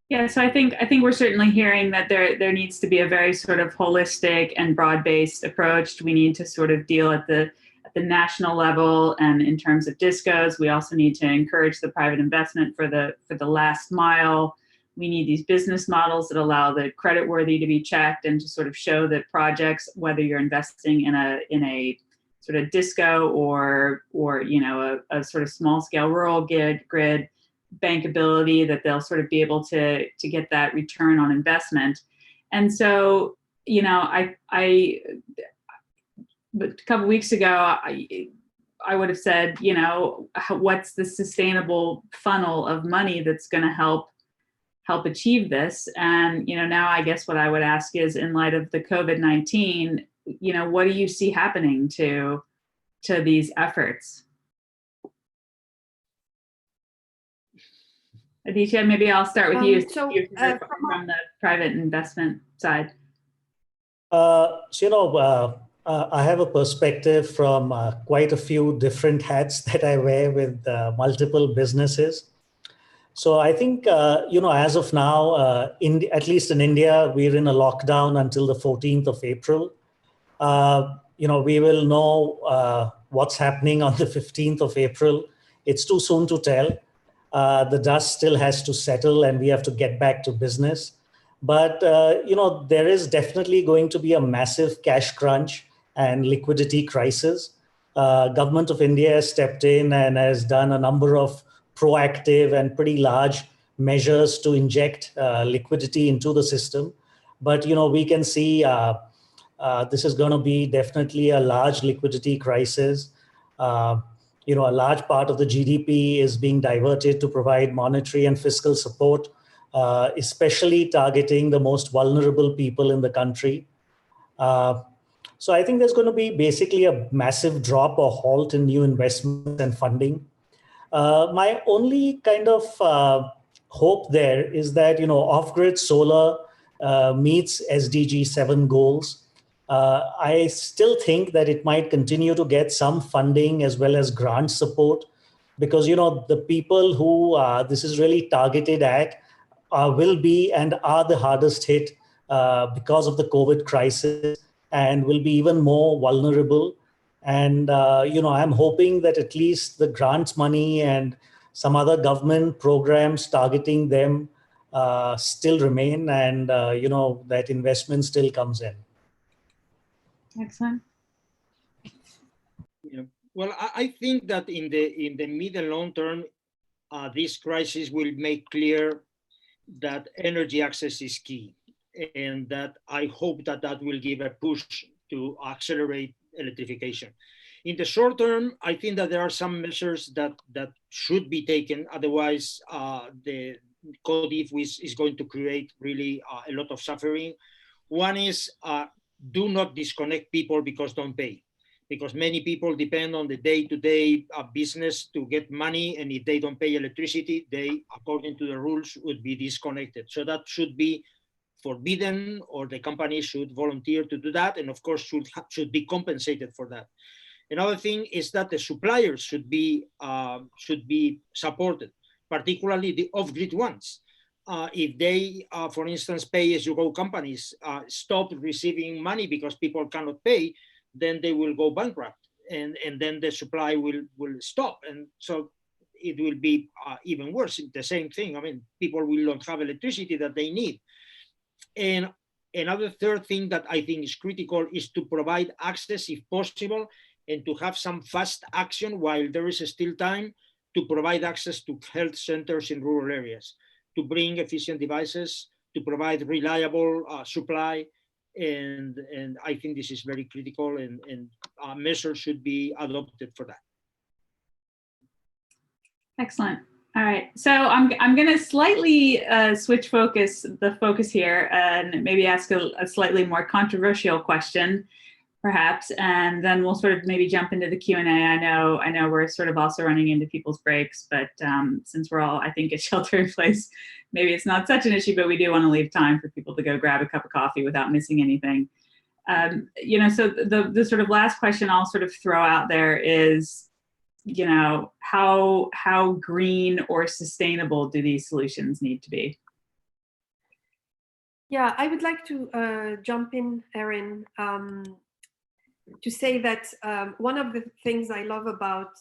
Yeah, so I think we're certainly hearing that there needs to be a very sort of holistic and broad-based approach. We need to sort of deal at the national level, and in terms of DISCOs, we also need to encourage the private investment for the last mile. We need these business models that allow the creditworthy to be checked and to sort of show that projects, whether you're investing in a sort of DISCO or you know a sort of small scale rural grid, bankability, that they'll sort of be able to get that return on investment. And so, you know, but a couple of weeks ago, I would have said, you know, what's the sustainable funnel of money that's going to help achieve this? And, you know, now I guess what I would ask is, in light of the COVID-19, you know, what do you see happening to these efforts? Aditya, maybe I'll start with you.
So,
from the private investment side.
I have a perspective from quite a few different hats that I wear with multiple businesses. So I think, as of now, at least in India, we're in a lockdown until the 14th of April. We will know what's happening on the 15th of April. It's too soon to tell. The dust still has to settle and we have to get back to business. But, there is definitely going to be a massive cash crunch and liquidity crisis. Government of India has stepped in and has done a number of proactive and pretty large measures to inject liquidity into the system. But, we can see this is going to be definitely a large liquidity crisis. A large part of the GDP is being diverted to provide monetary and fiscal support, especially targeting the most vulnerable people in the country. So I think there's going to be basically a massive drop or halt in new investments and funding. My only kind of hope there is that, off-grid solar meets SDG 7 goals. I still think that it might continue to get some funding as well as grant support, because, the people who this is really targeted at will be and are the hardest hit because of the COVID crisis, and will be even more vulnerable. And, I'm hoping that at least the grants money and some other government programs targeting them still remain, and, that investment still comes in.
Excellent.
Yeah. Well, I think that in the mid and long term, this crisis will make clear that energy access is key, and that I hope that will give a push to accelerate electrification. In the short term, I think that there are some measures that should be taken. Otherwise, the CODIF is going to create really a lot of suffering. One is do not disconnect people because don't pay. Because many people depend on the day-to-day business to get money, and if they don't pay electricity, they, according to the rules, would be disconnected. So that should be forbidden, or the company should volunteer to do that, and of course should be compensated for that. Another thing is that the suppliers should be supported, particularly the off-grid ones. If they, for instance, pay-as-you-go companies stop receiving money because people cannot pay, then they will go bankrupt, and then the supply will stop. And so it will be even worse. The same thing. I mean, people will not have electricity that they need. And another third thing that I think is critical is to provide access, if possible, and to have some fast action while there is still time, to provide access to health centers in rural areas, to bring efficient devices, to provide reliable supply. And I think this is very critical, and measures should be adopted for that.
Excellent. All right, so I'm going to slightly switch the focus here, and maybe ask a slightly more controversial question. perhaps, and then we'll sort of maybe jump into the Q&A. I know we're sort of also running into people's breaks, but since we're all, I think, at shelter in place, maybe it's not such an issue, but we do want to leave time for people to go grab a cup of coffee without missing anything. You know, so the sort of last question I'll sort of throw out there is, you know, how green or sustainable do these solutions need to be?
Yeah, I would like to jump in, Erin, to say that one of the things I love about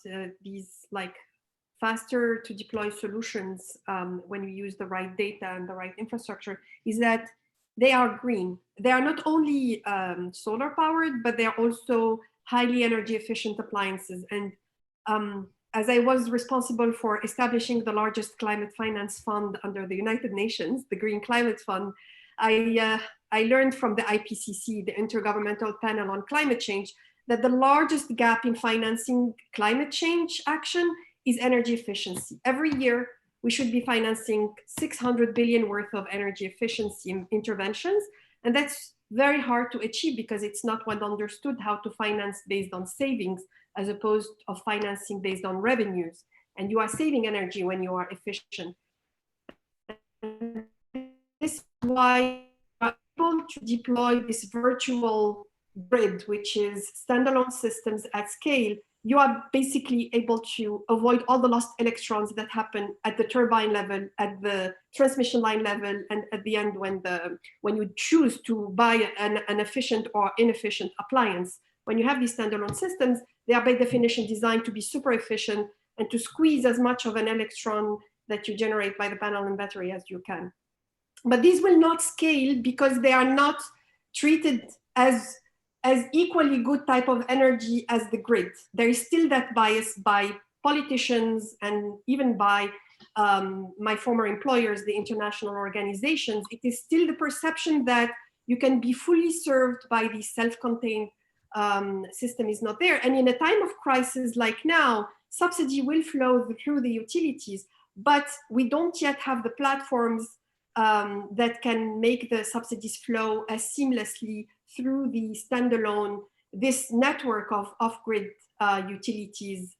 these like faster to deploy solutions when you use the right data and the right infrastructure is that they are green. They are not only solar powered, but they are also highly energy efficient appliances. And as I was responsible for establishing the largest climate finance fund under the United Nations, the Green Climate Fund, I learned from the IPCC, the Intergovernmental Panel on Climate Change, that the largest gap in financing climate change action is energy efficiency. Every year, we should be financing 600 billion worth of energy efficiency interventions. And that's very hard to achieve because it's not well understood how to finance based on savings as opposed to financing based on revenues. And you are saving energy when you are efficient. This is why we are able to deploy this virtual grid, which is standalone systems at scale. You are basically able to avoid all the lost electrons that happen at the turbine level, at the transmission line level, and at the end when you choose to buy an efficient or inefficient appliance. When you have these standalone systems, they are by definition designed to be super efficient and to squeeze as much of an electron that you generate by the panel and battery as you can. But these will not scale because they are not treated as equally good type of energy as the grid. There is still that bias by politicians and even by my former employers, the international organizations. It is still the perception that you can be fully served by the self-contained system is not there. And in a time of crisis like now, subsidy will flow through the utilities, but we don't yet have the platforms that can make the subsidies flow as seamlessly through the standalone, this network of off-grid utilities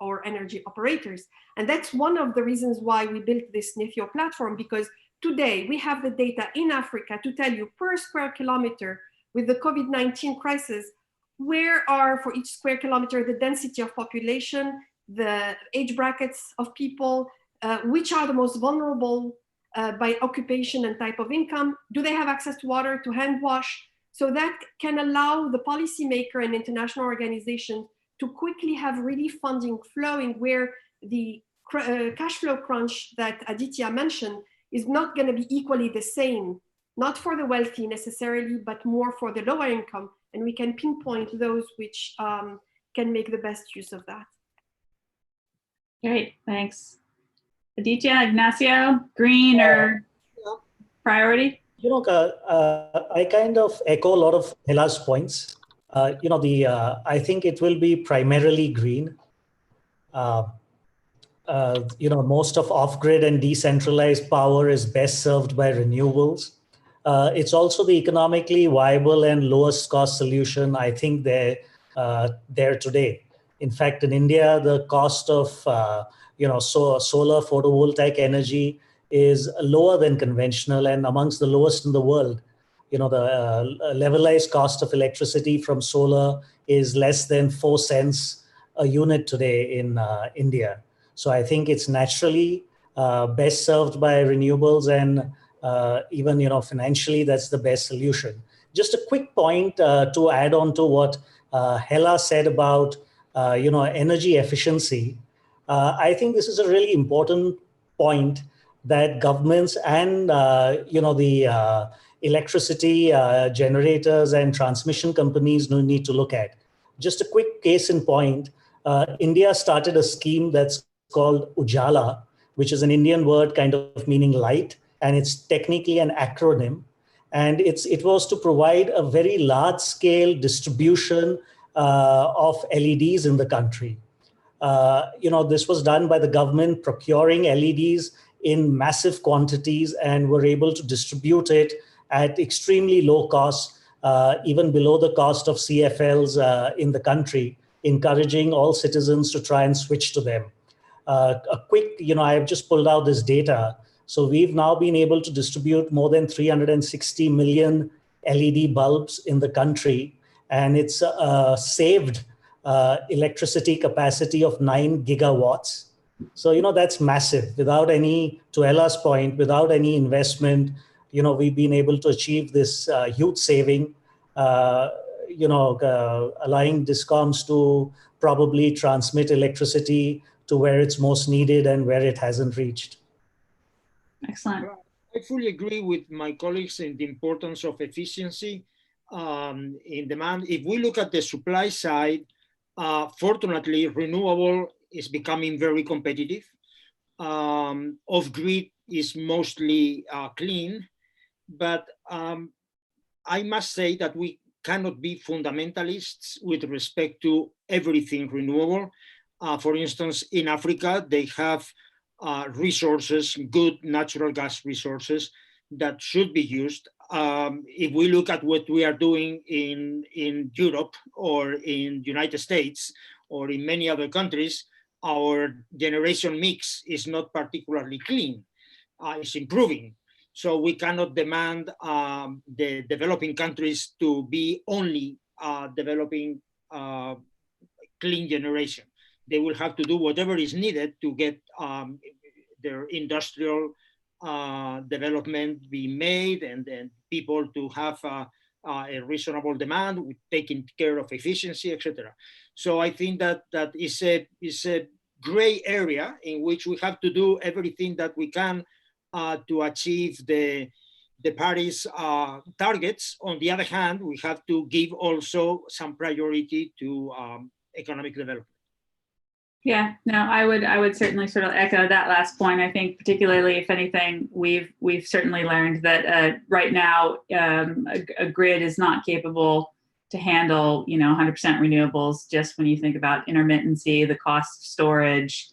or energy operators. And that's one of the reasons why we built this Nefio platform, because today we have the data in Africa to tell you per square kilometer with the COVID-19 crisis, where are for each square kilometer the density of population, the age brackets of people, which are the most vulnerable by occupation and type of income, do they have access to water, to hand wash? So that can allow the policymaker and international organizations to quickly have really funding flowing where the cash flow crunch that Aditya mentioned is not going to be equally the same, not for the wealthy necessarily, but more for the lower income. And we can pinpoint those which can make the best use of that.
Great, thanks. Aditya, Ignacio, green or priority?
You know, I kind of echo a lot of Hela's points. You know, I think it will be primarily green. You know, most of off-grid and decentralized power is best served by renewables. It's also the economically viable and lowest cost solution, I think, there today. In fact, in India, the cost of you know, solar photovoltaic energy is lower than conventional and amongst the lowest in the world. You know, the levelized cost of electricity from solar is less than 4 cents a unit today in India. So I think it's naturally best served by renewables, and even, you know, financially, that's the best solution. Just a quick point to add on to what Hela said about, you know, energy efficiency. I think this is a really important point that governments and, you know, the electricity generators and transmission companies need to look at. Just a quick case in point, India started a scheme that's called Ujala, which is an Indian word kind of meaning light, and it's technically an acronym. And it was to provide a very large scale distribution of LEDs in the country. You know, this was done by the government procuring LEDs in massive quantities and were able to distribute it at extremely low cost even below the cost of CFLs in the country, encouraging all citizens to try and switch to them. A quick, I've just pulled out this data. So we've now been able to distribute more than 360 million LED bulbs in the country, and it's saved electricity capacity of 9 gigawatts. So, that's massive. Without any, to Ella's point, without any investment, we've been able to achieve this huge saving, allowing DISCOMs to probably transmit electricity to where it's most needed and where it hasn't reached.
Excellent.
I fully agree with my colleagues in the importance of efficiency in demand. If we look at the supply side, fortunately, renewable is becoming very competitive. Off-grid is mostly clean, but I must say that we cannot be fundamentalists with respect to everything renewable. For instance, in Africa, they have resources, good natural gas resources that should be used. If we look at what we are doing in Europe or in the United States or in many other countries, our generation mix is not particularly clean. It's improving. So we cannot demand the developing countries to be only developing clean generation. They will have to do whatever is needed to get their industrial development be made, and then people to have a reasonable demand with taking care of efficiency, etc. So I think that is a gray area in which we have to do everything that we can to achieve the Paris targets. On the other hand, we have to give also some priority to economic development.
Yeah, no, I would certainly sort of echo that last point. I think particularly, if anything, we've certainly learned that right now a grid is not capable to handle 100% renewables. Just when you think about intermittency, the cost of storage,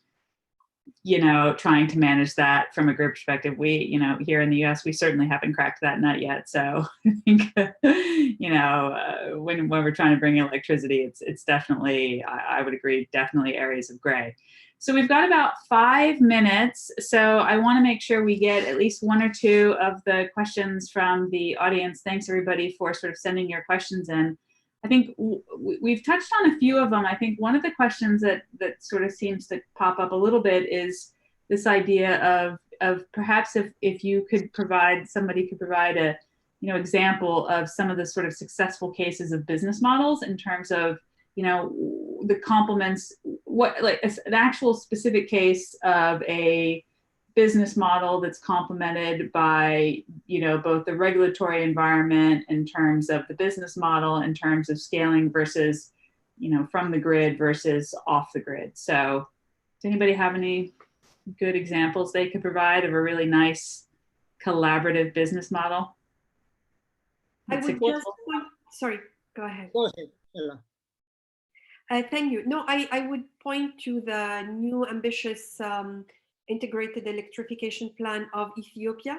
trying to manage that from a grid perspective, we here in the U.S. we certainly haven't cracked that nut yet. So I think when we're trying to bring electricity, it's definitely, I would agree, definitely areas of gray. So we've got about 5 minutes. So I want to make sure we get at least 1 or 2 of the questions from the audience. Thanks everybody for sort of sending your questions in. I think we've touched on a few of them. I think one of the questions that sort of seems to pop up a little bit is this idea of perhaps if you could provide, somebody could provide a example of some of the sort of successful cases of business models in terms of the complements, what like an actual specific case of a business model that's complemented by both the regulatory environment in terms of the business model, in terms of scaling versus from the grid versus off the grid. So does anybody have any good examples they could provide of a really nice collaborative business model?
I would just sorry, go ahead.
Go ahead, Ella.
Thank you. No, I would point to the new ambitious integrated electrification plan of Ethiopia.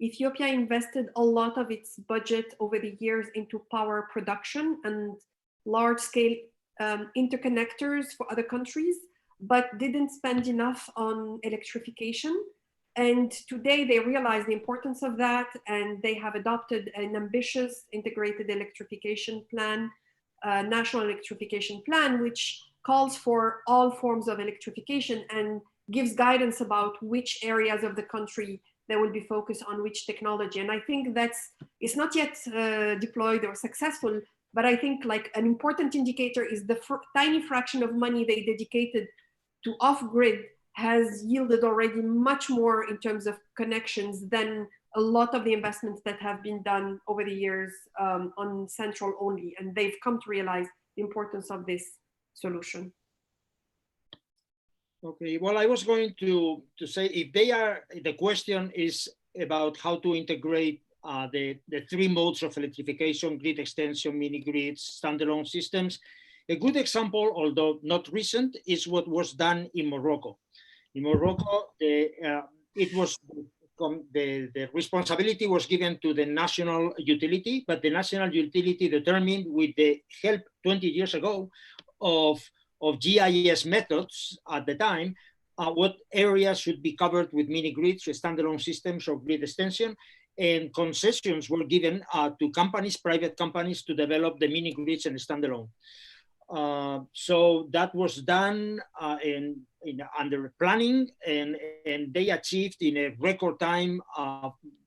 Ethiopia invested a lot of its budget over the years into power production and large-scale interconnectors for other countries, but didn't spend enough on electrification. And today they realize the importance of that, and they have adopted an ambitious integrated electrification plan, national electrification plan, which calls for all forms of electrification and gives guidance about which areas of the country that will be focused on which technology. And I think it's not yet deployed or successful, but I think like an important indicator is the tiny fraction of money they dedicated to off-grid has yielded already much more in terms of connections than a lot of the investments that have been done over the years on central only. And they've come to realize the importance of this solution.
Okay, well, I was going to say if the question is about how to integrate the 3 modes of electrification, grid extension, mini grids, standalone systems. A good example, although not recent, is what was done in Morocco. In Morocco, it was the the responsibility was given to the national utility, but the national utility determined, with the help 20 years ago of GIS methods at the time, what areas should be covered with mini grids, standalone systems, or grid extension. And concessions were given to companies, private companies, to develop the mini grids and standalone. So that was done under planning, and they achieved in a record time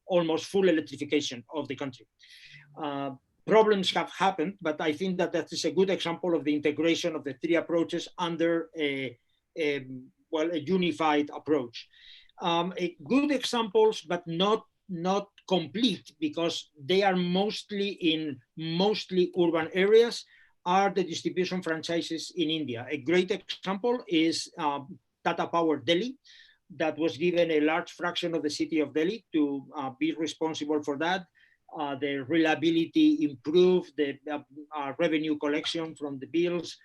almost full electrification of the country. Problems have happened, but I think that that is a good example of the integration of the three approaches under a unified approach. Good examples, but not complete, because they are mostly in urban areas, are the distribution franchises in India. A great example is Tata Power Delhi, that was given a large fraction of the city of Delhi to be responsible for that. The reliability improved, the revenue collection from the bills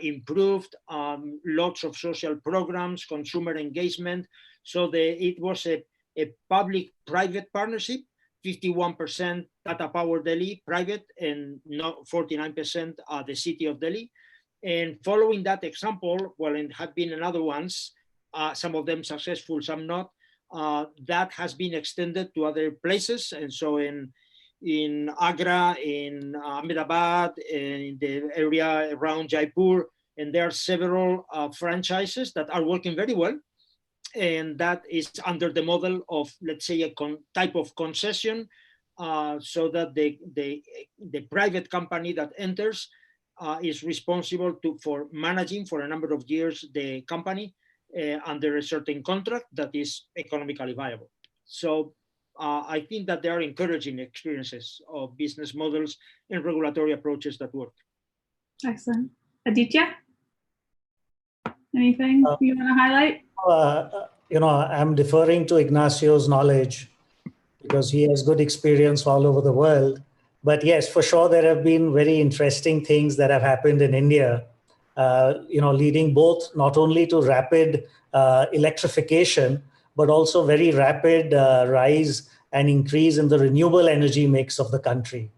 improved, lots of social programs, consumer engagement. So it was a public-private partnership, 51% Tata Power Delhi private, and 49% the city of Delhi. And following that example, well, and have been another ones, some of them successful, some not, that has been extended to other places. And so in Agra, in Ahmedabad, in the area around Jaipur, and there are several franchises that are working very well. And that is under the model of, let's say, a type of concession, so that the private company that enters is responsible for managing for a number of years the company under a certain contract that is economically viable. So I think that there are encouraging experiences of business models and regulatory approaches that work.
Excellent. Aditya, anything you want to highlight?
I'm deferring to Ignacio's knowledge because he has good experience all over the world. But yes, for sure, there have been very interesting things that have happened in India, leading both not only to rapid electrification, but also very rapid rise and increase in the renewable energy mix of the country.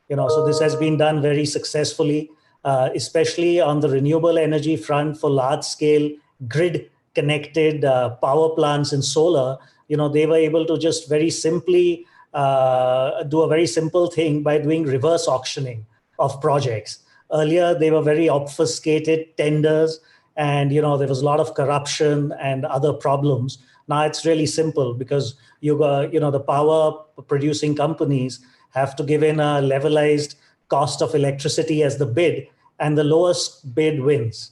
So this has been done very successfully, especially on the renewable energy front for large scale grid connected power plants and solar. They were able to just very simply do a very simple thing by doing reverse auctioning of projects. Earlier, they were very obfuscated tenders, and there was a lot of corruption and other problems. Now it's really simple because the power producing companies have to give in a levelized cost of electricity as the bid, and the lowest bid wins.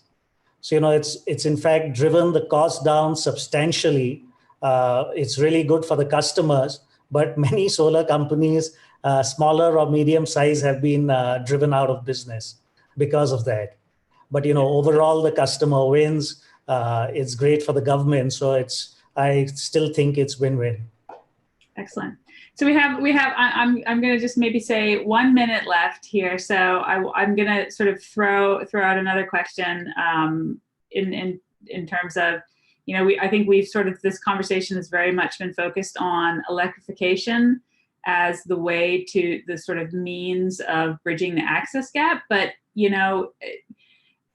So, it's in fact driven the cost down substantially. It's really good for the customers, but many solar companies, smaller or medium size, have been driven out of business because of that. But, overall the customer wins. It's great for the government. So I still think it's win-win. Excellent.
So we have. I'm going to just maybe say 1 minute left here. So I'm going to sort of throw out another question in terms of, I think we've sort of, this conversation has very much been focused on electrification as the way to the sort of means of bridging the access gap. But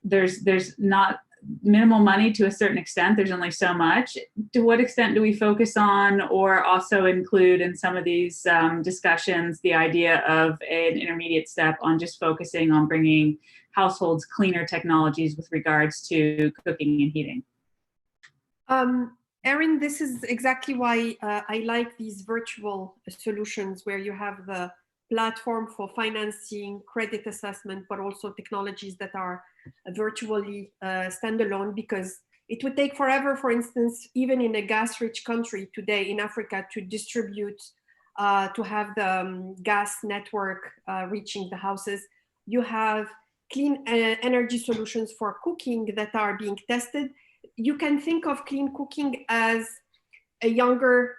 there's not minimal money to a certain extent. There's only so much. To what extent do we focus on, or also include in some of these discussions, the idea of an intermediate step on just focusing on bringing households cleaner technologies with regards to cooking and heating?
Erin, this is exactly why I like these virtual solutions where you have the platform for financing, credit assessment, but also technologies that are virtually standalone, because it would take forever, for instance, even in a gas-rich country today in Africa, to distribute, to have the gas network reaching the houses. You have clean energy solutions for cooking that are being tested. You can think of clean cooking as a younger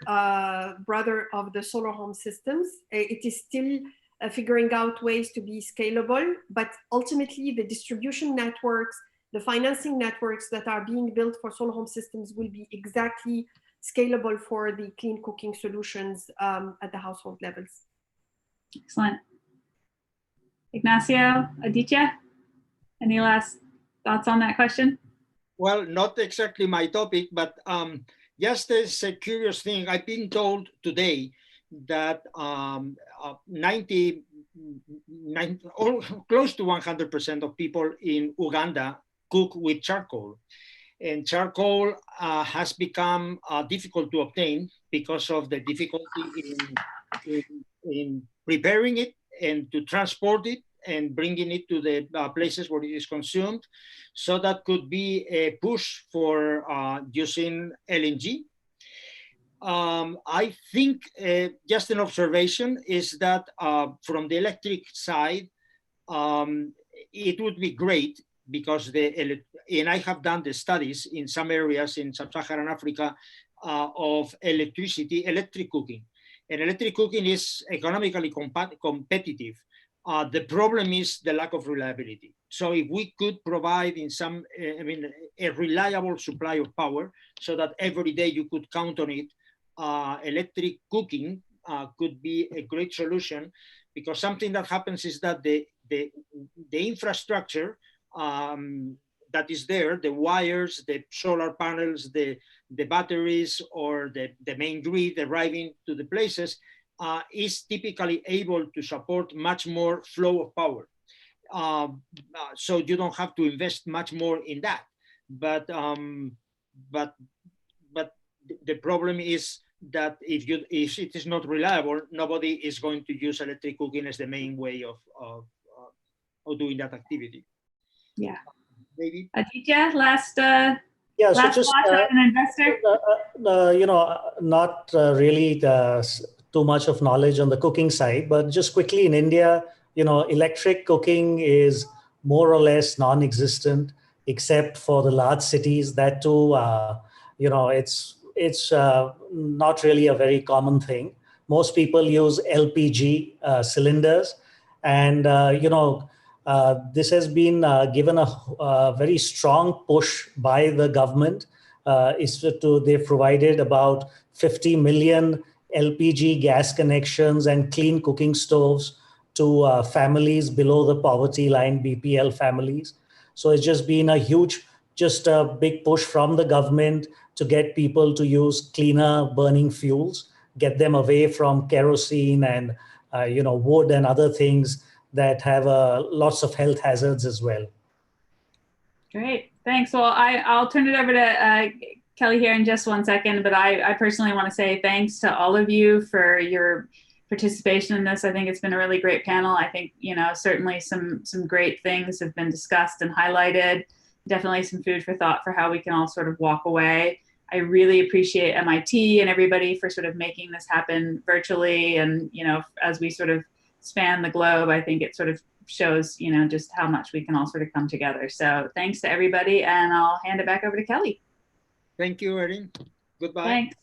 brother of the solar home systems. It is still figuring out ways to be scalable, but ultimately the distribution networks, the financing networks that are being built for solar home systems will be exactly scalable for the clean cooking solutions at the household levels.
Excellent. Ignacio, Aditya, any last thoughts on that question?
Well, not exactly my topic, but just as a curious thing, I've been told today that close to 100% of people in Uganda cook with charcoal. And charcoal has become difficult to obtain because of the difficulty in preparing it and to transport it and bringing it to the places where it is consumed. So that could be a push for using LNG. I think just an observation is that from the electric side, it would be great because and I have done the studies in some areas in sub-Saharan Africa of electric cooking. And electric cooking is economically competitive. The problem is the lack of reliability. So if we could provide a reliable supply of power so that every day you could count on it, electric cooking could be a great solution, because something that happens is that the infrastructure that is there, the wires, the solar panels, the batteries, or the main grid arriving to the places is typically able to support much more flow of power. So you don't have to invest much more in that. But the problem is that if it is not reliable, nobody is going to use electric cooking as the main way of doing that activity.
Yeah.
Maybe.
Aditya, last
Yeah, so
last
just
thoughts as an investor?
Not really too much of knowledge on the cooking side, but just quickly in India, electric cooking is more or less non-existent, except for the large cities. That too, it's not really a very common thing. Most people use LPG cylinders, and this has been given a very strong push by the government. They've provided about 50 million LPG gas connections and clean cooking stoves to families below the poverty line, BPL families. So it's just been a big push from the government to get people to use cleaner burning fuels, get them away from kerosene and wood and other things that have lots of health hazards as well.
Great, thanks. Well, I'll turn it over to Kelly here in just 1 second, but I personally want to say thanks to all of you for your participation in this. I think it's been a really great panel. I think, certainly some great things have been discussed and highlighted. Definitely some food for thought for how we can all sort of walk away. I really appreciate MIT and everybody for sort of making this happen virtually. And, as we sort of span the globe, I think it sort of shows, just how much we can all sort of come together. So thanks to everybody, and I'll hand it back over to Kelly.
Thank you, Erin. Goodbye.
Thanks.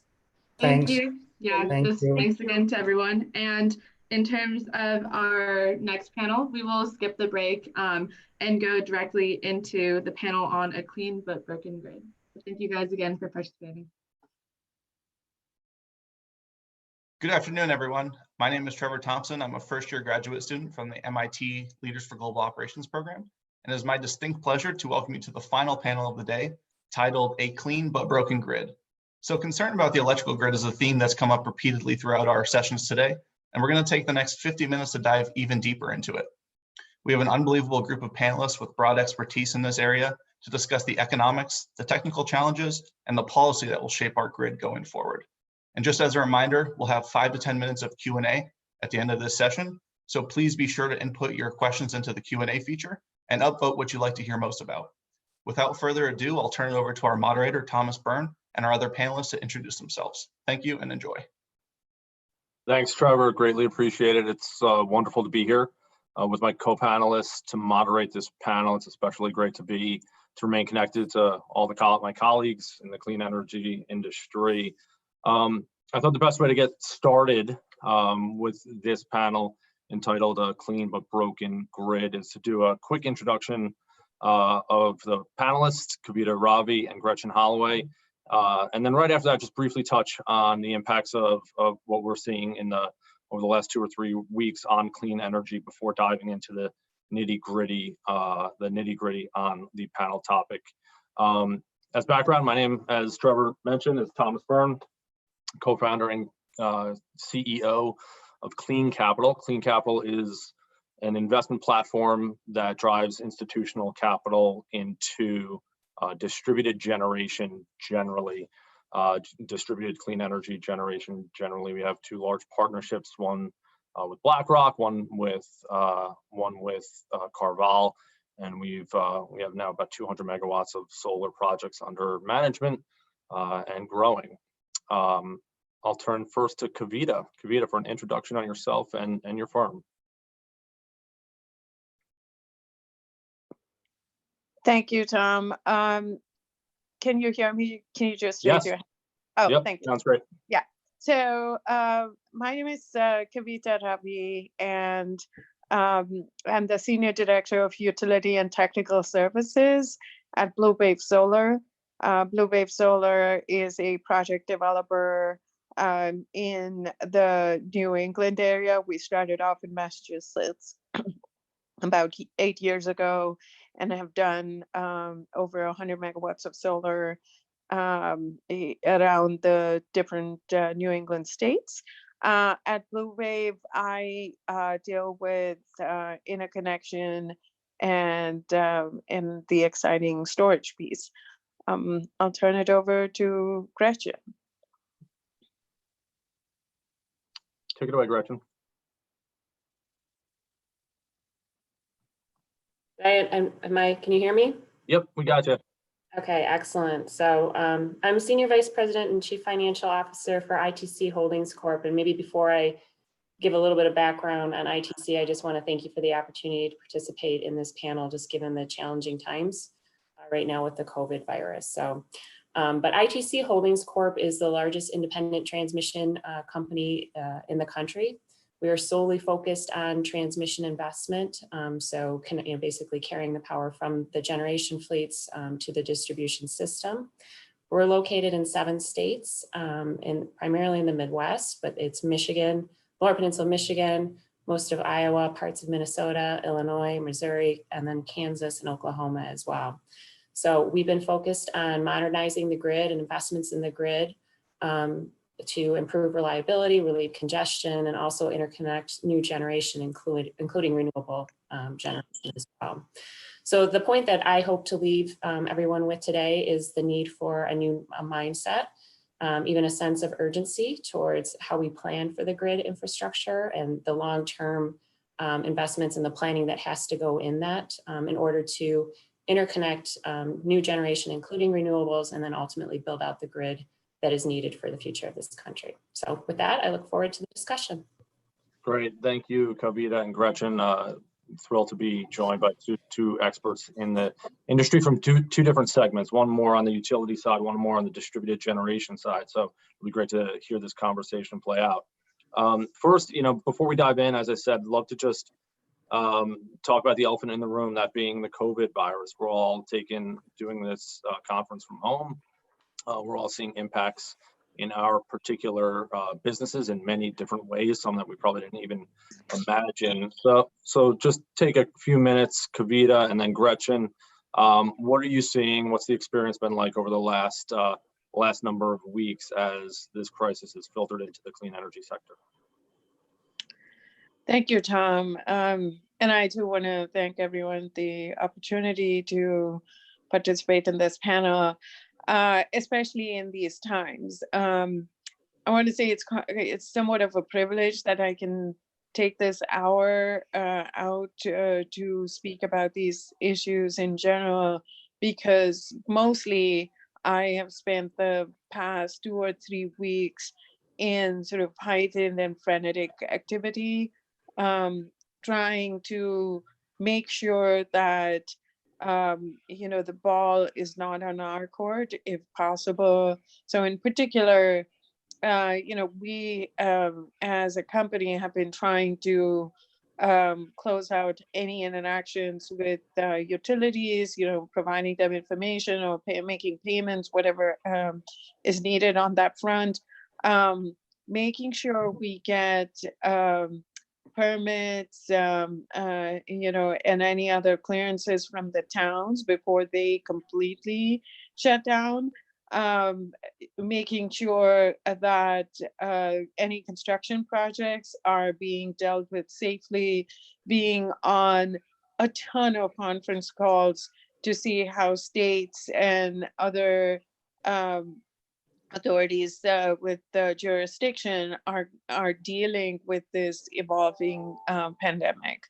Thank you. Yeah,
Thank you.
Thanks again to everyone. And in terms of our next panel, we will skip the break and go directly into the panel on a clean but broken grid. So thank you guys again for participating.
Good afternoon, everyone. My name is Trevor Thompson. I'm a first-year graduate student from the MIT Leaders for Global Operations program, and it is my distinct pleasure to welcome you to the final panel of the day, titled A Clean But Broken Grid. So concern about the electrical grid is a theme that's come up repeatedly throughout our sessions today, and we're going to take the next 50 minutes to dive even deeper into it. We have an unbelievable group of panelists with broad expertise in this area to discuss the economics, the technical challenges, and the policy that will shape our grid going forward. And just as a reminder, we'll have 5 to 10 minutes of Q&A at the end of this session. So please be sure to input your questions into the Q&A feature and upvote what you'd like to hear most about. Without further ado, I'll turn it over to our moderator, Thomas Byrne, and our other panelists to introduce themselves. Thank you and enjoy.
Thanks, Trevor. Greatly appreciate it. It's wonderful to be here with my co-panelists to moderate this panel. It's especially great to remain connected to all my colleagues in the clean energy industry. I thought the best way to get started with this panel entitled A Clean But Broken Grid is to do a quick introduction of the panelists, Kavita Ravi and Gretchen Holloway, And then right after that, just briefly touch on the impacts of what we're seeing over the last 2 or 3 weeks on clean energy before diving into the nitty gritty on the panel topic. As background, my name, as Trevor mentioned, is Thomas Byrne, co-founder and CEO of Clean Capital. Clean Capital is an investment platform that drives institutional capital into distributed generation generally, distributed clean energy generation generally. We have 2 large partnerships, one with BlackRock, one with Carval, and we have now about 200 megawatts of solar projects under management and growing. I'll turn first to Kavita. Kavita, for an introduction on yourself and your firm.
Thank you, Tom. Can you hear me? Can you just
Yes.
raise your hand? Oh,
Yep,
thank you.
sounds great.
Yeah. So my name is Kavita Ravi, and I'm the Senior Director of Utility and Technical Services at Blue Wave Solar. Blue Wave Solar is a project developer in the New England area. We started off in Massachusetts about 8 years ago and have done over 100 megawatts of solar around the different New England states. At Blue Wave, I deal with interconnection and the exciting storage piece. I'll turn it over to Gretchen.
Take it away, Gretchen.
Can you hear me?
Yep, we got you.
Okay, excellent. So I'm Senior Vice President and Chief Financial Officer for ITC Holdings Corp. And maybe before I give a little bit of background on ITC, I just want to thank you for the opportunity to participate in this panel, just given the challenging times right now with the COVID virus. So, but ITC Holdings Corp is the largest independent transmission company in the country. We are solely focused on transmission investment, so basically carrying the power from the generation fleets to the distribution system. We're located in 7 states, primarily in the Midwest, but it's Michigan, Lower Peninsula, Michigan, most of Iowa, parts of Minnesota, Illinois, Missouri, and then Kansas and Oklahoma as well. So we've been focused on modernizing the grid and investments in the grid to improve reliability, relieve congestion, and also interconnect new generation, including renewable generation as well. So the point that I hope to leave everyone with today is the need for a new mindset, even a sense of urgency towards how we plan for the grid infrastructure and the long-term investments and the planning that has to go in that in order to interconnect new generation, including renewables, and then ultimately build out the grid that is needed for the future of this country. So with that, I look forward to the discussion.
Great, thank you, Kavita and Gretchen. Thrilled to be joined by two experts in the industry from two different segments, one more on the utility side, one more on the distributed generation side. So it'll be great to hear this conversation play out. First, before we dive in, as I said, I'd love to just talk about the elephant in the room, that being the COVID virus. We're all doing this conference from home. We're all seeing impacts in our particular businesses in many different ways, some that we probably didn't even imagine. So just take a few minutes, Kavita and then Gretchen. What are you seeing? What's the experience been like over the last number of weeks as this crisis has filtered into the clean energy sector?
Thank you, Tom. And I too want to thank everyone the opportunity to participate in this panel. Especially in these times. I want to say it's somewhat of a privilege that I can take this hour out to speak about these issues in general, because mostly I have spent the past 2 or 3 weeks in sort of heightened and frenetic activity, trying to make sure that the ball is not on our court if possible. So in particular, we as a company have been trying to close out any interactions with utilities, providing them information or making payments, whatever is needed on that front. Making sure we get permits, and any other clearances from the towns before they completely shut down. Making sure that any construction projects are being dealt with safely, being on a ton of conference calls to see how states and other authorities with the jurisdiction are dealing with this evolving pandemic.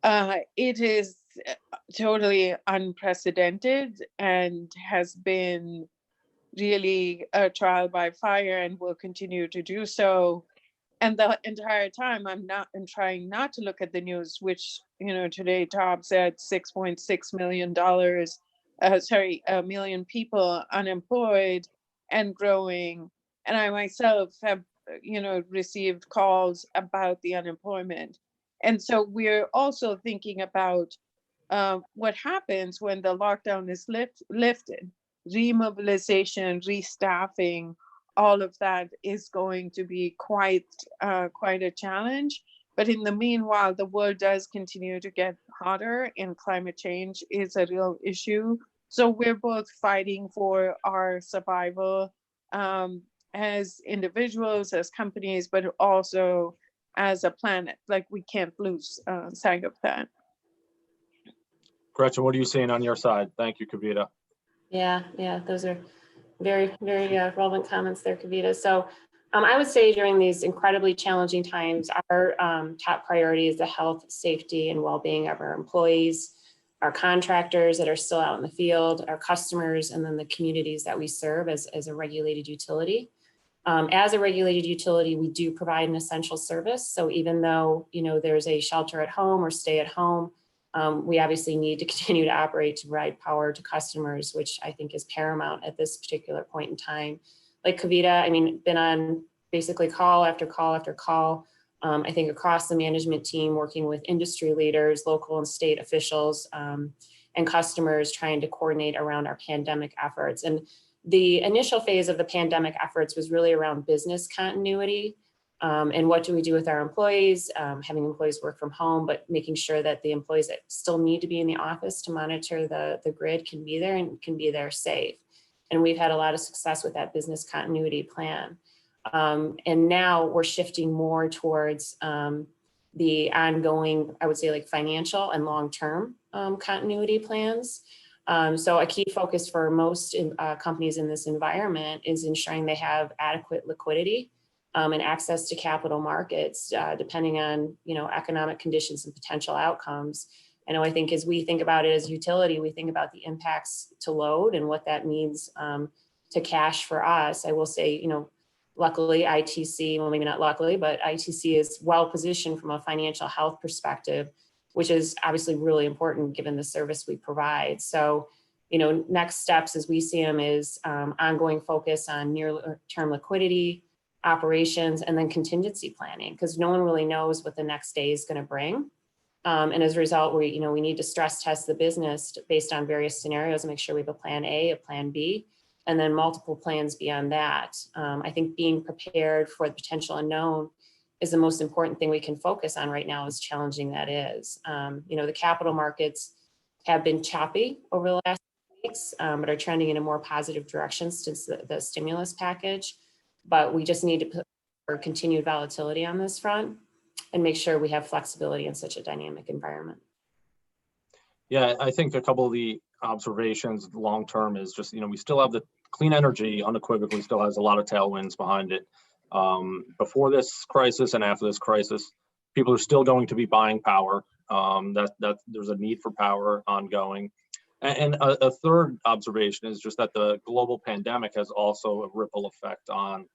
It is totally unprecedented and has been really a trial by fire and will continue to do so. And the entire time I'm trying not to look at the news, which, today tops at $6.6 million, a million people unemployed and growing. And I myself have, received calls about the unemployment. And so we're also thinking about what happens when the lockdown is lifted. Remobilization, restaffing, all of that is going to be quite a challenge. But in the meanwhile, the world does continue to get hotter and climate change is a real issue. So we're both fighting for our survival as individuals, as companies, but also as a planet. Like, we can't lose sight of that.
Gretchen, what are you seeing on your side? Thank you, Kavita.
Yeah, those are very, very relevant comments there, Kavita. So I would say during these incredibly challenging times, our top priority is the health, safety, and well-being of our employees, our contractors that are still out in the field, our customers, and then the communities that we serve as a regulated utility. As a regulated utility, we do provide an essential service. So even though, there's a shelter at home or stay at home, we obviously need to continue to operate to provide power to customers, which I think is paramount at this particular point in time. Like Kavita, been on basically call after call after call, I think across the management team, working with industry leaders, local and state officials, and customers, trying to coordinate around our pandemic efforts. And the initial phase of the pandemic efforts was really around business continuity. And what do we do with our employees, having employees work from home, but making sure that the employees that still need to be in the office to monitor the grid can be there and can be there safe. And we've had a lot of success with that business continuity plan. And now we're shifting more towards the ongoing, I would say, like financial and long-term continuity plans. So a key focus for most companies in this environment is ensuring they have adequate liquidity and access to capital markets, depending on, economic conditions and potential outcomes. I think as we think about it as utility, we think about the impacts to load and what that means to cash for us. I will say, luckily ITC, well, maybe not luckily, but ITC is well positioned from a financial health perspective, which is obviously really important given the service we provide. So, next steps as we see them is ongoing focus on near-term liquidity, operations, and then contingency planning, because no one really knows what the next day is going to bring. And as a result, we need to stress test the business based on various scenarios and make sure we have a plan A, a plan B, and then multiple plans beyond that. I think being prepared for the potential unknown is the most important thing we can focus on right now, as challenging that is. The capital markets have been choppy over the last weeks, but are trending in a more positive direction since the stimulus package. But we just need to put for continued volatility on this front and make sure we have flexibility in such a dynamic environment.
Yeah, I think a couple of the observations long-term is just, we still have the clean energy unequivocally still has a lot of tailwinds behind it. Before this crisis and after this crisis, people are still going to be buying power. That there's a need for power ongoing. And a third observation is just that the global pandemic has also a ripple effect on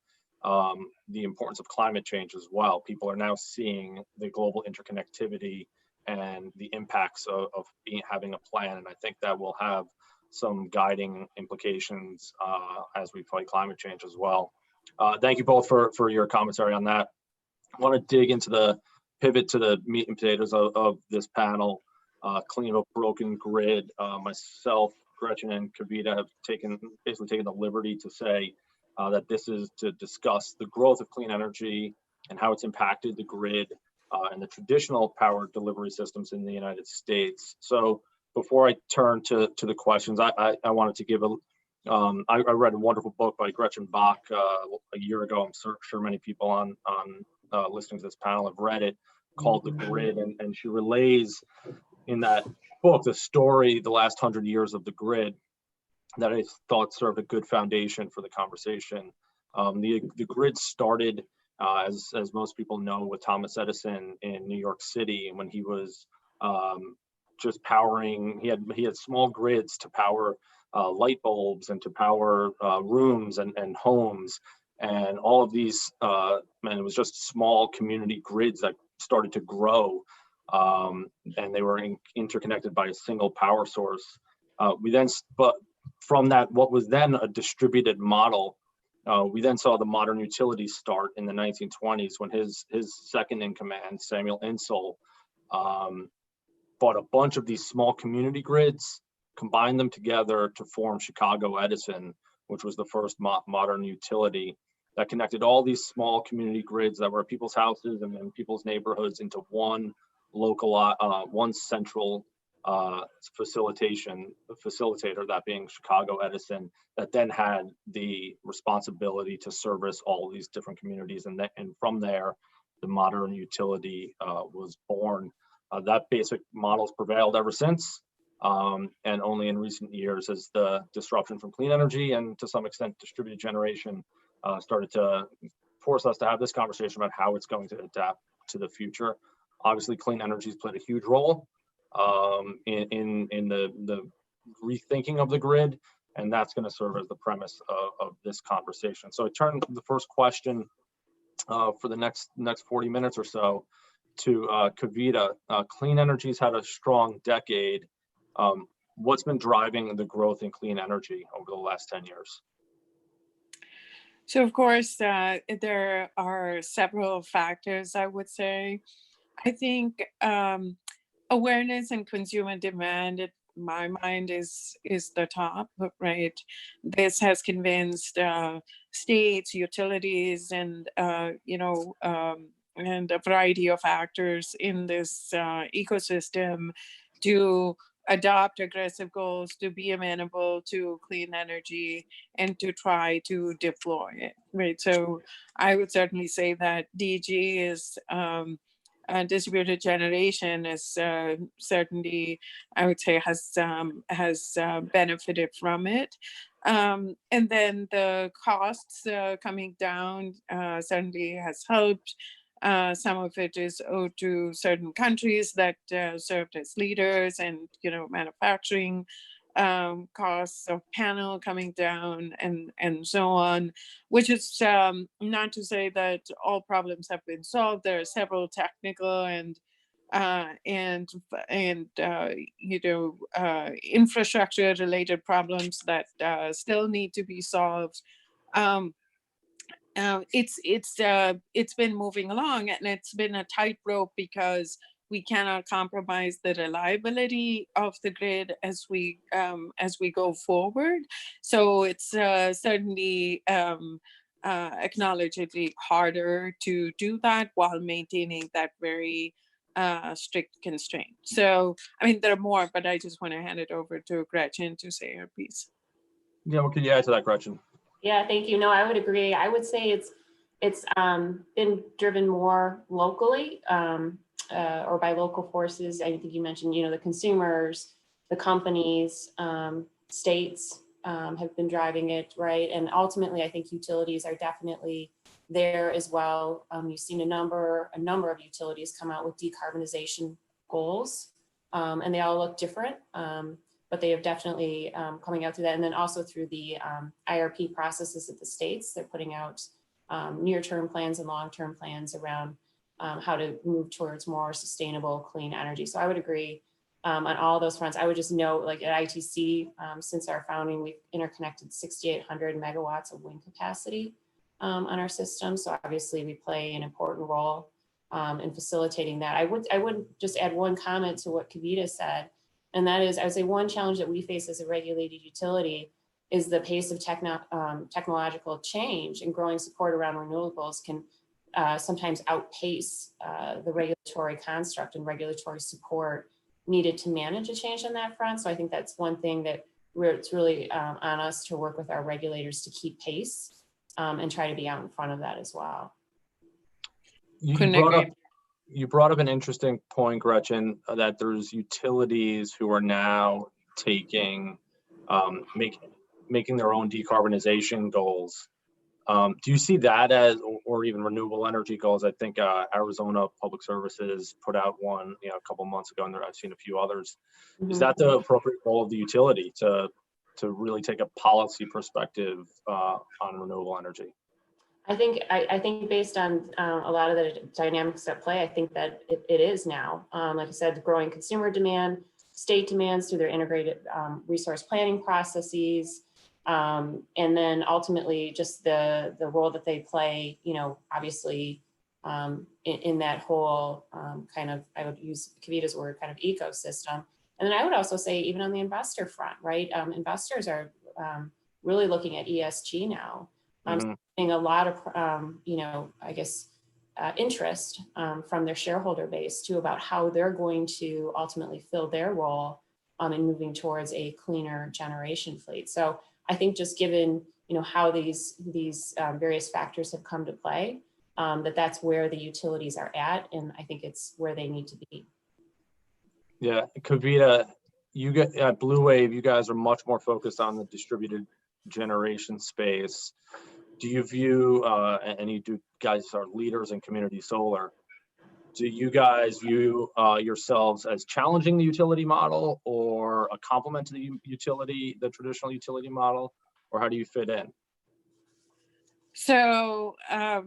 the importance of climate change as well. People are now seeing the global interconnectivity and the impacts of having a plan. And I think that will have some guiding implications as we fight climate change as well. Thank you both for your commentary on that. I want to dig into the pivot to the meat and potatoes of this panel, clean up broken grid. Myself, Gretchen, and Kavita have basically taken the liberty to say that this is to discuss the growth of clean energy and how it's impacted the grid and the traditional power delivery systems in the United States. So before I turn to the questions, I wanted to give I read a wonderful book by Gretchen Bach a year ago. I'm sure many people on listening to this panel have read it, called The Grid, and she relays in that book the story, the last 100 years of the grid, that I thought served a good foundation for the conversation. The grid started, as most people know, with Thomas Edison in New York City, when he was just powering. He had small grids to power light bulbs and to power rooms and homes, and all of these. And it was just small community grids that started to grow, and they were interconnected by a single power source. But from that, what was then a distributed model, we then saw the modern utilities start in the 1920s when his second in command, Samuel Insull, bought a bunch of these small community grids, combined them together to form Chicago Edison, which was the first modern utility that connected all these small community grids that were at people's houses and in people's neighborhoods into one one central facilitator, that being Chicago Edison, that then had the responsibility to service all of these different communities. And from there, the modern utility was born. That basic model's prevailed ever since. And only in recent years has the disruption from clean energy and to some extent distributed generation started to force us to have this conversation about how it's going to adapt to the future. Obviously, clean energy has played a huge role in the rethinking of the grid, and that's going to serve as the premise of this conversation. So I turn the first question for the next 40 minutes or so to Kavita. Clean energy's had a strong decade. What's been driving the growth in clean energy over the last 10 years?
So of course, there are several factors, I would say. I think awareness and consumer demand, in my mind, is the top, right? This has convinced states, utilities, and and a variety of actors in this ecosystem to adopt aggressive goals, to be amenable to clean energy, and to try to deploy it, right? So I would certainly say that DG is distributed generation is certainly, I would say, has benefited from it. And then the costs coming down certainly has helped. Some of it is owed to certain countries that served as leaders, and manufacturing costs of panel coming down, and so on, which is not to say that all problems have been solved. There are several technical and infrastructure related problems that still need to be solved. It's been moving along, and it's been a tightrope because we cannot compromise the reliability of the grid as we go forward. So it's certainly acknowledgedly harder to do that while maintaining that very strict constraint. So I mean, there are more, but I just want to hand it over to Gretchen to say her piece.
Yeah, what can you add to that, Gretchen?
Yeah, thank you. No, I would agree. I would say it's been driven more locally or by local forces. I think you mentioned, the consumers, the companies, states have been driving it, right? And ultimately, I think utilities are definitely there as well. You've seen a number of utilities come out with decarbonization goals, and they all look different. But they have definitely coming out through that. And then also through the IRP processes at the states, they're putting out near-term plans and long-term plans around how to move towards more sustainable, clean energy. So I would agree on all those fronts. I would just note, like at ITC, since our founding, we've interconnected 6,800 megawatts of wind capacity on our system. So obviously we play an important role and facilitating that. I would just add one comment to what Kavita said, and that is, I would say one challenge that we face as a regulated utility is the pace of technological change, and growing support around renewables can sometimes outpace the regulatory construct and regulatory support needed to manage a change on that front. So I think that's one thing that it's really on us to work with our regulators to keep pace and try to be out in front of that as well.
You brought up an interesting point, Gretchen, that there's utilities who are now taking, making their own decarbonization goals. Do you see that as, or even renewable energy goals? I think Arizona Public Services put out one, a couple months ago, and I've seen a few others. Is that the appropriate role of the utility to really take a policy perspective on renewable energy?
I think based on a lot of the dynamics at play, I think that it is now. Like I said, growing consumer demand, state demands through their integrated resource planning processes, and then ultimately just the role that they play, obviously in that whole kind of, I would use Kavita's word, kind of ecosystem. And then I would also say even on the investor front, right? Investors are really looking at ESG now. Seeing a lot of, I guess, interest from their shareholder base too about how they're going to ultimately fill their role in moving towards a cleaner generation fleet. So I think just given, how these various factors have come to play, that's where the utilities are at, and I think it's where they need to be.
Yeah, Kavita, you get at Blue Wave, you guys are much more focused on the distributed generation space. Do you view, and you guys are leaders in community solar, do you guys view yourselves as challenging the utility model or a complement to the traditional utility model, or how do you fit in?
So I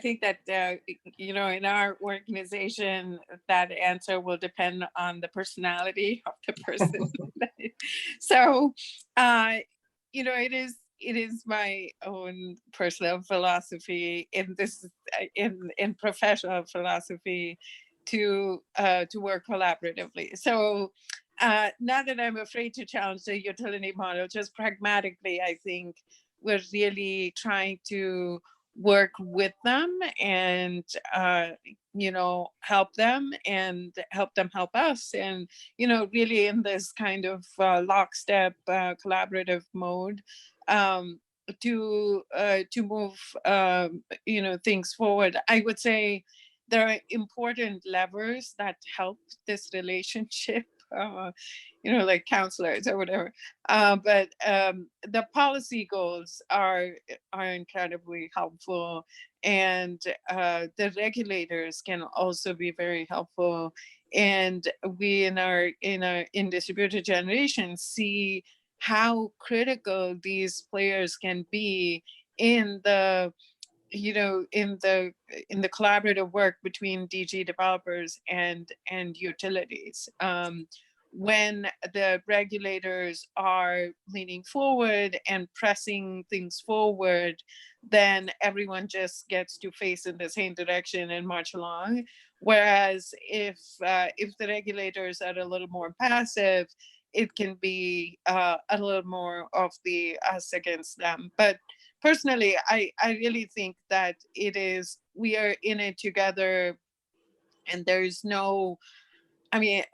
think that, in our organization, that answer will depend on the personality of the person. So, it is my own personal philosophy in this, in professional philosophy, to work collaboratively. So not that I'm afraid to challenge the utility model, just pragmatically, I think we're really trying to work with them and help them and help them help us, and really in this kind of lockstep collaborative mode to move things forward. I would say there are important levers that help this relationship, like counselors or whatever. But the policy goals are incredibly helpful, and the regulators can also be very helpful. And we in distributed generation see how critical these players can be in the collaborative work between DG developers and utilities. When the regulators are leaning forward and pressing things forward, then everyone just gets to face in the same direction and march along. Whereas if the regulators are a little more passive, it can be a little more of the us against them. But personally, I really think that we are in it together, and there's I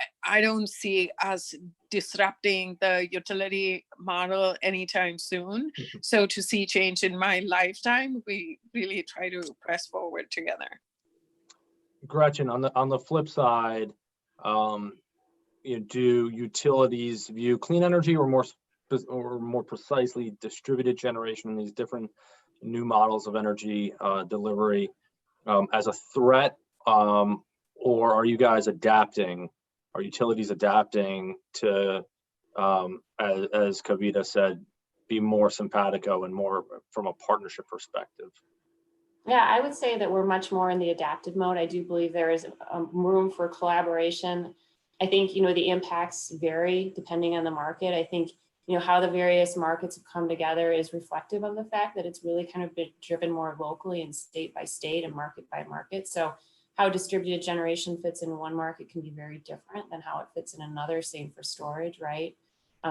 don't see us disrupting the utility model anytime soon. So to see change in my lifetime, we really try to press forward together.
Gretchen, on the flip side, do utilities view clean energy or more precisely distributed generation in these different new models of energy delivery as a threat, or are you guys adapting? Are utilities adapting to, as Kavita said, be more simpatico and more from a partnership perspective?
Yeah, I would say that we're much more in the adaptive mode. I do believe there is room for collaboration. I think, the impacts vary depending on the market. I think, how the various markets have come together is reflective of the fact that it's really kind of been driven more locally and state by state and market by market. So how distributed generation fits in one market can be very different than how it fits in another, same for storage, right?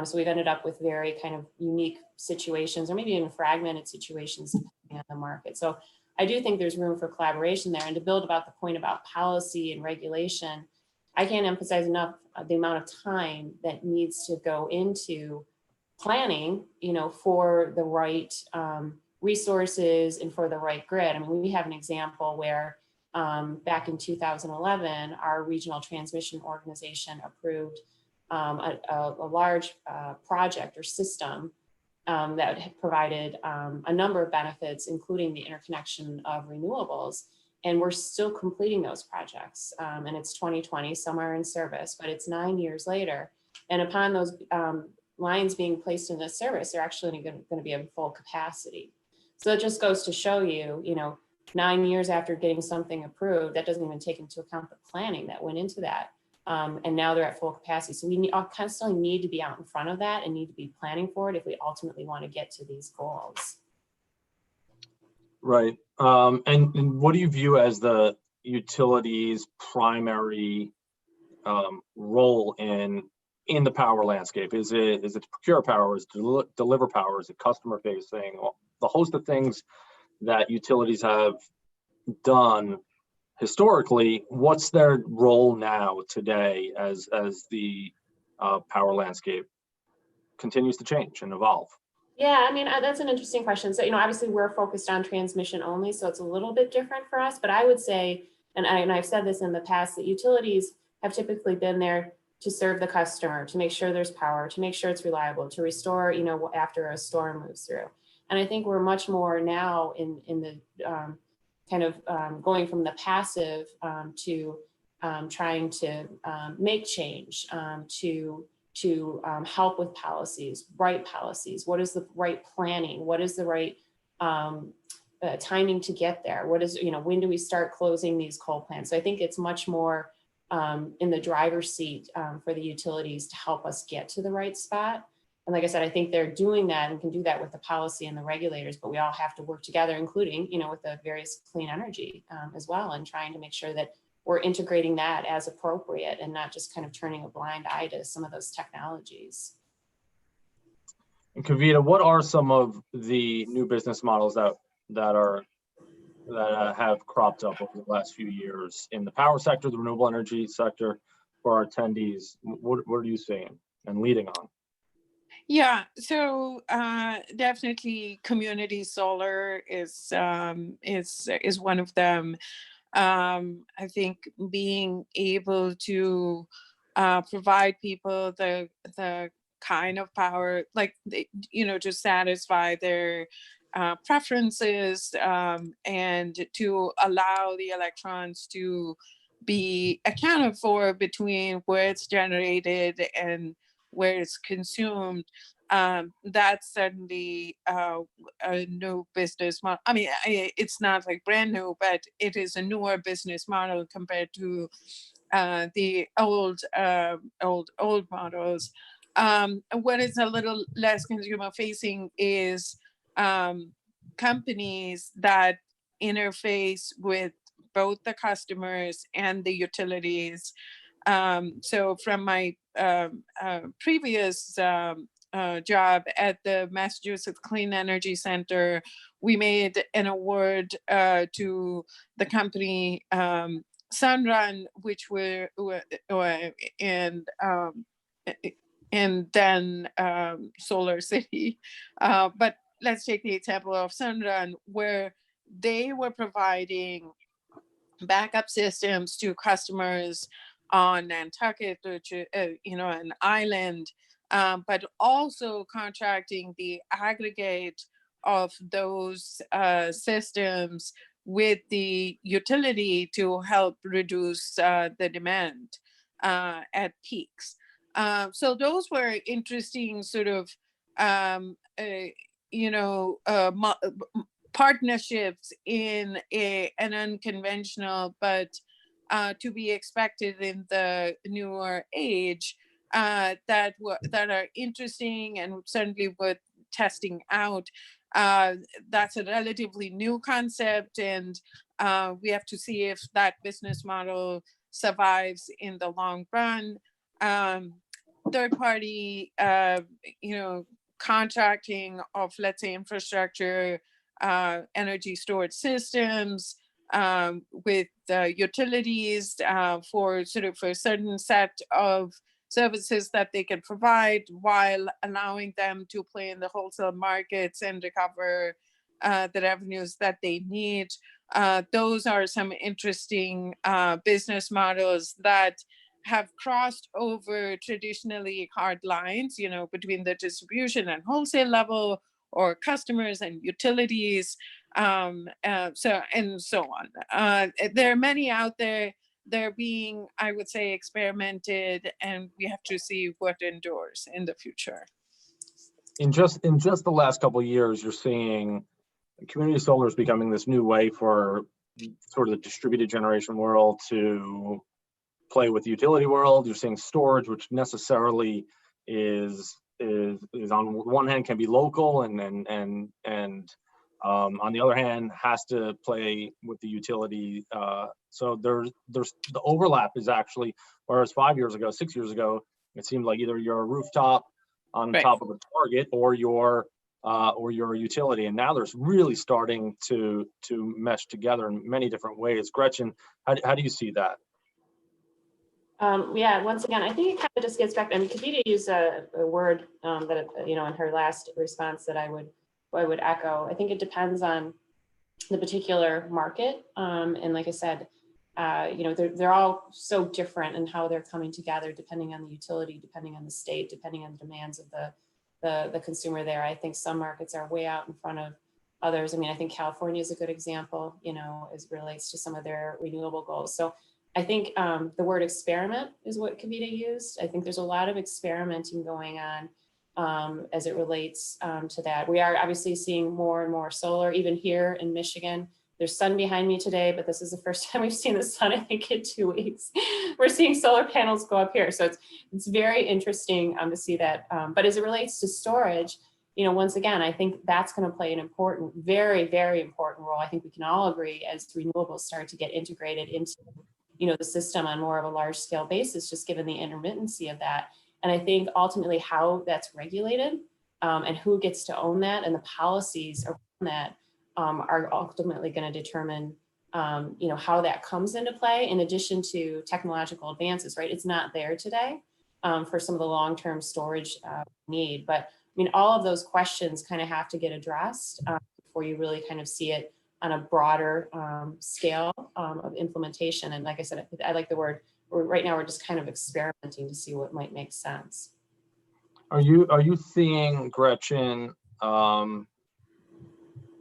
So we've ended up with very kind of unique situations, or maybe even fragmented situations depending on the market. So I do think there's room for collaboration there. And to build about the point about policy and regulation, I can't emphasize enough the amount of time that needs to go into planning, for the right resources and for the right grid. I mean, we have an example where back in 2011, our regional transmission organization approved a large project or system that had provided a number of benefits, including the interconnection of renewables. And we're still completing those projects. And it's 2020, some are in service, but it's 9 years later. And upon those lines being placed in this service, they're actually going to be at full capacity. So it just goes to show you, 9 years after getting something approved, that doesn't even take into account the planning that went into that. And now they're at full capacity. So we constantly need to be out in front of that and need to be planning for it if we ultimately want to get to these goals.
Right. And what do you view as the utilities' primary role in the power landscape? Is it to procure power, is it to deliver power, is it customer facing, the host of things that utilities have done historically? What's their role now today as the power landscape continues to change and evolve?
Yeah, I mean, that's an interesting question. So, obviously we're focused on transmission only, so it's a little bit different for us, but I would say, and I've said this in the past, that utilities have typically been there to serve the customer, to make sure there's power, to make sure it's reliable, to restore, after a storm moves through. And I think we're much more now in the going from the passive to trying to make change, to help with policies, right policies. What is the right planning? What is the right timing to get there? What is, when do we start closing these coal plants? So I think it's much more in the driver's seat for the utilities to help us get to the right spot. And like I said, I think they're doing that and can do that with the policy and the regulators, but we all have to work together, including, with the various clean energy as well, and trying to make sure that we're integrating that as appropriate and not just kind of turning a blind eye to some of those technologies.
And Kavita, what are some of the new business models that have cropped up over the last few years in the power sector, the renewable energy sector, for our attendees? What are you seeing and leading on?
Yeah, so definitely community solar is one of them. I think being able to provide people the kind of power, like, to satisfy their preferences and to allow the electrons to be accounted for between where it's generated and where it's consumed. That's certainly a new business model. I mean, it's not like brand new, but it is a newer business model compared to the old models. What is a little less consumer facing is companies that interface with both the customers and the utilities. So from my previous job at the Massachusetts Clean Energy Center, we made an award to the company Sunrun, which and then Solar City. But let's take the example of Sunrun, where they were providing backup systems to customers on Nantucket, which an island, but also contracting the aggregate of those systems with the utility to help reduce the demand at peaks. So those were interesting sort of partnerships in an unconventional but to be expected in the newer age that are interesting and certainly worth testing out. That's a relatively new concept, and we have to see if that business model survives in the long run. Third party, contracting of, let's say, infrastructure, energy storage systems with utilities for a certain set of services that they can provide, while allowing them to play in the wholesale markets and recover the revenues that they need. Those are some interesting business models that have crossed over traditionally hard lines, between the distribution and wholesale level, or customers and utilities, so on. There are many out there. They're being, I would say, experimented, and we have to see what endures in the future.
In just the last couple of years, you're seeing community solar is becoming this new way for sort of the distributed generation world to play with the utility world. You're seeing storage, which necessarily is on one hand can be local, and on the other hand has to play with the utility. So there's the overlap is actually, whereas 5 years ago, 6 years ago, it seemed like either you're a rooftop on top of a target, or you're a utility, and now there's really starting to mesh together in many different ways. Gretchen, how do you see that?
Yeah, once again, I think it kind of just gets back. I mean, Kavita used a word that in her last response that I would echo. I think it depends on the particular market, and like I said, they're all so different in how they're coming together, depending on the utility, depending on the state, depending on the demands of the consumer there. I think some markets are way out in front of others. I mean, I think California is a good example, as relates to some of their renewable goals. So I think the word experiment is what Kavita used. I think there's a lot of experimenting going on as it relates to that. We are obviously seeing more and more solar, even here in Michigan. There's sun behind me today, but this is the first time we've seen the sun, I think, in 2 weeks. We're seeing solar panels go up here. So it's very interesting to see that. But as it relates to storage, once again, I think that's going to play an important, very, very important role. I think we can all agree as renewables start to get integrated into the system on more of a large scale basis, just given the intermittency of that. And I think ultimately how that's regulated and who gets to own that, and the policies around that are ultimately going to determine how that comes into play, in addition to technological advances, right? It's not there today for some of the long-term storage need. But I mean, all of those questions kind of have to get addressed before you really kind of see it on a broader scale of implementation. And like I said, I like the word, right now we're just kind of experimenting to see what might make sense.
Are you seeing, Gretchen,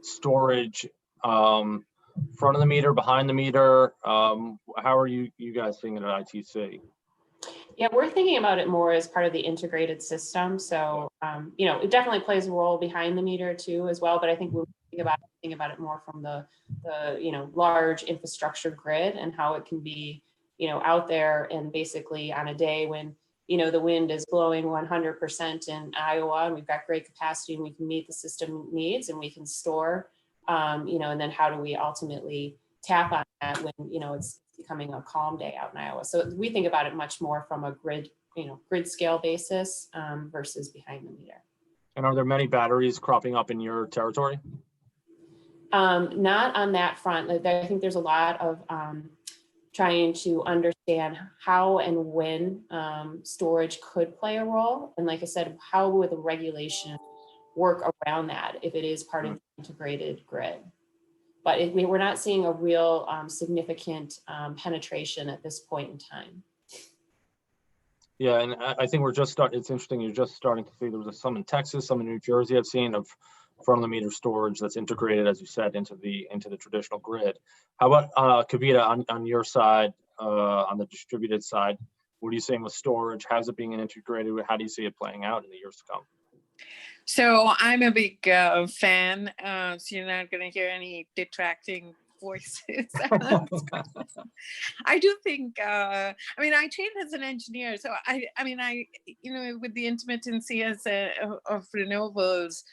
storage front of the meter, behind the meter? How are you guys seeing it at ITC?
Yeah, we're thinking about it more as part of the integrated system. So, it definitely plays a role behind the meter too, as well. But I think when we think about it more from the large infrastructure grid, and how it can be, out there, and basically on a day when, the wind is blowing 100% in Iowa, and we've got great capacity, and we can meet the system needs, and we can store, and then how do we ultimately tap on that when, it's becoming a calm day out in Iowa. So we think about it much more from a grid scale basis versus behind the meter.
And are there many batteries cropping up in your territory?
Not on that front. I think there's a lot of trying to understand how and when storage could play a role. And like I said, how would the regulation work around that if it is part of the integrated grid? But we're not seeing a real significant penetration at this point in time.
Yeah, and I think it's interesting, you're just starting to see, there was some in Texas, some in New Jersey I've seen, of front of the meter storage that's integrated, as you said, into the traditional grid. How about Kavita, on your side, on the distributed side, what are you seeing with storage? How's it being integrated? How do you see it playing out in the years to come?
So I'm a big fan, so you're not going to hear any detracting voices. I do think, I trained as an engineer, so I with the intermittency of renewables,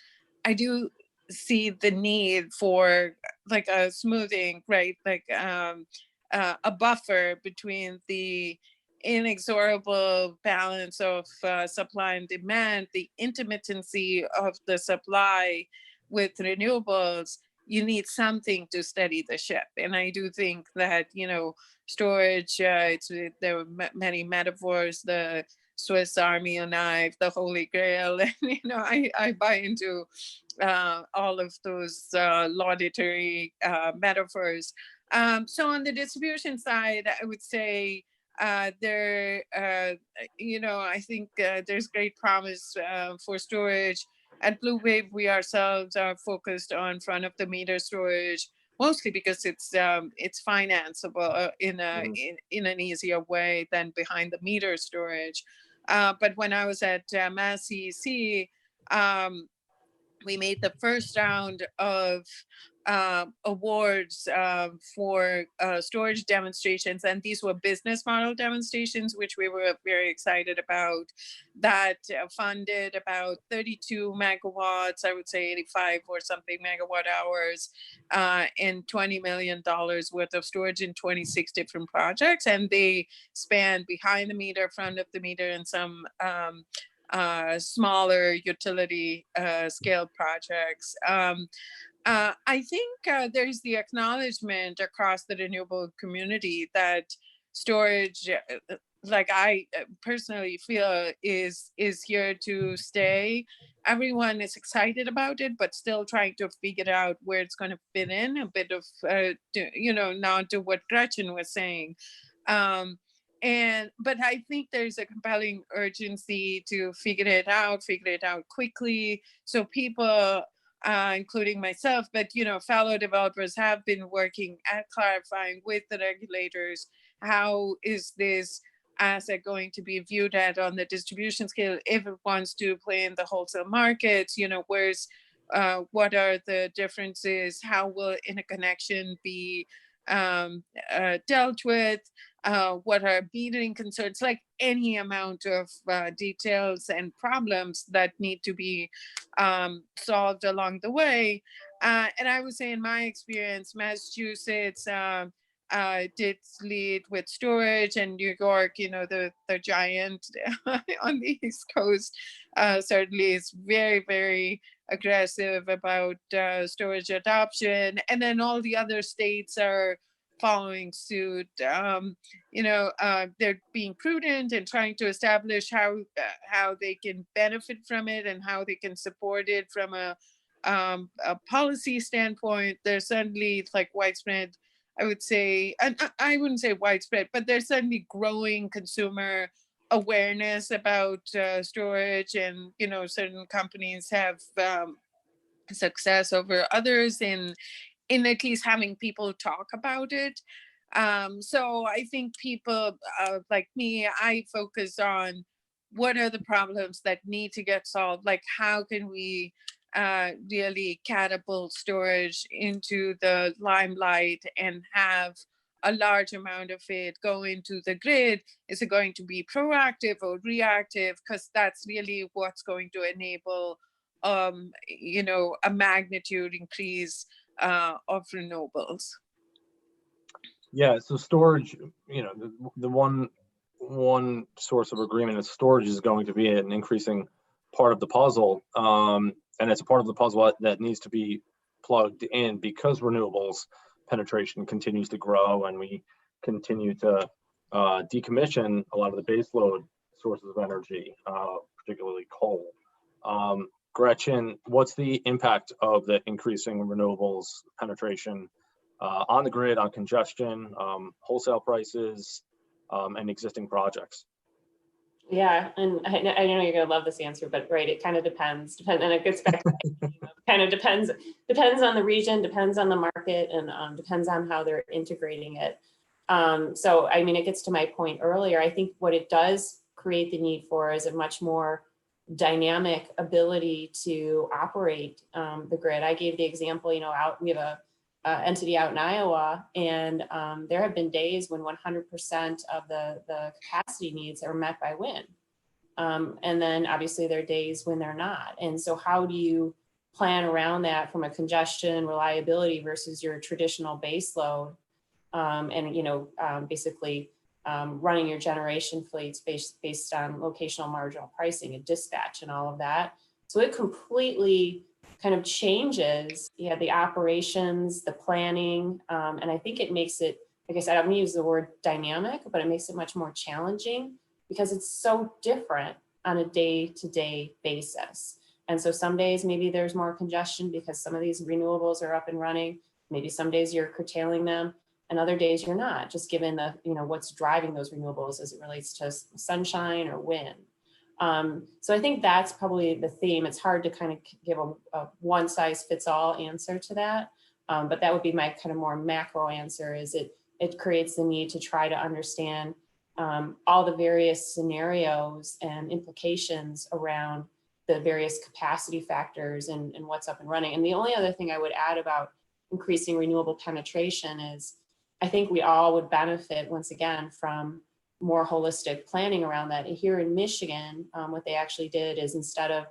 I do see the need for like a smoothing, right? Like a buffer between the inexorable balance of supply and demand, the intermittency of the supply with renewables. You need something to steady the ship. And I do think that, you know, storage, there were many metaphors, the Swiss Army knife, the Holy Grail, and, you know, I buy into all of those laudatory metaphors. So on the distribution side, I would say you know, I think there's great promise for storage. At Blue Wave, we ourselves are focused on front of the meter storage, mostly because it's financeable in an easier way than behind the meter storage. But when I was at Mass CEC, we made the first round of awards for storage demonstrations, and these were business model demonstrations, which we were very excited about, that funded about 32 megawatts, I would say 85 or something megawatt hours, and $20 million worth of storage in 26 different projects. And they span behind the meter, front of the meter, and some smaller utility scale projects. I think there's the acknowledgement across the renewable community that storage, like I personally feel, is here to stay. Everyone is excited about it, but still trying to figure out where it's going to fit in. A bit of, you know, now to what Gretchen was saying. But I think there's a compelling urgency to figure it out quickly. So people, including myself, but, you know, fellow developers have been working at clarifying with the regulators, how is this asset going to be viewed at on the distribution scale if it wants to play in the wholesale markets? You know, what are the differences? How will interconnection be dealt with? What are metering concerns? Like any amount of details and problems that need to be solved along the way. And I would say, in my experience, Massachusetts did lead with storage, and New York, you know, the giant on the East Coast, certainly is very, very aggressive about storage adoption. And then all the other states are following suit. You know, they're being prudent and trying to establish how they can benefit from it and how they can support it from a policy standpoint. There's certainly like widespread, I would say, and I wouldn't say widespread, but there's certainly growing consumer awareness about storage, and, you know, certain companies have success over others in at least having people talk about it. So I think people like me, I focus on what are the problems that need to get solved? Like, how can we really catapult storage into the limelight and have a large amount of it go into the grid? Is it going to be proactive or reactive? Because that's really what's going to enable, you know, a magnitude increase of renewables.
Yeah, so storage, you know, the one source of agreement is storage is going to be an increasing part of the puzzle, and it's a part of the puzzle that needs to be plugged in because renewables penetration continues to grow, and we continue to decommission a lot of the baseload sources of energy, particularly coal. Gretchen, what's the impact of the increasing renewables penetration on the grid, on congestion, wholesale prices, and existing projects?
Yeah, and I know you're gonna love this answer, but right, it kind of depends, and it gets back to kind of depends on the region, depends on the market, and depends on how they're integrating it. So I mean, it gets to my point earlier. I think what it does create the need for is a much more dynamic ability to operate the grid. I gave the example, you know, we have a entity out in Iowa, and there have been days when 100% of the capacity needs are met by wind. And then obviously there are days when they're not. And so how do you plan around that from a congestion reliability versus your traditional base load. And, you know, basically running your generation fleets based on locational marginal pricing and dispatch and all of that. So it completely kind of changes, the operations, the planning, and I think it makes it, like I said, I'm gonna use the word dynamic, but it makes it much more challenging because it's so different on a day-to-day basis. And so some days maybe there's more congestion because some of these renewables are up and running. Maybe some days you're curtailing them and other days you're not, just given the, what's driving those renewables as it relates to sunshine or wind. So I think that's probably the theme. It's hard to kind of give a one size fits all answer to that. But that would be my kind of more macro answer, is it creates the need to try to understand all the various scenarios and implications around the various capacity factors and what's up and running. And the only other thing I would add about increasing renewable penetration is I think we all would benefit, once again, from more holistic planning around that. Here in Michigan, what they actually did is, instead of,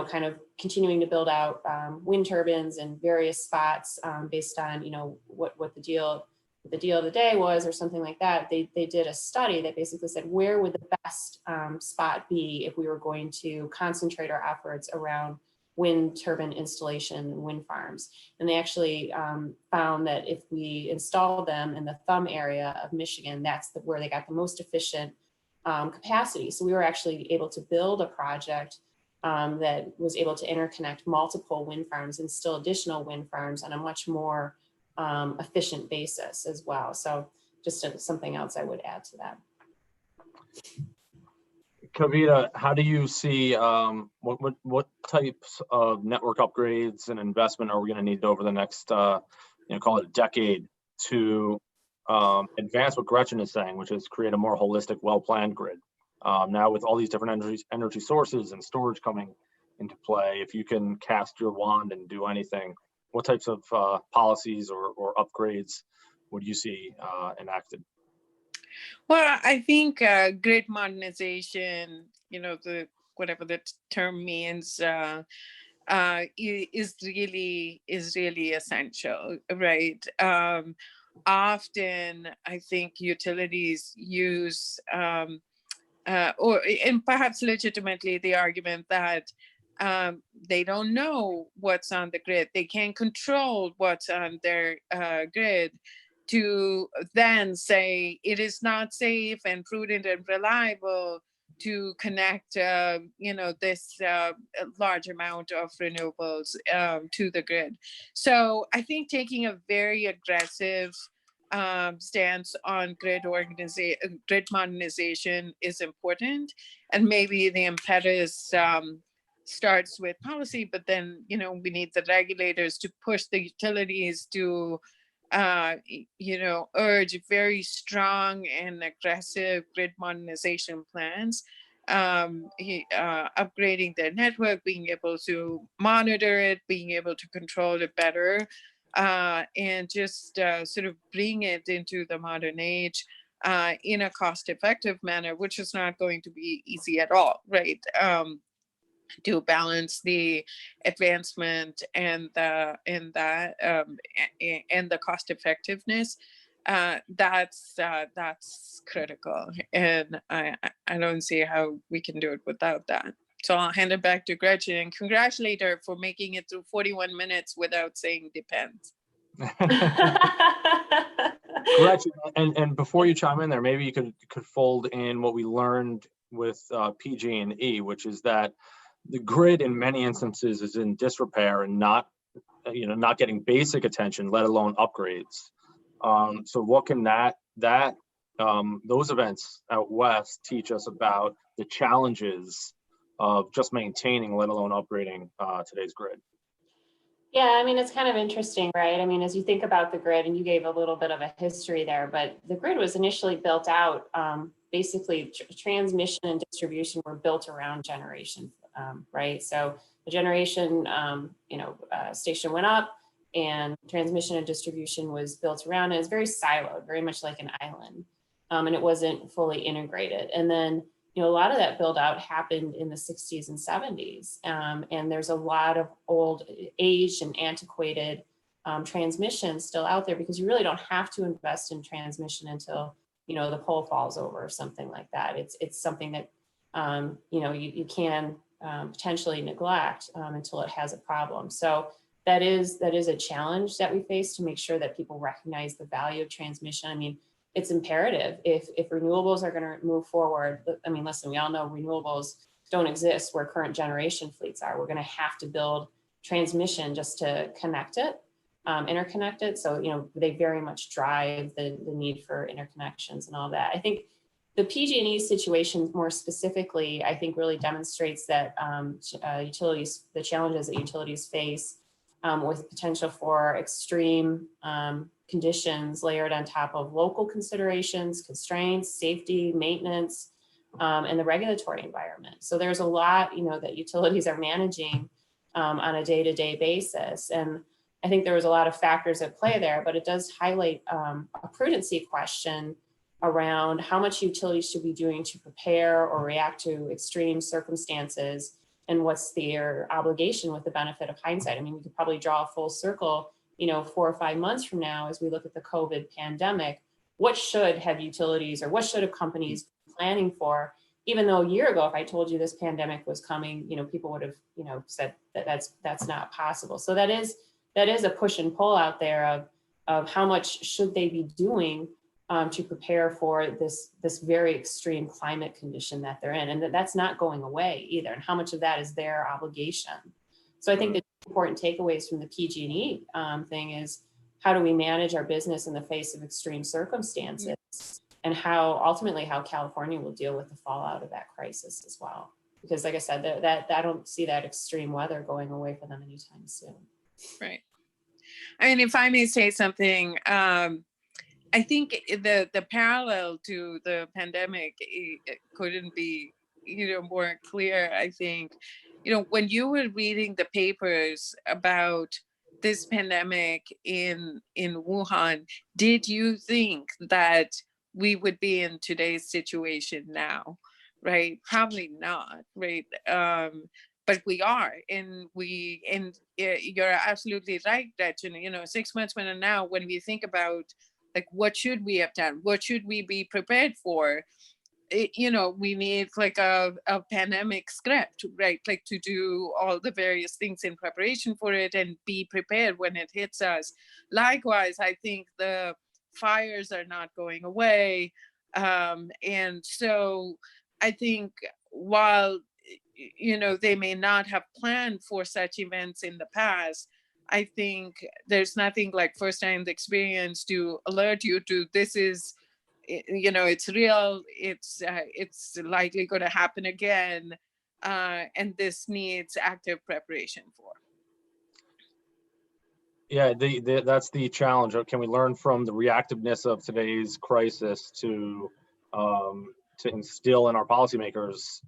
kind of continuing to build out wind turbines in various spots based on, what the deal of the day was or something like that, they did a study that basically said, where would the best spot be if we were going to concentrate our efforts around wind turbine installation and wind farms. And they actually found that if we installed them in the thumb area of Michigan, that's where they got the most efficient capacity. So we were actually able to build a project that was able to interconnect multiple wind farms and still additional wind farms on a much more efficient basis as well. So just something else I would add to that.
Kavita, how do you see what types of network upgrades and investment are we going to need over the next call it a decade to advance what Gretchen is saying, which is create a more holistic, well-planned grid? Now with all these different energy sources and storage coming into play, if you can cast your wand and do anything, what types of policies or upgrades would you see enacted?
Well, I think grid modernization, whatever the term means, is really essential, right? Often, I think utilities use, and perhaps legitimately, the argument that they don't know what's on the grid. They can't control what's on their grid, to then say it is not safe and prudent and reliable to connect, this large amount of renewables to the grid. So I think taking a very aggressive stance on grid modernization is important, and maybe the impetus starts with policy, but then we need the regulators to push the utilities to urge very strong and aggressive grid modernization plans, upgrading their network, being able to monitor it, being able to control it better, and just sort of bring it into the modern age in a cost-effective manner, which is not going to be easy at all, right? To balance the advancement and the cost effectiveness, that's critical, and I don't see how we can do it without that. So I'll hand it back to Gretchen and congratulate her for making it through 41 minutes without saying depends.
Gretchen, and before you chime in there, maybe you could fold in what we learned with PG&E, which is that the grid in many instances is in disrepair and not getting basic attention, let alone upgrades. So what can those events out west teach us about the challenges of just maintaining, let alone upgrading today's grid?
Yeah, I mean, it's kind of interesting, right? I mean, as you think about the grid, and you gave a little bit of a history there, but the grid was initially built out, basically transmission and distribution were built around generation, right? So the generation, station went up, and transmission and distribution was built around. It was very siloed, very much like an island, and it wasn't fully integrated. And then a lot of that build out happened in the 60s and 70s. And there's a lot of old, aged and antiquated transmission still out there, because you really don't have to invest in transmission until, the pole falls over or something like that. It's something that, you can potentially neglect until it has a problem. So that is a challenge that we face, to make sure that people recognize the value of transmission. I mean, it's imperative if renewables are going to move forward. I mean, listen, we all know renewables don't exist where current generation fleets are. We're going to have to build transmission just to connect it, interconnect it. So, they very much drive the need for interconnections and all that. I think the PG&E situation more specifically, I think really demonstrates that utilities, the challenges that utilities face with potential for extreme conditions layered on top of local considerations, constraints, safety, maintenance, and the regulatory environment. So there's a lot, that utilities are managing on a day-to-day basis. And I think there was a lot of factors at play there, but it does highlight a prudency question around how much utilities should be doing to prepare or react to extreme circumstances, and what's their obligation with the benefit of hindsight. I mean, we could probably draw a full circle, 4 or 5 months from now, as we look at the COVID pandemic. What should have utilities, or what should have companies be planning for? Even though a year ago, if I told you this pandemic was coming, people would have, said that that's not possible. So that is a push and pull out there of how much should they be doing to prepare for this very extreme climate condition that they're in, and that's not going away either. And how much of that is their obligation? So I think the important takeaways from the PG&E thing is, how do we manage our business in the face of extreme circumstances, and how California will deal with the fallout of that crisis as well. Because like I said, that I don't see that extreme weather going away for them anytime soon.
Right. I mean, if I may say something, I think the parallel to the pandemic couldn't be, more clear. I think, when you were reading the papers about this pandemic in Wuhan, did you think that we would be in today's situation now? Right? Probably not. Right? But we are, and you're absolutely right, Gretchen. 6 months from now, when we think about, like, what should we have done? What should we be prepared for? We need like a pandemic script, right? Like, to do all the various things in preparation for it and be prepared when it hits us. Likewise, I think the fires are not going away. And so I think while, they may not have planned for such events in the past, I think there's nothing like first-hand experience to alert you to this is, it's real, it's likely going to happen again, and this needs active preparation for.
Yeah, that's the challenge. Can we learn from the reactiveness of today's crisis to instill in our policymakers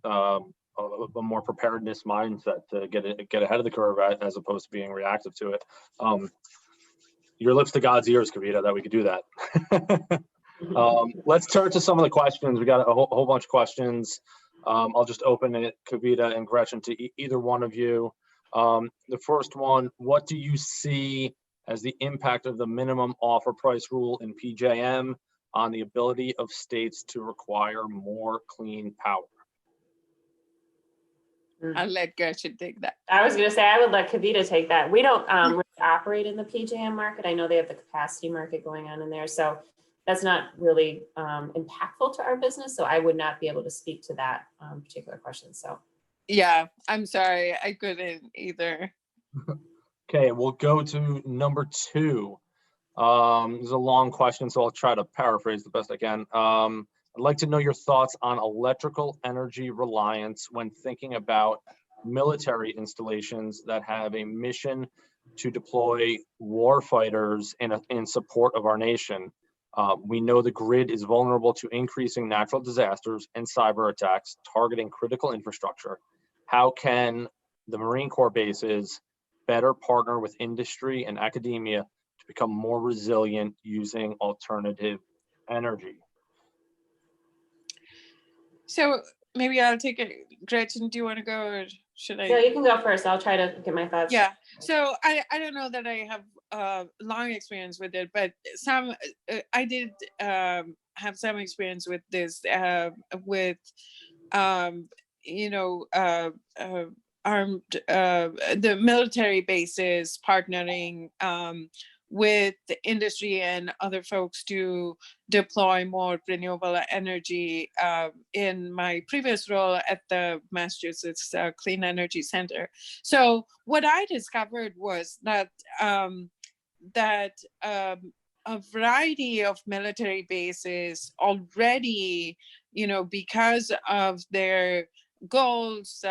a more preparedness mindset to get ahead of the curve as opposed to being reactive to it? Your lips to God's ears, Kavita, that we could do that. Let's turn to some of the questions. We got a whole bunch of questions. I'll just open it, Kavita and Gretchen, to either one of you. The first one, what do you see as the impact of the minimum offer price rule in PJM on the ability of states to require more clean power?
I'll let Gretchen take that.
I was going to say, I would let Kavita take that. We don't really operate in the PJM market. I know they have the capacity market going on in there, so that's not really impactful to our business. So I would not be able to speak to that particular question. So
yeah, I'm sorry, I couldn't either.
Okay, we'll go to number 2. This is a long question, so I'll try to paraphrase the best I can. I'd like to know your thoughts on electrical energy reliance when thinking about military installations that have a mission to deploy war fighters in support of our nation. We know the grid is vulnerable to increasing natural disasters and cyber attacks targeting critical infrastructure. How can the Marine Corps bases better partner with industry and academia to become more resilient using alternative energy?
So maybe I'll take it. Gretchen, do you want to go or should I?
No, you can go first. I'll try to get my thoughts.
Yeah. So I don't know that I have long experience with it, but some I did have some experience with this with you know armed the military bases partnering with the industry and other folks to deploy more renewable energy in my previous role at the Massachusetts Clean Energy Center. So what I discovered was that a variety of military bases already, because of their goals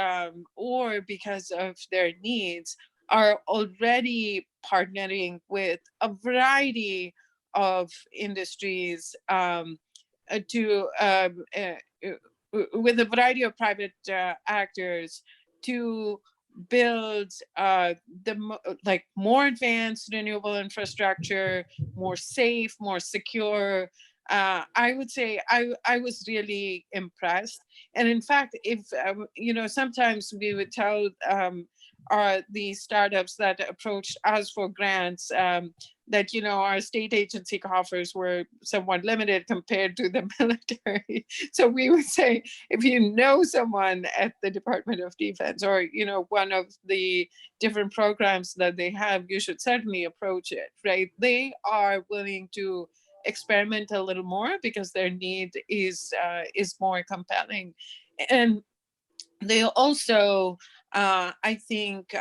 or because of their needs, are already partnering with a variety of industries with a variety of private actors to build more advanced renewable infrastructure, more safe, more secure. I would say I was really impressed. And in fact, if sometimes we would tell the startups that approached us for grants that our state agency coffers were somewhat limited compared to the military. So we would say, if you know someone at the Department of Defense or one of the different programs that they have, you should certainly approach it, right? They are willing to experiment a little more because their need is more compelling. And they also, I think,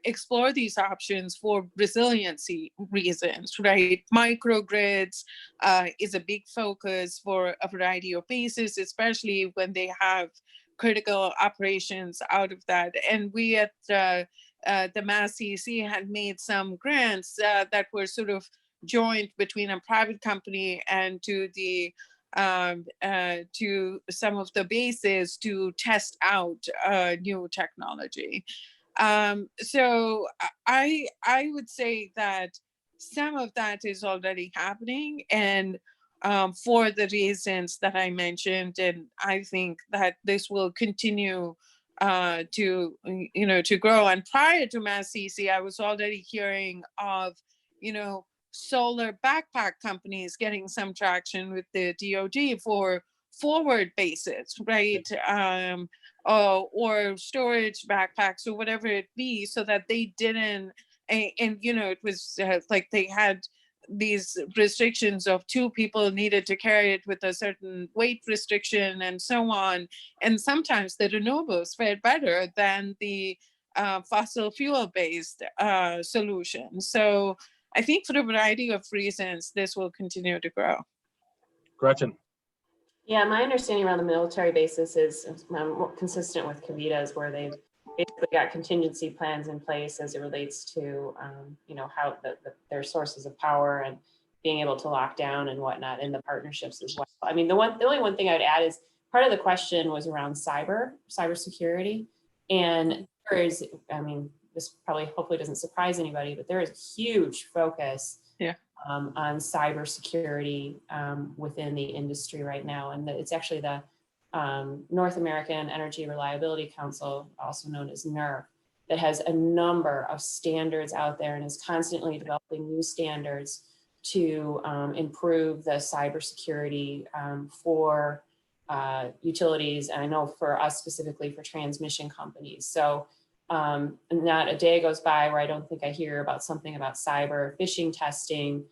explore these options for resiliency reasons, right? Microgrids is a big focus for a variety of bases, especially when they have critical operations out of that. And we at the Mass CEC had made some grants that were sort of joint between a private company and to some of the bases to test out new technology. So I would say that some of that is already happening, and for the reasons that I mentioned, and I think that this will continue to grow. And prior to Mass CEC, I was already hearing of solar backpack companies getting some traction with the DoD for forward bases, right? Or storage backpacks or whatever it be, so that they didn't, and it was like they had these restrictions of 2 people needed to carry it with a certain weight restriction and so on. And sometimes the renewables fared better than the fossil fuel based solution. So I think for a variety of reasons, this will continue to grow.
Gretchen.
Yeah, my understanding around the military basis is more consistent with Kavita's, where they've basically got contingency plans in place as it relates to, how their sources of power and being able to lock down and whatnot, and the partnerships as well. I mean, the only one thing I'd add is part of the question was around cybersecurity, and there is, this probably hopefully doesn't surprise anybody, but there is a huge focus on cybersecurity within the industry right now. And it's actually the North American Energy Reliability Council, also known as NERC, that has a number of standards out there and is constantly developing new standards to improve the cybersecurity for utilities, and I know for us specifically for transmission companies. So not a day goes by where I don't think I hear about something about cyber phishing testing.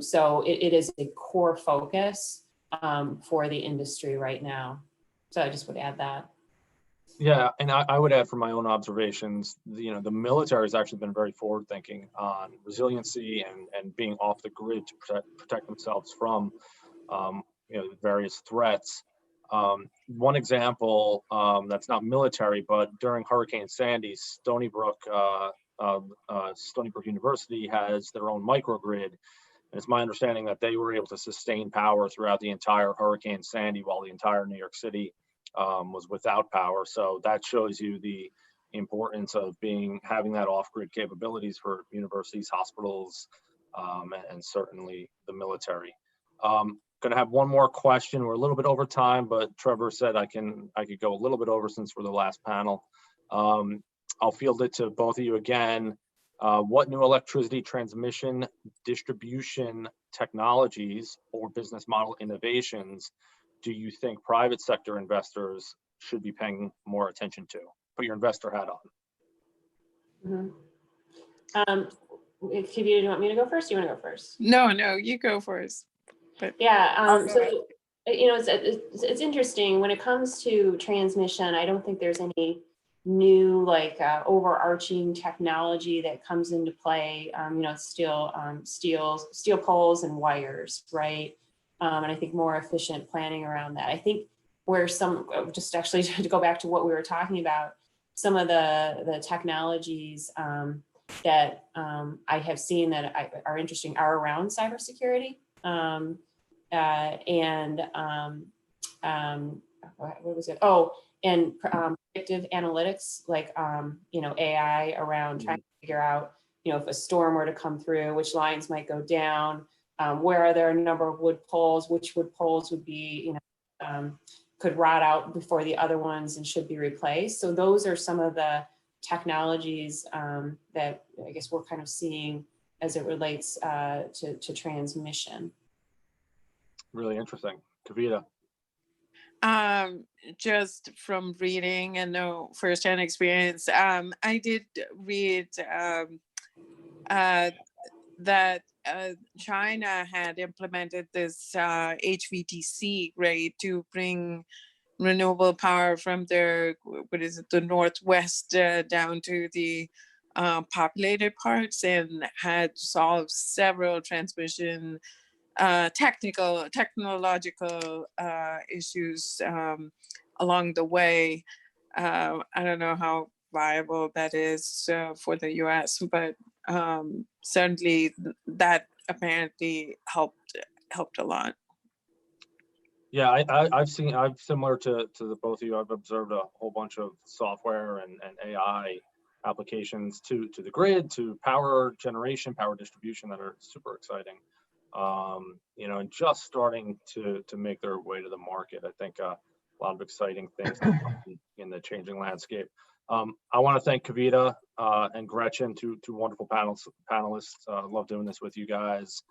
So it is a core focus for the industry right now. So I just would add that.
Yeah, and I would add from my own observations, the military has actually been very forward thinking on resiliency and being off the grid to protect themselves from various threats. One example that's not military, but during Hurricane Sandy, Stony Brook University has their own microgrid. And it's my understanding that they were able to sustain power throughout the entire Hurricane Sandy while the entire New York City was without power. So that shows you the importance of having that off-grid capabilities for universities, hospitals, and certainly the military. Going to have one more question. We're a little bit over time, but Trevor said I could go a little bit over since we're the last panel. I'll field it to both of you again. What new electricity transmission distribution technologies or business model innovations do you think private sector investors should be paying more attention to? Put your investor hat on.
Kavita, do you want me to go first? Do you want to go first?
No, you go first. But
Yeah, so you know, it's interesting when it comes to transmission. I don't think there's any new like overarching technology that comes into play. You know, steel poles and wires, right? And I think more efficient planning around that. I think where just actually to go back to what we were talking about, some of the technologies that I have seen that are interesting are around cybersecurity. What was it? Oh, and predictive analytics, like you know, AI around trying to figure out, you know, if a storm were to come through, which lines might go down, where are there a number of wood poles, which wood poles would be, you know, could rot out before the other ones and should be replaced. So those are some of the technologies that I guess we're kind of seeing as it relates to transmission.
Really interesting. Kavita.
Just from reading and no firsthand experience, I did read that China had implemented this HVDC, right, to bring renewable power from their, the Northwest down to the populated parts, and had solved several transmission technological issues along the way. I don't know how viable that is for the US, but certainly that apparently helped a lot.
Yeah, I've similar to the both of you, I've observed a whole bunch of software and AI applications to the grid, to power generation, power distribution that are super exciting. You know, and just starting to make their way to the market. I think a lot of exciting things in the changing landscape. I want to thank Kavita and Gretchen, two wonderful panelists. Love doing this with you guys.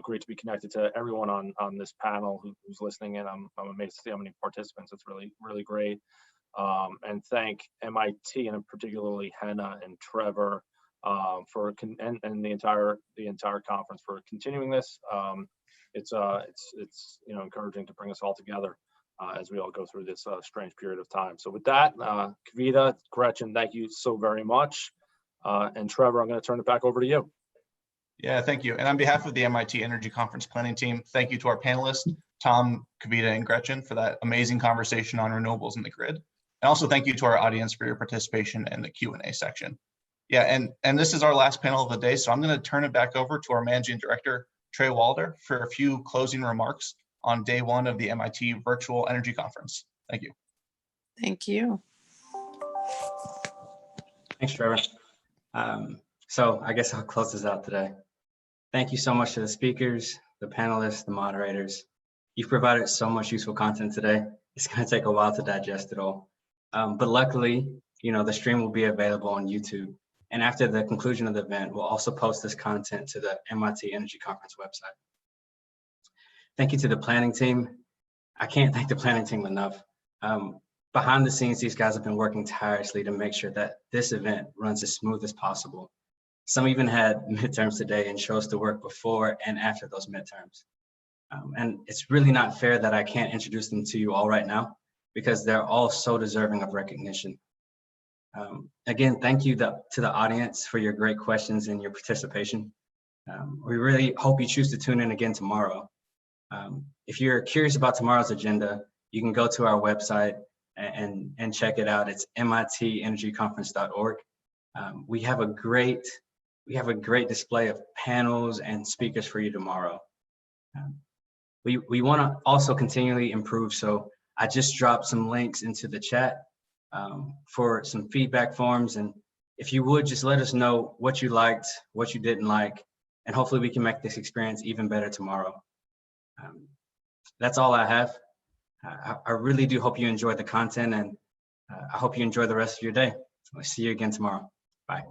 Great to be connected to everyone on this panel who's listening in. I'm amazed to see how many participants. It's really great. And thank MIT and particularly Henna and Trevor and the entire conference for continuing this. It's you know, encouraging to bring us all together as we all go through this strange period of time. So with that, Kavita, Gretchen, thank you so very much. And Trevor, I'm going to turn it back over to you.
Yeah, thank you. And on behalf of the MIT Energy Conference planning team, thank you to our panelists, Tom, Kavita, and Gretchen, for that amazing conversation on renewables in the grid. And also thank you to our audience for your participation in the Q&A section. Yeah, and this is our last panel of the day, so I'm going to turn it back over to our Managing Director, Trey Walder, for a few closing remarks on day one of the MIT Virtual Energy Conference. Thank you.
Thank you.
Thanks, Trevor. So I guess I'll close this out today. Thank you so much to the speakers, the panelists, the moderators. You've provided so much useful content today. It's going to take a while to digest it all. But luckily, you know, the stream will be available on YouTube. And after the conclusion of the event, we'll also post this content to the MIT Energy Conference website. Thank you to the planning team. I can't thank the planning team enough. Behind the scenes, these guys have been working tirelessly to make sure that this event runs as smooth as possible. Some even had midterms today and chose to work before and after those midterms. And it's really not fair that I can't introduce them to you all right now, because they're all so deserving of recognition. Again, thank you to the audience for your great questions and your participation. We really hope you choose to tune in again tomorrow. If you're curious about tomorrow's agenda, you can go to our website and check it out. It's mitenergyconference.org. We have a great display of panels and speakers for you tomorrow. We want to also continually improve, so I just dropped some links into the chat for some feedback forms, and if you would just let us know what you liked, what you didn't like, and hopefully we can make this experience even better tomorrow. that's all I have. I really do hope you enjoy the content, and I hope you enjoy the rest of your day. I'll see you again tomorrow. Bye.